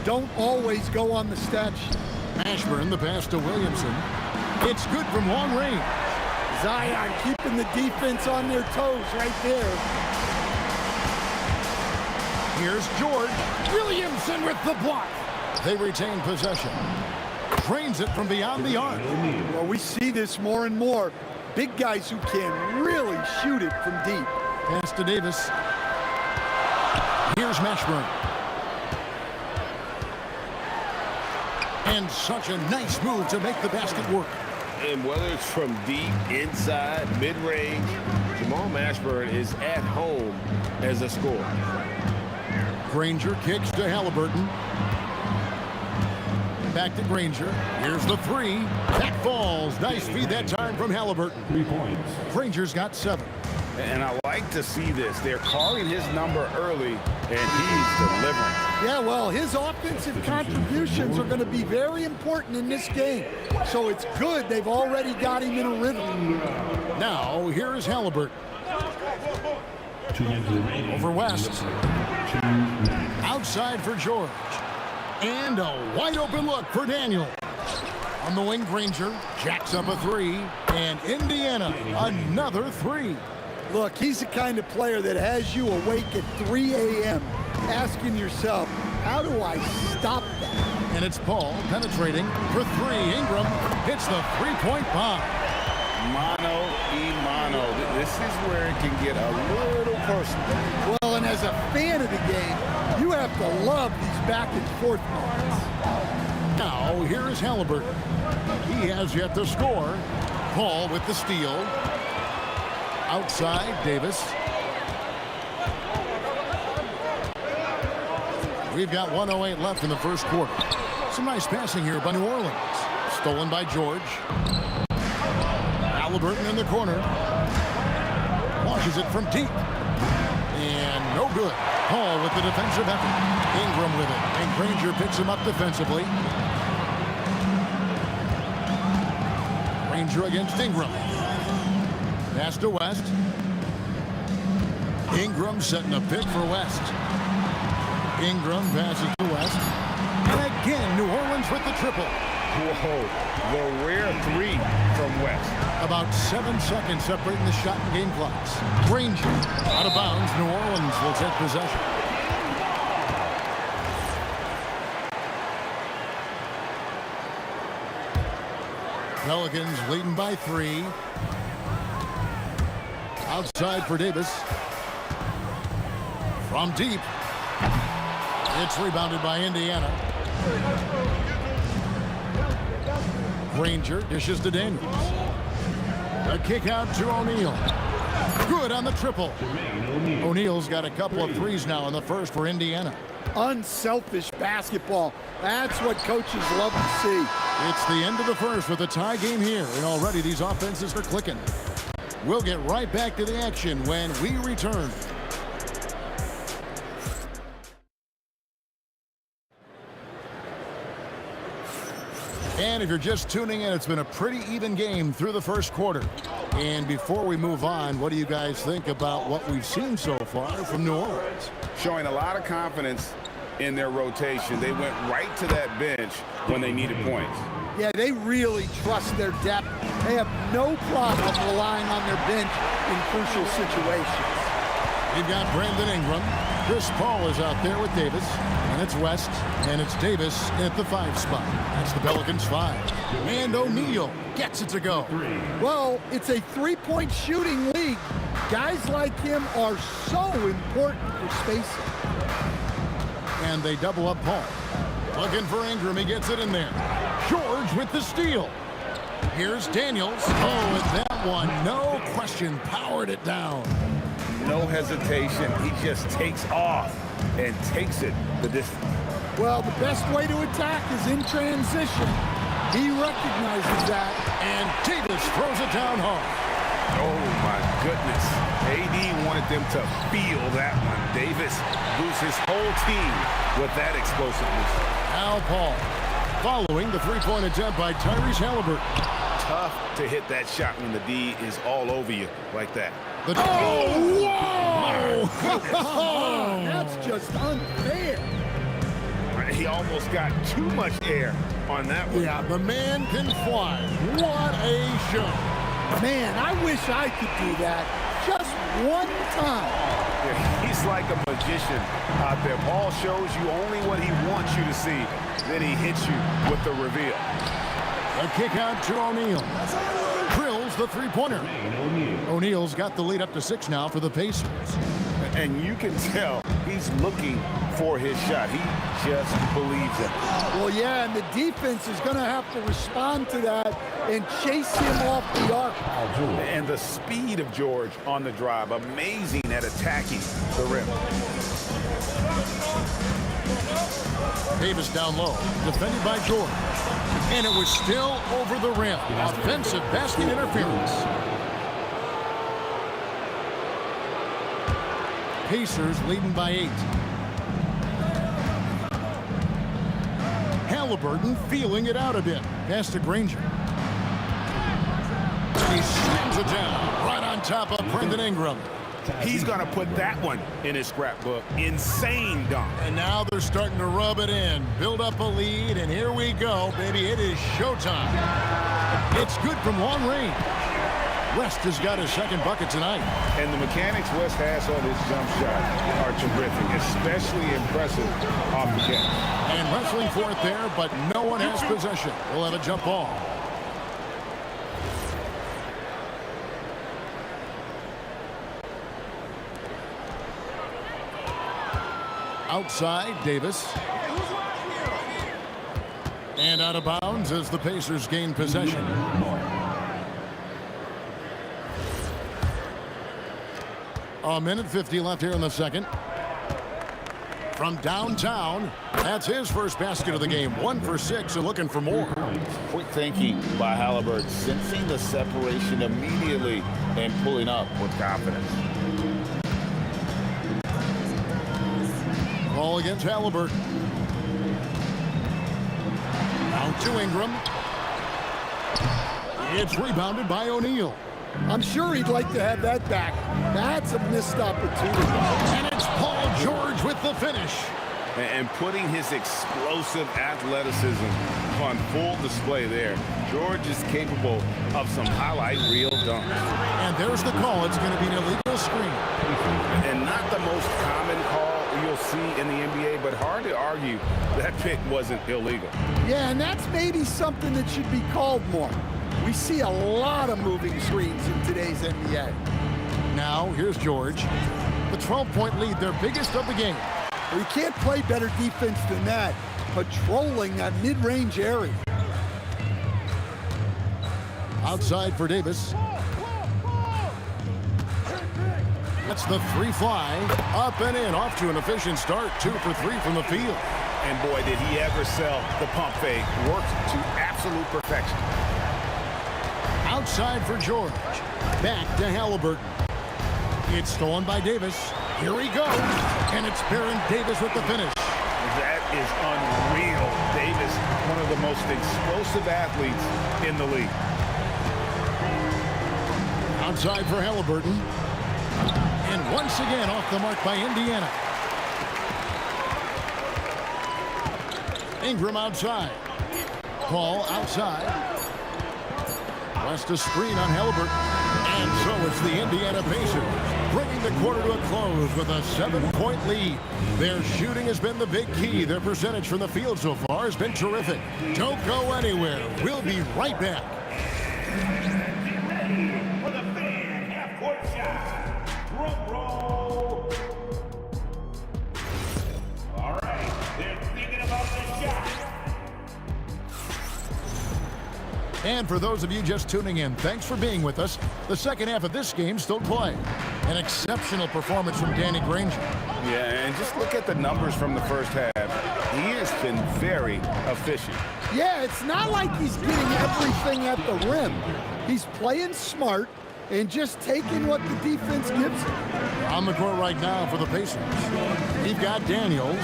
don't always go on the stat sheet. Mashburn, the pass to Williamson. It's good from long range. Zion keeping the defense on their toes right there. Here's George. Williamson with the block. They retain possession. Drains it from beyond the arc. Well, we see this more and more. Big guys who can really shoot it from deep. Pass to Davis. Here's Mashburn. And such a nice move to make the basket work. And whether it's from deep, inside, mid-range, Jamal Mashburn is at home as a scorer. Granger kicks to Halliburton. Back to Granger. Here's the three. That falls. Nice feed that time from Halliburton. 3 points. Granger's got 7. And I like to see this. They're calling his number early, and he's delivering. Yeah, well, his offensive contributions are going to be very important in this game. So it's good they've already got him in a rhythm. Now, here is Halliburton. Over West. Outside for George. And a wide open look for Daniel. On the wing, Granger jacks up a 3. And Indiana, another 3. Look, he's the kind of player that has you awake at 3 a.m. asking yourself, how do I stop that? And it's Paul penetrating for 3. Ingram hits the three-point bomb. Mano y mano. This is where it can get a little personal. Well, and as a fan of the game, you have to love these back and forth moments. Now, here is Halliburton. He has yet to score. Paul with the steal. Outside, Davis. We've got 1:08 left in the first quarter. Some nice passing here by New Orleans. Stolen by George. Halliburton in the corner. Launches it from deep. And no good. Paul with the defensive effort. Ingram with it. And Granger picks him up defensively. Granger against Ingram. Pass to West. Ingram setting a pick for West. Ingram passes to West. And again, New Orleans with the triple. Whoa, the rare 3 from West. About 7 seconds separating the shot and game clocks. Granger out of bounds. New Orleans will take possession. Pelicans leading by 3. Outside for Davis. From deep. It's rebounded by Indiana. Granger dishes to Daniels. A kick out to O'Neal. Good on the triple. O'Neal's got a couple of threes now in the first for Indiana. unselfish basketball. That's what coaches love to see. It's the end of the first with a tie game here, and already these offenses are clicking. We'll get right back to the action when we return. And if you're just tuning in, it's been a pretty even game through the first quarter. And before we move on, what do you guys think about what we've seen so far from New Orleans? Showing a lot of confidence in their rotation. They went right to that bench when they needed points. Yeah, they really trust their depth. They have no problem relying on their bench in crucial situations. You've got Brandon Ingram. Chris Paul is out there with Davis. And it's West. And it's Davis at the 5 spot. That's the Pelicans 5. And O'Neal gets it to go. Well, it's a three-point shooting league. Guys like him are so important for spacing. And they double up Paul. Looking for Ingram. He gets it in there. George with the steal. Here's Daniels. Oh, and that one, no question, powered it down. No hesitation. He just takes off and takes it the distance. Well, the best way to attack is in transition. He recognizes that. And Davis throws it down hard. Oh, my goodness. AD wanted them to feel that one. Davis boosts his whole team with that explosiveness. Al Paul following the three-point attempt by Tyrese Halliburton. Tough to hit that shot when the D is all over you like that. Whoa! That's just unfair. He almost got too much air on that one. Yeah, the man can fly. What a show. Man, I wish I could do that just one time. Yeah, he's like a magician out there. Paul shows you only what he wants you to see. Then he hits you with the reveal. A kick out to O'Neal. Drills the three-pointer. O'Neal's got the lead up to 6 now for the Pacers. And you can tell he's looking for his shot. He just believes it. Well, yeah, and the defense is going to have to respond to that and chase him off the arc. And the speed of George on the drive, amazing at attacking the rim. Davis down low, defended by George. And it was still over the rim. Offensive basket interference. Pacers leading by 8. Halliburton feeling it out a bit. Pass to Granger. He slams it down right on top of Brandon Ingram. He's going to put that one in his scrapbook. Insane dunk. And now they're starting to rub it in. Build up a lead, and here we go, baby. It is showtime. It's good from long range. West has got his second bucket tonight. And the mechanics West has on his jump shot are terrific, especially impressive off the catch. And wrestling for it there, but no one has possession. We'll have a jump ball. Outside, Davis. And out of bounds as the Pacers gain possession. A minute 50 left here in the second. From downtown, that's his first basket of the game. 1 for 6 and looking for more. Quick thinking by Halliburton, sensing the separation immediately and pulling up with confidence. Ball against Halliburton. Out to Ingram. It's rebounded by O'Neal. I'm sure he'd like to have that back. That's a missed opportunity. And it's Paul George with the finish. And putting his explosive athleticism on full display there. George is capable of some highlight reel dunks. And there's the call. It's going to be an illegal screen. And not the most common call you'll see in the NBA, but hard to argue that pick wasn't illegal. Yeah, and that's maybe something that should be called more. We see a lot of moving screens in today's NBA. Now, here's George. The 12-point lead, their biggest of the game. Well, you can't play better defense than that, patrolling that mid-range area. Outside for Davis. That's the 3 fly. Up and in. Off to an efficient start. 2 for 3 from the field. And boy, did he ever sell the pump fake. Worked to absolute perfection. Outside for George. Back to Halliburton. It's stolen by Davis. Here he goes. And it's Baron Davis with the finish. That is unreal. Davis, one of the most explosive athletes in the league. Outside for Halliburton. And once again off the mark by Indiana. Ingram outside. Paul outside. West a screen on Halliburton. And so it's the Indiana Pacers, bringing the quarter to a close with a 7-point lead. Their shooting has been the big key. Their percentage from the field so far has been terrific. Don't go anywhere. We'll be right back. For the fan half-court shot. Drum roll. All right, they're thinking about the shot. And for those of you just tuning in, thanks for being with us. The second half of this game still play. An exceptional performance from Danny Granger. Yeah, and just look at the numbers from the first half. He has been very efficient. Yeah, it's not like he's getting everything at the rim. He's playing smart and just taking what the defense gives him. On the court right now for the Pacers. We've got Daniels.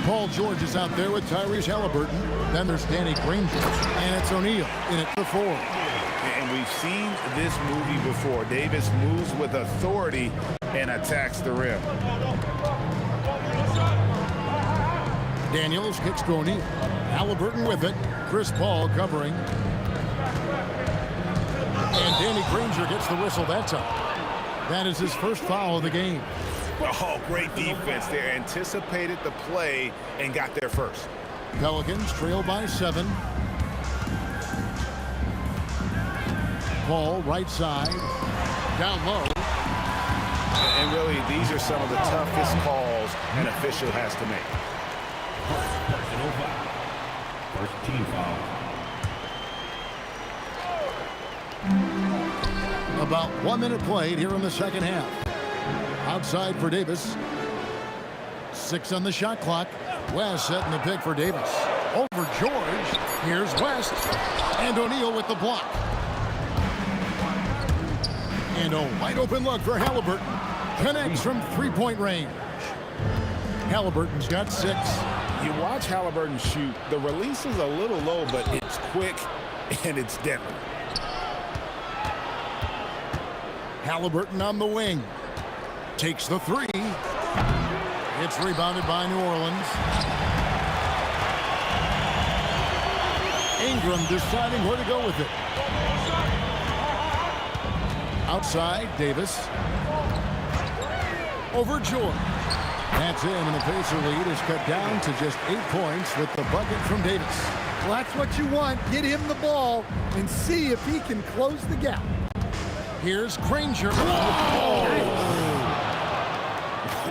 Paul George is out there with Tyrese Halliburton. Then there's Danny Granger. And it's O'Neal in at the 4. And we've seen this movie before. Davis moves with authority and attacks the rim. Daniels kicks to O'Neal. Halliburton with it. Chris Paul covering. And Danny Granger gets the whistle that time. That is his first foul of the game. Oh, great defense there. Anticipated the play and got there first. Pelicans trail by 7. Paul right side. Down low. And really, these are some of the toughest calls an official has to make. Personal foul. First team foul. About 1 minute played here in the second half. Outside for Davis. 6 on the shot clock. West setting the pick for Davis. Over George. Here's West. And O'Neal with the block. And a wide open look for Halliburton. Connects from 3-point range. Halliburton's got 6. You watch Halliburton shoot. The release is a little low, but it's quick and it's deadly. Halliburton on the wing. Takes the 3. It's rebounded by New Orleans. Ingram deciding where to go with it. Outside, Davis. Over George. That's in, and the Pacer lead is cut down to just 8 points with the bucket from Davis. Well, that's what you want. Get him the ball and see if he can close the gap. Here's Granger.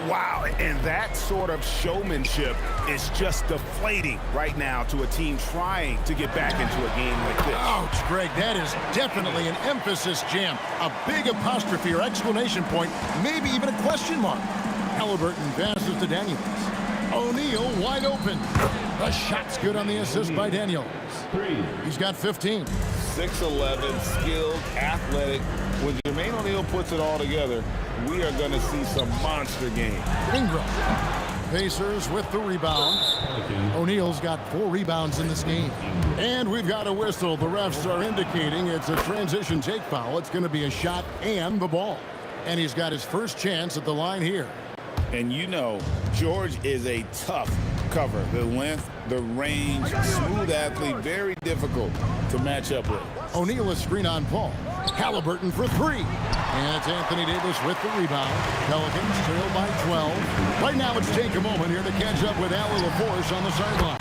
Wow, and that sort of showmanship is just deflating right now to a team trying to get back into a game like this. Ouch, Greg, that is definitely an emphasis jam. A big apostrophe or exclamation point, maybe even a question mark. Halliburton passes to Daniels. O'Neal wide open. The shot's good on the assist by Daniels. He's got 15. 6'11", skilled, athletic. When Jermaine O'Neal puts it all together, we are going to see some monster game. Ingram. Pacers with the rebound. O'Neal's got 4 rebounds in this game. And we've got a whistle. The refs are indicating it's a transition take foul. It's going to be a shot and the ball. And he's got his first chance at the line here. And you know, George is a tough cover. The length, the range, smooth athlete, very difficult to match up with. O'Neal a screen on Paul. Halliburton for 3. And it's Anthony Davis with the rebound. Pelicans trail by 12. Right now, let's take a moment here to catch up with Allie LaForce on the sideline.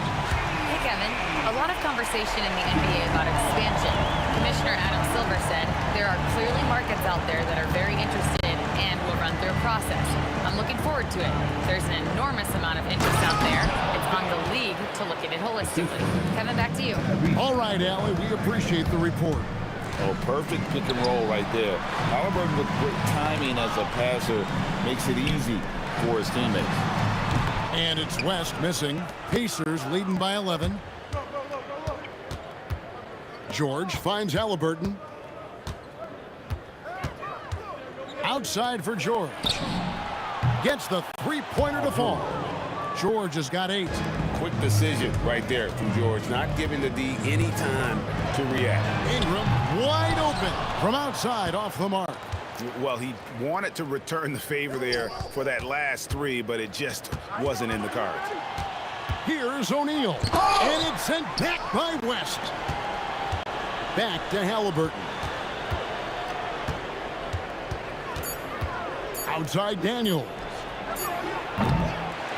Hey, Kevin. A lot of conversation in the NBA about expansion. Commissioner Adam Silver said there are clearly markets out there that are very interested in and will run through a process. I'm looking forward to it. There's an enormous amount of interest out there. It's on the league to look at it holistically. Kevin, back to you. All right, Allie, we appreciate the report. Oh, perfect pick and roll right there. Halliburton with great timing as a passer makes it easy for his teammates. And it's West missing. Pacers leading by 11. George finds Halliburton. Outside for George. Gets the three-pointer to fall. George has got 8. Quick decision right there from George, not giving the D any time to react. Ingram wide open from outside off the mark. Well, he wanted to return the favor there for that last 3, but it just wasn't in the cards. Here's O'Neal, and it's sent back by West. Back to Halliburton. Outside Daniels.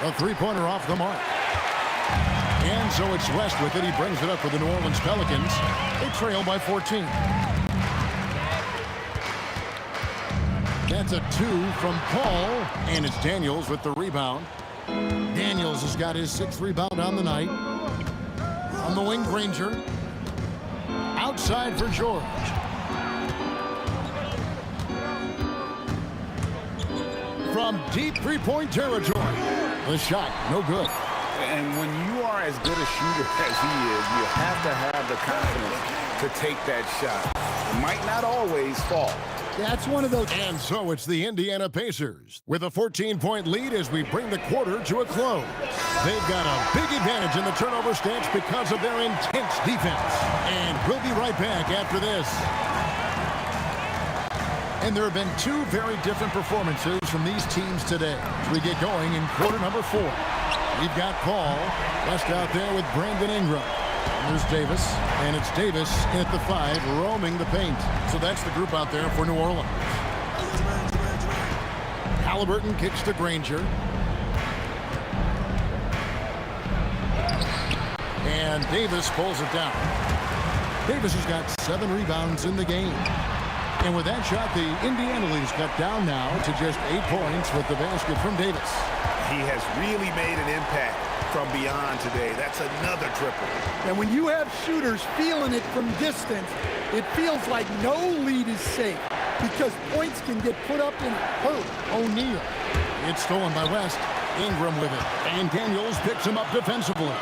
A three-pointer off the mark. And so it's West with it. He brings it up for the New Orleans Pelicans. They trail by 14. That's a 2 from Paul. And it's Daniels with the rebound. Daniels has got his 6th rebound on the night. On the wing, Granger. Outside for George. From deep three-point territory. The shot, no good. And when you are as good a shooter as he is, you have to have the confidence to take that shot. It might not always fall. That's one of those. And so it's the Indiana Pacers with a 14-point lead as we bring the quarter to a close. They've got a big advantage in the turnover stats because of their intense defense. And we'll be right back after this. And there have been 2 very different performances from these teams today as we get going in quarter number 4. We've got Paul West out there with Brandon Ingram. And there's Davis, and it's Davis at the 5 roaming the paint. So that's the group out there for New Orleans. Halliburton kicks to Granger. And Davis pulls it down. Davis has got 7 rebounds in the game. And with that shot, the Indiana lead's cut down now to just 8 points with the basket from Davis. He has really made an impact from beyond today. That's another triple. And when you have shooters feeling it from distance, it feels like no lead is safe because points can get put up and hurt. O'Neal. It's stolen by West. Ingram with it. And Daniels picks him up defensively.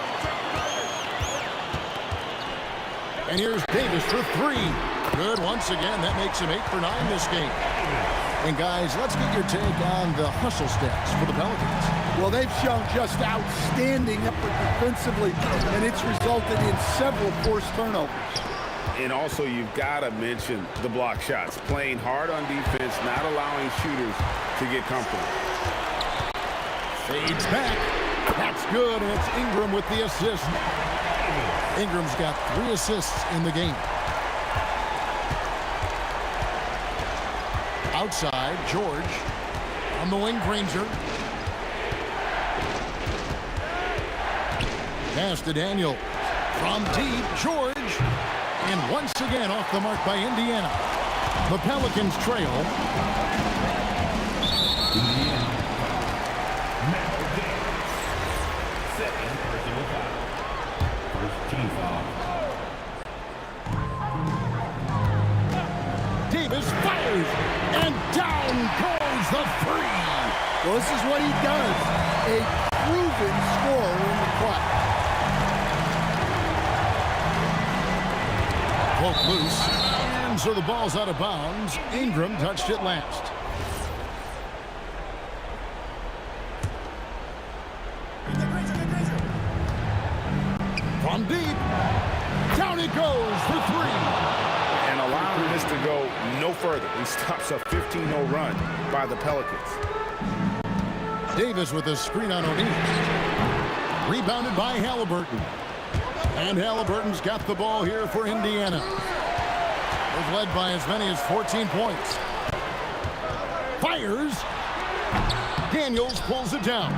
And here's Davis for 3. Good once again. That makes him 8 for 9 this game. And guys, let's get your take on the hustle stats for the Pelicans. Well, they've shown just outstanding effort defensively, and it's resulted in several forced turnovers. And also, you've got to mention the block shots. Playing hard on defense, not allowing shooters to get comfortable. Fades back. That's good, and it's Ingram with the assist. Ingram's got 3 assists in the game. Outside, George. On the wing, Granger. Pass to Daniel. From deep, George. And once again off the mark by Indiana. The Pelicans trail. Indiana. Second personal foul. First team foul. Davis fires. And down goes the 3. Well, this is what he does. A proven scorer in the clutch. Poke loose. And so the ball's out of bounds. Ingram touched it last. From deep. Down it goes for 3. And allowing this to go no further. He stops a 15-0 run by the Pelicans. Davis with a screen on O'Neal. Rebounded by Halliburton. And Halliburton's got the ball here for Indiana. They've led by as many as 14 points. Fires. Daniels pulls it down.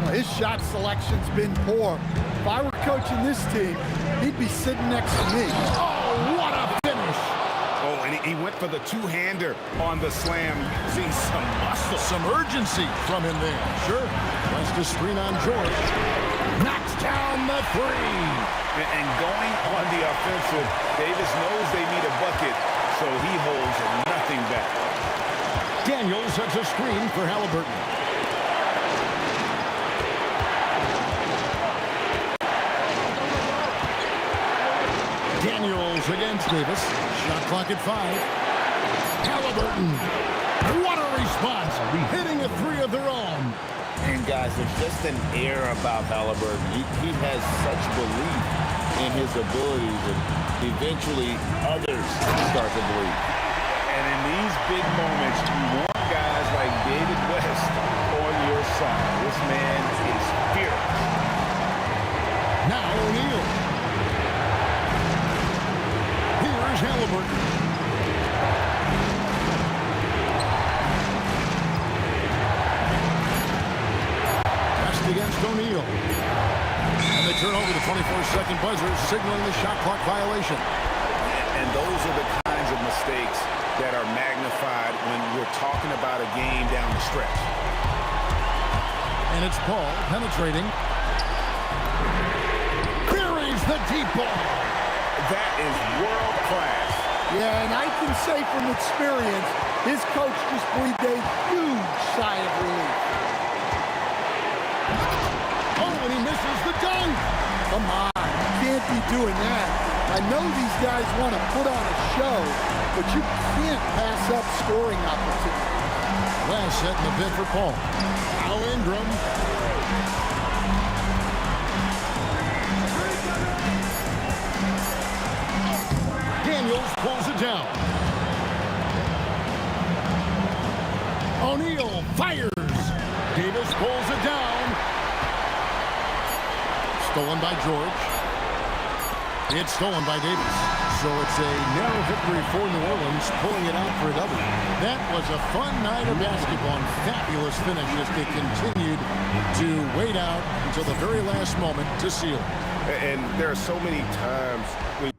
Well, his shot selection's been poor. If I were coaching this team, he'd be sitting next to me. Oh, what a finish. Oh, and he went for the two-hander on the slam. See some muscle. Some urgency from him there. Sure. West to screen on George. Knocks down the three. And going on the offensive, Davis knows they need a bucket, so he holds nothing back. Daniels sets a screen for Halliburton. Daniels against Davis. Shot clock at 5. Halliburton. What a response. Hitting a three of their own. And guys, there's just an air about Halliburton. He has such belief in his abilities, and eventually others start to believe. And in these big moments, you want guys like David West on your side. This man is fearless. Now O'Neal. Here's Halliburton. Against O'Neal. And they turn over the 24-second buzzer, signaling the shot clock violation. And those are the kinds of mistakes that are magnified when we're talking about a game down the stretch. And it's Paul penetrating. Buries the deep ball. That is world class. Yeah, and I can say from experience, his coach just breathed a huge sigh of relief. And he misses the dunk. Come on, you can't be doing that. I know these guys want to put on a show, but you can't pass up scoring opportunities. Last set in the bid for Paul. Al Ingram. Daniels pulls it down. O'Neal fires. Davis pulls it down. Stolen by George. It's stolen by Davis. So it's a narrow victory for New Orleans, pulling it out for a double. That was a fun night of basketball and fabulous finish as they continued to wait out until the very last moment to seal. And there are so many times when